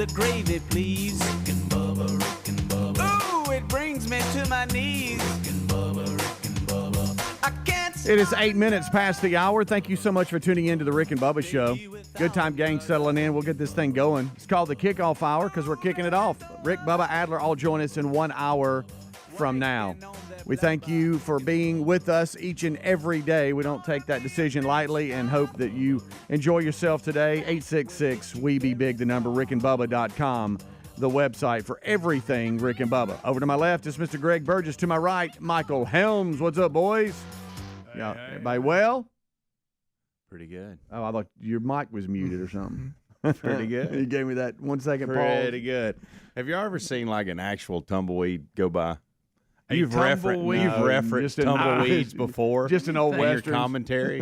the gravy, please. Rick and Bubba. Ooh, it brings me to my knees. Rick and Bubba. I can't stop. It is 8 minutes past the hour. Thank you so much for tuning in to the Rick and Bubba Show. Good time gang settling in. We'll get this thing going. It's called the Kickoff Hour because we're kicking it off. Rick, Bubba, Adler all join us in 1 hour from now. We thank you for being with us each and every day. We don't take that decision lightly and hope that you enjoy yourself today. 866-WE-BE-BIG, the number, rickandbubba.com, the website for everything Rick and Bubba. Over to my left is Mr. Greg Burgess. To my right, Michael Helms. What's up, boys? Hey, everybody well? Pretty good. Oh, I thought your mic was muted or something. Pretty good. You gave me that 1 second pause. Pretty good. Have you ever seen like an actual tumbleweed go by? You've tumbleweed? referenced tumbleweeds before. Just an old in your Western commentary.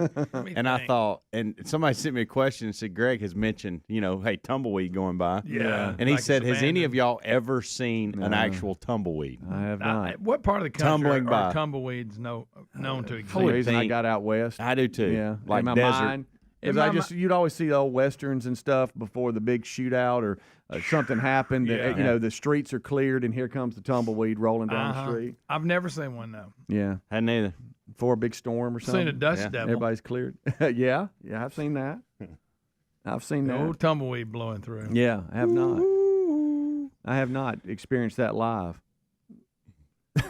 And I thought, and somebody sent me a question and said, Greg has mentioned, hey, tumbleweed going by. Yeah. And he like said, it's has any abandoned. of y'all ever seen an actual tumbleweed? I have not. What part of the country Tumbling are by. tumbleweeds known to exist? The reason I think- got out west. I do too. Yeah, Like in my desert. mind. Because you'd always see the old westerns and stuff before the big shootout or something happened. That, Yeah. the streets are cleared and here comes the tumbleweed rolling down the street. I've never seen one though. Yeah, Hadn't either. before a big storm or something. Seen a dust Yeah. devil. Everybody's cleared. yeah, I've seen that. I've seen The that. old tumbleweed blowing through. Yeah, I have not. I have not experienced that live.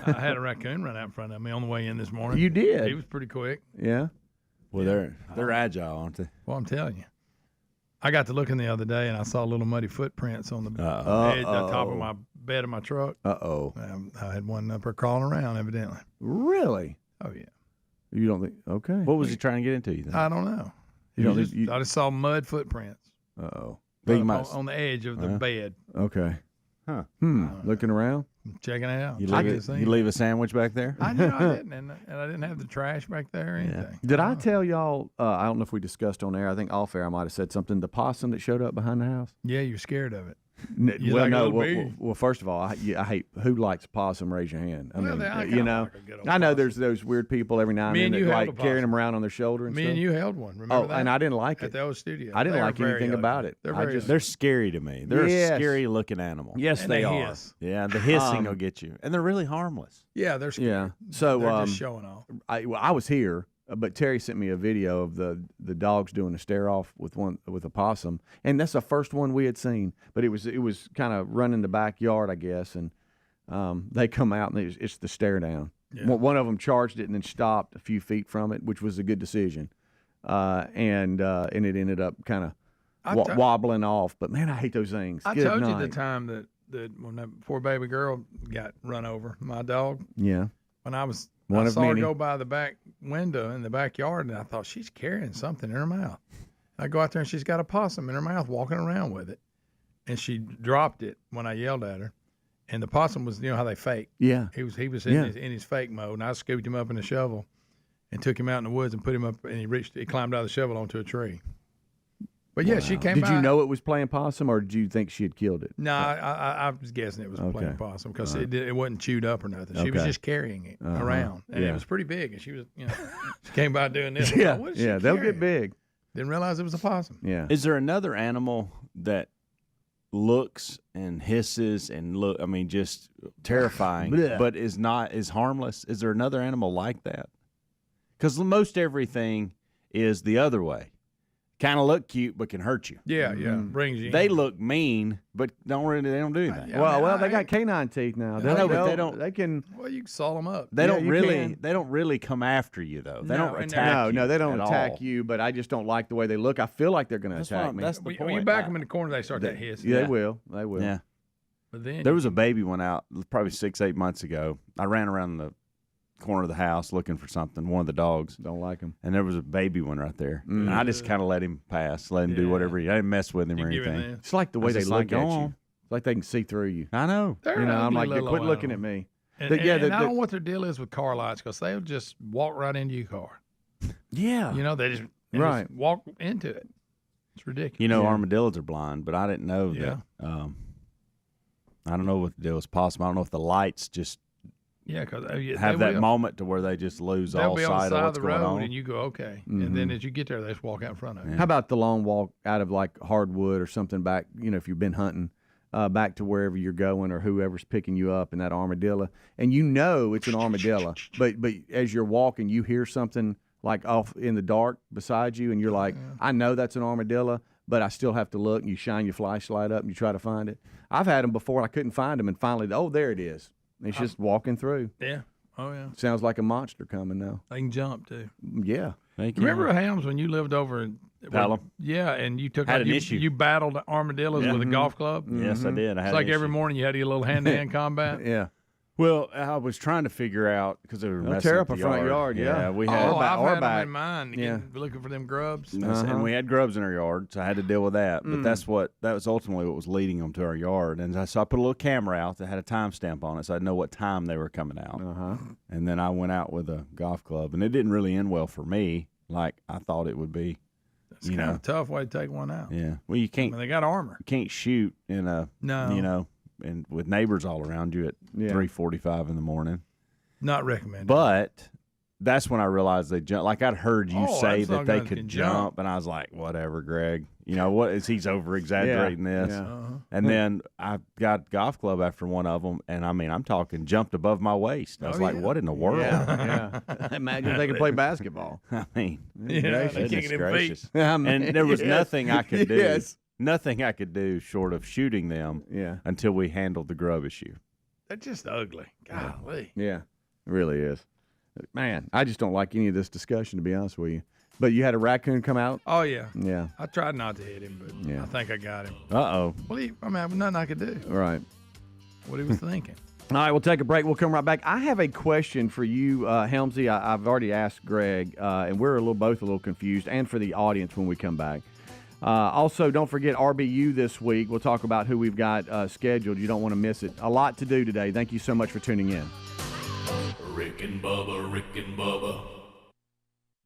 I had a raccoon run out in front of me on the way in this morning. You did? He was pretty quick. Yeah. Well, they're agile, aren't they? Well, I'm telling you. I got to looking the other day and I saw little muddy footprints on the edge, the top of my bed of my truck. Uh-oh. I had one up there crawling around, evidently. Really? Oh, yeah. You don't think? Okay. What was he trying to get into, you think? I don't know. You don't Just- think you- I just saw mud footprints Uh-oh. Big on, mice. on the edge of the bed. Okay. Huh. Looking around? Checking it out. You Checking leave, the scene. you leave a sandwich back there? I knew I didn't, and I didn't have the trash back there or anything. Did I tell y'all, I don't know if we discussed on air, I think off air I might have said something, the possum that showed up behind the house? Yeah, you're scared of it. Well, like a no. little bee? Well, first of all, I hate who likes possum. Raise your hand. I Well, mean, I you kinda know, like a good old I know possum. there's those weird people every now and Me then and that you held like a carrying possum. them around on their shoulder and Me stuff. and you held one. Remember Oh, that? and I didn't like At it. the old studio. I didn't They were like very anything ugly. about it. They're I very just- ugly. They're scary to me. They're Yes. a scary looking animal. Yes, And they they are. hiss. Yeah, the hissing will get you. And they're really harmless. Yeah, they're scary. Yeah. So They're just showing off. I was here, but Terry sent me a video of the dogs doing a stare off with a possum, and that's the first one we had seen. But it was kind of running the backyard, I guess, and they come out and it's the stare down. Yeah. One of them charged it and then stopped a few feet from it, which was a good decision, and it ended up kind of wobbling off. But man, I hate those things. I Good told you the night. time that when that poor baby girl got run over, my dog, Yeah. when I One of saw her many. go by the back window in the backyard, and I thought she's carrying something in her mouth. I go out there and she's got a possum in her mouth, walking around with it, and she dropped it when I yelled at her. And the possum was, how they fake. Yeah. He was Yeah. in his fake mode, and I scooped him up in the shovel, and took him out in the woods and put him up, and he climbed out of the shovel onto a tree. But yeah, she came. Did you by. know it was playing possum, or did you think she had killed it? No, I was guessing it was playing possum because it wasn't chewed up or nothing. She was Okay. just carrying it around, and Yeah. it was pretty big. And she was, she came by doing this. I Yeah. thought, what is she Yeah. They'll carrying? get big. Didn't realize it was a possum. Yeah. Is there another animal that looks and hisses and just terrifying, Blech. but is harmless? Is there another animal like that? Because most everything is the other way. Kind of look cute, but can hurt you. Yeah, brings you. They in. look mean, but they don't do anything. Yeah, Well, I they mean, got canine teeth now. I know, but they don't- They can. Well, you can saw them up. They Yeah, don't you really. can. They don't really come after you though. They No, don't and attack. you No, they don't at attack all. you. But I just don't like the way they look. I feel like they're going to That's attack what- me. that's the When point. you back them in the corner, they start to hiss. Yeah, Yeah. they will. They will. Yeah. But then There was a baby one out probably 6-8 months ago. I ran around the corner of the house looking for something, one of the dogs, Don't like them. and there was a baby one right there. And I just kind of let him pass, let him do whatever. I didn't mess with him you or give it anything. this. It's like the I way was they just look like, at go you. on. It's like they can see through you. I know. They're I'm ugly like, little quit looking at animals. me. And, But, yeah, and I the- don't know what their deal is with car lights because they'll just walk right into your car. Yeah. They just Right. walk into it. It's ridiculous. You know, armadillos are blind, but I didn't know Yeah. that. I don't know what the deal is possible. I don't know if the lights just Yeah, because have that moment to where they just lose They'll all be on the sight side of of what's the going road, on. and you go okay, and then as you get there, they just walk out in front of you. How about the long walk out of like hardwood or something back? If you've been hunting back to wherever you're going or whoever's picking you up in that armadillo. And you know it's an armadillo, but as you're walking, you hear something like off in the dark beside you, and you're like, I know that's an armadillo, but I still have to look. And you shine your flashlight up and you try to find it. I've had them before. I couldn't find them, and finally, there it is. It's just walking through. Yeah. Oh, yeah. Sounds like a monster coming now. They can jump, too. Yeah. Remember, Helms, when you lived over in Pelham? Yeah, and you Had an issue. You battled armadillos with a golf club? Yes, I did. I had It's like an every issue. morning you had your little hand-to-hand combat? Yeah. Well, I was trying to figure out because they were messing tear up up the a front yard, yeah. we had I've had back. them in mind. Looking for them grubs. and we had grubs in our yard, so I had to deal with that. But that was ultimately what was leading them to our yard. And so I put a little camera out that had a timestamp on it, so I'd know what time they were coming out. And then I went out with a golf club, and it didn't really end well for me, like I thought it would be. It's kind of a tough way to take one out. Yeah. Well, you can't. They got armor. You can't shoot in a and with neighbors all around you at 3:45 in the morning. Not recommended. But that's when I realized they jump. Like I'd heard you say that they could jump, and I was like, whatever, Greg. You know what? He's over exaggerating this. Yeah. And then I got a golf club after one of them, and I mean, I'm talking jumped above my waist. I was like, what in the world? Yeah. Imagine if they could play basketball. I mean, kicking goodness them gracious. feet. And there was nothing I could do. Yes. Nothing I could do short of shooting them until we handled the grub issue. They're just ugly. Golly. Yeah, it really is. Man, I just don't like any of this discussion, to be honest with you. But you had a raccoon come out? Oh, yeah. Yeah. I tried not to hit him, but I think I got him. Uh-oh. Well, nothing I could do. Right. What he was thinking. All right, we'll take a break. We'll come right back. I have a question for you, Helmsy. I've already asked Greg, and we're both a little confused, and for the audience when we come back. Also, don't forget RBU this week. We'll talk about who we've got scheduled. You don't want to miss it. A lot to do today. Thank you so much for tuning in. Rick and Bubba, Rick and Bubba.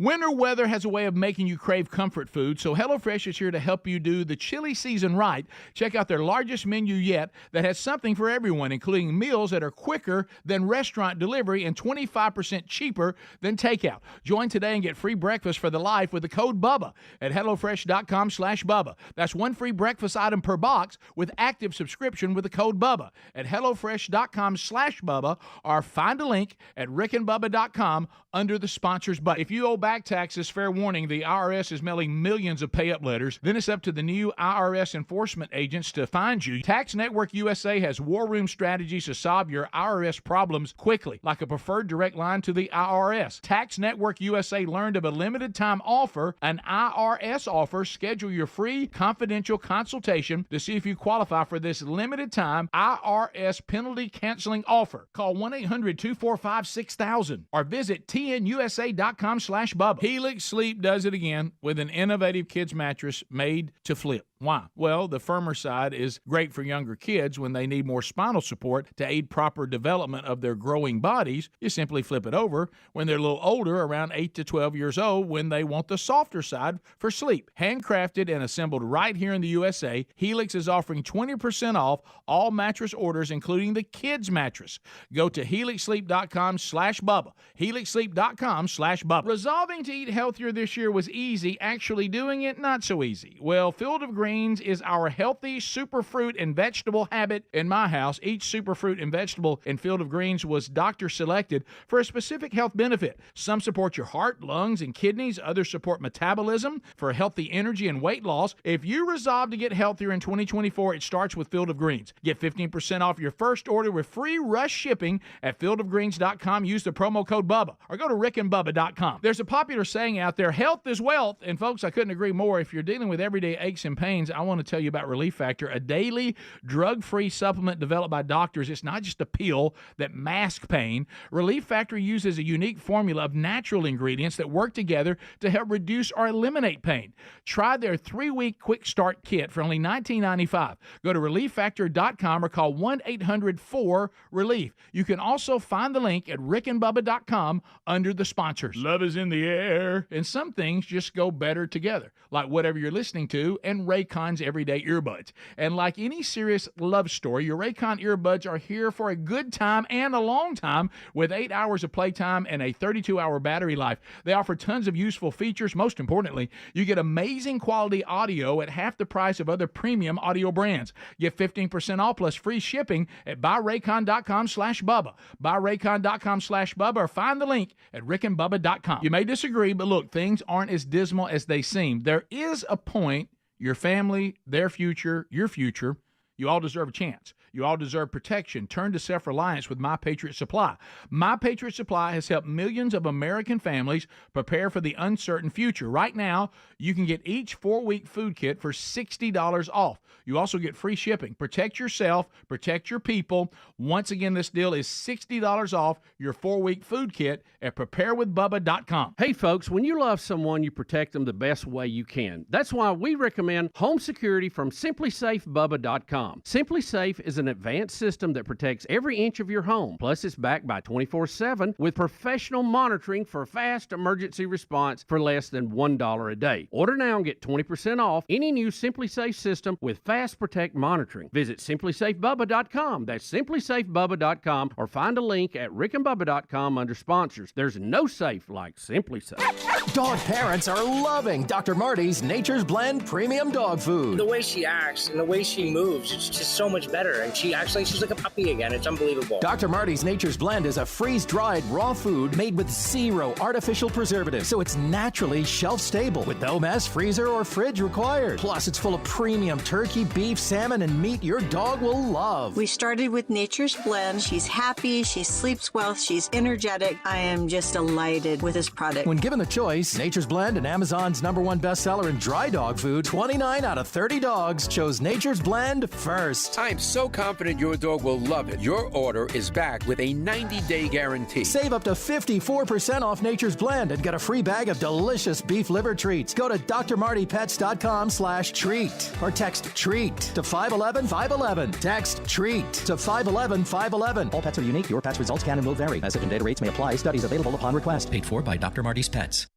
Winter weather has a way of making you crave comfort food, so HelloFresh is here to help you do the chili season right. Check out their largest menu yet that has something for everyone, including meals that are quicker than restaurant delivery and 25% cheaper than takeout. Join today and get free breakfast for the life with the code BUBBA at HelloFresh.com/Bubba. That's one free breakfast item per box with active subscription with the code BUBBA at HelloFresh.com/Bubba, or find a link at rickandbubba.com under the sponsors button. If you owe back taxes, fair warning, the IRS is mailing millions of pay-up letters. Then it's up to the new IRS enforcement agents to find you. Tax Network USA has war room strategies to solve your IRS problems quickly, like a preferred direct line to the IRS. Tax Network USA learned of a limited-time offer, an IRS offer. Schedule your free confidential consultation to see if you qualify for this limited-time IRS penalty canceling offer. Call 1-800-245-6000 or visit tnusa.com/Bubba. Helix Sleep does it again with an innovative kids mattress made to flip. Why? Well, the firmer side is great for younger kids when they need more spinal support to aid proper development of their growing bodies. You simply flip it over when they're a little older, around 8 to 12 years old, when they want the softer side for sleep. Handcrafted and assembled right here in the USA, Helix is offering 20% off all mattress orders, including the kids mattress. Go to helixsleep.com/Bubba. helixsleep.com/Bubba. Resolving to eat healthier this year was easy. Actually doing it, not so easy. Well, Field of Greens is our healthy superfruit and vegetable habit in my house. Each superfruit and vegetable in Field of Greens was doctor selected for a specific health benefit. Some support your heart, lungs, and kidneys. Others support metabolism for healthy energy and weight loss. If you resolve to get healthier in 2024, it starts with Field of Greens. Get 15% off your first order with free rush shipping at fieldofgreens.com. Use the promo code BUBBA or go to rickandbubba.com. There's a popular saying out there, health is wealth. And folks, I couldn't agree more. If you're dealing with everyday aches and pains, I want to tell you about Relief Factor, a daily drug-free supplement developed by doctors. It's not just a pill that masks pain. Relief Factor uses a unique formula of natural ingredients that work together to help reduce or eliminate pain. Try their 3-week quick start kit for only $19.95. Go to relieffactor.com or call 1-800-4-RELIEF. You can also find the link at rickandbubba.com under the sponsors. Love is in the air, and some things just go better together, like whatever you're listening to and radio. Raycon's everyday earbuds. And like any serious love story, your Raycon earbuds are here for a good time and a long time with 8 hours of playtime and a 32-hour battery life. They offer tons of useful features. Most importantly, you get amazing quality audio at half the price of other premium audio brands. Get 15% off plus free shipping at buyraycon.com/Bubba. Buyraycon.com/Bubba or find the link at rickandbubba.com. You may disagree, but look, things aren't as dismal as they seem. There is a point. Your family, their future, your future. You all deserve a chance. You all deserve protection. Turn to self-reliance with My Patriot Supply. My Patriot Supply has helped millions of American families prepare for the uncertain future. Right now, you can get each 4-week food kit for $60 off. You also get free shipping. Protect yourself, protect your people. Once again, this deal is $60 off your 4-week food kit at preparewithbubba.com. Hey, folks, when you love someone, you protect them the best way you can. That's why we recommend home security from simplysafebubba.com. SimpliSafe is an advanced system that protects every inch of your home. Plus, it's backed by 24/7 with professional monitoring for fast emergency response for less than $1 a day. Order now and get 20% off any new SimpliSafe system with Fast Protect monitoring. Visit simplysafebubba.com. That's simplysafebubba.com or find a link at rickandbubba.com under sponsors. There's no safe like SimpliSafe. Dog parents are loving Dr. Marty's Nature's Blend Premium Dog Food. The way she acts and the way she moves, it's just so much better. And she's like a puppy again. It's unbelievable. Dr. Marty's Nature's Blend is a freeze-dried raw food made with 0 artificial preservatives, so it's naturally shelf-stable with no mess, freezer, or fridge required. Plus, it's full of premium turkey, beef, salmon, and meat your dog will love. We started with Nature's Blend. She's happy, she sleeps well, she's energetic. I am just delighted with this product. When given the choice, Nature's Blend and Amazon's #1 bestseller in dry dog food, 29 out of 30 dogs chose Nature's Blend first. I'm so confident your dog will love it. Your order is back with a 90-day guarantee. Save up to 54% off Nature's Blend and get a free bag of delicious beef liver treats. Go to drmartypets.com/treat or text TREAT to 511-511. Text TREAT to 511-511. All pets are unique. Your pet's results can and will vary. Message and data rates may apply. Studies available upon request. Paid for by Dr. Marty's Pets.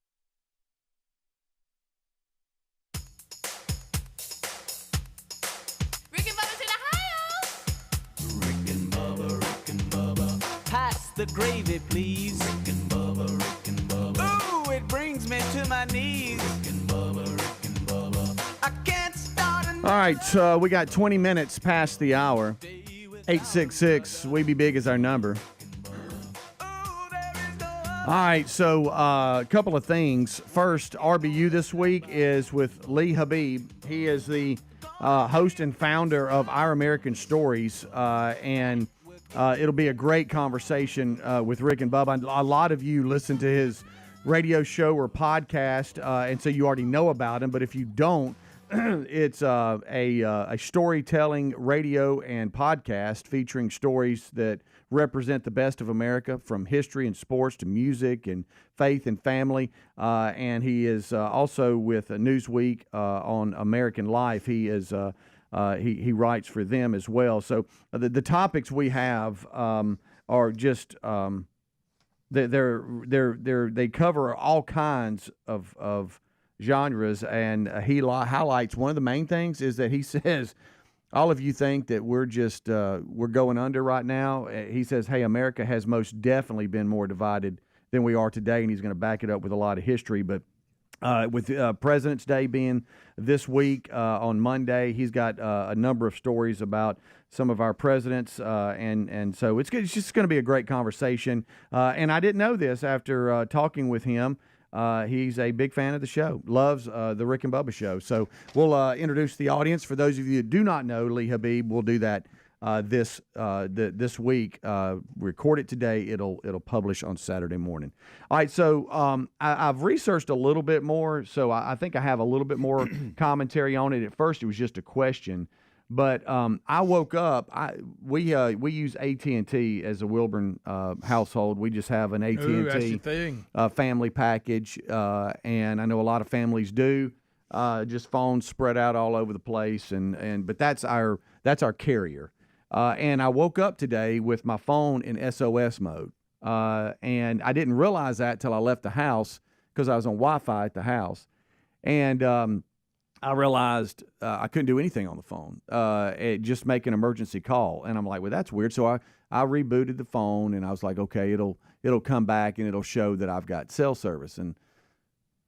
Pass the gravy, please. Rick and Bubba, Rick and Bubba. Ooh, it brings me to my knees. Rick and Bubba, Rick and Bubba. I can't start All right, we got 20 minutes past the hour. 866-WE-BE-BIG is our number. All right, so a couple of things. First, RBU this week is with Lee Habib. He is the host and founder of Our American Stories, and it'll be a great conversation with Rick and Bubba. A lot of you listen to his radio show or podcast, and so you already know about him. But if you don't, it's a storytelling radio and podcast featuring stories that represent the best of America, from history and sports to music and faith and family. And he is also with Newsweek on American Life. He is he writes for them as well. So the topics we have are just they cover all kinds of genres, and he highlights one of the main things is that he says, all of you think that we're just we're going under right now. He says, hey, America has most definitely been more divided than we are today, and he's going to back it up with a lot of history. But with President's Day being this week on Monday, he's got a number of stories about some of our presidents, and so it's just going to be a great conversation. And I didn't know this after talking with him. He's a big fan of the show, loves the Rick and Bubba Show. So we'll introduce the audience. For those of you that do not know Lee Habib, we'll do that this week. Record it today. It'll publish on Saturday morning. All right, so I've researched a little bit more, so I think I have a little bit more commentary on it. At first, it was just a question. But I woke up. We use AT&T as a Wilburn household. We just have an AT&T family package, and I know a lot of families do. Just phones spread out all over the place, but that's our carrier. And I woke up today with my phone in SOS mode, and I didn't realize that till I left the house because I was on Wi-Fi at the house, and I realized I couldn't do anything on the phone, just make an emergency call. And I'm like, well, that's weird. So I rebooted the phone, and I was like, okay, it'll come back, and it'll show that I've got cell service. And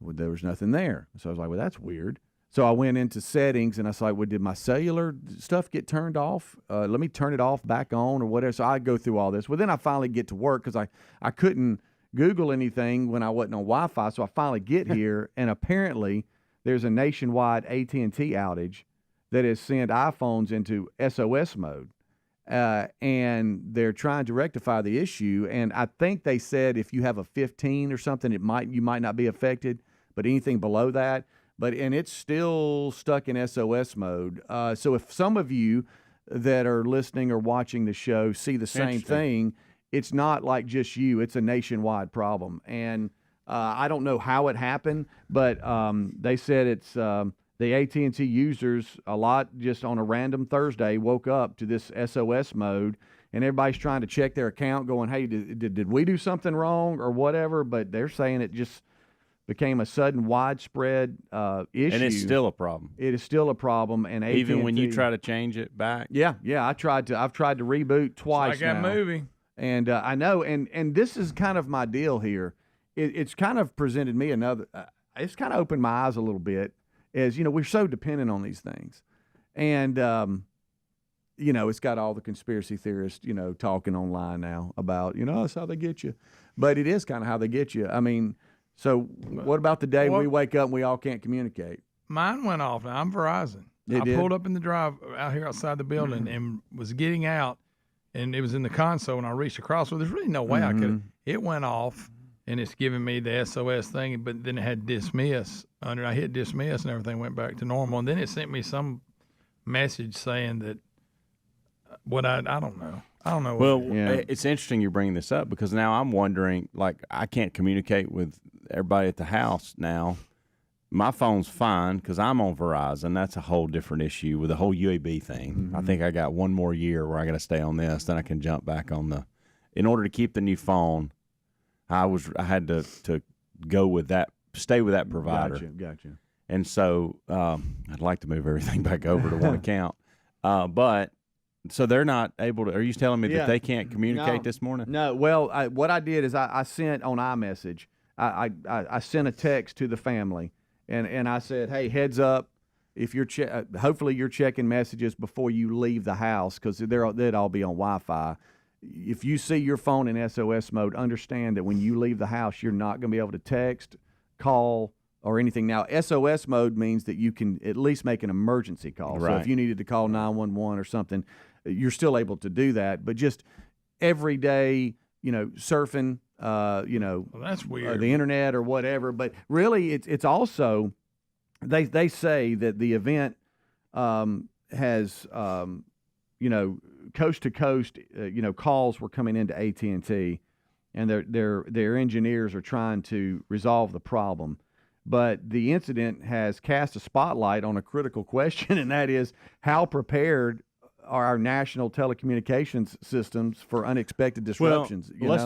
there was nothing there. So I was like, well, that's weird. So I went into settings, and I was like, well, did my cellular stuff get turned off? Let me turn it off, back on, or whatever. So I go through all this. Well, then I finally get to work because I couldn't Google anything when I wasn't on Wi-Fi. So I finally get here, and apparently there's a nationwide AT&T outage that has sent iPhones into SOS mode. And they're trying to rectify the issue. And I think they said if you have a 15 or something, you might not be affected, but anything below that. And it's still stuck in SOS mode. So if some of you that are listening or watching the show see the same thing, it's not like just you. It's a nationwide problem. And I don't know how it happened, but they said it's the AT&T users a lot just on a random Thursday woke up to this SOS mode, and everybody's trying to check their account going, hey, did we do something wrong or whatever? But they're saying it just became a sudden widespread issue. And it's still a problem. It is still a problem. And AT&T, even when you try to change it back? Yeah. I've tried to reboot twice now. Like that movie. And I know, and this is kind of my deal here. It's kind of presented me it's kind of opened my eyes a little bit as, we're so dependent on these things. And, it's got all the conspiracy theorists, talking online now about, that's how they get you. But it is kind of how they get you. I mean, so what about the day we wake up and we all can't communicate? Mine went off. Now, I'm Verizon. I pulled up in the drive out here outside the building and was getting out, and it was in the console, and I reached across. So there's really no way I could. It went off, and it's giving me the SOS thing, but then it had dismiss under. I hit dismiss, and everything went back to normal. And then it sent me some message saying that I don't know. I don't know. Well, it's interesting you're bringing this up because now I'm wondering, like, I can't communicate with everybody at the house now. My phone's fine because I'm on Verizon. That's a whole different issue with the whole UAB thing. Mm-hmm. I think I got one more year where I got to stay on this, then I can jump back on in order to keep the new phone, I had to go with that, stay with that provider. Gotcha. And so I'd like to move everything back over to one account. But so they're not able to. Are you telling me that they can't communicate this morning? No. Well, what I did is I sent on iMessage. I sent a text to the family, and I said, "Hey, heads up, if you're hopefully you're checking messages before you leave the house because they'd all be on Wi-Fi. If you see your phone in SOS mode, understand that when you leave the house, you're not going to be able to text, call, or anything. Now, SOS mode means that you can at least make an emergency call. Right. So if you needed to call 911 or something, you're still able to do that. But just every day, surfing, well, that's weird. The internet or whatever. But really, it's also they say that the event has coast to coast, calls were coming into AT&T, and their engineers are trying to resolve the problem. But the incident has cast a spotlight on a critical question, and that is how prepared are our national telecommunications systems for unexpected disruptions? Well,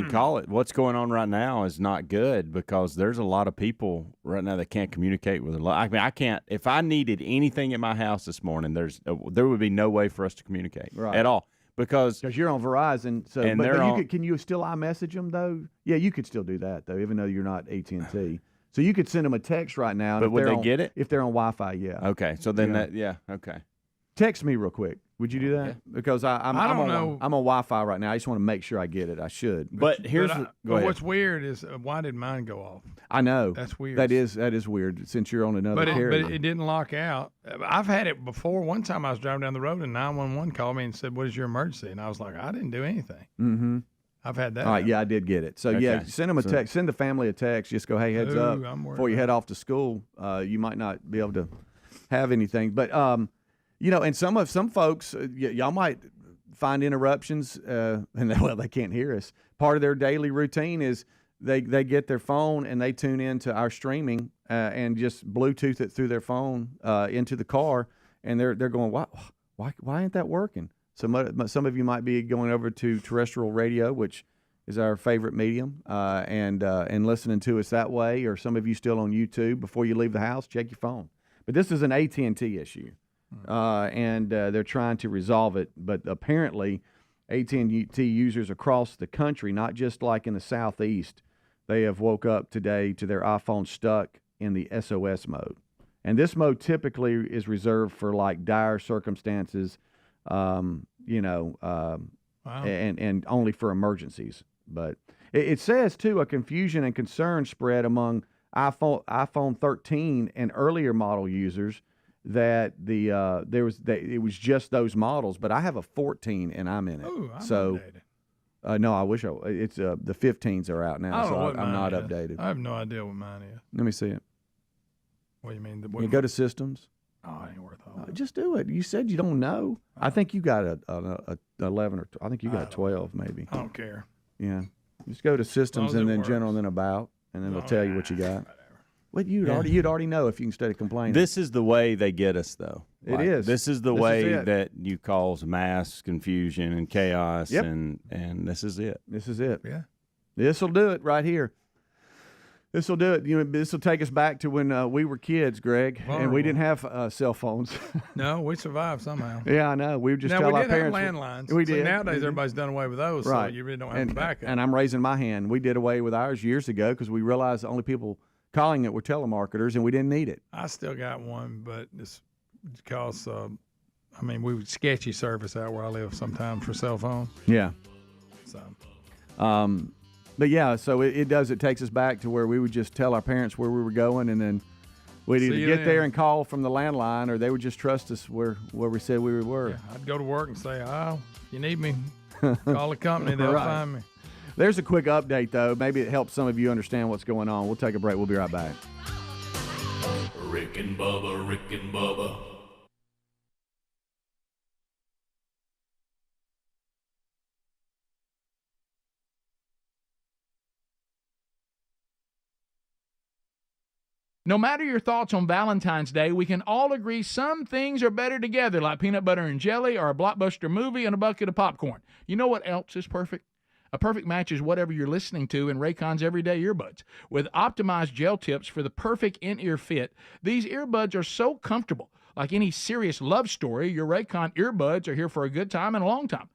call it. What's going on right now is not good because there's a lot of people right now that can't communicate with a lot. I mean, I can't. If I needed anything at my house this morning, there would be no way for us to communicate at all because you're on Verizon. So, and can you still iMessage them though? Yeah, you could still do that though, even though you're not AT&T. So you could send them a text right now. But would they get it if they're on Wi-Fi? Yeah. Okay. So then okay. Text me real quick. Would you do that? Yeah. Because I'm on Wi-Fi right now. I just want to make sure I get it. I should. But what's weird is why did mine go off? I know. That's weird. That is weird since you're on another carrier. But it didn't lock out. I've had it before. One time I was driving down the road and 911 called me and said, "What is your emergency?" And I was like, "I didn't do anything." Mm-hmm. I've had that. All right, I did get it. So send them a text. Send the family a text. Just go, "Hey, heads up before you head off to school. You might not be able to have anything." But and some folks, y'all might find interruptions, and they can't hear us. Part of their daily routine is they get their phone and they tune into our streaming and just Bluetooth it through their phone into the car, and they're going, why ain't that working? Some of you might be going over to terrestrial radio, which is our favorite medium, and listening to us that way, or some of you still on YouTube, before you leave the house, check your phone. But this is an AT&T issue, and they're trying to resolve it. But apparently, AT&T users across the country, not just like in the Southeast, they have woke up today to their iPhone stuck in the SOS mode. And this mode typically is reserved for like dire circumstances, wow. and only for emergencies. But it says, too, a confusion and concern spread among iPhone 13 and earlier model users that it was just those models. But I have a 14 and I'm in it. Ooh, I'm updated. No, I wish it's the 15s are out now, so I'm not updated. I have no idea what mine is. Let me see it. What do you mean? You go to systems. Oh, it ain't worth all that. Just do it. You said you don't know. I think you got a 11 or I think you got a 12 maybe. I don't care. Yeah. Just go to systems and then general and then about, and then they'll tell you what you got. Well, you'd already know if you instead of complaining. This is the way they get us, though. It is. This is the way that you cause mass confusion and chaos, yep. and this is it. This is it. Yeah. This will do it right here. This will do it. This will take us back to when we were kids, Greg, and we didn't have cell phones. No, we survived somehow. Yeah, I know. We would just tell our parents. We did have landlines. We did. Nowadays, everybody's done away with those, right. So you really don't have to back up. And I'm raising my hand. We did away with ours years ago because we realized the only people calling it were telemarketers, and we didn't need it. I still got one, but it's because, we would sketchy service out where I live sometimes for cell phone. Yeah. So. But yeah, so it takes us back to where we would just tell our parents where we were going, and then we'd either get there and call from the landline, or they would just trust us where we said we were. Yeah, I'd go to work and say, if you need me, call the company, they'll find me. There's a quick update, though. Maybe it helps some of you understand what's going on. We'll take a break. We'll be right back. Rick and Bubba, Rick and Bubba. No matter your thoughts on Valentine's Day, we can all agree some things are better together, like peanut butter and jelly or a blockbuster movie and a bucket of popcorn. You know what else is perfect? A perfect match is whatever you're listening to in Raycon's everyday earbuds. With optimized gel tips for the perfect in-ear fit, these earbuds are so comfortable. Like any serious love story, your Raycon earbuds are here for a good time and a long time.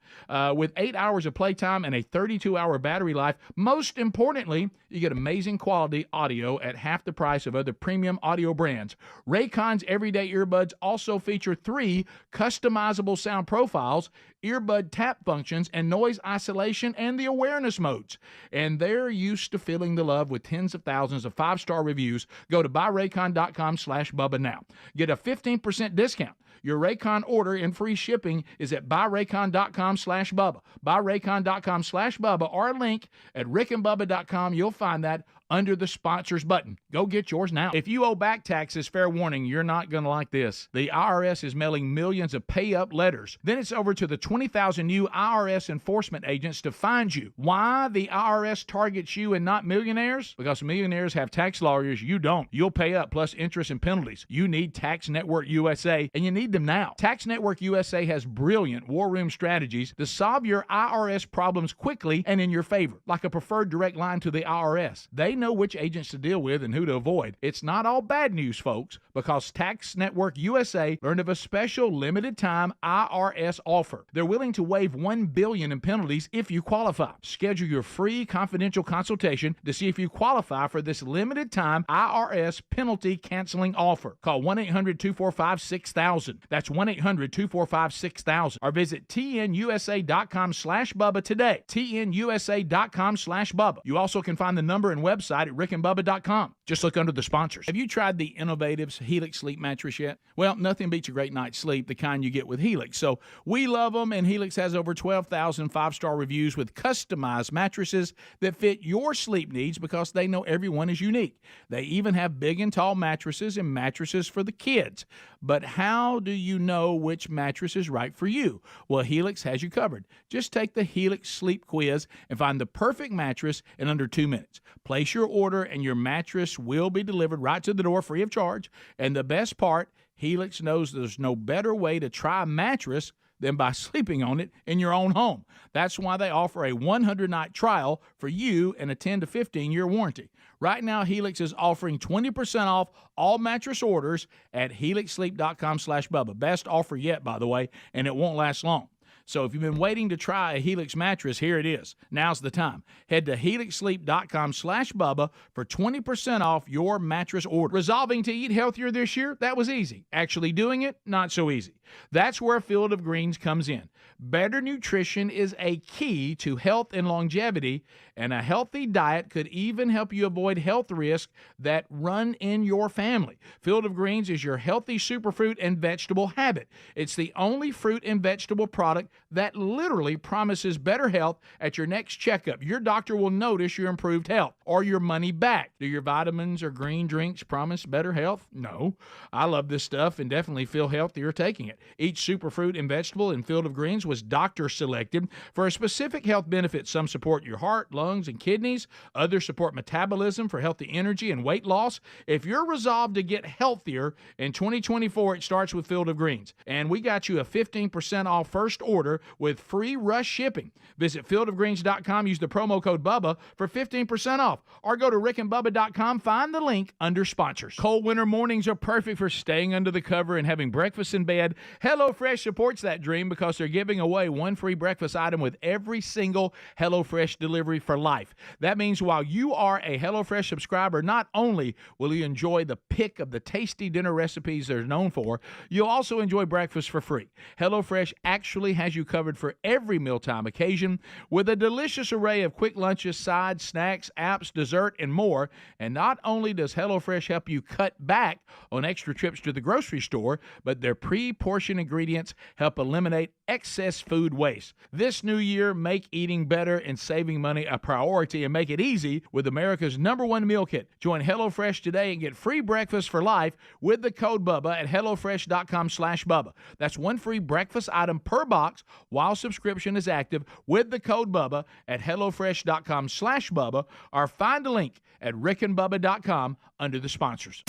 With 8 hours of playtime and a 32-hour battery life, most importantly, you get amazing quality audio at half the price of other premium audio brands. Raycon's everyday earbuds also feature 3 customizable sound profiles, earbud tap functions, and noise isolation, and the awareness modes. And they're used to feeling the love with tens of thousands of 5-star reviews. Go to buyraycon.com/Bubba now. Get a 15% discount. Your Raycon order and free shipping is at buyraycon.com/Bubba. Buyraycon.com/Bubba, or a link at rickandbubba.com. You'll find that under the sponsors button. Go get yours now. If you owe back taxes, fair warning, you're not going to like this. The IRS is mailing millions of pay-up letters. Then it's over to the 20,000 new IRS enforcement agents to find you. Why the IRS targets you and not millionaires? Because millionaires have tax lawyers. You don't. You'll pay up plus interest and penalties. You need Tax Network USA, and you need them now. Tax Network USA has brilliant war room strategies to solve your IRS problems quickly and in your favor, like a preferred direct line to the IRS. They know which agents to deal with and who to avoid. It's not all bad news, folks, because Tax Network USA learned of a special limited time IRS offer. They're willing to waive $1 billion in penalties if you qualify. Schedule your free confidential consultation to see if you qualify for this limited time IRS penalty canceling offer. Call 1-800-245-6000. That's 1-800-245-6000. Or visit tnusa.com/Bubba today. tnusa.com/Bubba. You also can find the number and website at rickandbubba.com. Just look under the sponsors. Have you tried the Innovative's Helix Sleep Mattress yet? Well, nothing beats a great night's sleep, the kind you get with Helix. So we love them, and Helix has over 12,000 5-star reviews with customized mattresses that fit your sleep needs because they know everyone is unique. They even have big and tall mattresses and mattresses for the kids. But how do you know which mattress is right for you? Well, Helix has you covered. Just take the Helix Sleep Quiz and find the perfect mattress in under 2 minutes. Place your order and your mattress will be delivered right to the door free of charge. And the best part, Helix knows there's no better way to try a mattress than by sleeping on it in your own home. That's why they offer a 100-night trial for you and a 10 to 15-year warranty. Right now, Helix is offering 20% off all mattress orders at helixsleep.com/Bubba. Best offer yet, by the way, and it won't last long. So if you've been waiting to try a Helix mattress, here it is. Now's the time. Head to helixsleep.com/Bubba for 20% off your mattress order. Resolving to eat healthier this year? That was easy. Actually doing it? Not so easy. That's where Field of Greens comes in. Better nutrition is a key to health and longevity, and a healthy diet could even help you avoid health risks that run in your family. Field of Greens is your healthy superfruit and vegetable habit. It's the only fruit and vegetable product that literally promises better health at your next checkup. Your doctor will notice your improved health or your money back. Do your vitamins or green drinks promise better health? No. I love this stuff and definitely feel healthier taking it. Each superfruit and vegetable in Field of Greens was doctor selected for a specific health benefit. Some support your heart, lungs, and kidneys. Others support metabolism for healthy energy and weight loss. If you're resolved to get healthier in 2024, it starts with Field of Greens. And we got you a 15% off first order with free rush shipping. Visit fieldofgreens.com, use the promo code BUBBA for 15% off. Or go to rickandbubba.com, find the link under sponsors. Cold winter mornings are perfect for staying under the cover and having breakfast in bed. HelloFresh supports that dream because they're giving away one free breakfast item with every single HelloFresh delivery for life. That means while you are a HelloFresh subscriber, not only will you enjoy the pick of the tasty dinner recipes they're known for, you'll also enjoy breakfast for free. HelloFresh actually has you covered for every mealtime occasion with a delicious array of quick lunches, sides, snacks, apps, dessert, and more. And not only does HelloFresh help you cut back on extra trips to the grocery store, but their pre-portioned ingredients help eliminate excess food waste. This new year, make eating better and saving money a priority, and make it easy with America's #1 meal kit. Join HelloFresh today and get free breakfast for life with the code BUBBA at HelloFresh.com/Bubba. That's one free breakfast item per box while subscription is active with the code BUBBA at HelloFresh.com/Bubba, or find a link at rickandbubba.com under the sponsors.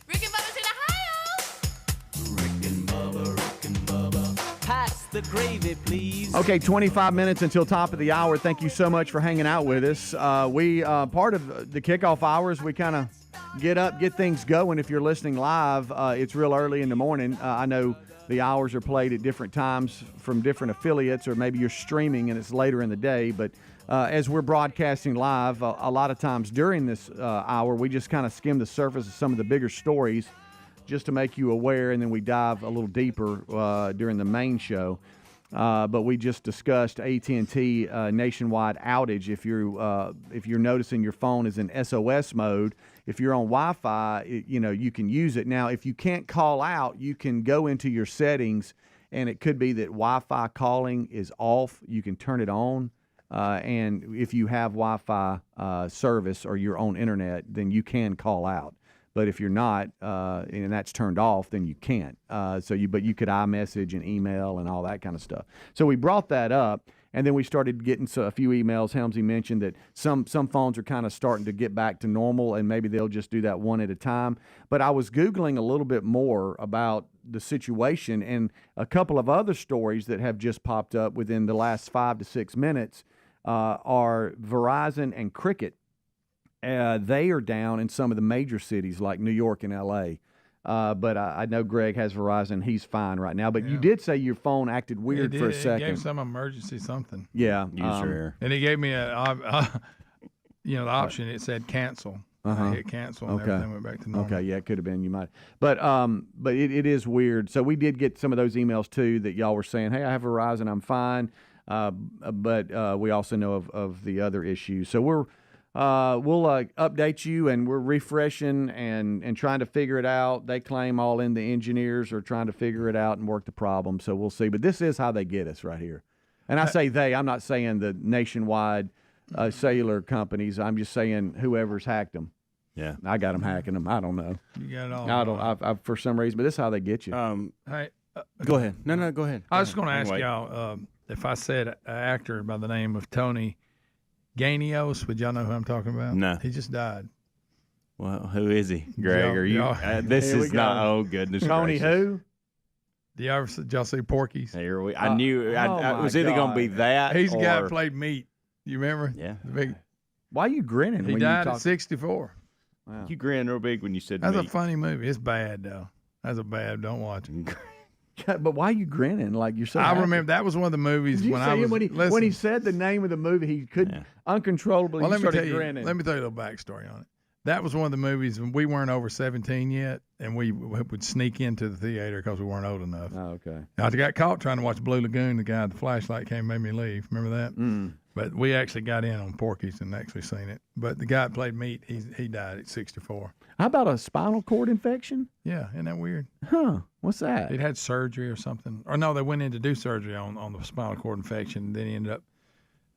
Rick and Bubba's in Ohio. Rick and Bubba. Pass the gravy, please. Okay, 25 minutes until top of the hour. Thank you so much for hanging out with us. We part of the kickoff hours, we kind of get up, get things going. If you're listening live, it's real early in the morning. I know the hours are played at different times from different affiliates, or maybe you're streaming and it's later in the day. But as we're broadcasting live, a lot of times during this hour, we just kind of skim the surface of some of the bigger stories just to make you aware, and then we dive a little deeper during the main show. But we just discussed AT&T nationwide outage. If you're noticing your phone is in SOS mode, if you're on Wi-Fi, you can use it. Now, if you can't call out, you can go into your settings, and it could be that Wi-Fi calling is off. You can turn it on, and if you have Wi-Fi service or your own internet, then you can call out. But if you're not, and that's turned off, then you can't. But you could iMessage and email and all that kind of stuff. So we brought that up, and then we started getting a few emails. Helmsy mentioned that some phones are kind of starting to get back to normal, and maybe they'll just do that one at a time. But I was Googling a little bit more about the situation, and a couple of other stories that have just popped up within the last 5 to 6 minutes are Verizon and Cricket. They are down in some of the major cities like New York and L.A. But I know Greg has Verizon. He's fine right now. But you did say your phone acted weird for a second. It gave some emergency something. Yeah. User and he gave me the option. It said cancel. I hit cancel and everything went back to normal. Okay, yeah, it could have been. You might. But it is weird. So we did get some of those emails, too, that y'all were saying, hey, I have Verizon. I'm fine. But we also know of the other issues. So we'll update you, and we're refreshing and trying to figure it out. They claim all in the engineers are trying to figure it out and work the problem, so we'll see. But this is how they get us right here. And I say they, I'm not saying the nationwide cellular companies. I'm just saying whoever's hacked them. Yeah. I got them hacking them. I don't know. You got it all. I don't. I for some reason, but this is how they get you. Hey, go ahead. No, go ahead. I was just going to ask y'all if I said an actor by the name of Tony Ganios, would y'all know who I'm talking about? No. He just died. Well, who is he, Greg? Are you? This is not. Oh goodness Tony gracious. who? Did y'all see Porky's? Here I knew it was either going to be that. He's the guy or, that played Meat. You remember? Yeah. The big, why are you grinning? he when died you at 64. Wow. You grinned real big when you said That's Meat. a funny movie. It's bad though. That's a bad. Don't watch it. But why are you grinning? Like you're so. I happy? remember that was one of the movies Did you when see I was him when he said the name of the movie, he could uncontrollably Well, let me started tell you. grinning. Let me tell you a little backstory on it. That was one of the movies when we weren't over 17 yet, and we would sneak into the theater because we weren't old enough. Oh, okay. I got caught trying to watch Blue Lagoon. The guy with the flashlight came and made me leave. Remember that? Mm. But we actually got in on Porky's and actually seen it. But the guy that played Meat, he died at 64. How about a spinal cord infection? Yeah, isn't that weird? Huh? What's that? He'd had surgery or something. Or no, they went in to do surgery on the spinal cord infection. And then he ended up.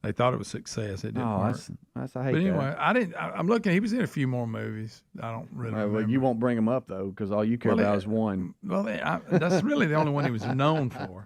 They thought it was success. It didn't work. That's I hate But anyway, that. I'm looking. He was in a few more movies. I don't really. Well, remember. you won't bring him up though, because all you care about is one. Well, that's really the only one he was known for.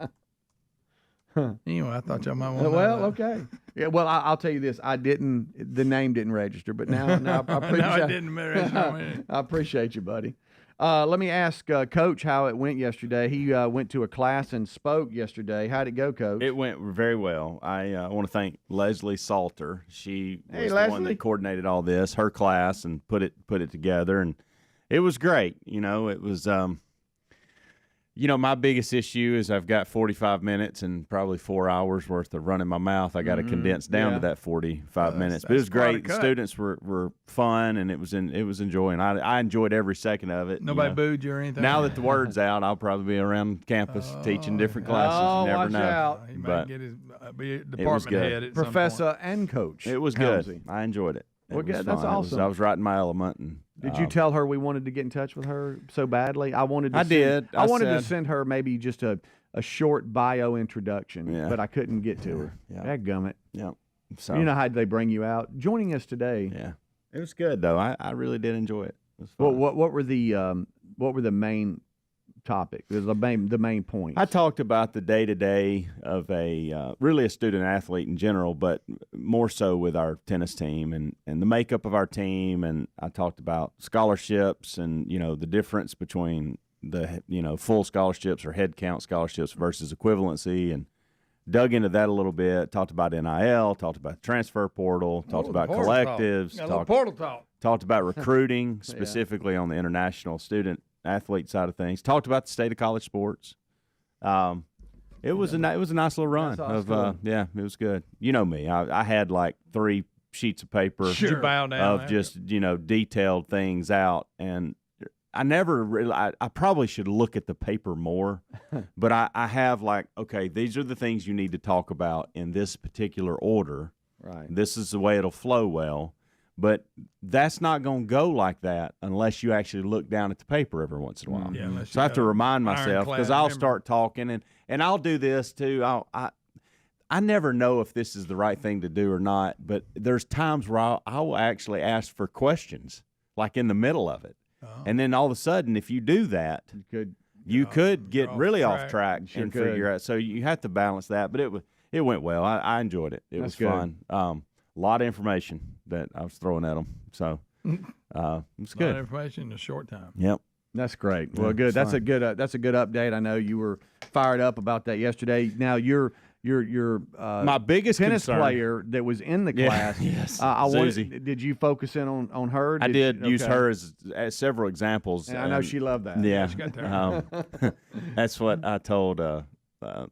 Anyway, I thought y'all might want to know that. Okay. Yeah. Well, I'll tell you this. The name didn't register, but now I appreciate. No, it didn't register. I appreciate you, buddy. Let me ask Coach how it went yesterday. He went to a class and spoke yesterday. How'd it go, Coach? It went very well. I want to thank Leslie Salter. She was the Leslie. one that coordinated all this, her class, and put it together, and it was great. It was. My biggest issue is I've got 45 minutes and probably 4 hours worth of running my mouth. I got to condense down to that 45 minutes. But it was great. The students were fun, and it was enjoying. I enjoyed every second of it. Nobody booed you or anything? Now that the word's out, I'll probably be around campus teaching different classes. You never watch know. out. He might But get his be a was department good. head at some Professor and Coach. it was good. I enjoyed it. Well, It was good. That's fun. awesome. I was right in my element. And, Did you tell her we wanted to get in touch with her so badly? I wanted. I did. I wanted to said- send her maybe just a short bio introduction, Yeah. but I couldn't get to her. Yeah. Dadgummit. Yeah. So You know how they bring you out. Joining us today. yeah, it was good though. I really did enjoy it. It was fun. What were the main topic? The main point. I talked about the day-to-day of really a student athlete in general, but more so with our tennis team and the makeup of our team. And I talked about scholarships and, the difference between the, full scholarships or head count scholarships versus equivalency, and dug into that a little bit. Talked about NIL, talked about the transfer portal, talked about collectives, portal talk. talked about recruiting, specifically on the international student athlete side of things. Talked about the state of college sports. It was a nice little run of it was good. You know me, I had like 3 sheets of paper Sure. Bow down of there. just detailed things out, and I never really. I probably should look at the paper more, but I have like, okay, these are the things you need to talk about in this particular order. Right. This is the way it'll flow well. But that's not going to go like that unless you actually look down at the paper every once in a while. Yeah, unless So I have to remind myself, ironclad because I'll memory. start talking, and I'll do this too. I never know if this is the right thing to do or not, but there's times where I will actually ask for questions, like in the middle of it. Oh. And then all of a sudden, if you do that, you could get really off track and figure out. So you have to balance that. But it went well. I enjoyed it. It was fun. A lot of information that I was throwing at them. So it was A lot of good. information in a short time. Yep. That's great. Well, Yeah, good. it's That's fine. a good update. I know you were fired up about that yesterday. Now your My biggest tennis concern- player that was in the Yeah, class. yes, I Susie. did you focus in on her? I did use okay. her as several examples. And I know she loved that. Yeah, she got there. that's what I told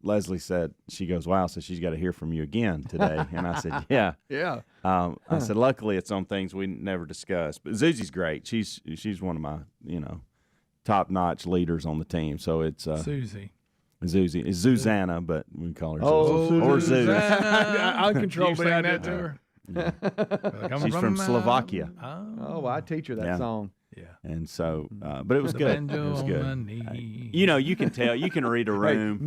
Leslie. Said she goes, "Wow!" So she's got to hear from you again today. And I said, "Yeah, Yeah. I said, "Luckily, it's on things we never discussed." But Susie's great. She's one of my top notch leaders on the team. So it's Susie. Susie. It's Zuzana, but we call her Oh, Susie. Or Susie. Zeus. Uncontrollably. You I sang that did. to her? She's from Slovakia. Oh, well, I teach her that Yeah. song. Yeah. And so, but it was good. It Banjo was on good. my knee. You can tell. You can read a room.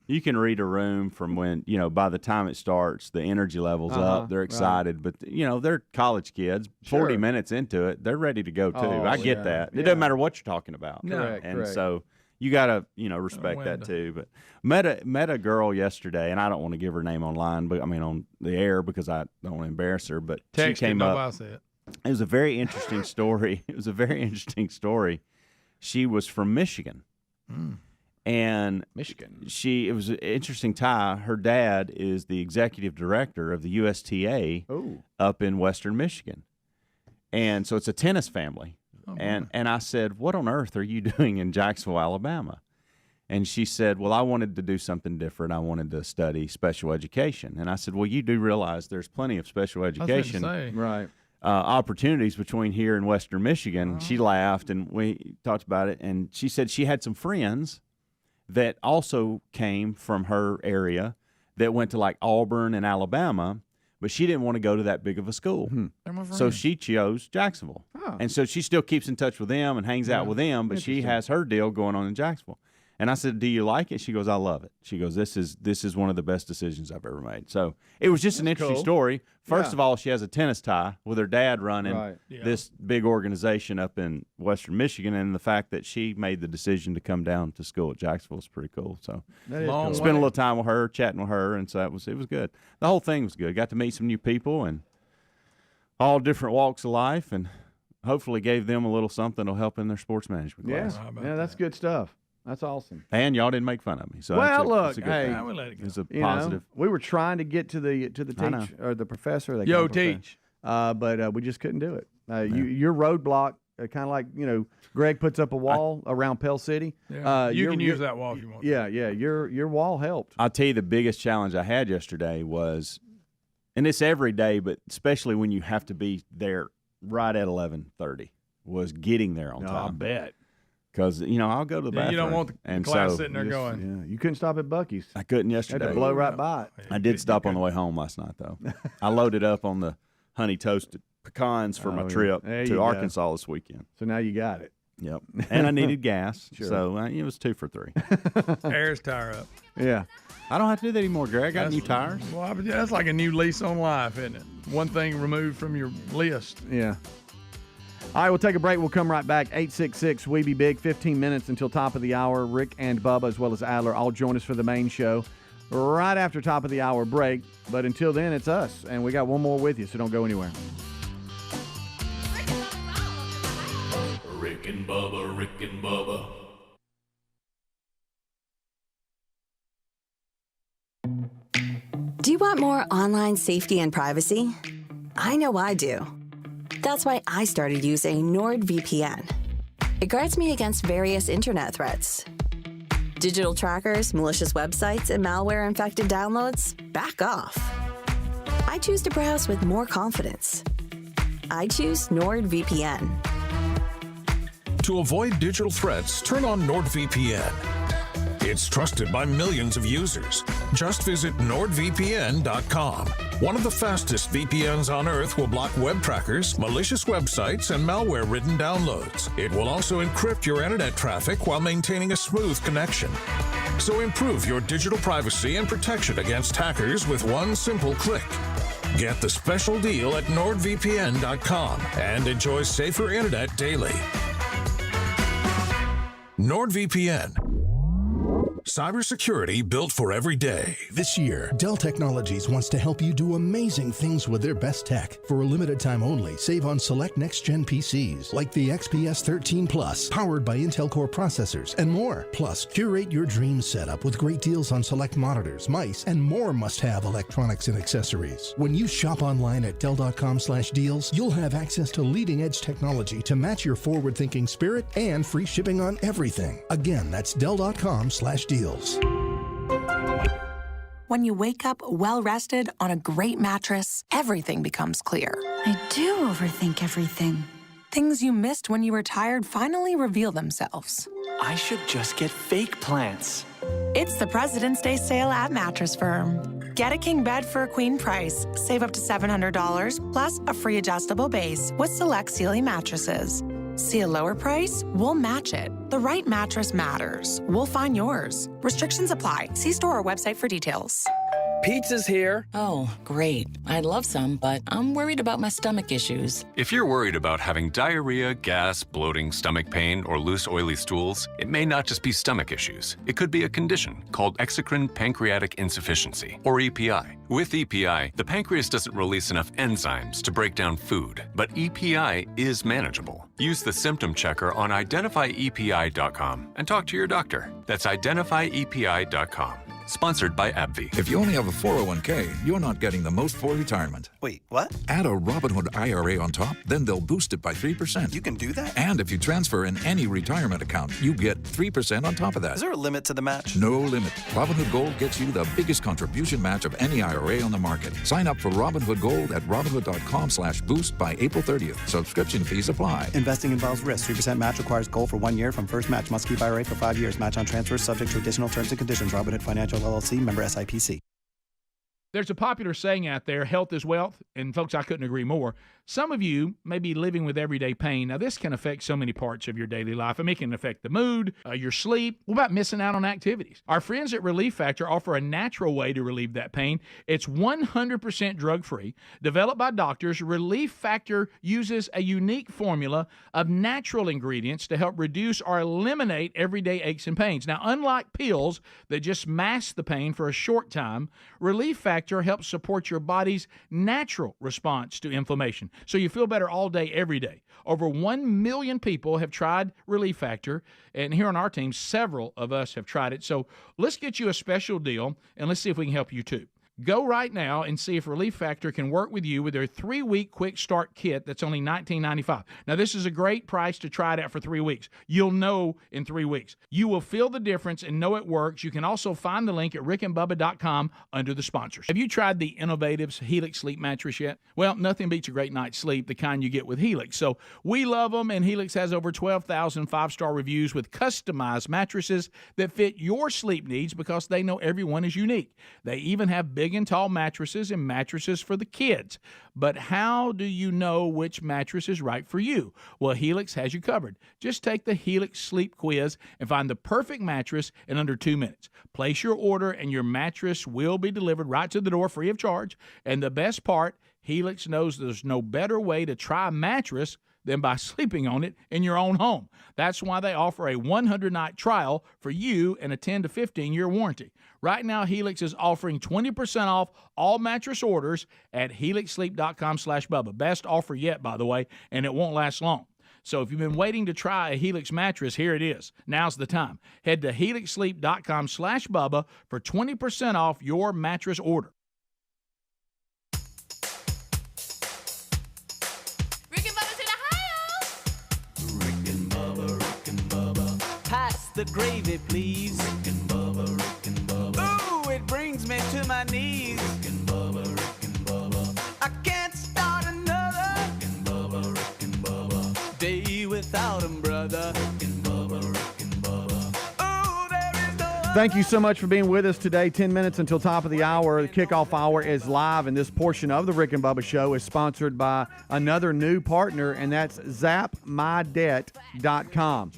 You can read a room from when, by the time it starts, the energy level's up. They're excited. But, they're college kids. 40 minutes into it, they're ready to go, too. Oh, I get yeah. that. Yeah. It doesn't matter what you're talking about. No. Correct, And correct. so you got to, respect that, too. But met a girl yesterday, and I don't want to give her name online, but on the air because I don't want to embarrass her. But Text she came it, up. nobody said. It was a very interesting story. She was from Michigan. And Michigan. It was an interesting tie. Her dad is the executive director of the USTA up in Western Michigan. And so it's a tennis family. And I said, what on earth are you doing in Jacksonville, Alabama? And she said, well, I wanted to do something different. I wanted to study special education. And I said, well, you do realize there's plenty of special education opportunities between here and Western Michigan. She laughed, and we talked about it. And she said she had some friends that also came from her area that went to like Auburn and Alabama, but she didn't want to go to that big of a school. So she chose Jacksonville. And so she still keeps in touch with them and hangs out with them, but she has her deal going on in Jacksonville. And I said, do you like it? She goes, I love it. She goes, this is one of the best decisions I've ever made. So it was just an interesting story. First of all, she has a tennis tie with her dad running this big organization up in Western Michigan, and the fact that she made the decision to come down to school at Jacksonville is pretty cool. So spent a little time with her, chatting with her, and so it was good. The whole thing was good. Got to meet some new people and all different walks of life, and hopefully gave them a little something to help in their sports management class. Yeah, that's good stuff. That's awesome. And y'all didn't make fun of me. So look, it's a good hey, thing. It's a positive. We were trying to get to the teach or the professor. Teach. But we just couldn't do it. Your roadblock, kind of like Greg puts up a wall around Pell City. Yeah. You can use that wall if you want. Yeah. Your wall helped. I'll tell you the biggest challenge I had yesterday was, and it's every day, but especially when you have to be there right at 11:30, was getting there on time. I bet. Because, I'll go to the bathroom. You don't want the class sitting there going. Yeah, you couldn't stop at Buc-ee's. I couldn't yesterday. Had to blow right by it. I did stop on the way home last night, though. I loaded up on the honey toasted pecans for my trip to Arkansas this weekend. So now you got it. Yep. And I needed gas, so it was 2 for $3. Air's tire up. Yeah. I don't have to do that anymore, Greg. I got new tires. Well, that's like a new lease on life, isn't it? One thing removed from your list. Yeah. All right, we'll take a break. We'll come right back. 866 We Be Big, 15 minutes until top of the hour. Rick and Bubba, as well as Adler, all join us for the main show right after top of the hour break. But until then, it's us, and we got one more with you, so don't go anywhere. Rick and Bubba, Rick and Bubba. Do you want more online safety and privacy? I know I do. That's why I started using NordVPN. It guards me against various internet threats. Digital trackers, malicious websites, and malware-infected downloads? Back off. I choose to browse with more confidence. I choose NordVPN. To avoid digital threats, turn on NordVPN. It's trusted by millions of users. Just visit NordVPN.com. One of the fastest VPNs on Earth will block web trackers, malicious websites, and malware-ridden downloads. It will also encrypt your internet traffic while maintaining a smooth connection. So improve your digital privacy and protection against hackers with one simple click. Get the special deal at NordVPN.com and enjoy safer internet daily. NordVPN. Cybersecurity built for every day. This year, Dell Technologies wants to help you do amazing things with their best tech. For a limited time only, save on select next-gen PCs like the XPS 13 Plus, powered by Intel Core processors, and more. Plus, curate your dream setup with great deals on select monitors, mice, and more must-have electronics and accessories. When you shop online at Dell.com/deals, you'll have access to leading-edge technology to match your forward-thinking spirit and free shipping on everything. Again, that's Dell.com/deals. When you wake up well-rested on a great mattress, everything becomes clear. I do overthink everything. Things you missed when you were tired finally reveal themselves. I should just get fake plants. It's the President's Day sale at Mattress Firm. Get a king bed for a queen price. Save up to $700, plus a free adjustable base with select Sealy mattresses. See a lower price? We'll match it. The right mattress matters. We'll find yours. Restrictions apply. See store or website for details. Pizza's here. Oh, great. I'd love some, but I'm worried about my stomach issues. If you're worried about having diarrhea, gas, bloating, stomach pain, or loose, oily stools, it may not just be stomach issues. It could be a condition called exocrine pancreatic insufficiency, or EPI. With EPI, the pancreas doesn't release enough enzymes to break down food, but EPI is manageable. Use the symptom checker on identifyepi.com and talk to your doctor. That's identifyepi.com. Sponsored by AbbVie. If you only have a 401k, you're not getting the most for retirement. Wait, what? Add a Robinhood IRA on top, then they'll boost it by 3%. You can do that? And if you transfer in any retirement account, you get 3% on top of that. Is there a limit to the match? No limit. Robinhood Gold gets you the biggest contribution match of any IRA on the market. Sign up for Robinhood Gold at Robinhood.com/boost by April 30th. Subscription fees apply. Investing involves risk. 3% match requires gold for 1 year from first match. Must keep IRA for 5 years. Match on transfers subject to additional terms and conditions. Robinhood Financial LLC, member SIPC. There's a popular saying out there, health is wealth, and folks, I couldn't agree more. Some of you may be living with everyday pain. Now, this can affect so many parts of your daily life. I mean, it can affect the mood, your sleep. What about missing out on activities? Our friends at Relief Factor offer a natural way to relieve that pain. It's 100% drug-free. Developed by doctors, Relief Factor uses a unique formula of natural ingredients to help reduce or eliminate everyday aches and pains. Now, unlike pills that just mask the pain for a short time, Relief Factor helps support your body's natural response to inflammation, so you feel better all day, every day. Over 1 million people have tried Relief Factor, and here on our team, several of us have tried it. So let's get you a special deal, and let's see if we can help you too. Go right now and see if Relief Factor can work with you with their 3-week quick start kit that's only $19.95. Now, this is a great price to try it out for 3 weeks. You'll know in 3 weeks. You will feel the difference and know it works. You can also find the link at rickandbubba.com under the sponsors. Have you tried the innovative Helix sleep mattress yet? Well, nothing beats a great night's sleep, the kind you get with Helix. So we love them, and Helix has over 12,000 5-star reviews with customized mattresses that fit your sleep needs because they know everyone is unique. They even have big and tall mattresses and mattresses for the kids. But how do you know which mattress is right for you? Well, Helix has you covered. Just take the Helix sleep quiz and find the perfect mattress in under 2 minutes. Place your order and your mattress will be delivered right to the door free of charge. And the best part, Helix knows there's no better way to try a mattress than by sleeping on it in your own home. That's why they offer a 100-night trial for you and a 10 to 15-year warranty. Right now, Helix is offering 20% off all mattress orders at helixsleep.com/Bubba. Best offer yet, by the way, and it won't last long. So if you've been waiting to try a Helix mattress, here it is. Now's the time. Head to helixsleep.com/Bubba for 20% off your mattress order. The gravy, please. Rick and Bubba. Ooh, it brings me to my knees. Rick and Bubba. I can't start another Rick and Bubba. Day without 'em, brother. Rick and Bubba. Ooh, there is no. Thank you so much for being with us today. 10 minutes until top of the hour. The kickoff hour is live, and this portion of the Rick and Bubba Show is sponsored by another new partner, and that's zapmydebt.com.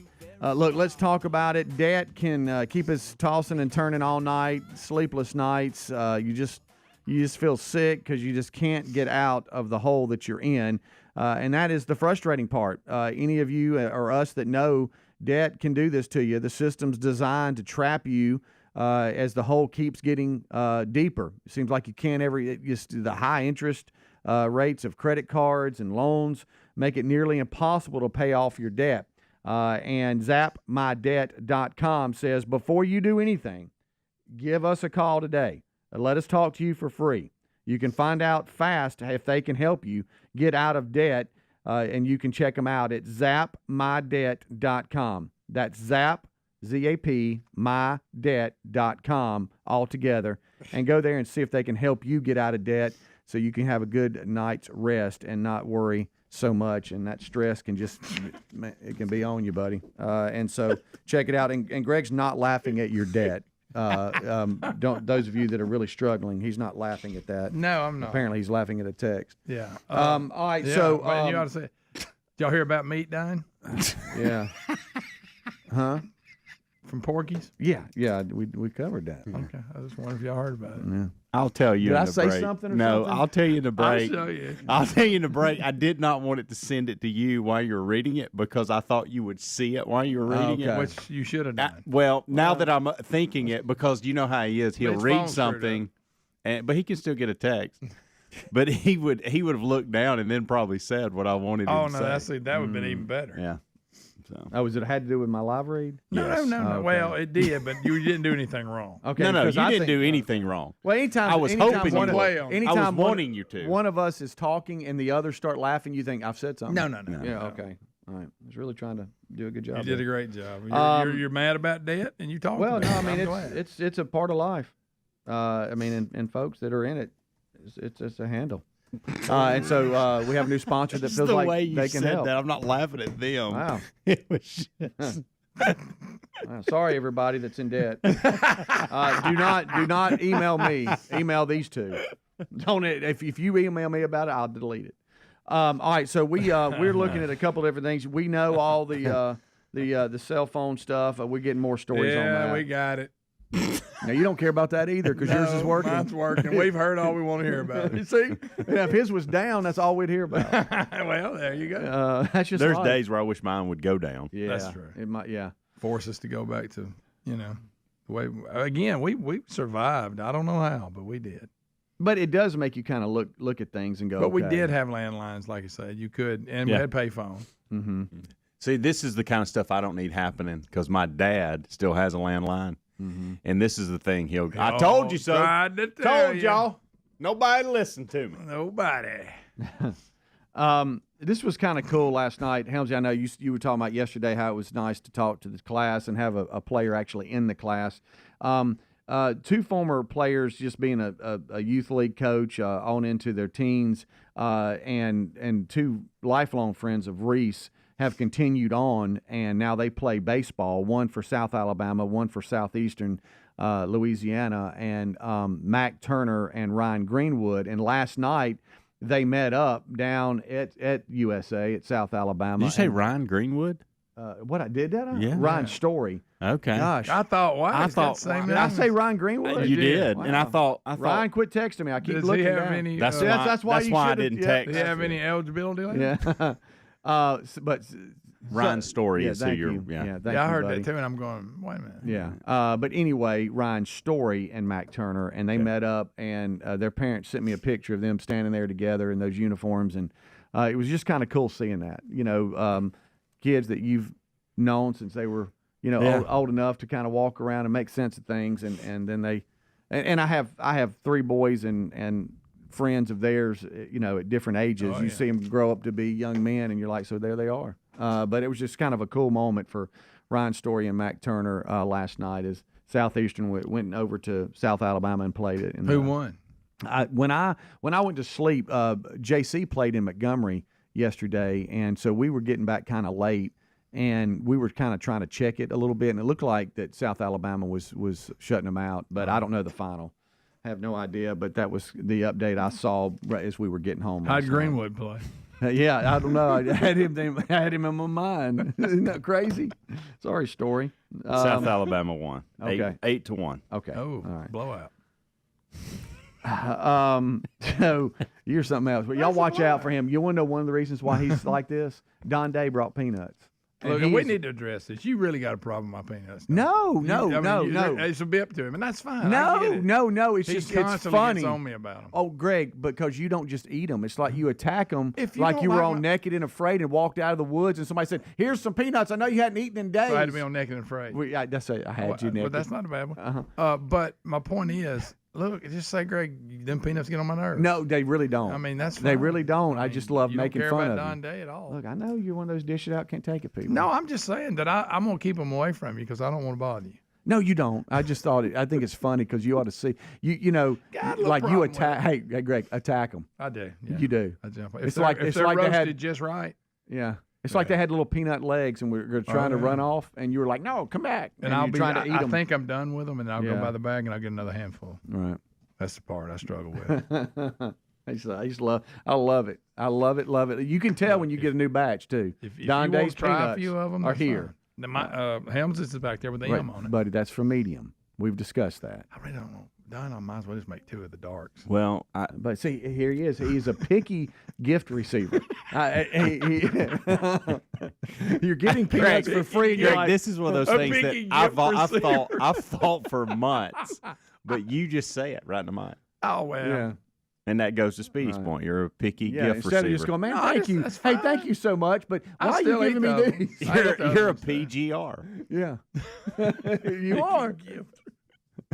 Look, let's talk about it. Debt can keep us tossing and turning all night, sleepless nights. You just feel sick because you just can't get out of the hole that you're in, and that is the frustrating part. Any of you or us that know debt can do this to you. The system's designed to trap you as the hole keeps getting deeper. It seems like you can't the high interest rates of credit cards and loans make it nearly impossible to pay off your debt. And zapmydebt.com says, before you do anything, give us a call today. Let us talk to you for free. You can find out fast if they can help you get out of debt, and you can check them out at zapmydebt.com. That's ZAP, mydebt.com all together. And go there and see if they can help you get out of debt so you can have a good night's rest and not worry so much, and that stress can it can be on you, buddy. And so check it out. And Greg's not laughing at your debt. Don't those of you that are really struggling, he's not laughing at that. No, I'm not. Apparently, he's laughing at a text. Yeah. All right. Yeah, so you ought to say, did y'all hear about meat dying? Yeah. Huh? From Porky's? Yeah. We covered that. Okay. I just wonder if y'all heard about it. Yeah. I'll tell you. Did in I the say break. something or no, something? I'll tell you in the break. I'll show you. I'll tell you in the break. I did not want it to send it to you while you were reading it because I thought you would see it while you were reading it. Which you should have done. Now that I'm thinking it, because you know how he is, he'll His read phone's screwed something, but he can still get a text. But he would have looked down and then probably said what I wanted him to say. That would have been even better. Yeah. So. Oh, was it had to do with my live read? No. Okay. Well, it did, but you didn't do anything wrong. Okay. No, because you I didn't think- do anything wrong. Well, anytime I was anytime hoping one you of- would. anytime I was one- wanting you to. One of us is talking and the others start laughing. You think I've said something? No. Yeah. Okay. All right. I was really trying to do a good job. You did a great job. You're mad about debt, and you talked Well, about no, it. I mean I'm glad. it's a part of life. I mean, and folks that are in it, it's a handle. And so we have a new sponsor that feels the like way you they can said help. that. I'm not laughing at them. Wow. It was just. Sorry, everybody that's in debt. Do not email me. Email these two. Don't if you email me about it, I'll delete it. All right, so we're looking at a couple different things. We know all the cell phone stuff. We're getting more stories on that. Yeah, we got it. Now you don't care about that either because yours is working. Mine's working. We've heard all we want to hear about. You see, if his was down, that's all we'd hear about. Well, there you go. That's just There's life. days where I wish mine would go down. Yeah, That's true. It might. Yeah. Force us to go back to the way. Again, we survived. I don't know how, but we did. But it does make you kind of look at things and go. But we okay. did have landlines, like I said. You could, and we had payphone. Mm-hmm. See, this is the kind of stuff I don't need happening because my dad still has a landline. Mm-hmm. And this is the thing. I told you so. Tried to tell Told you. y'all. Nobody listened to me. Nobody. This was kind of cool last night. Helmsy, I know you were talking about yesterday how it was nice to talk to the class and have a player actually in the class. Two former players just being a youth league coach on into their teens and two lifelong friends of Reese have continued on, and now they play baseball, one for South Alabama, one for Southeastern Louisiana, and Mac Turner and Ryan Greenwood. And last night they met up down at USA at South Alabama. Did you say Ryan Greenwood? What I did that? Yeah. Ryan Story. Okay. Gosh. I thought, wow, I he's got thought- the same Did name. I say Ryan Greenwood? You did. Wow. And I thought Ryan, quit texting me. I keep Does looking he have down. any? That's That's why you I should've- didn't yeah. text. Does he have any eligibility left? Yeah. But Ryan's Story is who thank you're. you. Yeah. Thank I you, heard buddy. that too, and I'm going, wait a minute. Yeah. But anyway, Ryan Story and Mac Turner, and they met up, and their parents sent me a picture of them standing there together in those uniforms, and it was just kind of cool seeing that. Kids that you've known since they were, old enough to kind of walk around and make sense of things, and then they, and I have three boys and friends of theirs, at different ages. You see them grow up to be young men, and you're like, so there they are. But it was just kind of a cool moment for Ryan Story and Mac Turner last night as Southeastern went over to South Alabama and played it. Who won? When I went to sleep, JC played in Montgomery yesterday, and so we were getting back kind of late, and we were kind of trying to check it a little bit, and it looked like that South Alabama was shutting them out, but I don't know the final. I have no idea, but that was the update I saw right as we were getting home. How'd last Greenwood play? night. Yeah, I don't know. I had him in my mind. Isn't that crazy? Sorry, Story. South Alabama won. Okay. 8-1. Okay. Oh, all right. blowout. So you're something else. But y'all watch out for him. You want to know one of the reasons why he's like this? Don Day brought peanuts. Look, And we he's- need to address this. You really got a problem with my peanuts. No. It's a bip to him, and that's fine. I get it. No. It's He just it's constantly funny. gets on me about them. Oh, Greg, because you don't just eat them. It's like you attack them If you like don't you were like all my- naked and afraid and walked out of the woods and somebody said, "Here's some peanuts. I know you hadn't eaten in days." So I had to be on Naked and Afraid. I had you naked. But that's not a bad one. Uh-huh. But my point is, look, just say, Greg, them peanuts get on my nerves. No, they really don't. I mean, that's They fine. really don't. I just love you making don't care fun about of Don them. Day at all. Look, I know you're one of those dish it out, can't take it people. No, I'm just saying that I'm going to keep them away from you because I don't want to bother you. No, you don't. I just thought I think it's funny because you ought to see you know Got a little like you problem attack. Hey, Greg, attack them. I do. Yeah. You do. I jump. It's like if it's they're like they roasted had just right. Yeah. It's like they had little peanut legs, and we were trying to yeah. run off, and you were like, "No, come back!" And I'll you're be trying to eat I them. think I'm done with them, and I'll Yeah. go by the bag, and I'll get another handful. Right. That's the part I struggle with. I love it. I love it. You can tell when you get a new batch too. If Don you want Day's to try a peanuts few of them, are that's here. fine. My Helms is back there with the M on it. Buddy, that's for medium. We've discussed that. I really don't know. Don, I might as well just make 2 of the darks. Well, but see, here he is. He's a picky gift receiver. You're getting peanuts for free. Greg, like, this is one of those things that I've thought for months, but you just say it right in the mic. Oh, well. Yeah. And that goes to Speedy's point. You're a picky gift instead receiver. of just going, man, thank you. Hey, thank you so much, but why are you giving me these? You're a PGR. Yeah. You are.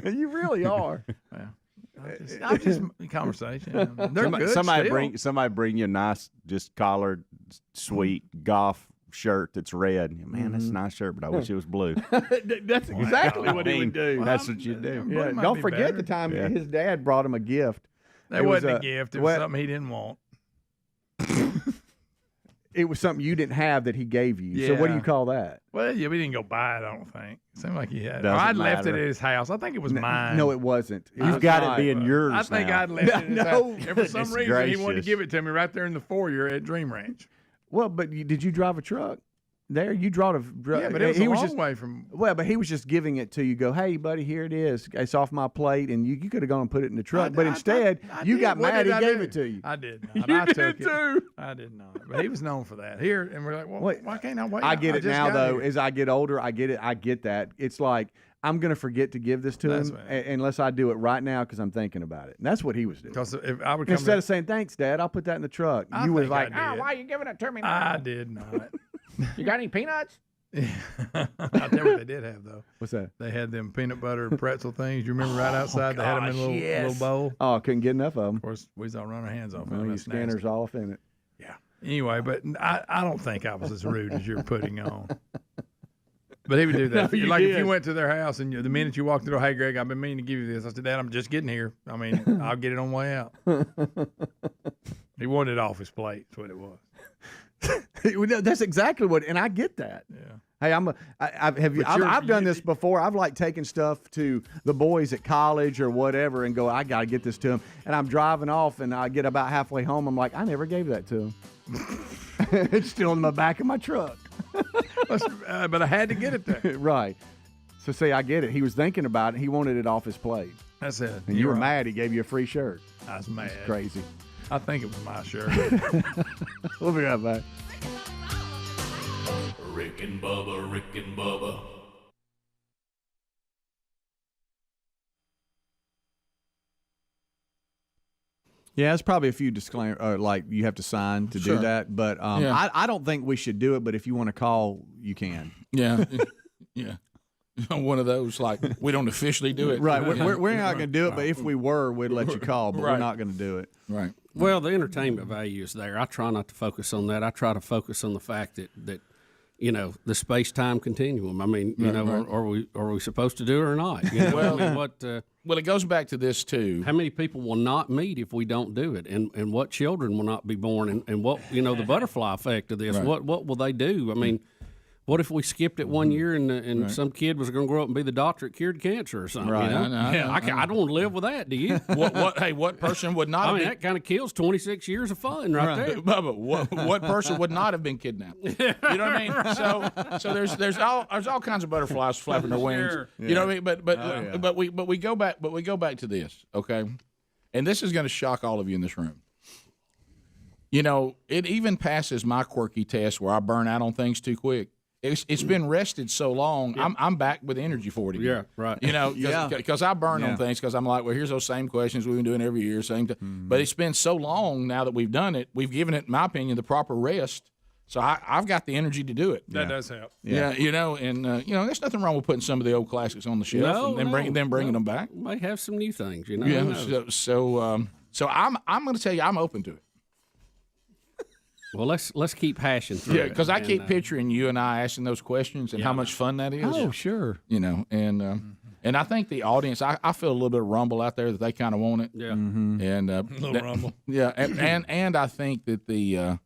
You really are. Well, I'm just conversation. They're good Somebody bring you a nice, just collared, sweet golf shirt that's red. Man, that's a nice shirt, but I wish it was blue. That's exactly what he would do. That's what you do. Yeah, don't forget the time his dad brought him a gift. That wasn't a gift. It was something he didn't want. It was something you didn't have that he gave you. So what do you call that? Well, yeah, we didn't go buy it, I don't think. It seemed like he had it. Doesn't I'd left it matter. at his house. I think it was mine. No, it wasn't. You've got it being yours I think now. I'd left it in his house. And for some It's reason, he wanted to gracious. give it to me right there in the foyer at Dream Ranch. Well, but did you drive a truck? There, you drove a. Yeah, but it was a long way from. Well, but he was just giving it to you. Go, hey, buddy, here it is. It's off my plate, and you could have gone and put it in the truck. But instead, you got mad. He gave it to you. I did. You I did took too. I did not. But he was known for that. Here, and we're like, well, why can't I wait? I get it just now, got though. here. As I get older, I get it. I get that. It's like I'm going to forget to give this to That's him right. unless I do it right now because I'm thinking about it. And that's what he was doing. Because if I would come Instead of saying thanks, Dad, I'll put that in the truck. I You was think like, I did. Why are you giving it to me now? I did not. You got any peanuts? I'll tell you what they did have, though. What's that? They had them peanut butter pretzel things. You remember right outside? They had them in a little bowl. Oh, I couldn't get enough of them. Of course, we was all run our hands off. Well, them. your That's nasty. scanner's off in it. Yeah. Anyway, but I don't think I was as rude as you're putting on. But he would do that. No, you like did. if you went to their house and the minute you walked through, hey, Greg, I've been meaning to give you this. I said, Dad, I'm just getting here. I mean, I'll get it on the way out. He wanted it off his plate. That's what it was. That's exactly what, and I get that. Yeah. Hey, I've done this before. I've like taken stuff to the boys at college or whatever, and go, I got to get this to them. And I'm driving off, and I get about halfway home. I'm like, I never gave that to him. It's still in the back of my truck. But I had to get it there. Right. So see, I get it. He was thinking about it. He wanted it off his plate. That's it. And you were mad. He gave you a free shirt. I was mad. It's crazy. I think it was my shirt. We'll be right back. Rick and Bubba, Rick and Bubba. Yeah, there's probably a few disclaimers, like you have to sign to do that. But I don't think we should do it. But if you want to call, you can. Yeah. Yeah. One of those, like, we don't officially do it. Right. We're not going to do it, but if we were, we'd let you call, but we're not going to do it. Right. Well, the entertainment value is there. I try not to focus on that. I try to focus on the fact that you know, the space-time continuum. I mean, you know, are we supposed to do it or not? You know, well, I mean, well, it goes back to this, too. How many people will not meet if we don't do it? And what children will not be born? And what, you know, the butterfly effect of this, what will they do? I mean, what if we skipped it 1 year and some kid was going to grow up and be the doctor that cured cancer or something? Right. You know? I don't want to live with that. Do you? What person would not? I mean, that kind of kills 26 years of fun right there. Bubba, what person would not have been kidnapped? You know what I mean? So there's all kinds of butterflies flapping their wings. Sure. You know what I mean? But we go back to this, okay? And this is going to shock all of you in this room. You know, it even passes my quirky test where I burn out on things too quick. It's been rested so long. Yeah. I'm back with energy for it again. Yeah, right. You know, because I burn on things because I'm like, well, here's those same questions we've been doing every year. But it's been so long now that we've done it. We've given it, in my opinion, the proper rest. So I've got the energy to do it. That does help. Yeah, you know, and you know, there's nothing wrong with putting some of the old classics on the shelf and then bringing them back. We might have some new things, you know. Yeah. So I'm going to tell you, I'm open to it. Well, let's keep hashing through it. Yeah, because I keep picturing you and I asking those questions and how much fun that is. Oh, sure. You know, and I think the audience, I feel a little bit of rumble out there that they kind of want it. Yeah. Mm-hmm. And a little rumble. Yeah, and I think that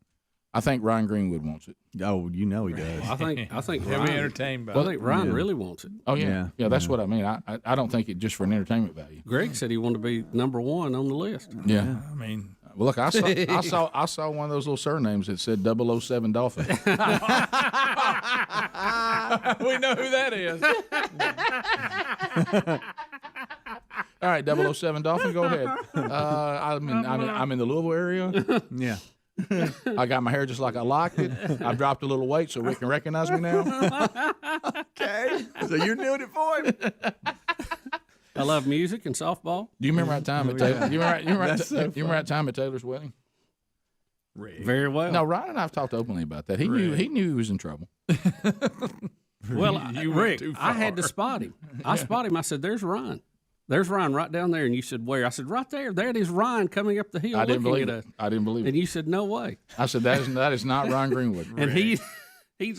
I think Ryan Greenwood wants it. Oh, you know he does. I think He'll Ryan, be entertained by I think Ryan really wants it. Oh yeah. That's what I mean. I don't think it just for an entertainment value. Greg said he wanted to be number one on the list. Yeah. I mean, well, look, I saw one of those little surnames that said 007 Dolphin. we know who that is. All right, 007 Dolphin, go ahead. I'm in the Louisville area. Yeah. I got my hair just like I liked it. I've dropped a little weight so Rick can recognize me now. Okay. So you're doing it for him. I love music and softball. Do you remember that time at Taylor? You remember that time at Taylor's wedding? Rick. Very well. No, Ryan and I have talked openly about that. He knew he was in trouble. Well, Rick, I had to spot him. I spotted him. I said, "There's Ryan. There's Ryan right down there." And you said, "Where?" I said, "Right there. There it is, Ryan coming up the hill." I didn't believe at it. us. I didn't believe it. And you said, "No way." I said, that is not Ryan Greenwood. And he's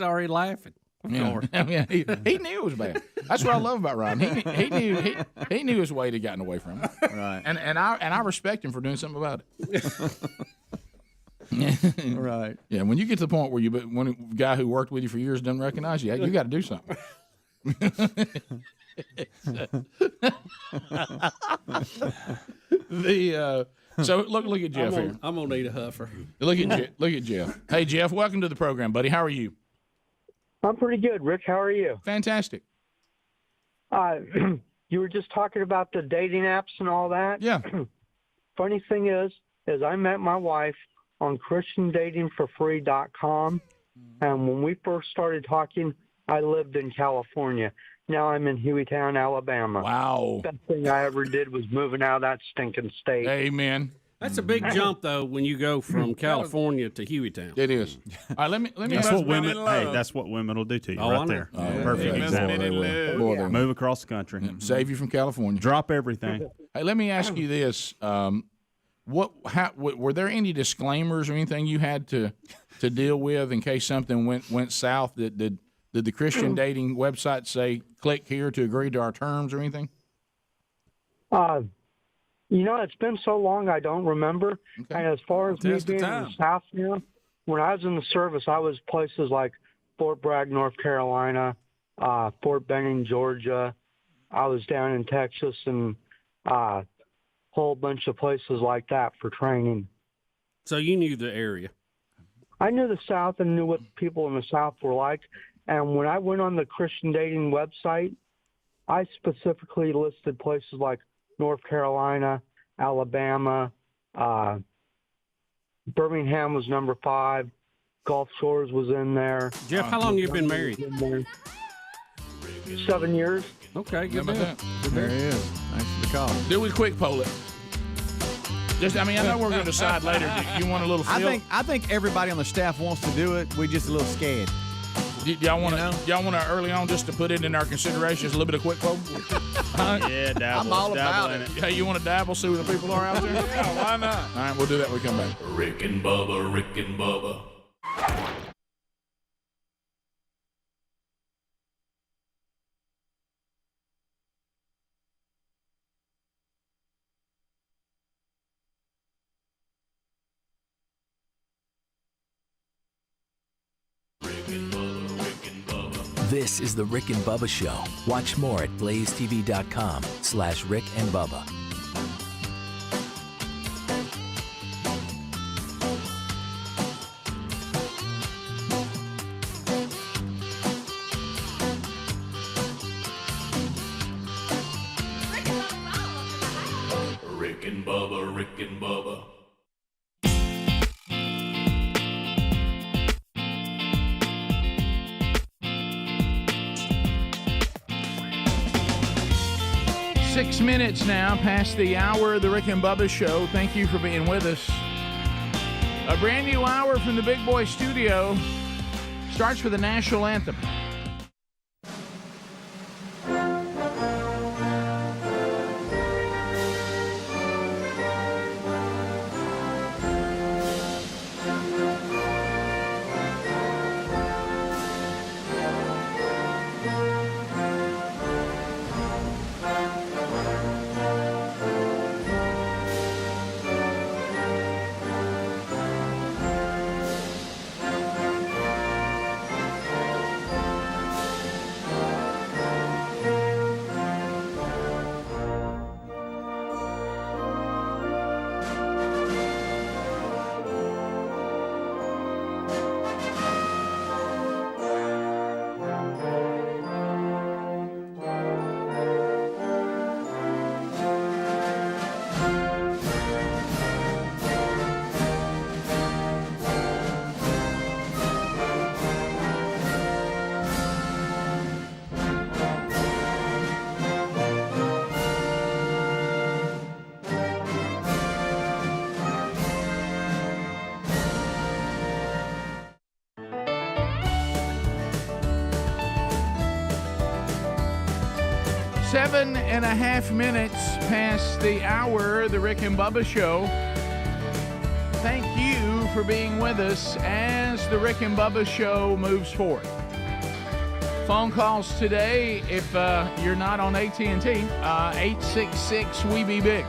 already laughing. Yeah, he knew it was bad. That's what I love about Ryan. He knew his weight had gotten away from him. Right. And I respect him for doing something about it. Right. Yeah. When you get to the point where when a guy who worked with you for years doesn't recognize you, you got to do something. So look at Jeff here. I'm gonna need a huffer. Look at Jeff. Hey Jeff, welcome to the program, buddy. How are you? I'm pretty good, Rick. How are you? Fantastic. You were just talking about the dating apps and all that. Yeah. Funny thing is I met my wife on ChristianDatingForFree.com, and when we first started talking, I lived in California. Now I'm in Hueytown, Alabama. Wow. The best thing I ever did was moving out of that stinking state. Amen. That's a big jump, though, when you go from California to Hueytown. It is. All right, let me. That's what women. Hey, that's what women will do to you right there. Perfect example. Move across the country. Save you from California. Drop everything. Hey, let me ask you this: were there any disclaimers or anything you had to deal with in case something went south? Did the Christian dating website say click here to agree to our terms or anything? It's been so long I don't remember. Okay. And as far as me being in the South now, when I was in the service, I was places like Fort Bragg, North Carolina, Fort Benning, Georgia. I was down in Texas and a whole bunch of places like that for training. So you knew the area? I knew the South and knew what people in the South were like. And when I went on the Christian dating website, I specifically listed places like North Carolina, Alabama, Birmingham was number 5, Gulf Shores was in there. Jeff, how long you been married? 7 years. Okay, good. There he is. Thanks for the call. Do we quick poll it? I know we're going to decide later. Do you want a little feel? I think everybody on the staff wants to do it. We're just a little scared. Y'all want to early on just to put it in our considerations, a little bit of quick poll? Yeah, dabble. I'm all about it. Hey, you want to dabble, see who the people are out there? Yeah, why not? All right, we'll do that when we come back. Rick and Bubba, Rick and Bubba. This is the Rick and Bubba Show. Watch more at blazetv.com/Rick and Bubba. Rick and Bubba, Rick and Bubba. Six minutes now past the hour of the Rick and Bubba Show. Thank you for being with us. A brand new hour from the Big Boy Studio starts with the national anthem. 7.5 minutes past the hour, the Rick and Bubba Show. Thank you for being with us as the Rick and Bubba Show moves forward. Phone calls today, if you're not on AT&T, 866-WE-BE-BIG.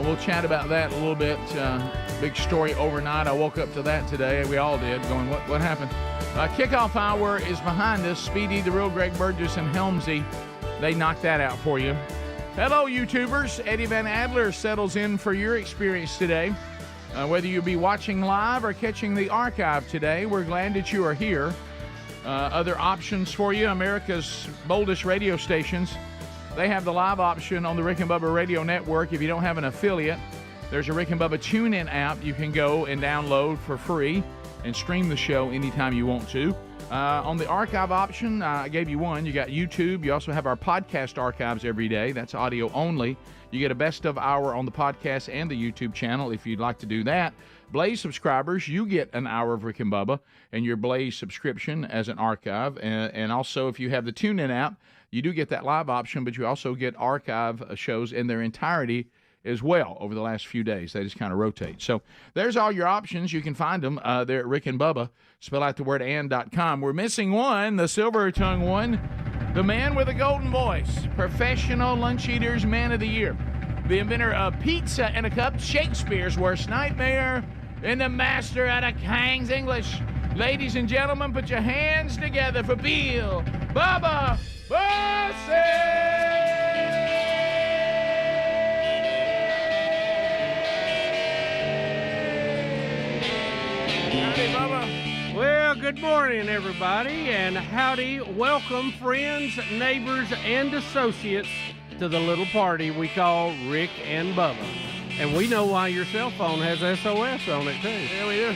We'll chat about that a little bit. Big story overnight. I woke up to that today. We all did, going, what happened? Kickoff hour is behind us. Speedy, the real Greg Burgess, and Helmsy, they knocked that out for you. Hello, YouTubers. Eddie Van Adler settles in for your experience today. Whether you be watching live or catching the archive today, we're glad that you are here. Other options for you, America's boldest radio stations. They have the live option on the Rick and Bubba Radio Network. If you don't have an affiliate, there's a Rick and Bubba TuneIn app you can go and download for free and stream the show anytime you want to. On the archive option, I gave you one. You got YouTube. You also have our podcast archives every day. That's audio only. You get a best of hour on the podcast and the YouTube channel if you'd like to do that. Blaze subscribers, you get an hour of Rick and Bubba and your Blaze subscription as an archive. And also, if you have the TuneIn app, you do get that live option, but you also get archive shows in their entirety as well over the last few days. They just kind of rotate. So there's all your options. You can find them there at Rick and Bubba. Spell out the word and.com. We're missing one, the silver tongue one, the man with a golden voice, professional lunch eaters man of the year, the inventor of pizza in a cup, Shakespeare's worst nightmare, and the master out of Kang's English. Ladies and gentlemen, put your hands together for Bill Bubba Bussey! Howdy, Bubba. Well, good morning, everybody, and howdy. Welcome, friends, neighbors, and associates to the little party we call Rick and Bubba. And we know why your cell phone has SOS on it, too. Yeah, we do.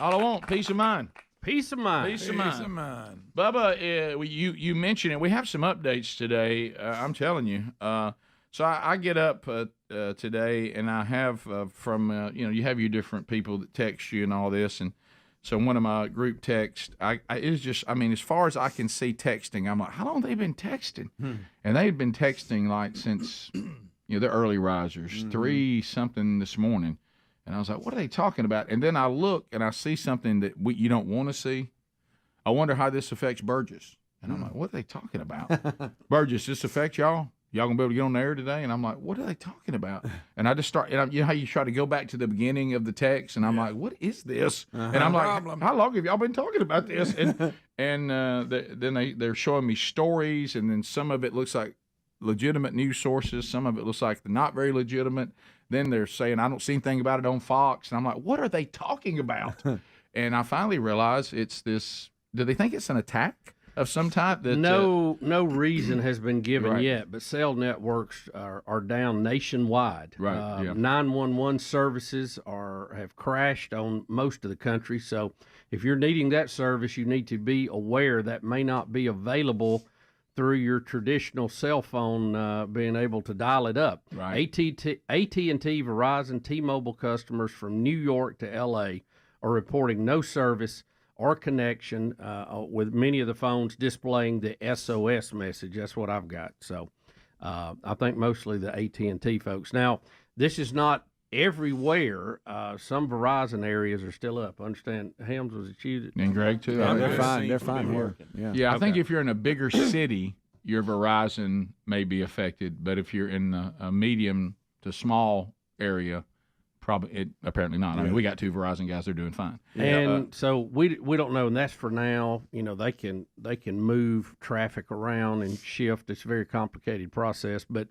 All I want, peace of mind. Peace of mind. Peace of mind. Bubba, you mentioned it. We have some updates today. I'm telling you. So I get up today, and I have from you have your different people that text you and all this, and so one of my group texts, it's just, I mean, as far as I can see texting, I'm like, how long have they been texting? And they've been texting like since they're early risers, 3-something this morning. And I was like, what are they talking about? And then I look and I see something that you don't want to see. I wonder how this affects Burgess. And I'm like, what are they talking about? Burgess, this affects y'all? Y'all going to be able to get on the air today? And I'm like, what are they talking about? And I just start, and you know how you try to go back to the beginning of the text? And I'm like, what is this? And I'm like, how long have y'all been talking about this? And then they're showing me stories, and then some of it looks like legitimate news sources. Some of it looks like not very legitimate. Then they're saying, I don't see anything about it on Fox. And I'm like, what are they talking about? And I finally realized it's this, do they think it's an attack of some type? That No reason has been given yet, but cell networks are down nationwide. 911 services have crashed on most of the country. So if you're needing that service, you need to be aware that may not be available through your traditional cell phone, being able to dial it up. AT&T, Verizon, T-Mobile customers from New York to L.A. are reporting no service or connection, with many of the phones displaying the SOS message. That's what I've got. So I think mostly the AT&T folks. Now, this is not everywhere. Some Verizon areas are still up. Understand, Helms, was it you? And Greg, too? Yeah, they're fine. They're fine here. Yeah, I think if you're in a bigger city, your Verizon may be affected. But if you're in a medium to small area, apparently not. I mean, we got 2 Verizon guys; they're doing fine. And so we don't know, and that's for now. They can move traffic around and shift. It's a very complicated process, but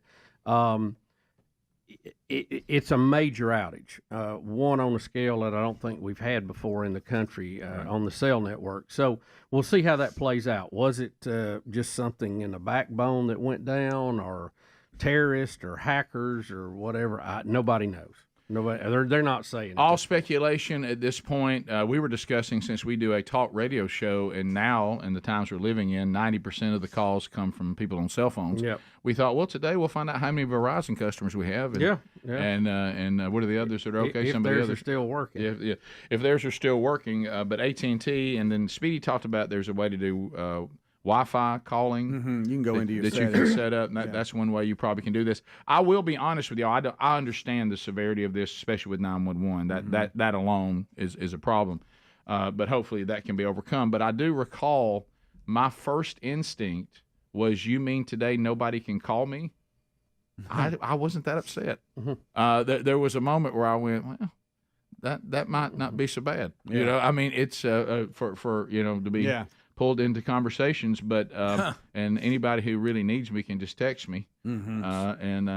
it's a major outage, one on a scale that I don't think we've had before in the country on the cell network. So we'll see how that plays out. Was it just something in the backbone that went down, or terrorists or hackers or whatever? Nobody knows. Nobody, they're not saying all speculation at this point. We were discussing, since we do a talk radio show, and now in the times we're living in, 90% of the calls come from people on cell phones. Yep. We thought, well, today we'll find out how many Verizon customers we have. And, and what are the others that are okay? If theirs are still working. If theirs are still working. But AT&T, and then Speedy talked about there's a way to do Wi-Fi calling. Mm-hmm. You can go into your that settings. you can set up. And that's one way you probably can do this. I will be honest with you. I understand the severity of this, especially with 911. That alone is a problem. But hopefully that can be overcome. But I do recall my first instinct was, you mean today nobody can call me? I wasn't that upset. There was a moment where I went, well, that might not be so bad. You know, I mean, it's for to be pulled into conversations, but and anybody who really needs me can just text me. And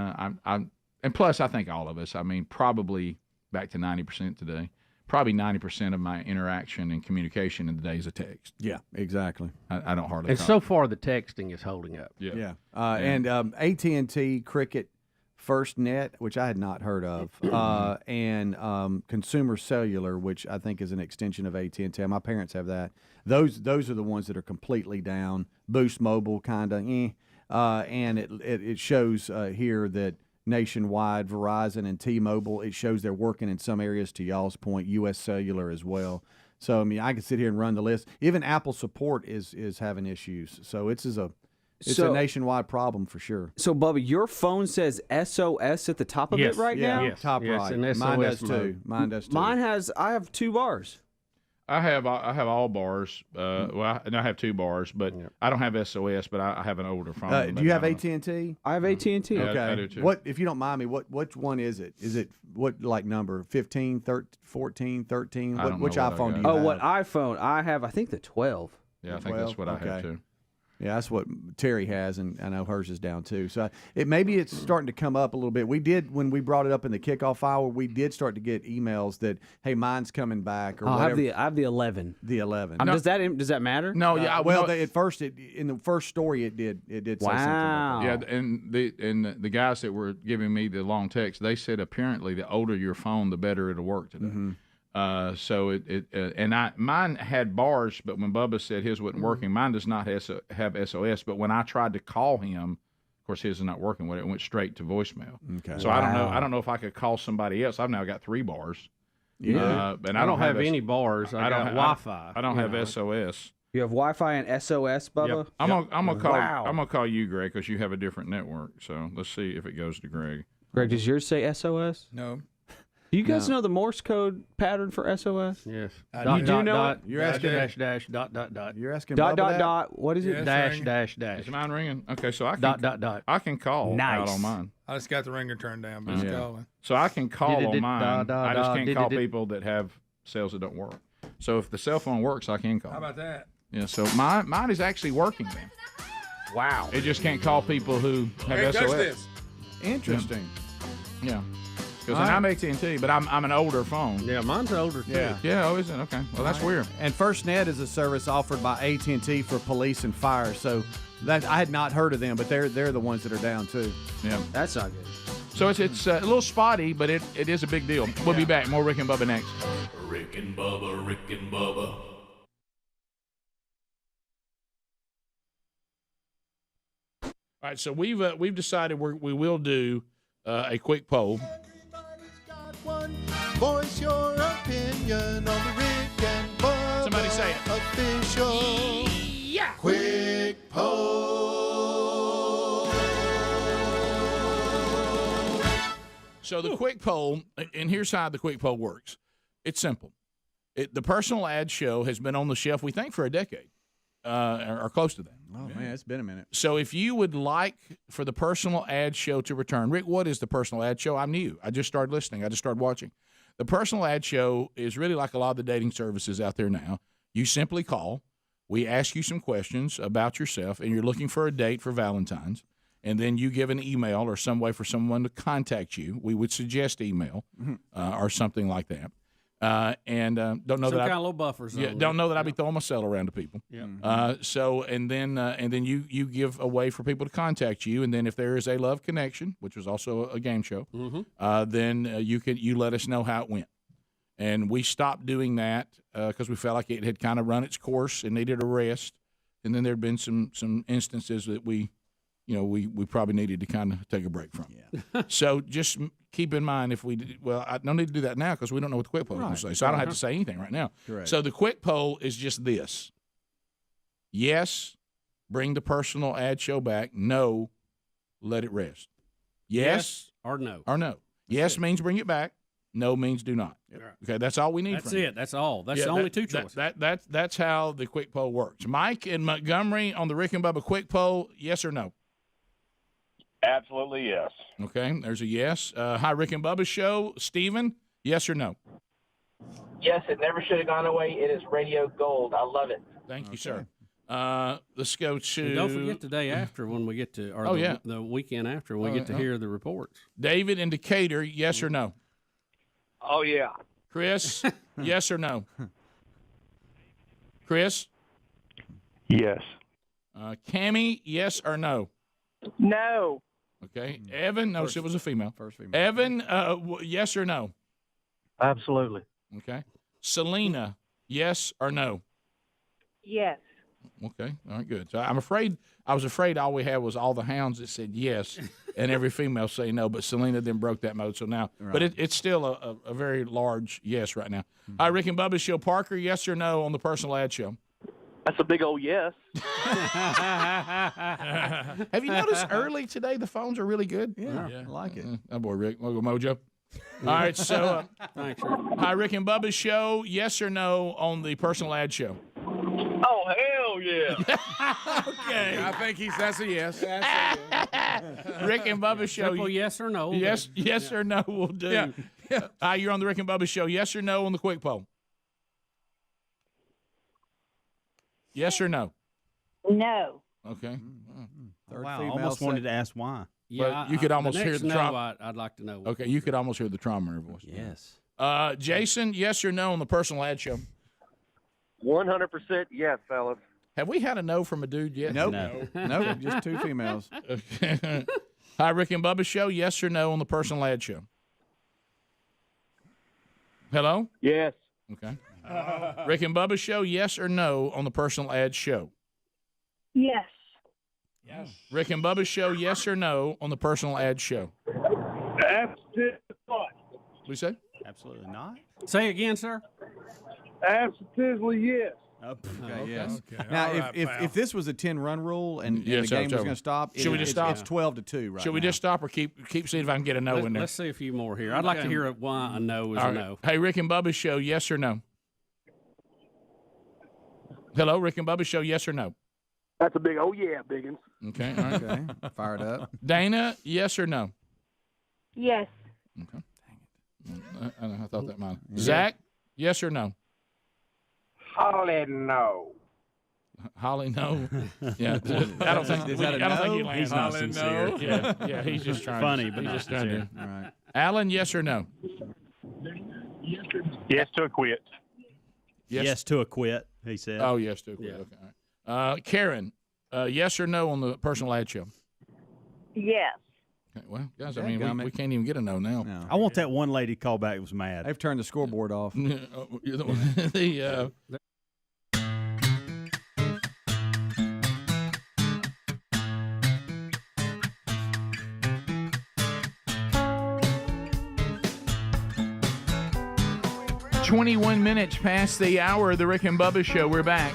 plus, I think all of us, I mean, probably back to 90% today. Probably 90% of my interaction and communication in the day is a text. Yeah, exactly. I don't hardly. And so far, the texting is holding up. Yeah. And AT&T, Cricket, FirstNet, which I had not heard of, and Consumer Cellular, which I think is an extension of AT&T. My parents have that. Those are the ones that are completely down. Boost Mobile, kind of, and it shows here that nationwide, Verizon and T-Mobile, it shows they're working in some areas, to y'all's point, U.S. Cellular as well. So, I mean, I can sit here and run the list. Even Apple support is having issues. So it's a nationwide problem for sure. So, Bubba, your phone says SOS at the top of it right now? Yes, top right. Mine does too. I have 2 bars. I have all bars. I have 2 bars, but I don't have SOS. But I have an older phone. Do you have AT&T? I have AT&T. Okay. I do too. What, if you don't mind me? Which one is it? Is it what, like, number 15, 13, 14, 13? Which iPhone do you have? Oh, what iPhone? I have, I think, the 12. Yeah, I think that's what I have too. Yeah, that's what Terry has, and I know hers is down too. So maybe it's starting to come up a little bit. We did, when we brought it up in the kickoff hour, we did start to get emails that, hey, mine's coming back, or whatever. I have the 11. The 11. Does that matter? No, at first, in the first story, it did say something like that. Yeah, and the guys that were giving me the long text, they said apparently the older your phone, the better it'll work today. Mm-hmm. So mine had bars, but when Bubba said his wasn't working, mine does not have SOS. But when I tried to call him, of course his is not working with it. It went straight to voicemail. Okay. So I don't know if I could call somebody else. I've now got 3 bars. Yeah. And I don't have any bars. I got Wi-Fi. I don't have SOS. You have Wi-Fi and SOS, Bubba? Yep. I'm gonna call you, Greg, because you have a different network. So let's see if it goes to Greg. Greg, does yours say SOS? No. Do you guys know the Morse code pattern for SOS? Yes. You do know it? You're asking dash dot dot dot. You're asking dot. What is it? Dash dash dash. Is mine ringing? Okay, so I can dot. I can call out on mine. I just got the ringer turned down, but it's calling. So I can call on mine. I just can't call people that have cells that don't work. So if the cell phone works, I can call. How about that? Yeah. So mine is actually working then. Wow. It just can't call people who have SOS. This. Interesting. Yeah. Because I'm AT&T, but I'm an older phone. Yeah, mine's older too. Yeah. Oh, is it? Okay. Well, that's weird. And FirstNet is a service offered by AT&T for police and fire. So that I had not heard of them, but they're the ones that are down too. Yeah. That's not good. So it's a little spotty, but it is a big deal. We'll be back. More Rick and Bubba next. Rick and Bubba, Rick and Bubba. All right. So we've decided we will do a quick poll. Voice your opinion on the Rick and Bubba. Somebody say it. Official. Yeah. Quick poll. So the quick poll, and here's how the quick poll works. It's simple. The personal ad show has been on the shelf, we think, for a decade, or close to that. Oh, man, it's been a minute. So if you would like for the personal ad show to return, Rick, what is the personal ad show? I'm new. I just started listening. I just started watching. The personal ad show is really like a lot of the dating services out there now. You simply call. We ask you some questions about yourself, and you're looking for a date for Valentine's. and then you give an email or some way for someone to contact you. We would suggest email or something like that. And don't know Some that kind of little buffers. Yeah, don't know that I'd be throwing my cell around to people. Yeah. So and then you give a way for people to contact you, and then if there is a love connection, which was also a game show, then you let us know how it went. And we stopped doing that because we felt like it had kind of run its course and needed a rest. And then there'd been some instances that we probably needed to kind of take a break from. Yeah. So just keep in mind I don't need to do that now because we don't know what the quick poll is going to say. So I don't have to say anything right now. Correct. So the quick poll is just this. Yes, bring the personal ad show back. No, let it rest. Yes or no. Or no. Yes means bring it back. No means do not. Okay, that's all we need. That's it. That's all. That's the only two choices. That's how the quick poll works. Mike in Montgomery on the Rick and Bubba quick poll, yes or no? Absolutely yes. Okay, there's a yes. Hi, Rick and Bubba show. Steven, yes or no? Yes, it never should have gone away. It is radio gold. I love it. Thank you, sir. Let's go to. And don't forget the day after when we get to, or the weekend after when we get to hear the reports. David in Decatur, yes or no? Oh, yeah. Chris, yes or no? Chris? Yes. Cammie, yes or no? No. Okay. Evan, no, it was a female. First female. Evan, yes or no? Absolutely. Okay. Selena, yes or no? Yes. Okay. All right, good. So I was afraid all we had was all the hounds that said yes and every female say no, but Selena then broke that mode. So now, but it's still a very large yes right now. All right, Rick and Bubba show. Parker, yes or no on the personal ad show? That's a big old yes. Have you noticed early today the phones are really good? Yeah. I like it. Oh, boy, Rick. We'll go Mojo. All right, so hi, Rick and Bubba's show. Yes or no on the personal ad show? Oh, hell yeah. Okay. I think that's a yes. Rick and Bubba's show. Simple yes or no. Yes or no will do. Yeah. You're on the Rick and Bubba show. Yes or no on the quick poll? Yes or no? No. Okay. Wow, I almost wanted to ask why. Yeah, but you could almost hear the trauma. I'd like to know. Okay, you could almost hear the trauma in her voice. Yes. Jason, yes or no on the personal ad show? 100% yes, fellas. Have we had a no from a dude yet? Nope. No, just two females. Okay. Hi, Rick and Bubba show. Yes or no on the personal ad show? Hello? Yes. Okay. Rick and Bubba show. Yes or no on the personal ad show? Yes. Yes. Rick and Bubba show. Yes or no on the personal ad show? Absolutely not. What do you say? Absolutely not. Say again, sir. Absolutely yes. Okay, yes. Okay. Now, All right, if this was a 10-run rule and the Yes, game was over. going to stop, Should we just stop? It's 12-2 right Should we now. just stop or keep seeing if I can get a no in there? Let's see a few more here. I'd like to hear why a no is All a right. no. Hey, Rick and Bubba show. Yes or no? Hello, Rick and Bubba show. Yes or no? That's a big oh yeah, Biggins. Okay. All right. Okay, fired up. Dana, yes or no? Yes. Okay. Dang it. I thought that might. Zach, yes or no? Holly, no. Holly, no. Yeah, I don't think. Is that a I don't think no? he lands. He's not Holly, sincere. no. Yeah, he's just trying. Funny, but he's not just trying sincere. to. All right. Alan, yes or no? Yes to a quit. Yes to a quit, he said. Oh, yes to. Yeah. Okay. All right. Karen, yes or no on the personal ad show? Yes. Okay, well, guys, I mean, we can't even get a no now. No. I want that one lady call back was mad. They've turned the scoreboard off. The 21 minutes past the hour of the Rick and Bubba Show. We're back.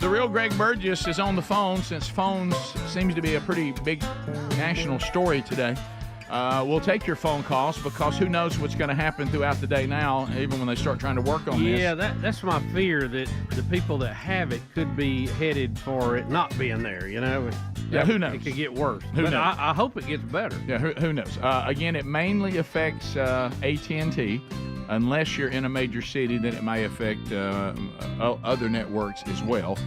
The real Greg Burgess is on the phone, since phones seems to be a pretty big national story today. We'll take your phone calls because who knows what's going to happen throughout the day now, even when they start trying to work on this. Yeah, that's my fear, that the people that have it could be headed for it not being there, you know? Yeah, who knows? It could get worse. Who but knows? I hope it gets better. Yeah, who knows? Again, it mainly affects AT&T. Unless you're in a major city, then it may affect other networks as well.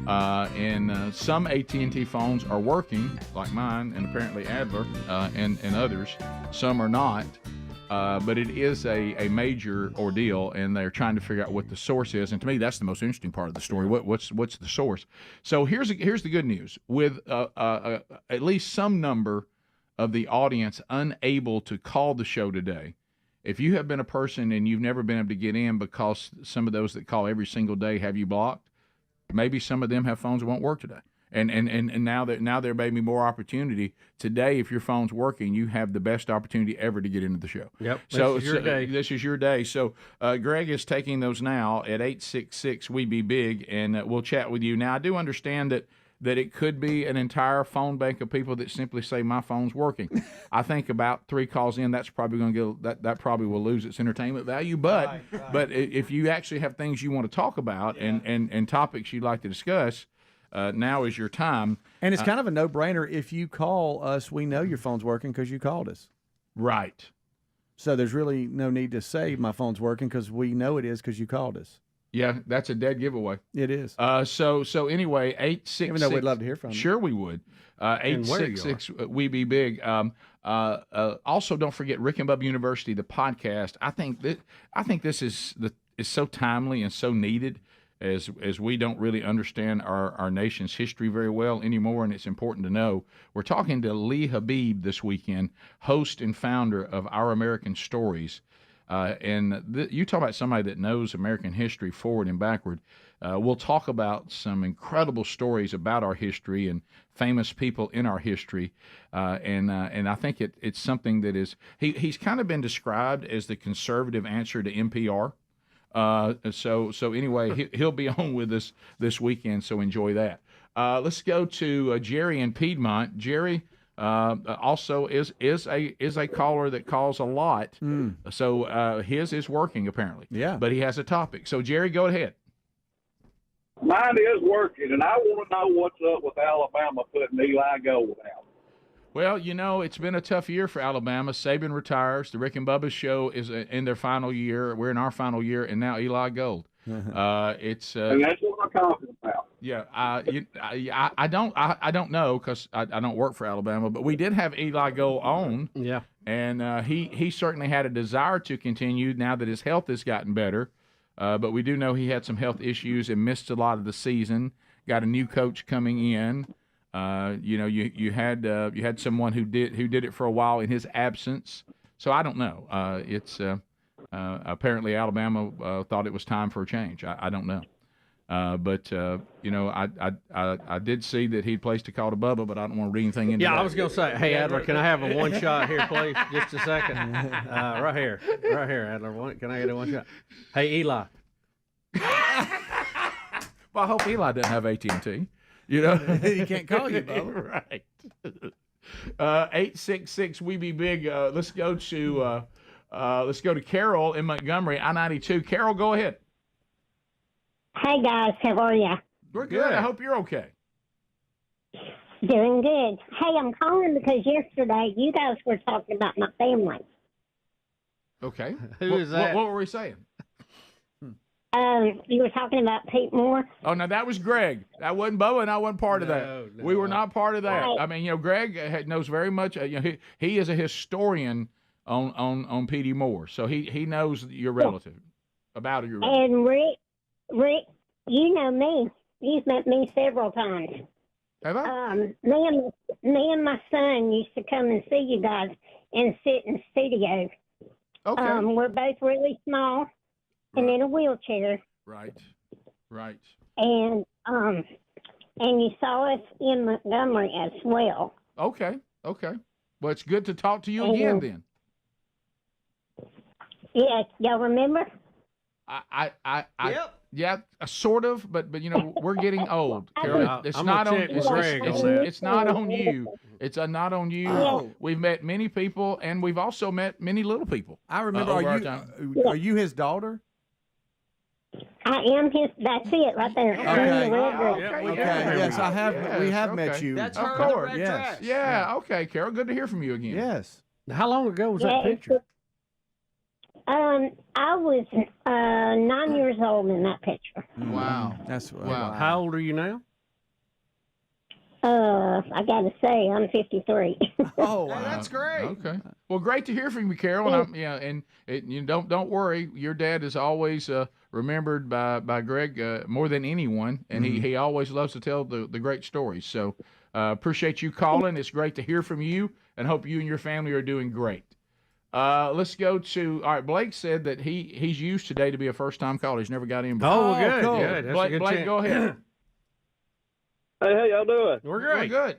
and some AT&T phones are working, like mine, and apparently Adler and others. Some are not. But it is a major ordeal, and they're trying to figure out what the source is. And to me, that's the most interesting part of the story. What's the source? So here's the good news. With at least some number of the audience unable to call the show today, if you have been a person and you've never been able to get in because some of those that call every single day have you blocked, maybe some of them have phones that won't work today. And now there may be more opportunity today. If your phone's working, you have the best opportunity ever to get into the show. Yep. So this is your day. This is your day. So Greg is taking those now at 866-WE-BE-BIG, and we'll chat with you. Now I do understand that it could be an entire phone bank of people that simply say my phone's working. I think about 3 calls in, that's probably going to get that probably will lose its entertainment value. But but if you actually have things you want to talk about and topics you'd like to discuss. Now is your time. And it's kind of a no-brainer. If you call us, we know your phone's working because you called us. Right. So there's really no need to say my phone's working because we know it is because you called us. Yeah, that's a dead giveaway. It is. So anyway, 866. Even though we'd love to hear from you. Sure we would. 866-WE-BE-BIG. Also, don't forget Rick and Bubba University, the podcast. I think this is so timely and so needed. As we don't really understand our nation's history very well anymore, and it's important to know. We're talking to Lee Habib this weekend, host and founder of Our American Stories. You talk about somebody that knows American history forward and backward. We'll talk about some incredible stories about our history and famous people in our history. And I think it's something that is he's kind of been described as the conservative answer to NPR. So anyway, he'll be on with us this weekend, so enjoy that. Let's go to Jerry in Piedmont. Jerry also is a caller that calls a lot. So his is working apparently. Yeah. But he has a topic. So Jerry, go ahead. Mine is working, and I want to know what's up with Alabama putting Eli Gold out. Well, it's been a tough year for Alabama. Saban retires. The Rick and Bubba show is in their final year. We're in our final year, and now Eli Gold. And that's what I'm talking about. Yeah, I don't know because I don't work for Alabama, but we did have Eli Gold on. Yeah, and he certainly had a desire to continue now that his health has gotten better. But we do know he had some health issues and missed a lot of the season. Got a new coach coming in. You had someone who did it for a while in his absence. So I don't know. It's apparently Alabama thought it was time for a change. I don't know. But I did see that he'd placed a call to Bubba, but I don't want to read anything into that. Yeah, I was going to say, hey, Adler, can I have a one shot here, please? Just a second. Right here, Adler. Can I get a one shot? Hey, Eli. Well, I hope Eli doesn't have AT&T. He can't call you, Bubba. Right. 866-WE-BE-BIG. Let's go to Carol in Montgomery, I-92. Carol, go ahead. Hey guys, how are you? We're good. I hope you're okay. Doing good. Hey, I'm calling because yesterday you guys were talking about my family. Okay. Who is that? What were we saying? You were talking about Pete Moore. Oh, no, that was Greg. That wasn't Bubba, and I wasn't part of that. No, we were not part of that. Right. I mean, Greg knows very much. He is a historian on Petey Moore, so he knows your relative about your relative. And Rick, you know me. You've met me several times. Have I? Me and my son used to come and see you guys and sit in studio. Okay. We're both really small. And in a wheelchair. Right. And you saw us in Montgomery as well. Okay. Well, it's good to talk to you again then. Yeah, y'all remember? Yep. Yeah, sort of, but we're getting old, Carol. It's not on you. It's not on you. Oh. We've met many people, and we've also met many little people. I remember. Are you his daughter? I am his. That's it, right there. Okay. Yes, I have. Yes, we have met you. That's Of her. course. The red tracks. Yeah. Okay, Carol. Good to hear from you again. Yes. How long ago was that picture? I was 9 years old in that picture. Wow. That's wow. How old are you now? I got to say, I'm 53. Oh, wow. That's great. Okay. Well, great to hear from you, Carol. And you don't worry. Your dad is always remembered by Greg more than anyone, and he always loves to tell the great stories. So appreciate you calling. It's great to hear from you, and hope you and your family are doing great. Let's go to all right. Blake said that he's used today to be a first-time caller. He's never got in before. Oh, good. Cool. Good. That's Blake, a good Blake, chance. go ahead. Hey, how y'all doing? We're great. We're good.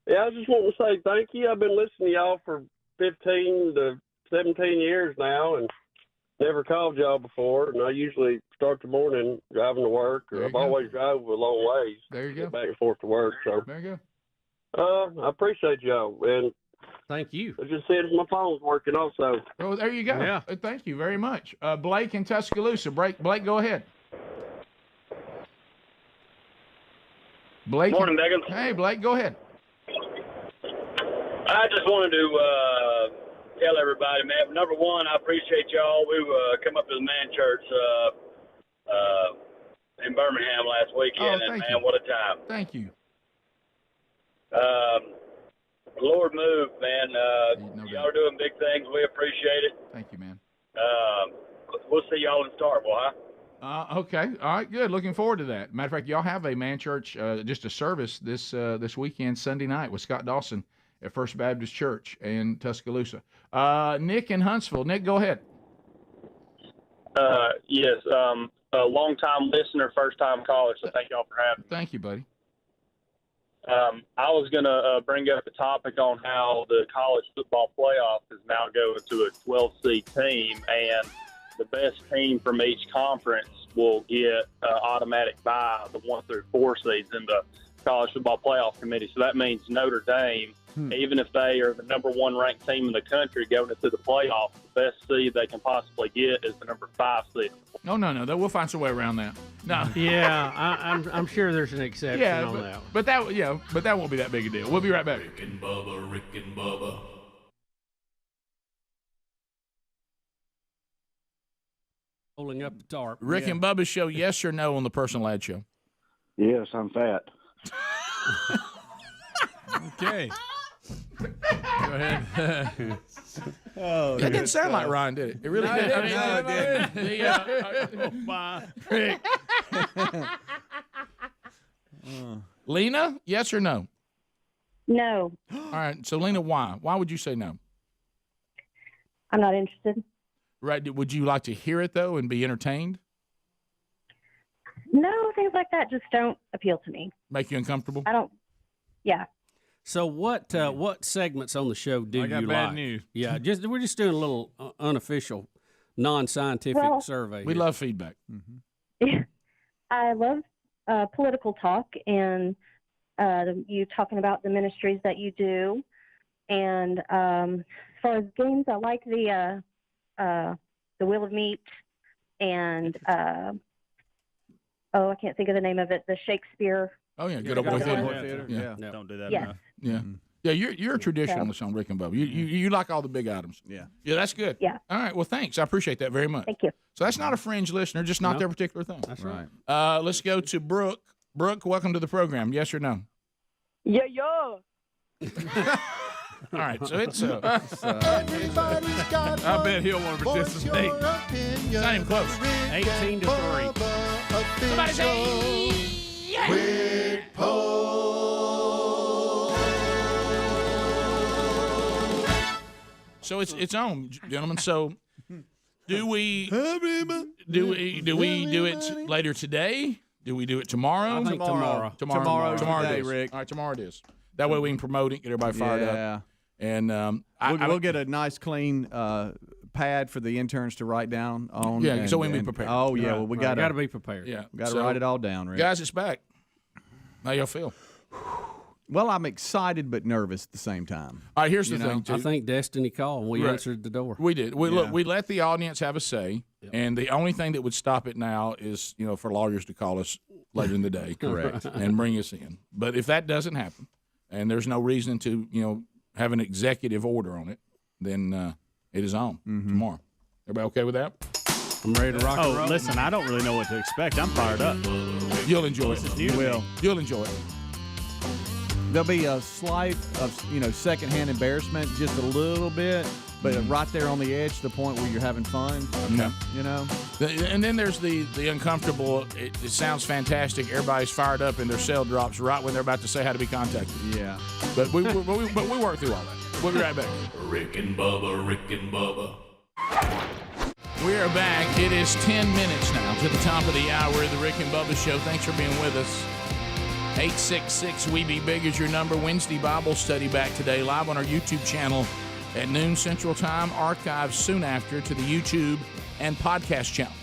Yeah, I just want to say thank you. I've been listening to y'all for 15 to 17 years now, and never called y'all before. And I usually start the morning driving to work, or I've always drove a long ways. There you go. Back and forth to work. So there you go. I appreciate y'all, and thank you. I just said my phone's working also. Oh, there you go. Yeah. Thank you very much. Blake in Tuscaloosa. Blake, go ahead. Blake. Morning, Megan. Hey, Blake, go ahead. I just wanted to tell everybody, man, number one, I appreciate y'all. We come up to the man church in Birmingham last weekend, and man, what a time. Thank you. Lord move, man. Y'all are doing big things. We appreciate it. Thank you, man. We'll see y'all in Starkville, huh? Okay. All right, good. Looking forward to that. Matter of fact, y'all have a man church, just a service this weekend, Sunday night, with Scott Dawson at First Baptist Church in Tuscaloosa. Nick in Huntsville. Nick, go ahead. Yes, a long-time listener, first-time caller, so thank y'all for having me. Thank you, buddy. I was going to bring up a topic on how the college football playoff is now going to a 12-seed team, and the best team from each conference will get automatic bye, the 1 through 4 seeds in the college football playoff committee. So that means Notre Dame, even if they are the number 1 ranked team in the country going into the playoff, the best seed they can possibly get is the number 5 seed. No. We'll find some way around that. No. Yeah, I'm sure there's an exception on that. But that won't be that big a deal. We'll be right back. Rick and Bubba. Pulling up the tarp. Rick and Bubba Show, yes or no on the Personal Ad Show? Yes, I'm fat. Okay. Go ahead. Oh, that didn't sound like Ryan, did it? It really did. Rick. Lena, yes or no? No. All right. So, Lena, why? Why would you say no? I'm not interested. Right. Would you like to hear it, though, and be entertained? No, things like that just don't appeal to me. Make you uncomfortable? I don't. Yeah. So what segments on the show do you like? I got bad news. Yeah, we're just doing a little unofficial, non-scientific survey. We love feedback. Mm-hmm. I love political talk and you talking about the ministries that you do. And as far as games, I like the Wheel of Meat and I can't think of the name of it. The Shakespeare. Oh yeah, good old boy theater. Yeah. Don't do that enough. Yeah. Yeah, you're a traditionalist on Rick and Bubba. You like all the big items. Yeah. Yeah, that's good. Yeah. All right. Well, thanks. I appreciate that very much. Thank you. So that's not a fringe listener, just not their particular thing. That's right. Let's go to Brooke. Brooke, welcome to the program. Yes or no? Yeah. All right. So it's I bet he'll want to participate. It's not even close. 18-3. Somebody say Rick So it's on, gentlemen. So do we do it later today? Do we do it tomorrow? I think tomorrow. Tomorrow today, it is. Rick. All right, tomorrow it is. That way we can promote it, get everybody fired up. And we'll get a nice clean pad for the interns to write down on. Yeah, so we can be prepared. Oh yeah, well we got to be prepared. Yeah, got to write it all down, Rick. Guys, it's back. How y'all feel? Well, I'm excited but nervous at the same time. All right, here's the thing. I think Destiny called and we answered the door. We did. We let the audience have a say, and the only thing that would stop it now is for lawyers to call us later in the day, correct, and bring us in. But if that doesn't happen, and there's no reason to have an executive order on it, then it is on tomorrow. Everybody okay with that? I'm ready to rock and roll. Listen, I don't really know what to expect. I'm fired up. You'll enjoy it. You will. You'll enjoy it. There'll be a slight of secondhand embarrassment, just a little bit, but right there on the edge to the point where you're having fun. Okay. And then there's the uncomfortable. It sounds fantastic. Everybody's fired up and their cell drops right when they're about to say how to be contacted. Yeah. But we work through all that. We'll be right back. Rick and Bubba, Rick and Bubba. We are back. It is 10 minutes now to the top of the hour of the Rick and Bubba Show. Thanks for being with us. 866-WE-BE-BIG is your number. Wednesday Bible study back today, live on our YouTube channel at noon Central Time. Archived soon after to the YouTube and podcast channel.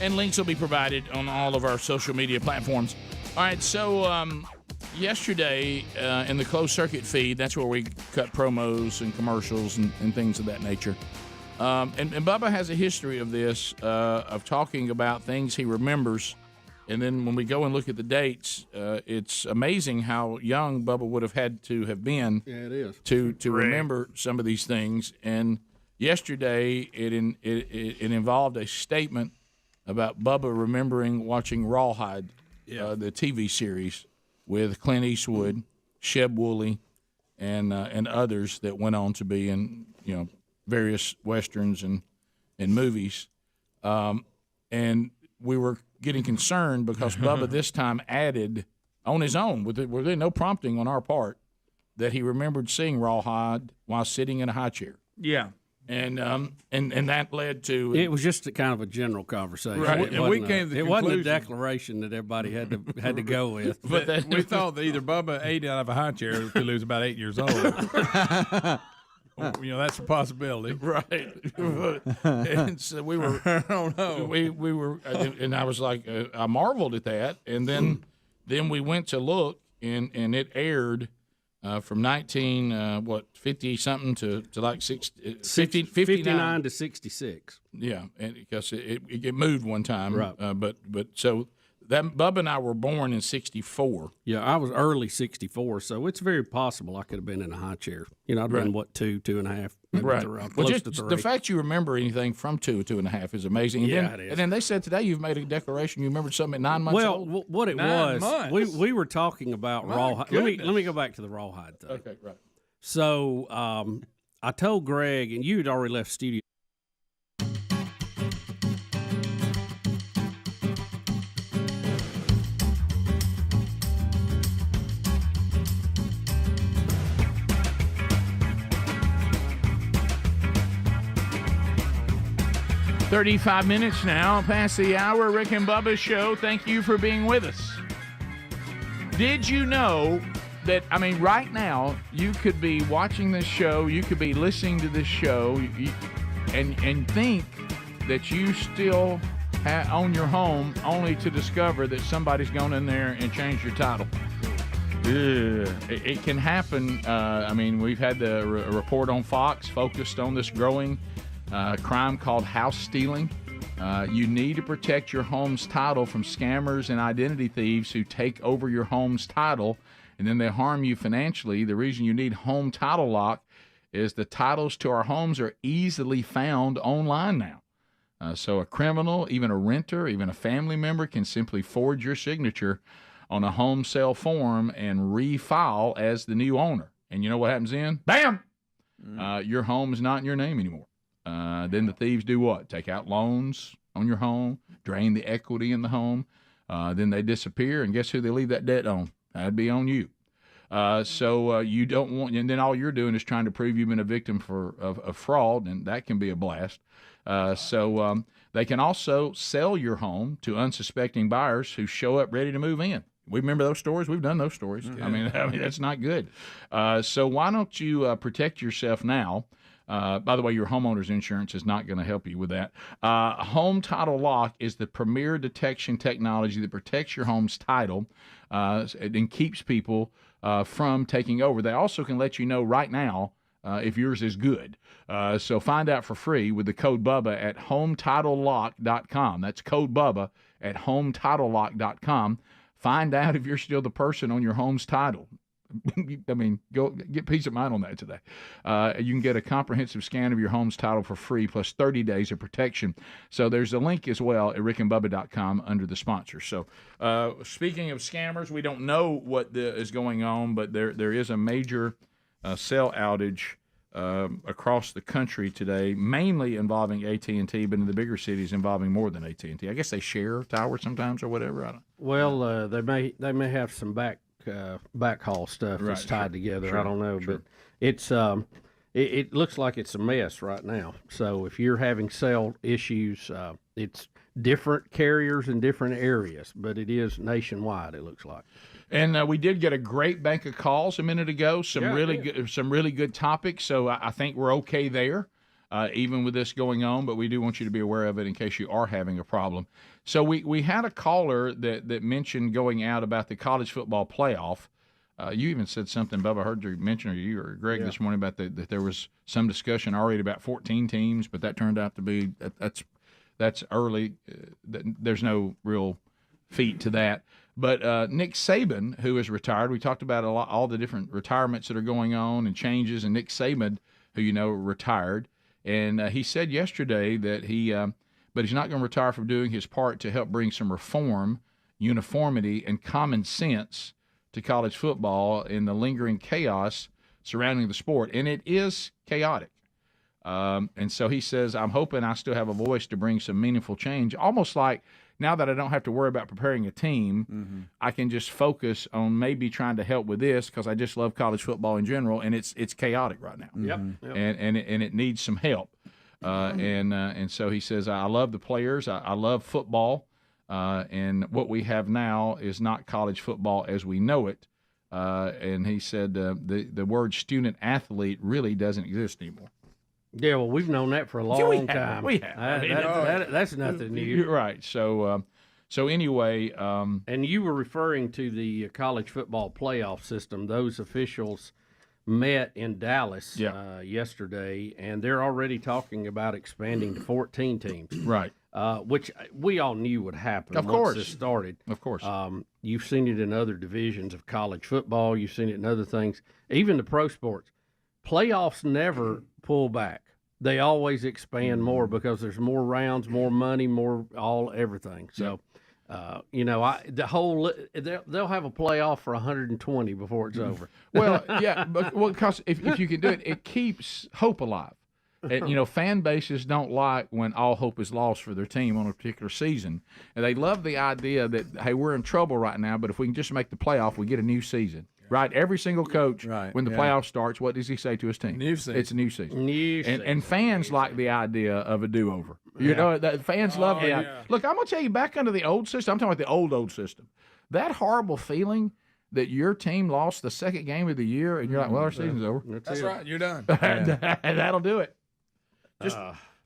And links will be provided on all of our social media platforms. All right, so yesterday in the closed circuit feed, that's where we cut promos and commercials and things of that nature. And Bubba has a history of this, of talking about things he remembers. And then when we go and look at the dates, it's amazing how young Bubba would have had to have been to remember some of these things. And yesterday it involved a statement about Bubba remembering watching Rawhide, the TV series with Clint Eastwood, Sheb Woolley, and others that went on to be in various westerns and movies. And we were getting concerned because Bubba this time added on his own, with no prompting on our part, that he remembered seeing Rawhide while sitting in a high chair. Yeah. And that led to it was just a kind of a general conversation. Right. And we came to the it wasn't a conclusion- declaration that everybody had to go with. But we thought that either Bubba ate out of a high chair until he was about 8 years old. That's a possibility, right? And so we were. I don't know. We were, and I was like, I marveled at that, and then we went to look, and it aired from 50 something to like 59 to 66. Yeah, and because it moved one time, right? But so. That Bubba and I were born in 1964. Yeah, I was early 1964, so it's very possible I could have been in a high chair. I'd been, 2.5, maybe right. close to 3. The fact you remember anything from 2.5 is amazing. And it is. And then they said today you've made a declaration you remembered something at 9 months old. Well, what it 9 was, months? we were talking about Rawhide. Let me go back to the Rawhide thing. Okay, right. So I told Greg, and you had already left studio. $35 minutes now past the hour. Rick and Bubba Show. Thank you for being with us. Did you know that, right now, you could be watching this show, you could be listening to this show, and think that you still own your home, only to discover that somebody's gone in there and changed your title. It can happen. We've had the report on Fox focused on this growing crime called house stealing. You need to protect your home's title from scammers and identity thieves who take over your home's title, and then they harm you financially. The reason you need Home Title Lock is the titles to our homes are easily found online now. So a criminal, even a renter, even a family member can simply forge your signature on a home sale form and refile as the new owner. And you know what happens then? Bam! Your home is not in your name anymore. Then the thieves do what? Take out loans on your home, drain the equity in the home. Then they disappear, and guess who they leave that debt on? That'd be on you. So you don't want, and then all you're doing is trying to prove you've been a victim of fraud, and that can be a blast. So they can also sell your home to unsuspecting buyers who show up ready to move in. We remember those stories. We've done those stories. I mean that's not good. So why don't you protect yourself now? By the way, your homeowner's insurance is not going to help you with that. Home Title Lock is the premier detection technology that protects your home's title and keeps people from taking over. They also can let you know right now if yours is good. So find out for free with the code Bubba at HomeTitleLock.com. That's code Bubba at HomeTitleLock.com. Find out if you're still the person on your home's title. I mean, go get peace of mind on that today. You can get a comprehensive scan of your home's title for free, plus 30 days of protection. So there's a link as well at rickandbubba.com under the sponsors. So speaking of scammers, we don't know what is going on, but there is a major cell outage across the country today, mainly involving AT&T, but in the bigger cities involving more than AT&T. I guess they share towers sometimes or whatever. I don't. Well, they may have some backhaul stuff that's tied together. Sure. I don't know, but it's it looks like it's a mess right now. So if you're having cell issues, it's different carriers in different areas, but it is nationwide. It looks like. And we did get a great bank of calls a minute ago. Some really good topics. So I think we're okay there, even with this going on. But we do want you to be aware of it in case you are having a problem. So we had a caller that mentioned going out about the college football playoff. You even said something, Bubba, I heard you mention, or you or Greg this morning, about that there was some discussion already about 14 teams, but that turned out to be that's early. There's no real feat to that. But Nick Saban, who is retired, we talked about all the different retirements that are going on and changes, and Nick Saban, who retired, and he said yesterday that but he's not going to retire from doing his part to help bring some reform, uniformity, and common sense to college football in the lingering chaos surrounding the sport, and it is chaotic. And so he says, I'm hoping I still have a voice to bring some meaningful change, almost like now that I don't have to worry about preparing a team, I can just focus on maybe trying to help with this because I just love college football in general, and it's chaotic right now. Yep. And it needs some help. And so he says, I love the players. I love football. And what we have now is not college football as we know it. And he said the word student athlete really doesn't exist anymore. Yeah, well, we've known that for a long time. We have. That's nothing new. You're right. So anyway. And you were referring to the college football playoff system. Those officials met in Dallas yesterday, and they're already talking about expanding to 14 teams. Right. Which we all knew would happen once this started. Of course. You've seen it in other divisions of college football. You've seen it in other things, even the pro sports. Playoffs never pull back. They always expand more because there's more rounds, more money, more everything. So, they'll have a playoff for 120 before it's over. Well, yeah, because if you can do it, it keeps hope alive. And, fan bases don't like when all hope is lost for their team on a particular season. And they love the idea that, hey, we're in trouble right now, but if we can just make the playoff, we get a new season. Right, every single coach, when the playoff starts, what does he say to his team? New season. It's a new season. And fans like the idea of a do-over. Fans love the idea. Look, I'm going to tell you, back under the old system, I'm talking about the old system, that horrible feeling that your team lost the second game of the year, and you're like, well, our season's over. That's right, you're done. That'll do it.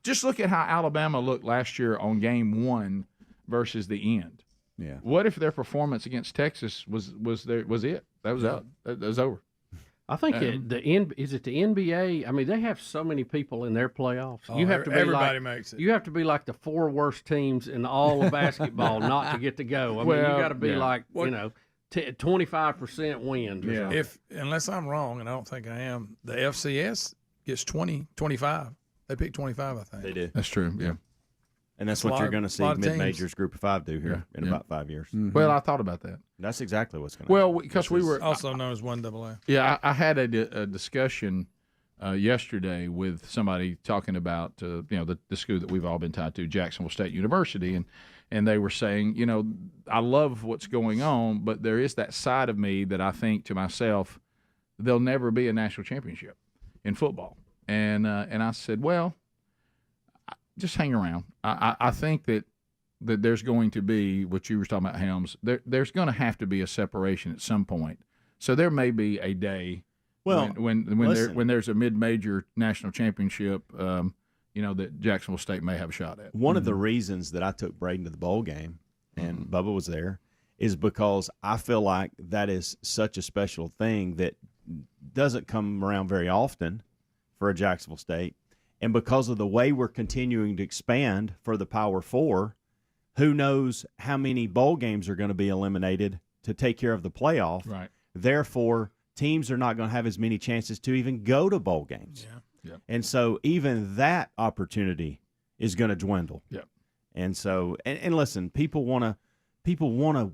Just look at how Alabama looked last year on game one versus the end. Yeah. What if their performance against Texas was it? That was out. That was over. I think is it the NBA? I mean, they have so many people in their playoffs. You have to be everybody makes it. You have to be like the 4 worst teams in all of basketball not to get to go. I mean, you got to be 25% wins. Or something. Unless I'm wrong, and I don't think I am, the FCS gets 25. They pick 25, I think. They do. That's true. Yeah. And that's what you're going to see mid-majors Group of 5 do here in about 5 years. Mm-hmm. Well, I thought about that. That's exactly what's going to happen. Well, because we were also known as 1AA. Yeah, I had a discussion yesterday with somebody talking about the school that we've all been tied to, Jacksonville State University, and they were saying, I love what's going on, but there is that side of me that I think to myself, there'll never be a national championship in football, and I said, well, just hang around. I think that there's going to be what you were talking about, Helms. There's going to have to be a separation at some point. So there may be a day when there's a mid-major national championship, that Jacksonville State may have a shot at. One of the reasons that I took Braden to the bowl game, and Bubba was there, is because I feel like that is such a special thing that doesn't come around very often for a Jacksonville State. And because of the way we're continuing to expand for the Power Four, who knows how many bowl games are going to be eliminated to take care of the playoff. Right. Therefore, teams are not going to have as many chances to even go to bowl games. Yeah. And so even that opportunity is going to dwindle. Yeah. And so, and listen, people want to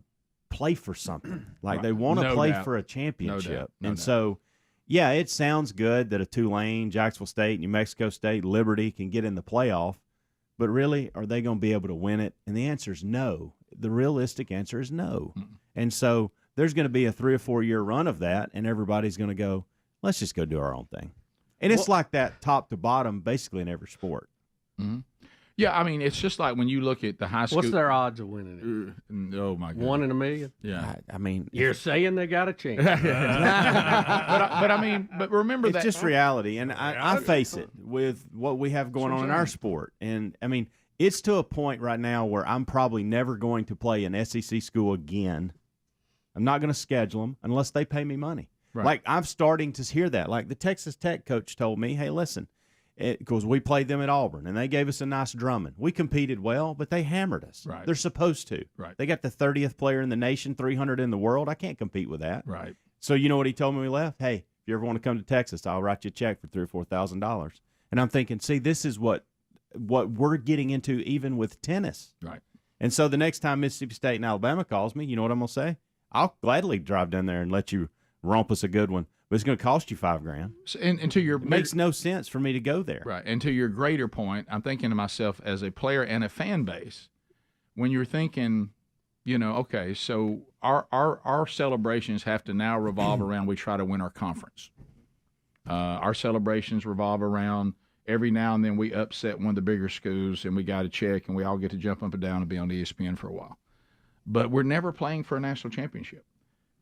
play for something. Like they want to play for a championship. No so, yeah, it sounds good that a Tulane, Jacksonville State, New Mexico State, Liberty can get in the playoff. But really, are they going to be able to win it? And the answer is no. The realistic answer is no. And so there's going to be a 3 or 4 year run of that, and everybody's going to go, let's just go do our own thing. And it's like that top to bottom basically in every sport. Mm-hmm. Yeah, I mean, it's just like when you look at the high school. What's their odds of winning it? Oh, my God. 1 in a million? Yeah. I mean. You're saying they got a chance. but remember it's that. It's just reality. And I face it with what we have going on in our sport. And, I mean, it's to a point right now where I'm probably never going to play an SEC school again. I'm not going to schedule them unless they pay me money. Right. Like, I'm starting to hear that. Like, the Texas Tech coach told me, hey, listen, because we played them at Auburn, and they gave us a nice drumming. We competed well, but they hammered us. Right. They're supposed to. Right. They got the 30th player in the nation, 300 in the world. I can't compete with that. Right. So you know what he told me when we left? Hey, if you ever want to come to Texas, I'll write you a check for $3,000 or $4,000. And I'm thinking, see, this is what we're getting into even with tennis. Right. And so the next time Mississippi State and Alabama calls me, you know what I'm going to say? I'll gladly drive down there and let you romp us a good one. But it's going to cost you $5,000. So, and to your it makes no sense for me to go there. Right. And to your greater point, I'm thinking to myself as a player and a fan base, when you're thinking, you know, okay, so our celebrations have to now revolve around we try to win our conference. Our celebrations revolve around every now and then we upset one of the bigger schools and we got a check and we all get to jump up and down and be on ESPN for a while. But we're never playing for a national championship.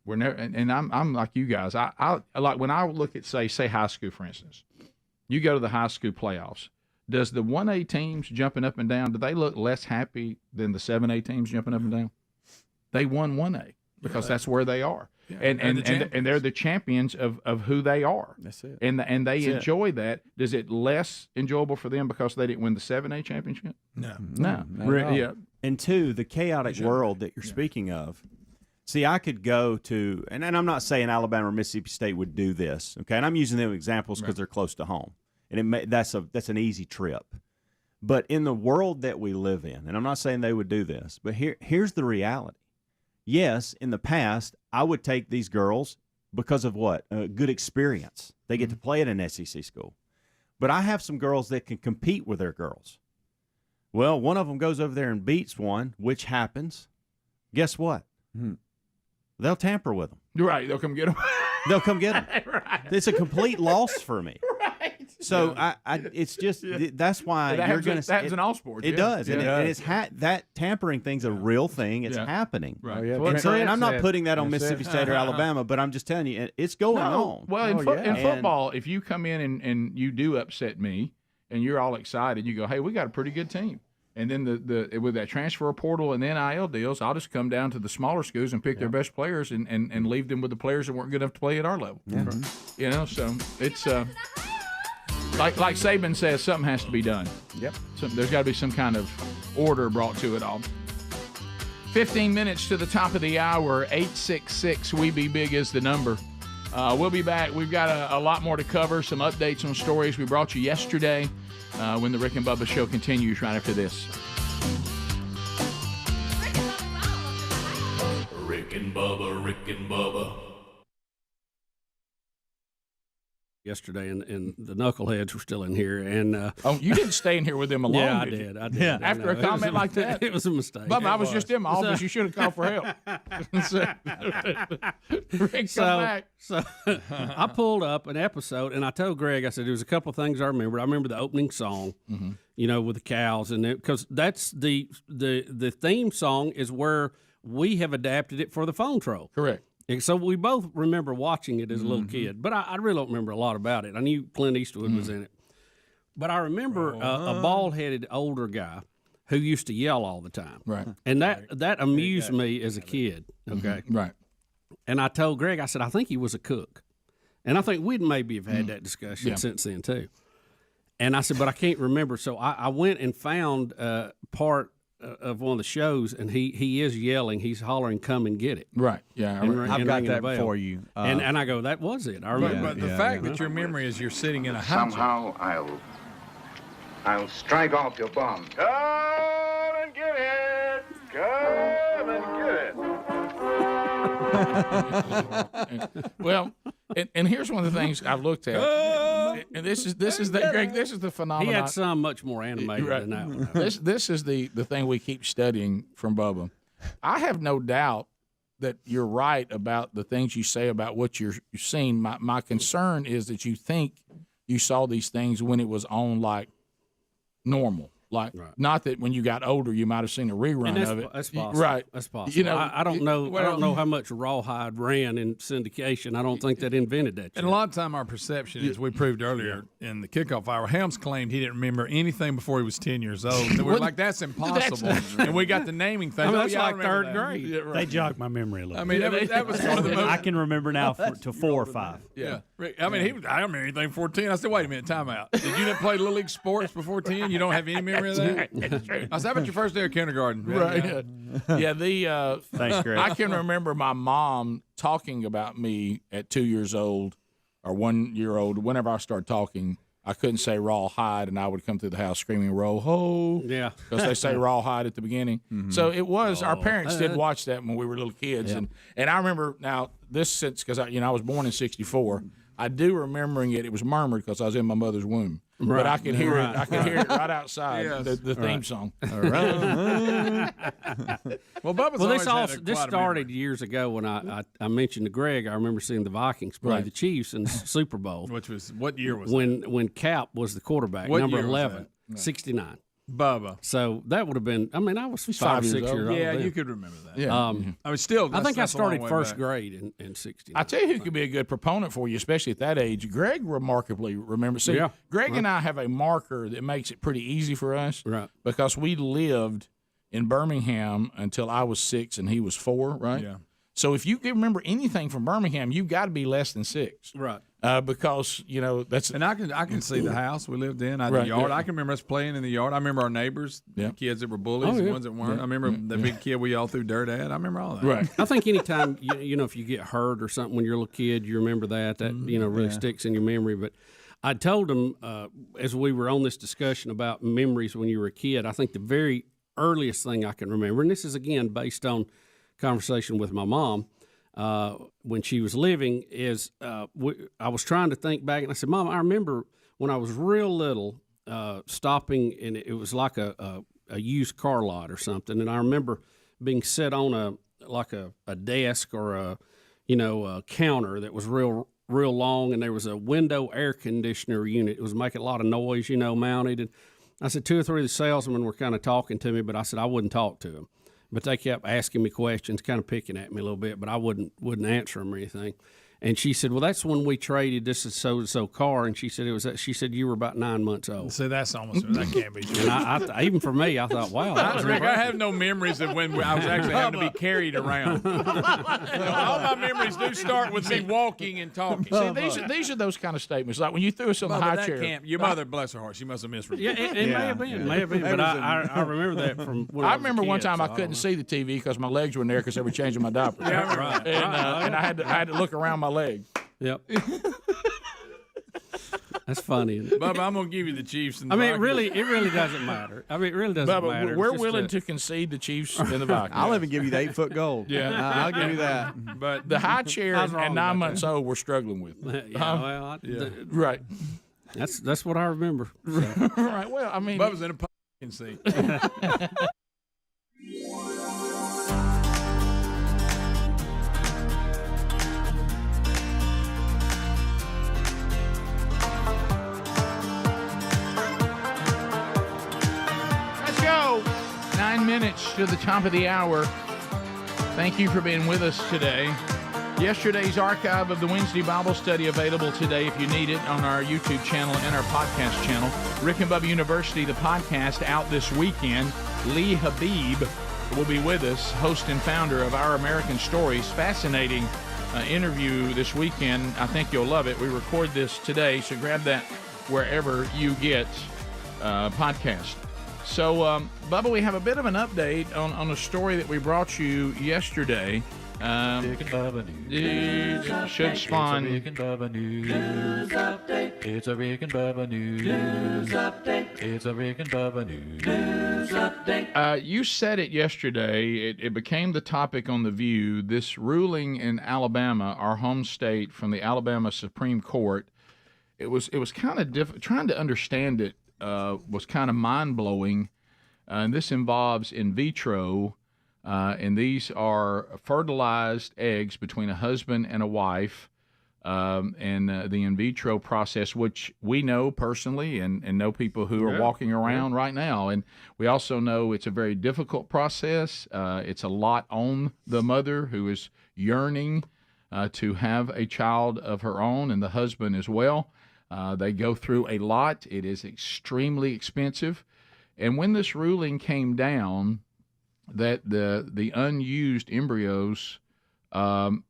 We're never, and I'm like you guys. I like when I look at say high school, for instance. You go to the high school playoffs. Does the 1A teams jumping up and down, do they look less happy than the 7A teams jumping up and down? They won 1A because that's where they are, Yeah, and they're the champions of who they are. That's it. And they That's enjoy that. Does it less enjoyable for them because they didn't win the 7A championship? No. Yeah. And two, the chaotic world that you're speaking of. See, I could go to, and I'm not saying Alabama or Mississippi State would do this, okay? And I'm using them examples because they're close to home, and that's an easy trip. But in the world that we live in, and I'm not saying they would do this, but here's the reality. Yes, in the past, I would take these girls because of what? A good experience. They get to play at an SEC school. But I have some girls that can compete with their girls. Well, one of them goes over there and beats one, which happens. Guess what? They'll tamper with them. Right. They'll come get them. They'll come get them. Right. It's a complete loss for me. Right. So it's just that's why That you're happens- going to. that happens in all sports, It yeah. does, Yeah. and it's that tampering thing's a real thing. It's Yeah. happening. Right. And, Well, so, and I'm not Trent putting that on said- Mississippi State or Alabama, but I'm just telling you, it's going on. Well, in And- football, if you come in and you do upset me, and you're all excited, you go, "Hey, we got a pretty good team." And then the with that transfer portal and NIL deals, I'll just come down to the smaller schools and pick their best players and leave them with the players that weren't good enough to play at our level. Yeah. You know, so it's like Saban says, something has to be done. Yep. So there's got to be some kind of order brought to it all. 15 minutes to the top of the hour. 866 We Be Big is the number. We'll be back. We've got a lot more to cover, some updates on stories we brought you yesterday when the Rick and Bubba Show continues right after this. Rick and Bubba, Rick and Bubba. Yesterday, and the knuckleheads were still in here. And you didn't stay in here with them alone. Yeah, I did you? did. I did. Yeah. I After know. a comment like that, it was a mistake. Bubba, I was just in my office. You should have called for help. Rick, come back. So I pulled up an episode, and I told Greg, I said, there was a couple of things I remembered. I remember the opening song, you know, with the cows, and because that's the theme song is where we have adapted it for the phone troll. Correct. And so we both remember watching it as a little kid, but I really don't remember a lot about it. I knew Clint Eastwood was in it. But I remember a bald-headed older guy who used to yell all the time. Right. And that amused me as a kid, okay? Right. And I told Greg, I said, I think he was a cook. And I think we'd maybe have had that discussion since then, too. And I said, but I can't remember. So I went and found part of one of the shows, and he is yelling. He's hollering, "Come and get it!" Right? Yeah, I've got that for you. And I go, "That was it." I remember. But the fact that your memory is you're sitting in a house. Somehow I'll strike off your bomb. Come and get it! Come and get it! Well, and here's one of the things I've looked at, and this is Greg. This is the phenomenon. He had some much more animated than that one. This is the thing we keep studying from Bubba. I have no doubt that you're right about the things you say about what you're seeing. My concern is that you think you saw these things when it was on like normal. Like, not that when you got older you might have seen a rerun of it. That's possible. Right. That's possible. You know, I don't know. I don't know how much Rawhide ran in syndication. I don't think that invented that. And a lot of time our perception is, we proved earlier in the kickoff hour, Helms claimed he didn't remember anything before he was 10 years old. And we're like, that's impossible. And we got the naming thing. I mean, that's like third grade. Yeah, right. They jogged my memory a little I mean, bit. that was one of the most. I can remember now to 4 or 5. Yeah. I mean, I don't remember anything before 10. I said, wait a minute, time out. Did you not play Little League sports before 10? You don't have any memory of that? I said, how about your first day of kindergarten? Right. Yeah, Thanks, Greg. I can remember my mom talking about me at 2 years old or 1 year old. Whenever I started talking, I couldn't say rawhide, and I would come through the house screaming "roll ho!" Yeah, because they say rawhide at the beginning. Mm-hmm. So it was our parents did watch that when we were little kids, and I remember now this since because I was born in '64. I do remembering it. It was murmured because I was in my mother's womb. Right. But I could hear it. I could hear it right outside the theme song. All right. Well, Bubba's this started years ago when I mentioned to Greg. I remember seeing the Vikings play the Chiefs in the Super Bowl. Which was what year was when Cap was the quarterback, what number year 11, was 69. Bubba. So that would have been. I mean, I was 5 or 6 years old. Yeah, then. you could remember that. Yeah. I mean, still. I think I that's a long started way first back. grade in 69. I tell you who could be a good proponent for you, especially at that age. Greg remarkably remembers. See, Greg and I have a marker that makes it pretty easy for us, right? Because we lived in Birmingham until I was 6 and he was 4, right? Yeah. So if you can remember anything from Birmingham, you've got to be less than 6, right? Because that's. And I can see the house we lived in, the yard. I can remember us playing in the yard. I remember our neighbors, the kids that were bullies, the ones that weren't. I remember the big kid we all threw dirt at. I remember all that. Right. I think anytime if you get hurt or something when you're a little kid, you remember that really sticks in your memory. But I told him as we were on this discussion about memories when you were a kid, I think the very earliest thing I can remember, and this is again based on conversation with my mom when she was living, is I was trying to think back, and I said, Mom, I remember when I was real little stopping, and it was like a used car lot or something, and I remember being set on a desk or a counter that was real long, and there was a window air conditioner unit. It was making a lot of noise, mounted. And I said 2 or 3 of the salesmen were kind of talking to me, but I said I wouldn't talk to them. But they kept asking me questions, kind of picking at me a little bit, but I wouldn't answer them or anything. And she said, well, that's when we traded this is so-and-so car. And she said, she said, you were about 9 months old. See, that can't be true. And I even for me, I thought, wow. I have no memories of when I was actually having to be carried around. All my memories do start with me walking and talking. See, these are those kind of statements. Like when you threw us on the high chair. Your mother, bless her heart, she must have misread. Yeah, it may have been. But I remember that from when I remember was a one kid, time so I couldn't see the TV because my legs were in there because they were changing my diaper. Yeah, right. And I had to look around my leg. Yep. That's funny, isn't it? Bubba, I'm gonna give you the Chiefs. And the it Vikings. really doesn't matter. I mean, it really doesn't matter. We're willing to concede the Chiefs and the Vikings. I'll even give you the 8-foot goal. Yeah, I'll give you that. But the high chair and 9 months old, we're struggling with. Right. That's what I remember. So. Right. Well, I mean, Bubba's in a fucking seat. Go. 9 minutes to the top of the hour. Thank you for being with us today. Yesterday's archive of the Wednesday Bible study available today if you need it on our YouTube channel and our podcast channel. Rick and Bubba University, the podcast, out this weekend. Lee Habib will be with us, host and founder of Our American Stories. Fascinating interview this weekend. I think you'll love it. We record this today, so grab that wherever you get podcast. So, Bubba, we have a bit of an update on a story that we brought you yesterday. Should spawn. It's a Rick and Bubba news update. It's a Rick and Bubba news update. It's a Rick and Bubba news update. You said it yesterday. It became the topic on The View. This ruling in Alabama, our home state, from the Alabama Supreme Court. It was kind of trying to understand it was kind of mind blowing. And this involves in vitro. And these are fertilized eggs between a husband and a wife, and the in vitro process, which we know personally and know people who are walking around right now. And we also know it's a very difficult process. It's a lot on the mother who is yearning to have a child of her own, and the husband as well. They go through a lot. It is extremely expensive. And when this ruling came down, that the unused embryos now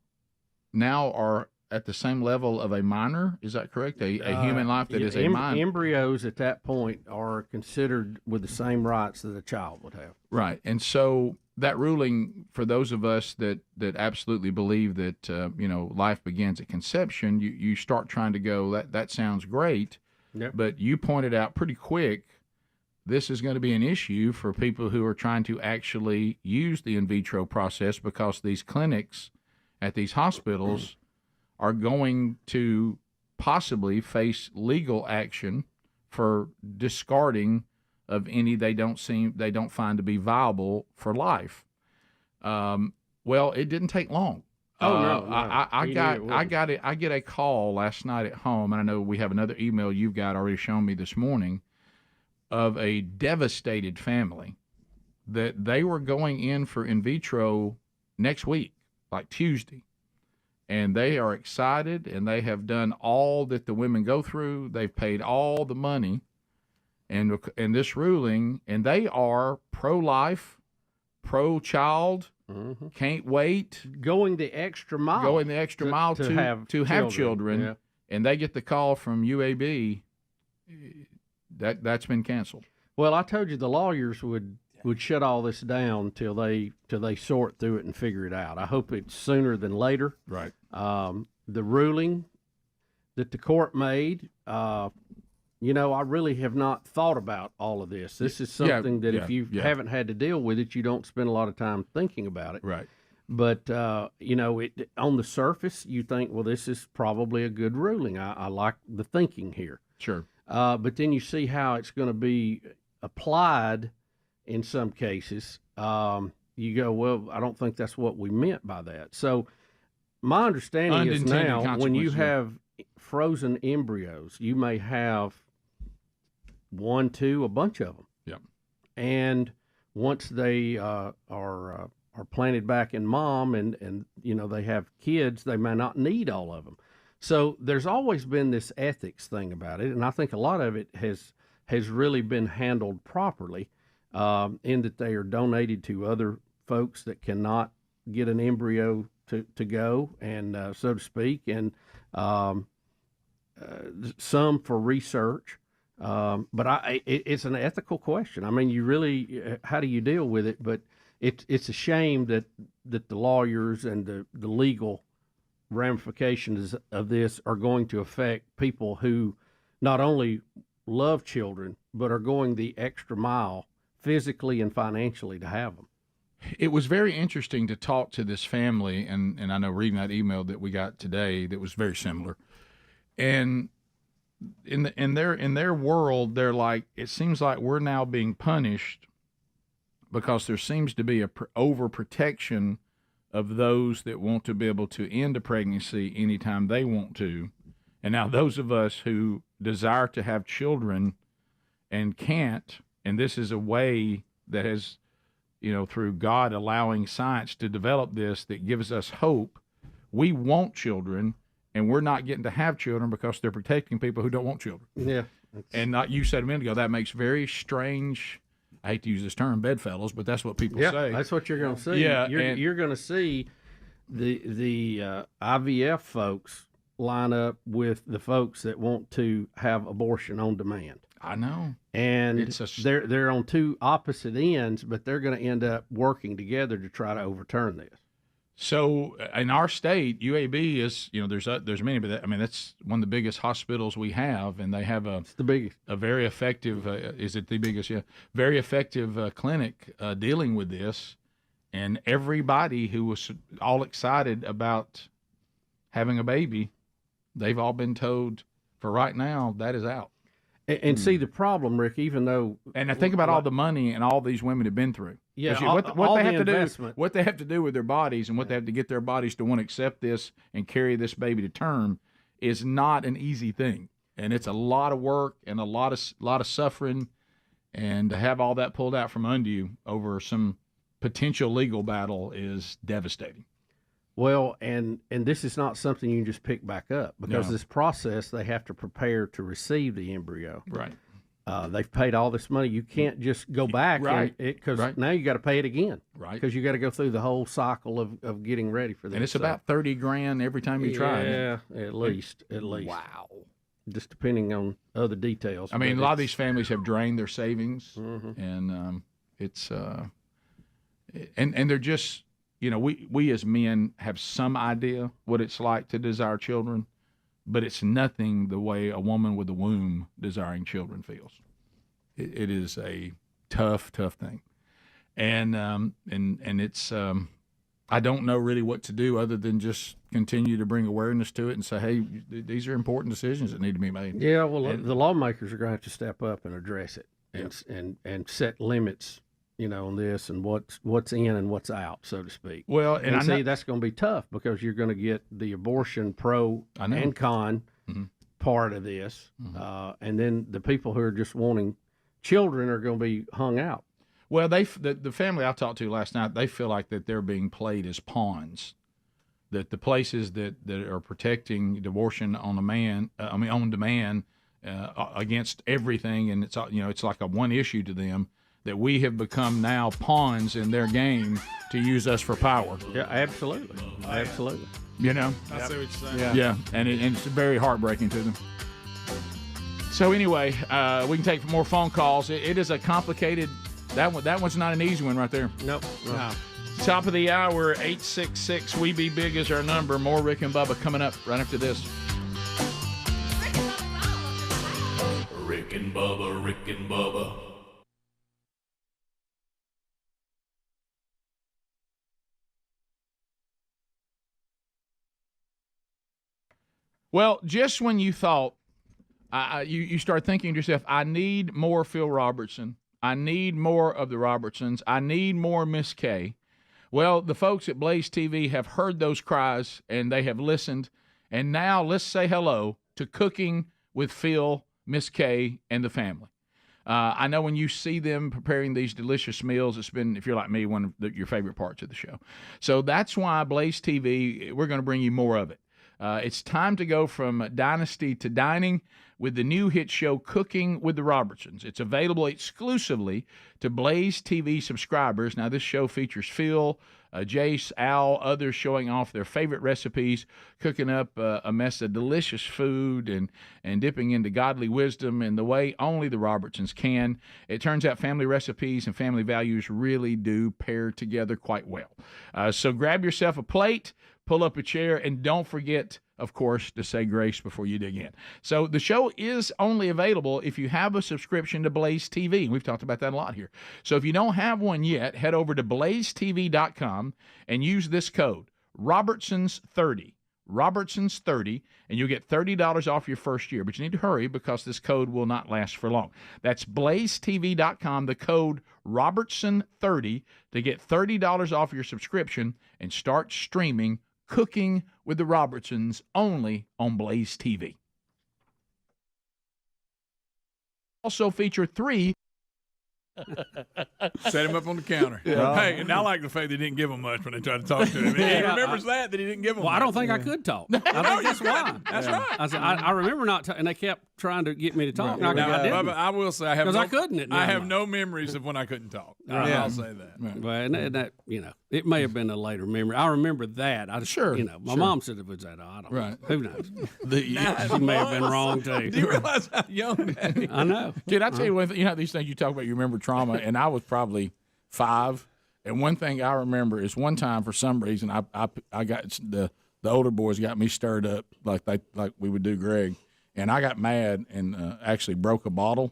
are at the same level of a minor. Is that correct? A human life that is a minor. Embryos at that point are considered with the same rights that a child would have. Right. And so that ruling, for those of us that absolutely believe that life begins at conception, you start trying to go, that sounds great. Yep. But you pointed out pretty quick, this is going to be an issue for people who are trying to actually use the in vitro process, because these clinics at these hospitals are going to possibly face legal action for discarding of any they don't find to be viable for life. Well, it didn't take long. No. I get a call last night at home, and I know we have another email you've got already shown me this morning, of a devastated family that they were going in for in vitro next week, like Tuesday. And they are excited, and they have done all that the women go through. They've paid all the money, and this ruling, and they are pro-life, pro-child, can't wait. Going the extra mile. To have children. Yeah. And they get the call from UAB. That's been canceled. Well, I told you the lawyers would shut all this down till they sort through it and figure it out. I hope it's sooner than later. Right. The ruling that the court made, I really have not thought about all of this. This is something that if you haven't had to deal with it, you don't spend a lot of time thinking about it. Right. But, on the surface, you think, well, this is probably a good ruling. I like the thinking here. Sure. But then you see how it's going to be applied in some cases. You go, well, I don't think that's what we meant by that. So my understanding is now when you have frozen embryos, you may have 1, 2, a bunch of them. Yep. And once they are planted back in mom and they have kids, they may not need all of them. So there's always been this ethics thing about it, and I think a lot of it has really been handled properly, in that they are donated to other folks that cannot get an embryo to go, and so to speak, and some for research. But it's an ethical question. I mean, you really, how do you deal with it? But it's a shame that the lawyers and the legal ramifications of this are going to affect people who not only love children, but are going the extra mile physically and financially to have them. It was very interesting to talk to this family, and I know reading that email that we got today that was very similar. And in their world, they're like, it seems like we're now being punished because there seems to be a overprotection of those that want to be able to end a pregnancy anytime they want to. And now those of us who desire to have children and can't, and this is a way that has, through God allowing science to develop this, that gives us hope. We want children, and we're not getting to have children because they're protecting people who don't want children. Yeah. And not, you said a minute ago, that makes very strange, I hate to use this term, bedfellows, but that's what people say. That's what you're going to see. Yeah, you're going to see the IVF folks line up with the folks that want to have abortion on demand. I know. And they're on two opposite ends, but they're going to end up working together to try to overturn this. So in our state, UAB is, there's many, but that's one of the biggest hospitals we have, and they have it's the biggest, a very effective. Is it the biggest? Yeah, very effective clinic dealing with this, and everybody who was all excited about having a baby, they've all been told for right now that is out. And see the problem, Rick, even though, and I think about all the money and all these women have been through. Yeah, what they have to do, what they have to do with their bodies, and what they have to get their bodies to want to accept this and carry this baby to term, is not an easy thing, and it's a lot of work and a lot of suffering, and to have all that pulled out from under you over some potential legal battle is devastating. Well, and this is not something you can just pick back up, because this process, they have to prepare to receive the embryo. Right. They've paid all this money. You can't just go back, right? Because now you got to pay it again, right? Because you got to go through the whole cycle of getting ready for this. And it's about $30,000 every time you try. Yeah, at least. Wow. Just depending on other details. I mean, a lot of these families have drained their savings, and it's and they're just. We as men have some idea what it's like to desire children, but it's nothing the way a woman with a womb desiring children feels. It is a tough thing, and it's I don't know really what to do other than just continue to bring awareness to it and say, hey, these are important decisions that need to be made. Yeah, well, the lawmakers are going to have to step up and address it and set limits. On this and what's in and what's out, so to speak. Well, and that's going to be tough, because you're going to get the abortion pro and con part of this, and then the people who are just wanting children are going to be hung out. Well, the family I talked to last night, they feel like that they're being played as pawns. That the places that are protecting abortion on on demand against everything, and it's like a one issue to them. That we have become now pawns in their game to use us for power. Yeah, absolutely. Absolutely. I see what you're saying. Yeah. And it's very heartbreaking to them. So anyway, we can take more phone calls. It is a complicated, that one's not an easy one right there. Nope. No. Top of the hour, 866 We Be Big is our number. More Rick and Bubba coming up right after this. Rick and Bubba, Rick and Bubba. Well, just when you thought, you start thinking to yourself, I need more Phil Robertson. I need more of the Robertsons. I need more Miss Kay. Well, the folks at Blaze TV have heard those cries, and they have listened. And now let's say hello to Cooking with Phil, Miss Kay, and the family. I know when you see them preparing these delicious meals, it's been, if you're like me, one of your favorite parts of the show. So that's why Blaze TV, we're going to bring you more of it. It's time to go from dynasty to dining with the new hit show Cooking with the Robertsons. It's available exclusively to Blaze TV subscribers. Now, this show features Phil, Jace, Al, others showing off their favorite recipes, cooking up a mess of delicious food and dipping into godly wisdom in the way only the Robertsons can. It turns out family recipes and family values really do pair together quite well. So grab yourself a plate, pull up a chair, and don't forget, of course, to say grace before you dig in. So the show is only available if you have a subscription to Blaze TV. We've talked about that a lot here. So if you don't have one yet, head over to blazetv.com and use this code, Robertsons30. Robertsons30, and you'll get $30 off your first year. But you need to hurry, because this code will not last for long. That's blazetv.com, the code Robertson30, to get $30 off your subscription and start streaming Cooking with the Robertsons only on Blaze TV. Also feature 3. Set him up on the counter. Yeah. Hey, and I like the fact they didn't give him much when they tried to talk to him. He remembers that he didn't give him much. I don't think I could talk. I think that's why. That's right. I remember not, and they kept trying to get me to talk. Right. Now, I will say I have I couldn't. I have no memories of when I couldn't talk. I'll say that. Well, and that It may have been a later memory. I remember that. Sure. My mom said it was that. I don't know. Who knows? She She may have been wrong, too. Do you realize how young that is? I know. Dude, I tell you one thing, these things you talk about, you remember trauma, and I was probably 5. And one thing I remember is one time for some reason I got the older boys got me stirred up like we would do Greg, and I got mad and actually broke a bottle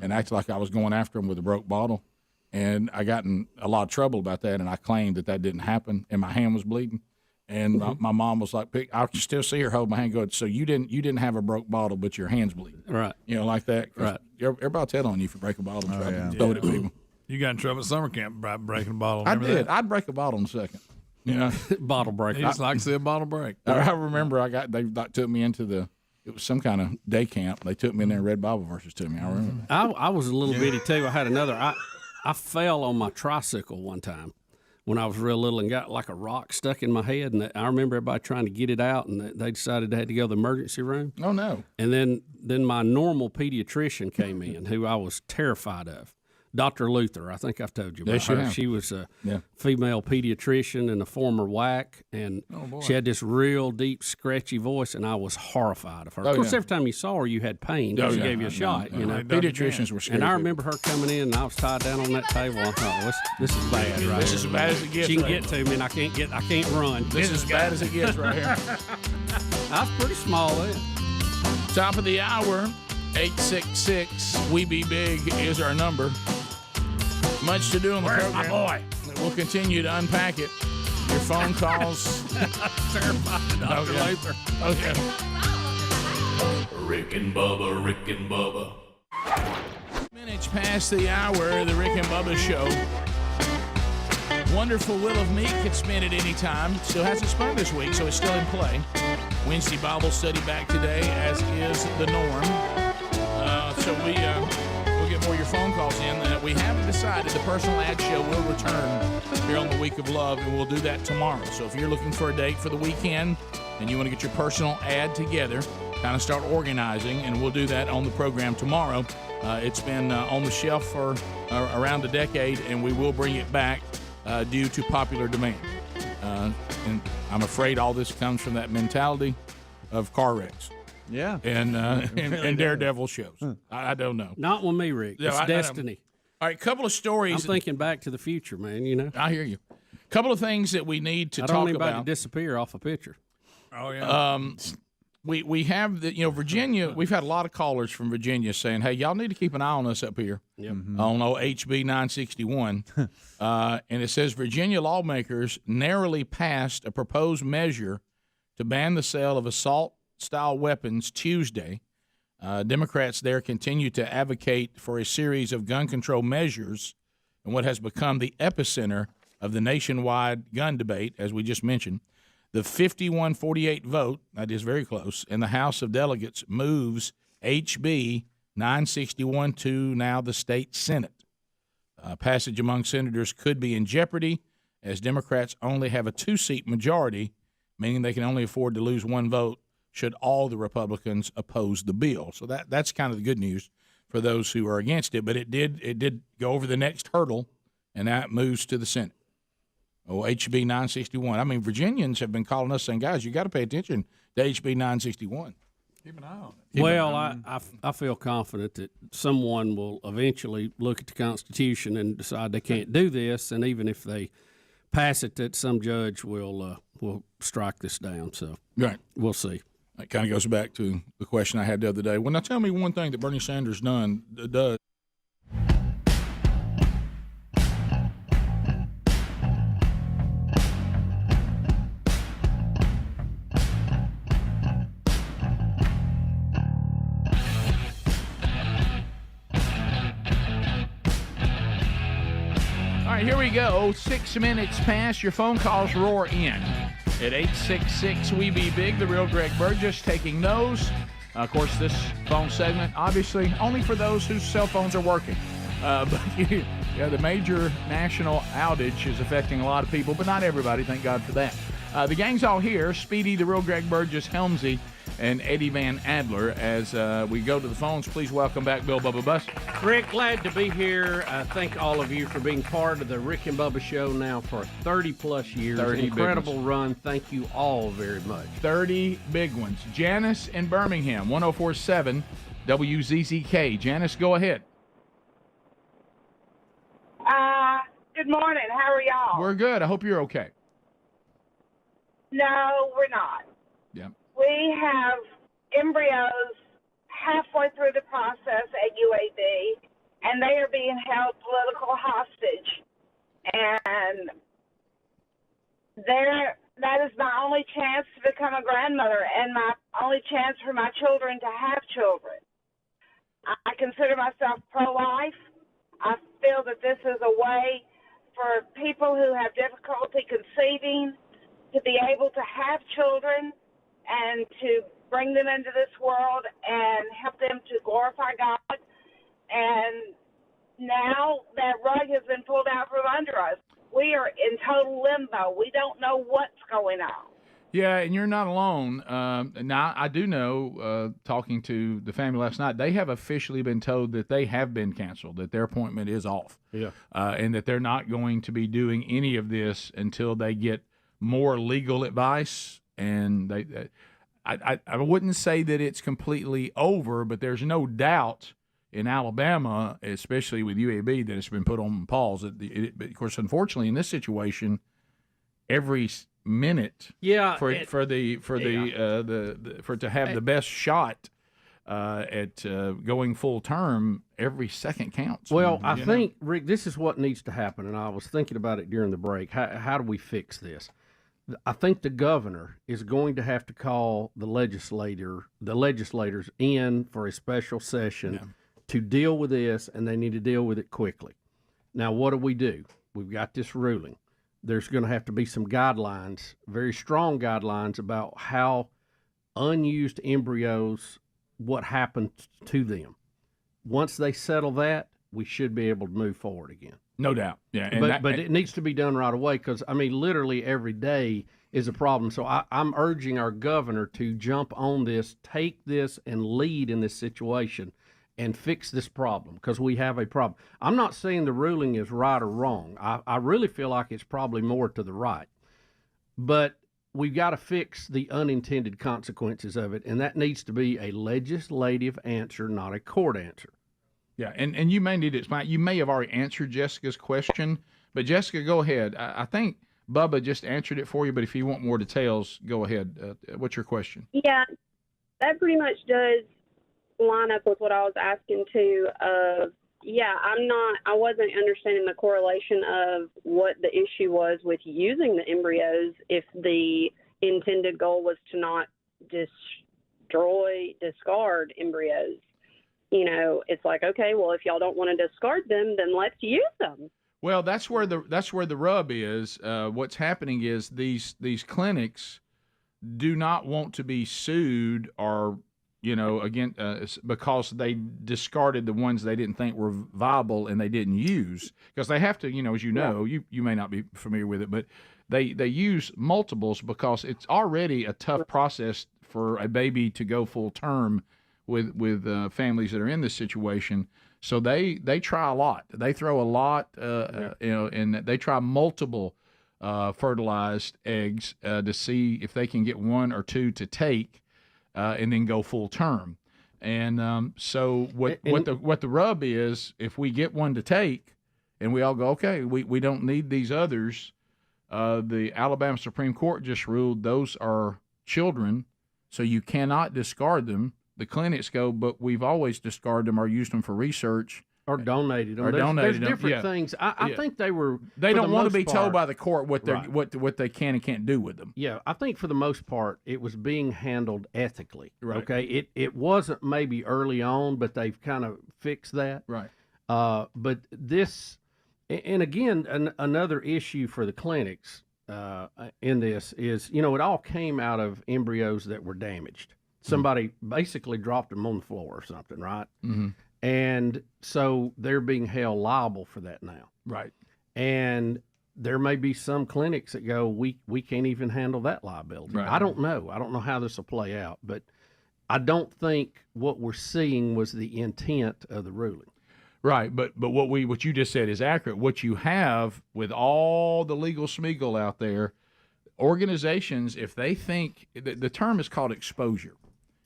and acted like I was going after him with a broke bottle. And I got in a lot of trouble about that, and I claimed that didn't happen, and my hand was bleeding. And my mom was like, I can still see her hold my hand going, so you didn't have a broke bottle, but your hand's bleeding. Right. Like that. Right. Everybody tell on you for breaking a bottle and trying to throw it at people. You got in trouble at summer camp by breaking a bottle. I Remember did. that? I'd break a bottle in a second. Bottle break. He just likes to see a bottle break. I remember they took me into it was some kind of day camp. They took me in there and read Bible verses to me. I remember that. I was a little bitty, too. I had another. I fell on my tricycle one time when I was real little and got like a rock stuck in my head. And I remember everybody trying to get it out, and they decided they had to go to the emergency room. Oh, no. And then my normal pediatrician came in, who I was terrified of. Dr. Luther, I think I've told you about her. She was a female pediatrician and a former WAC, and she had this real deep, scratchy voice, and I was horrified of her. Of course, every time you saw her, you had pain because she gave you a shot. Pediatricians were scary. And I remember her coming in, and I was tied down on that table. I thought, this is bad, right? This is as bad as it gets. She can get to me, and I can't run. This is as bad as it gets right here. I was pretty small then. Top of the hour, 866-WE-BE-BIG is our number. Much to do on the program. My boy? We'll continue to unpack it. Your phone calls. Terrified of Dr. Luther. Okay. Rick and Bubba, Rick and Bubba. Minutes past the hour, the Rick and Bubba Show. Wonderful Will of Meat can spin at any time. Still hasn't spun this week, so it's still in play. Wednesday Bible study back today, as is the norm. So we'll get more of your phone calls in. We haven't decided. The personal ad show will return here on the Week of Love, and we'll do that tomorrow. So if you're looking for a date for the weekend and you want to get your personal ad together, kind of start organizing, and we'll do that on the program tomorrow. It's been on the shelf for around a decade, and we will bring it back due to popular demand. And I'm afraid all this comes from that mentality of car wrecks. Yeah. And Daredevil shows. I don't know. Not with me, Rick. It's destiny. All right, couple of stories. I'm thinking back to the future, man, I hear you. Couple of things that we need to talk about. I don't need anybody to disappear off a picture. Oh, yeah. We have Virginia. We've had a lot of callers from Virginia saying, "Hey, y'all need to keep an eye on us up here on HB 961." And it says Virginia lawmakers narrowly passed a proposed measure to ban the sale of assault-style weapons Tuesday. Democrats there continue to advocate for a series of gun control measures in what has become the epicenter of the nationwide gun debate, as we just mentioned. The 51-48 vote, that is very close, in the House of Delegates moves HB 961 to now the state Senate. Passage among senators could be in jeopardy, as Democrats only have a 2-seat majority, meaning they can only afford to lose 1 vote should all the Republicans oppose the bill. So that's kind of the good news for those who are against it. But it did go over the next hurdle, and that moves to the Senate. HB 961. I mean, Virginians have been calling us saying, guys, you got to pay attention to HB 961. Keep an eye on it. Well, I feel confident that someone will eventually look at the Constitution and decide they can't do this, and even if they pass it, that some judge will strike this down. So we'll see. That kind of goes back to the question I had the other day. Well, now tell me one thing that Bernie Sanders does. All right, here we go. 6 minutes past. Your phone calls roar in at 866-WE-BE-BIG. The real Greg Burgess taking those. Of course, this phone segment, obviously, only for those whose cell phones are working. But the major national outage is affecting a lot of people, but not everybody. Thank God for that. The gang's all here. Speedy, the real Greg Burgess, Helmsy, and Eddie Van Adler. As we go to the phones, please welcome back Bill Bubba Buss. Rick, glad to be here. Thank all of you for being part of the Rick and Bubba Show now for 30-plus years. 30 Incredible run. Thank you all very much. 30 big ones. Janice in Birmingham, 104.7 WZZK. Janice, go ahead. Good morning. How are y'all? We're good. I hope you're okay. No, we're not. Yeah. We have embryos halfway through the process at UAB, and they are being held political hostage. And that is my only chance to become a grandmother and my only chance for my children to have children. I consider myself pro-life. I feel that this is a way for people who have difficulty conceiving to be able to have children and to bring them into this world and help them to glorify God. And now that rug has been pulled out from under us. We are in total limbo. We don't know what's going on. Yeah, and you're not alone. Now, I do know, talking to the family last night, they have officially been told that they have been canceled, that their appointment is off. Yeah. And that they're not going to be doing any of this until they get more legal advice. And I wouldn't say that it's completely over, but there's no doubt in Alabama, especially with UAB, that it's been put on pause. Of course, unfortunately, in this situation, every minute for it to have the best shot at going full term, every second counts. Well, I think, Rick, this is what needs to happen, and I was thinking about it during the break. How do we fix this? I think the governor is going to have to call the legislators in for a special session to deal with this, and they need to deal with it quickly. Now, what do? We've got this ruling. There's going to have to be some guidelines, very strong guidelines about how unused embryos, what happened to them. Once they settle that, we should be able to move forward again. No doubt. Yeah. And but it needs to be done right away because, I mean, literally every day is a problem. So I'm urging our governor to jump on this, take this and lead in this situation and fix this problem because we have a problem. I'm not saying the ruling is right or wrong. I really feel like it's probably more to the right. But we've got to fix the unintended consequences of it, and that needs to be a legislative answer, not a court answer. Yeah, and you may need to explain. You may have already answered Jessica's question, but Jessica, go ahead. I think Bubba just answered it for you, but if you want more details, go ahead. What's your question? Yeah, that pretty much does line up with what I was asking too. I wasn't understanding the correlation of what the issue was with using the embryos if the intended goal was to not discard embryos. You know, it's like, okay, well, if y'all don't want to discard them, then let's use them. Well, that's where the rub is. What's happening is these clinics do not want to be sued or, again, because they discarded the ones they didn't think were viable and they didn't use. Because they have to, as you know, you may not be familiar with it, but they use multiples because it's already a tough process for a baby to go full term with families that are in this situation. So they try a lot. They throw a lot, and they try multiple fertilized eggs to see if they can get one or two to take, and then go full term. And so what the rub is, if we get one to take, and we all go, okay, we don't need these others. The Alabama Supreme Court just ruled those are children, so you cannot discard them. The clinics go, but we've always discarded them or used them for research. Or donated them. There's different things. I think they were. They don't want to be told by the court what they can and can't do with them. Yeah, I think for the most part it was being handled ethically. Right. Okay, it wasn't maybe early on, but they've kind of fixed that. Right. But this, and again, another issue for the clinics in this is, it all came out of embryos that were damaged. Somebody basically dropped them on the floor or something, right? Mm-hmm. And so they're being held liable for that now. Right. And there may be some clinics that go, we can't even handle that liability. Right. I don't know. I don't know how this will play out. But I don't think what we're seeing was the intent of the ruling. Right, but what you just said is accurate. What you have with all the legal smeagol out there, organizations, if they think the term is called exposure,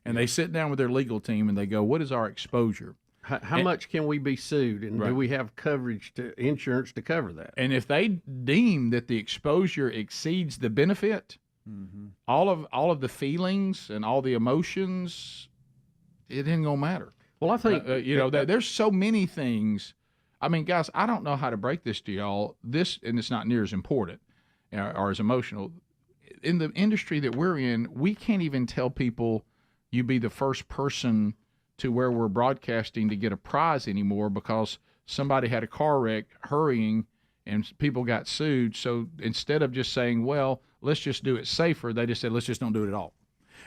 and they sit down with their legal team and they go, "What is our exposure? How much can we be sued, and do we have coverage insurance to cover that?" And if they deem that the exposure exceeds the benefit, all of the feelings and all the emotions, it ain't gonna matter. Well, I think there's so many things. I mean, guys, I don't know how to break this to y'all. And it's not near as important or as emotional. In the industry that we're in, we can't even tell people you be the first person to where we're broadcasting to get a prize anymore because somebody had a car wreck hurrying and people got sued. So instead of just saying, well, let's just do it safer, they just said, let's just don't do it at all.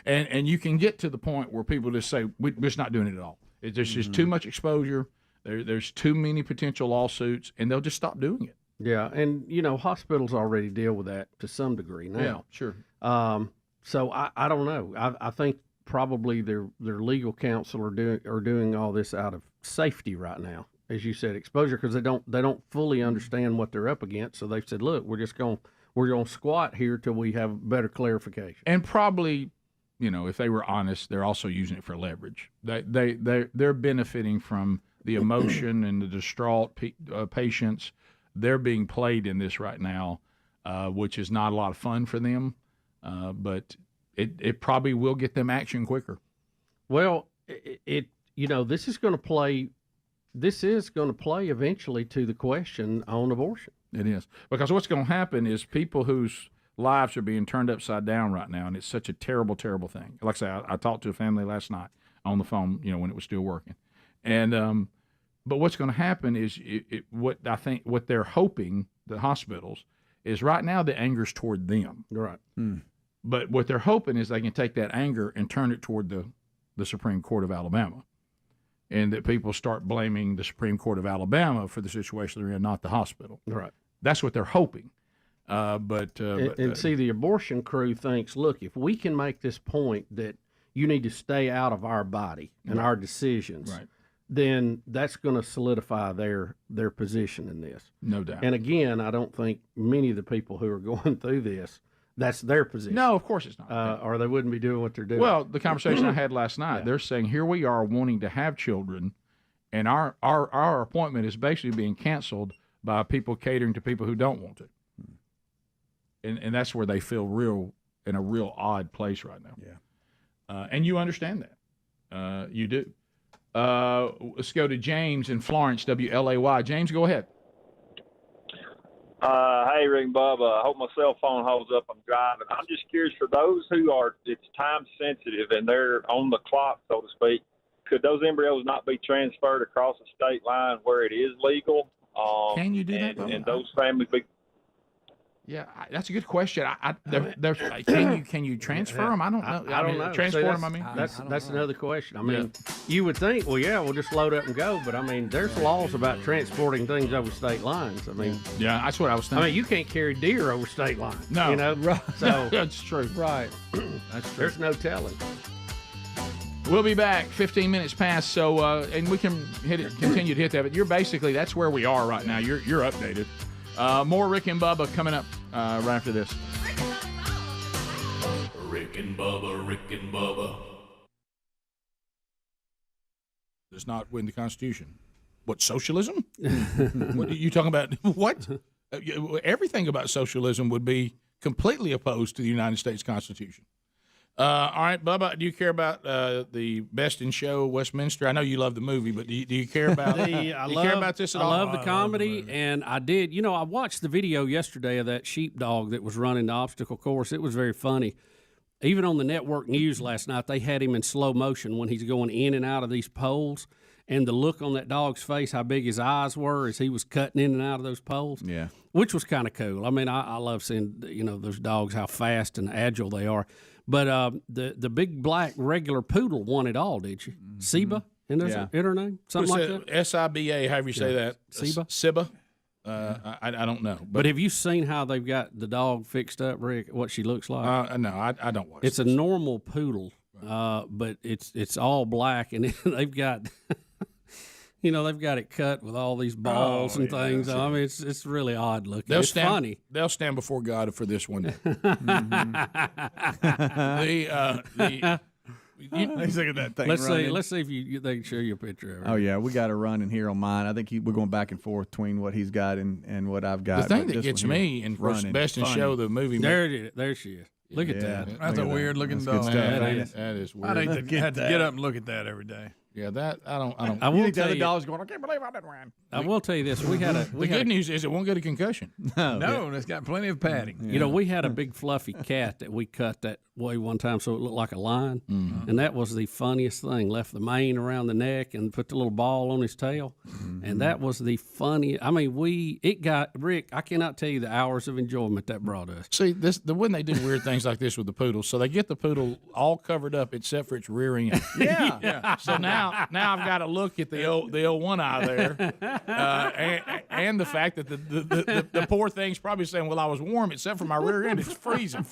And you can get to the point where people just say, we're just not doing it at all. There's just too much exposure. There's too many potential lawsuits, and they'll just stop doing it. Yeah, and, hospitals already deal with that to some degree now. Yeah, sure. So I don't know. I think probably their legal counsel are doing all this out of safety right now, as you said, exposure, because they don't fully understand what they're up against. So they've said, look, we're gonna squat here till we have better clarification. And probably, if they were honest, they're also using it for leverage. They're benefiting from the emotion and the distraught patients. They're being played in this right now, which is not a lot of fun for them, but it probably will get them action quicker. Well, this is going to play eventually to the question on abortion. It is, because what's going to happen is people whose lives are being turned upside down right now, and it's such a terrible, terrible thing. Like I say, I talked to a family last night on the phone, when it was still working, and but what's going to happen is what they're hoping, the hospitals, is right now the anger's toward them. Right. But what they're hoping is they can take that anger and turn it toward the Supreme Court of Alabama, and that people start blaming the Supreme Court of Alabama for the situation they're in, not the hospital. Right. That's what they're hoping. See, the abortion crew thinks, look, if we can make this point that you need to stay out of our body and our decisions, then that's going to solidify their position in this. No doubt. And again, I don't think many of the people who are going through this, that's their position. No, of course it's not. Or they wouldn't be doing what they're doing. Well, the conversation I had last night, they're saying, here we are wanting to have children, and our appointment is basically being canceled by people catering to people who don't want to. And that's where they feel in a real odd place right now. Yeah. And you understand that. You do. Let's go to James in Florence, WLAY. James, go ahead. Hey, Rick and Bubba. I hope my cell phone holds up. I'm driving. I'm just curious, for those who it's time sensitive and they're on the clock, so to speak, could those embryos not be transferred across the state line where it is legal? Can you do that? And those families be... Yeah, that's a good question. Can you transfer them? I don't know. I don't know. Transport them, I mean? That's another question. I mean, you would think, well, yeah, we'll just load up and go. But, I mean, there's laws about transporting things over state lines. I mean. Yeah, that's what I was thinking. I mean, you can't carry deer over state lines. No. Right. So that's true. Right. That's true. There's no telling. We'll be back 15 minutes past, so and we can continue to hit that. But that's where we are right now. You're updated. More Rick and Bubba coming up right after this. Rick and Bubba, Rick and Bubba. Does not win the Constitution. What, socialism? What are you talking about? What? Everything about socialism would be completely opposed to the United States Constitution. All right, Bubba, do you care about the Best in Show Westminster? I know you love the movie, but do you care about care about this at all? I love the comedy, and I did. I watched the video yesterday of that sheepdog that was running the obstacle course. It was very funny. Even on the network news last night, they had him in slow motion when he's going in and out of these poles, and the look on that dog's face, how big his eyes were as he was cutting in and out of those poles. Yeah, which was kind of cool. I mean, I love seeing those dogs, how fast and agile they are. But the big black regular poodle won it all, did you? Siba? And there's her name? Something like that? S-I-B-A, however you say that. Siba? Siba? I don't know. But have you seen how they've got the dog fixed up, Rick, what she looks like? No, I don't watch It's this. a normal poodle but it's all black, and they've got. They've got it cut with all these balls and things. I mean, it's really odd looking. It's funny. They'll stand before God for this one. Let's look at that thing. Let's see if they can show you a picture of it. Oh yeah, we got a running here on mine. I think we're going back and forth between what he's got and what I've got. The thing that gets me, and Best in Show, the movie. There she is. Look at that. That's a weird looking dog. That is weird. I'd hate to have to get up and look at that every day. Yeah, that I don't. I will tell the dog's going. I can't believe I didn't win. I will tell you this. The good news is it won't get a concussion. No, it's got plenty of padding. You know, we had a big fluffy cat that we cut that way one time so it looked like a lion, and that was the funniest thing. Left the mane around the neck and put the little ball on his tail, and that was the funniest. I mean, it got Rick. I cannot tell you the hours of enjoyment that brought us. See, when they do weird things like this with the poodles, so they get the poodle all covered up except for its rear end. Yeah. So now I've got to look at the old one eye there, and the fact that the poor thing's probably saying, "Well, I was warm except for my rear end. It's freezing."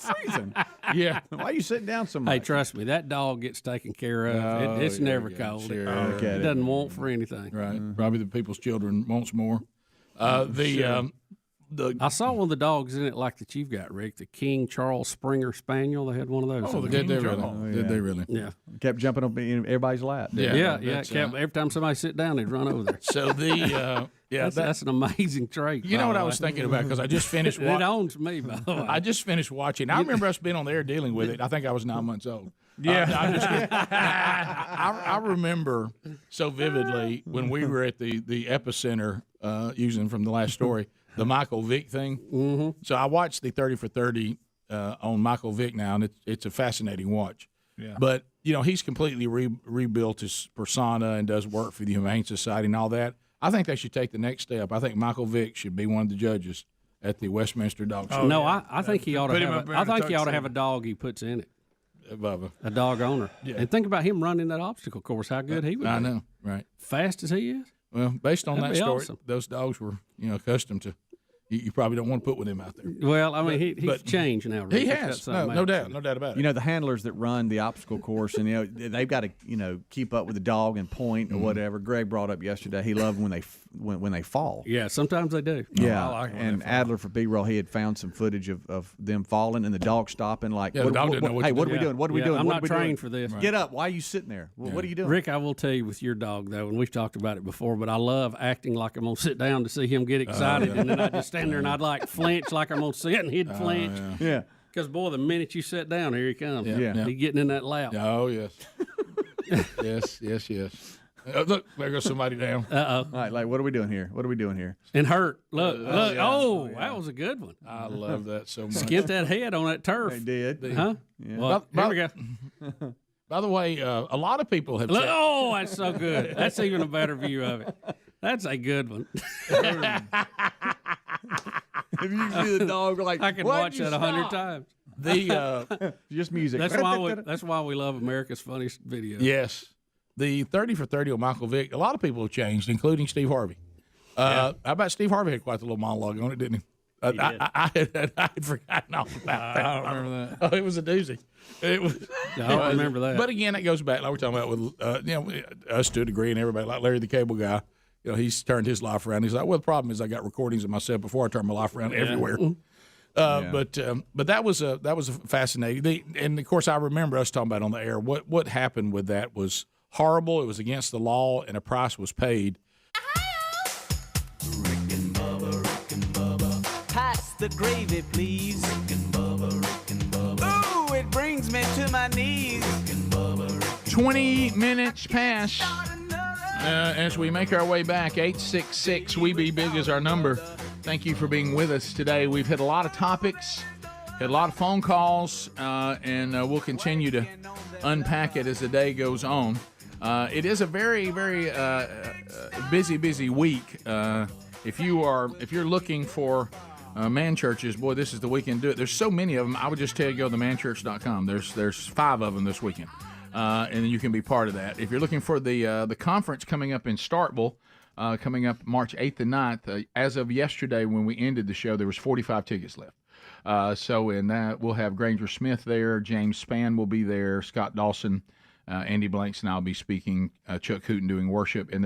Yeah. Why are you sitting down so much? Hey, trust me, that dog gets taken care of. It's never cold. Sure. It doesn't want for anything. Right. Probably the people's children wants more. I saw one of the dogs in it like that you've got, Rick, the King Charles Springer Spaniel. They had one of those. Did they really? Yeah. Kept jumping up in everybody's lap. Yeah. Every time somebody sit down, they'd run over there. So that's an amazing trait. You know what I was thinking about, because I just finished watching. It owns me, by the way. I just finished watching. I remember us being on the air dealing with it. I think I was 9 months old. Yeah. I remember so vividly when we were at the epicenter, using from the last story, the Michael Vick thing. Mm-hmm. So I watched the 30 for 30 on Michael Vick now, and it's a fascinating watch. Yeah. But, he's completely rebuilt his persona and does work for the Humane Society and all that. I think they should take the next step. I think Michael Vick should be one of the judges at the Westminster Dog Show. I think he ought to have. I think he ought to have a dog he puts in it. Bubba. A dog owner. Yeah. And think about him running that obstacle course. How good he would be. I know, right? Fast as he is. Well, based on That'd that be story, awesome. those dogs were accustomed to. You probably don't want to put with him out there. Well, I mean, he's changed now. Rick. He has, no doubt about it. The handlers that run the obstacle course, and they've got to keep up with the dog and point or whatever. Greg brought up yesterday he loved when they fall. Yeah, sometimes they do. Yeah, I like it when and they fall. Adler for B-roll, he had found some footage of them falling and the dog stopping. Like, the dog didn't know what to do. What are we doing? What are we doing? I'm What not are we trained doing? for this. Get up! Why are you sitting there? What are you doing, Rick? I will tell you with your dog though, and we've talked about it before, but I love acting like I'm gonna sit down to see him get excited, and then I just stand there and I'd like flinch like I'm gonna sit, and he'd flinch. Yeah. Because boy, the minute you sit down, here he comes. Yeah. He's getting in that lap. Oh yes, yes. Look, there goes somebody down. Uh-oh. All right, like, what are we doing here? What are we doing here? And hurt. Look. Yeah. That was a good one. I love that so much. Skint that head on that turf. They did. Huh? Yeah. Well, here we go. By the way, a lot of people have. Look, oh, that's so good. That's even a better view of it. That's a good one. If you see the dog, like, I can watch that 100 times. Just music. That's why we love America's Funniest Videos. Yes. The 30 for 30 on Michael Vick, a lot of people have changed, including Steve Harvey. How about Steve Harvey had quite a little monologue on it, didn't he? I had forgotten all about that. I don't remember that. Oh, it was a doozy. It was. I don't remember that. But again, that goes back like we're talking about with us to a degree and everybody, like Larry the Cable Guy. He's turned his life around. He's like, well, the problem is I got recordings of myself before I turned my life around everywhere. But that was a fascinating. And of course, I remember us talking about on the air what happened with that was horrible. It was against the law, and a price was paid. Rick and Bubba. Pass the gravy, please. Rick and Bubba. Ooh, it brings me to my knees. Rick and Bubba. 20 minutes past. As we make our way back, 866 We Be Big is our number. Thank you for being with us today. We've had a lot of topics, had a lot of phone calls, and we'll continue to unpack it as the day goes on. It is a very, very busy week. If you're looking for man churches, boy, this is the weekend to do it. There's so many of them. I would just tell you go to themanchurch.com. There's 5 of them this weekend, and you can be part of that. If you're looking for the conference coming up in Starkville, coming up March 8th and 9th, as of yesterday when we ended the show, there was 45 tickets left. So in that, we'll have Granger Smith there. James Spann will be there. Scott Dawson. Andy Blanks and I'll be speaking, Chuck Hooten doing worship. And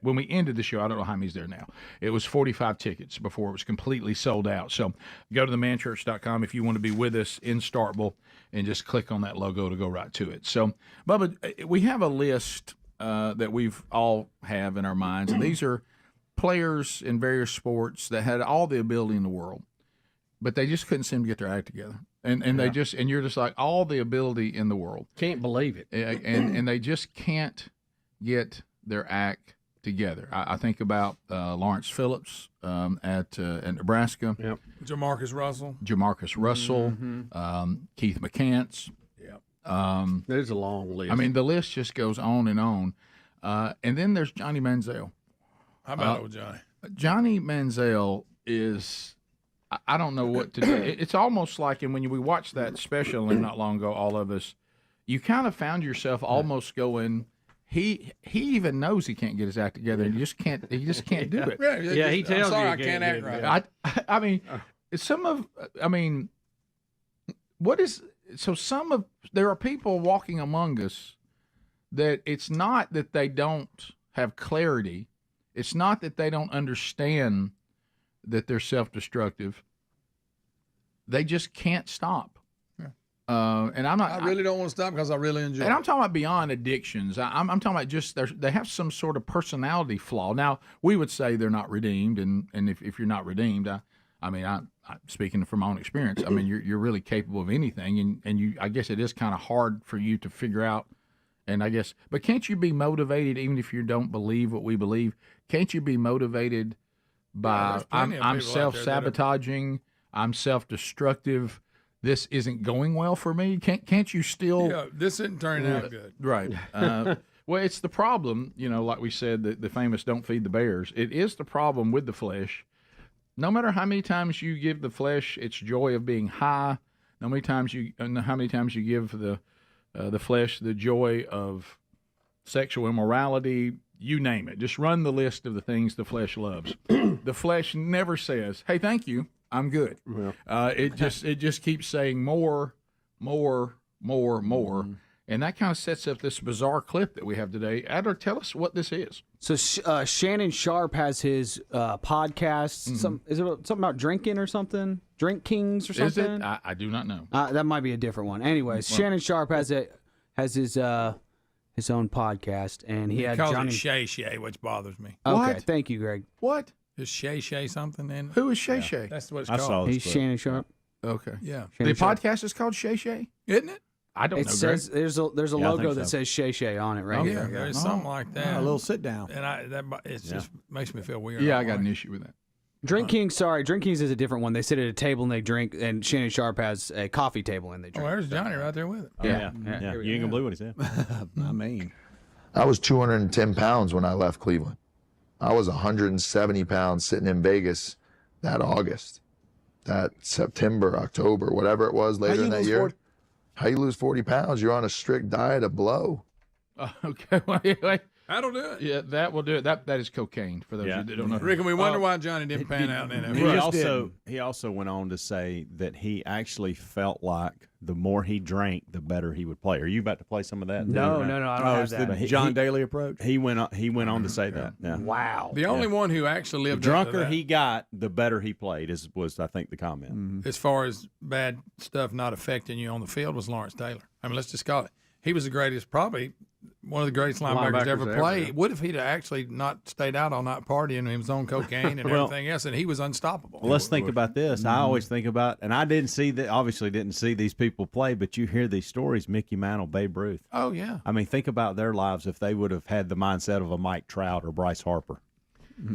when we ended the show, I don't know how many's there now. It was 45 tickets before it was completely sold out. So go to themanchurch.com if you want to be with us in Starkville and just click on that logo to go right to it. So, Bubba, we have a list that we've all have in our minds. And these are players in various sports that had all the ability in the world, but they just couldn't seem to get their act together. And you're just like, all the ability in the world. Can't believe it. And they just can't get their act together. I think about Lawrence Phillips at Nebraska. Yep. Jamarcus Russell. Keith McCants. Yep. There's a long list. I mean, the list just goes on and on. And then there's Johnny Manziel. How about old Johnny? Johnny Manziel is... I don't know what to do. It's almost like, and when we watched that special not long ago, all of us, you kind of found yourself almost going, he even knows he can't get his act together, and he just can't do it. Yeah, he tells sorry, you. I can't act right. I mean, there are people walking among us that it's not that they don't have clarity. It's not that they don't understand that they're self-destructive. They just can't stop. Yeah. And I really don't want to stop because I really enjoy it. And I'm talking about beyond addictions. I'm talking about just they have some sort of personality flaw. Now, we would say they're not redeemed, and if you're not redeemed, I'm speaking from my own experience, I mean, you're really capable of anything, and I guess it is kind of hard for you to figure out. And I guess, but can't you be motivated even if you don't believe what we believe? Can't you be motivated by I'm self-sabotaging, I'm self-destructive, this isn't going well for me? Can't you still? Yeah, this isn't turning out good. Right. Well, it's the problem, like we said, the famous "don't feed the bears." It is the problem with the flesh. No matter how many times you give the flesh its joy of being high, how many times you give the flesh the joy of sexual immorality, you name it. Just run the list of the things the flesh loves. The flesh never says, "Hey, thank you, I'm good." Yeah. It just keeps saying more, and that kind of sets up this bizarre clip that we have today. Adler, tell us what this is. So Shannon Sharp has his podcast. Is it something about drinking or something? Drink Kings or something? Is it? I do not know. That might be a different one. Anyways, Shannon Sharp has his own podcast, and he had calls Johnny it Shay, which bothers me. Okay, What? thank you, Greg. What? Is Shay something in? Who is Shay Shay? That's what it's I called. saw He's Shannon Sharp. Okay. Yeah. Shannon The Sharp. podcast is called Shay Shay? Isn't it? I don't It know, says Greg. there's a Yeah, I logo think that so. says Shay on it right Yeah, here. there's something like that. A little sit down. And it just makes me feel weird. Yeah, I got an issue with that. Drink Kings is a different one. They sit at a table and they drink, and Shannon Sharp has a coffee table and they Oh, drink. there's Johnny right there with it. Yeah. You ain't gonna believe what he said. I mean, I was 210 pounds when I left Cleveland. I was 170 pounds sitting in Vegas that August, that September, October, whatever it was later in that year. How you lose 40 pounds? You're on a strict diet of blow. Okay, wait. That'll do it. Yeah, that will do it. That is cocaine for those Yeah. that don't know. Rick, and we wonder why Johnny didn't pan out in it. He also went on to say that he actually felt like the more he drank, the better he would play. Are you about to play some of that? No, I don't have that. the John Daly approach. He went on to say that. Yeah. Wow. The only one who actually The lived drunker up to he got, the better he played. Was I think the comment. that, as far as bad stuff not affecting you on the field, was Lawrence Taylor. I mean, let's just call it. He was the greatest, probably one of the greatest linebackers ever played. What if he'd actually not stayed out all night partying and he was on cocaine and everything else, and he was unstoppable? Well, let's think about this. I always think about, and I obviously didn't see these people play, but you hear these stories, Mickey Mantle, Babe Ruth. Oh, yeah. I mean, think about their lives if they would have had the mindset of a Mike Trout or Bryce Harper.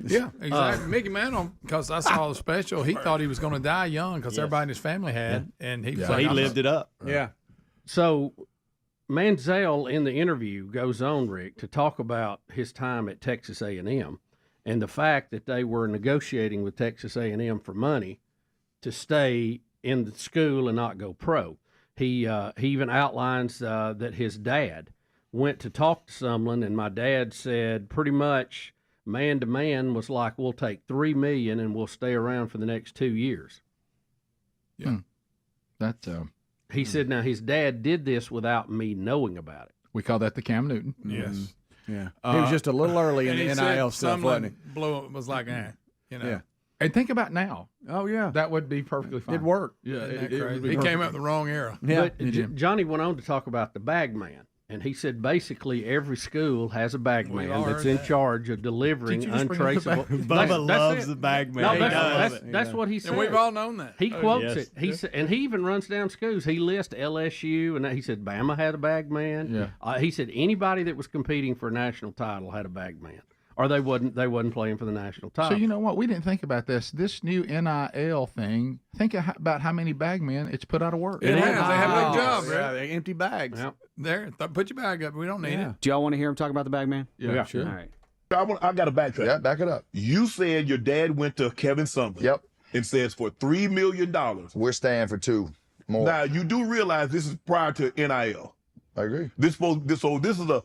Yeah, exactly. Mickey Mantle, because I saw the special, he thought he was going to die young because everybody in his family had, and he was So he lived it up. Yeah. So Manziel in the interview goes on, Rick, to talk about his time at Texas A&M and the fact that they were negotiating with Texas A&M for money to stay in the school and not go pro. He even outlines that his dad went to talk to Sumlin, and my dad said pretty much man to man was like, we'll take $3 million and we'll stay around for the next 2 years. Yeah. That's He said, now his dad did this without me knowing about it. We call that the Cam Newton. Yes. Yeah. He was just a little early in the NIL stuff, wasn't he? Was like, you know. Yeah. And think about now. Oh, yeah. That would be perfectly fine. It'd work. Yeah. He came out in the wrong era. Yeah. But Johnny went on to talk about the bag man. And he said basically every school has a bag man that's in charge of delivering untraceable. Bubba loves the bag man. No, that's what he said. And we've all known that. He quotes it. He said, and he even runs down schools. He lists LSU, and he said Bama had a bag man. Yeah. He said anybody that was competing for a national title had a bag man, or they wasn't playing for the national title. So you know what? We didn't think about this. This new NIL thing. Think about how many bag men it's put out of work. It has. They have a big job, right? Yeah, they empty bags. Yep. There, put your bag up. We don't need it. Do y'all want to hear him talk about the bag man? Yeah, sure. All right. I got to backtrack. Yeah, back it up. You said your dad went to Kevin Sumlin. Yep. And says for $3 million. We're staying for 2 more. Now you do realize this is prior to NIL. I agree. This is a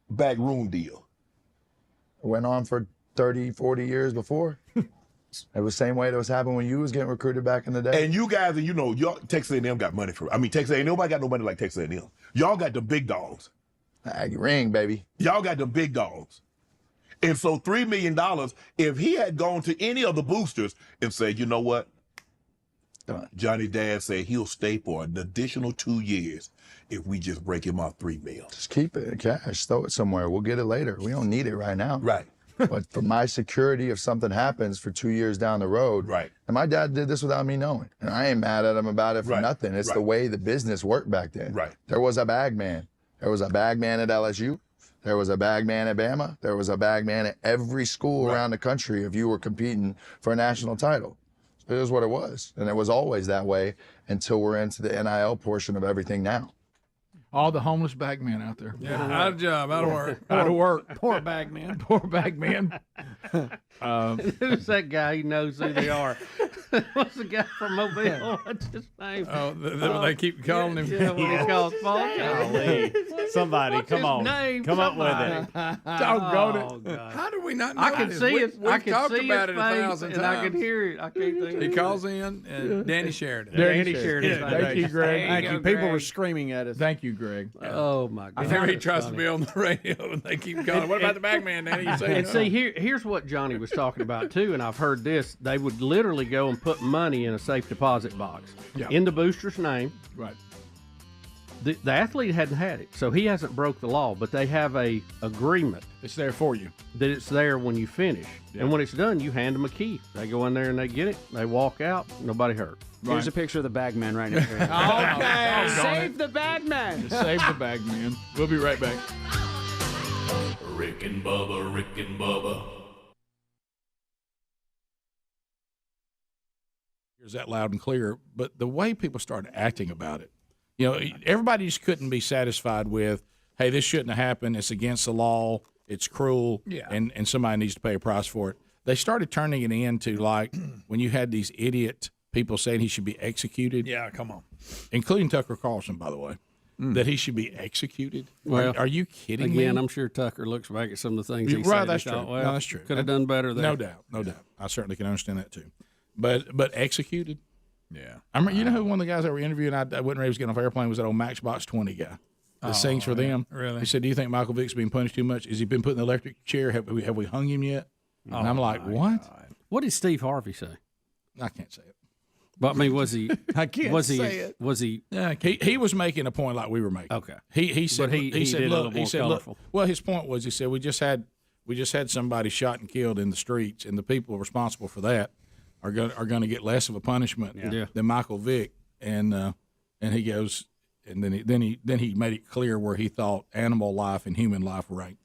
back room deal. It went on for 30, 40 years before. It was the same way that was happening when you was getting recruited back in the day. And you guys, y'all, Texas A&M got money for it. I mean, Texas A&M, nobody got no money like Texas A&M. Y'all got the big dogs. Aggie ring, baby. Y'all got the big dogs. And so $3 million, if he had gone to any of the boosters and said, you know what? Johnny Dad said he'll stay for an additional 2 years if we just break him off $3 million. Just keep it in cash. Throw it somewhere. We'll get it later. We don't need it right now. Right. But for my security, if something happens for 2 years down the road, right. And my dad did this without me knowing, and I ain't mad at him about it for nothing. It's the way the business worked back then. Right. There was a bag man. There was a bag man at LSU. There was a bag man at Bama. There was a bag man at every school around the country if you were competing for a national title. It is what it was, and it was always that way until we're into the NIL portion of everything now. All the homeless bag men out there. Yeah, out of job, out of work. Out of work. Poor bag man. Poor bag man. Who's that guy? He knows who they are. What's the guy from Mobile? What's his name? Oh, they keep calling him. Yeah, what he calls Paul. Somebody, come on. Come up with it. Doggone it. How do we not know I can this? see it. We've I can talked see about his it face, 1,000 and times. I can hear it. I can't think. He calls in, and Danny Sheridan. Danny Sheridan. Thank you, Greg. Thank you. People were screaming at us. Thank you, Greg. Oh my God! Whenever he tries to be on the radio, and they keep calling. What about the bag man, Danny? You say And see, here's what Johnny was talking about too, and I've heard this. They would literally go and put money in a safe deposit box in the booster's name. Right. The athlete hadn't had it, so he hasn't broke the law, but they have a agreement. It's there for you. That it's there when you finish. And when it's done, you hand them a key. They go in there and they get it. They walk out. Nobody hurt. Here's a picture of the bag man right now. Okay. Save the bag man. Save the bag man. We'll be right back. Rick and Bubba, Rick and Bubba. Here's that loud and clear. But the way people started acting about it, everybody just couldn't be satisfied with, hey, this shouldn't have happened. It's against the law. It's cruel. Yeah. And somebody needs to pay a price for it. They started turning it into like when you had these idiot people saying he should be executed. Yeah, come on. Including Tucker Carlson, by the way, that he should be executed. Well, are you kidding me? Again, I'm sure Tucker looks back at some of the things he said. Right, that's Thought, true. well, No, that's true. Could have done better there. No doubt. I certainly can understand that too. But executed? Yeah. I remember, you know who one of the guys that were interviewing, I wasn't ready to get off airplane, was that old Matchbox 20 guy that sings for them. Really? He said, do you think Michael Vick's being punished too much? Has he been put in the electric chair? Have we hung him yet? And I'm like, what? God. What did Steve Harvey say? I can't say it. But I mean, was he? I can't say it. Was he? Yeah, he was making a point like we were making. Okay. He said, But he said, did look, a little he more said, colorful. look. Well, his point was, he said, we just had somebody shot and killed in the streets, and the people responsible for that are going to get less of a punishment than Michael Vick. And he goes, and then he made it clear where he thought animal life and human life ranked.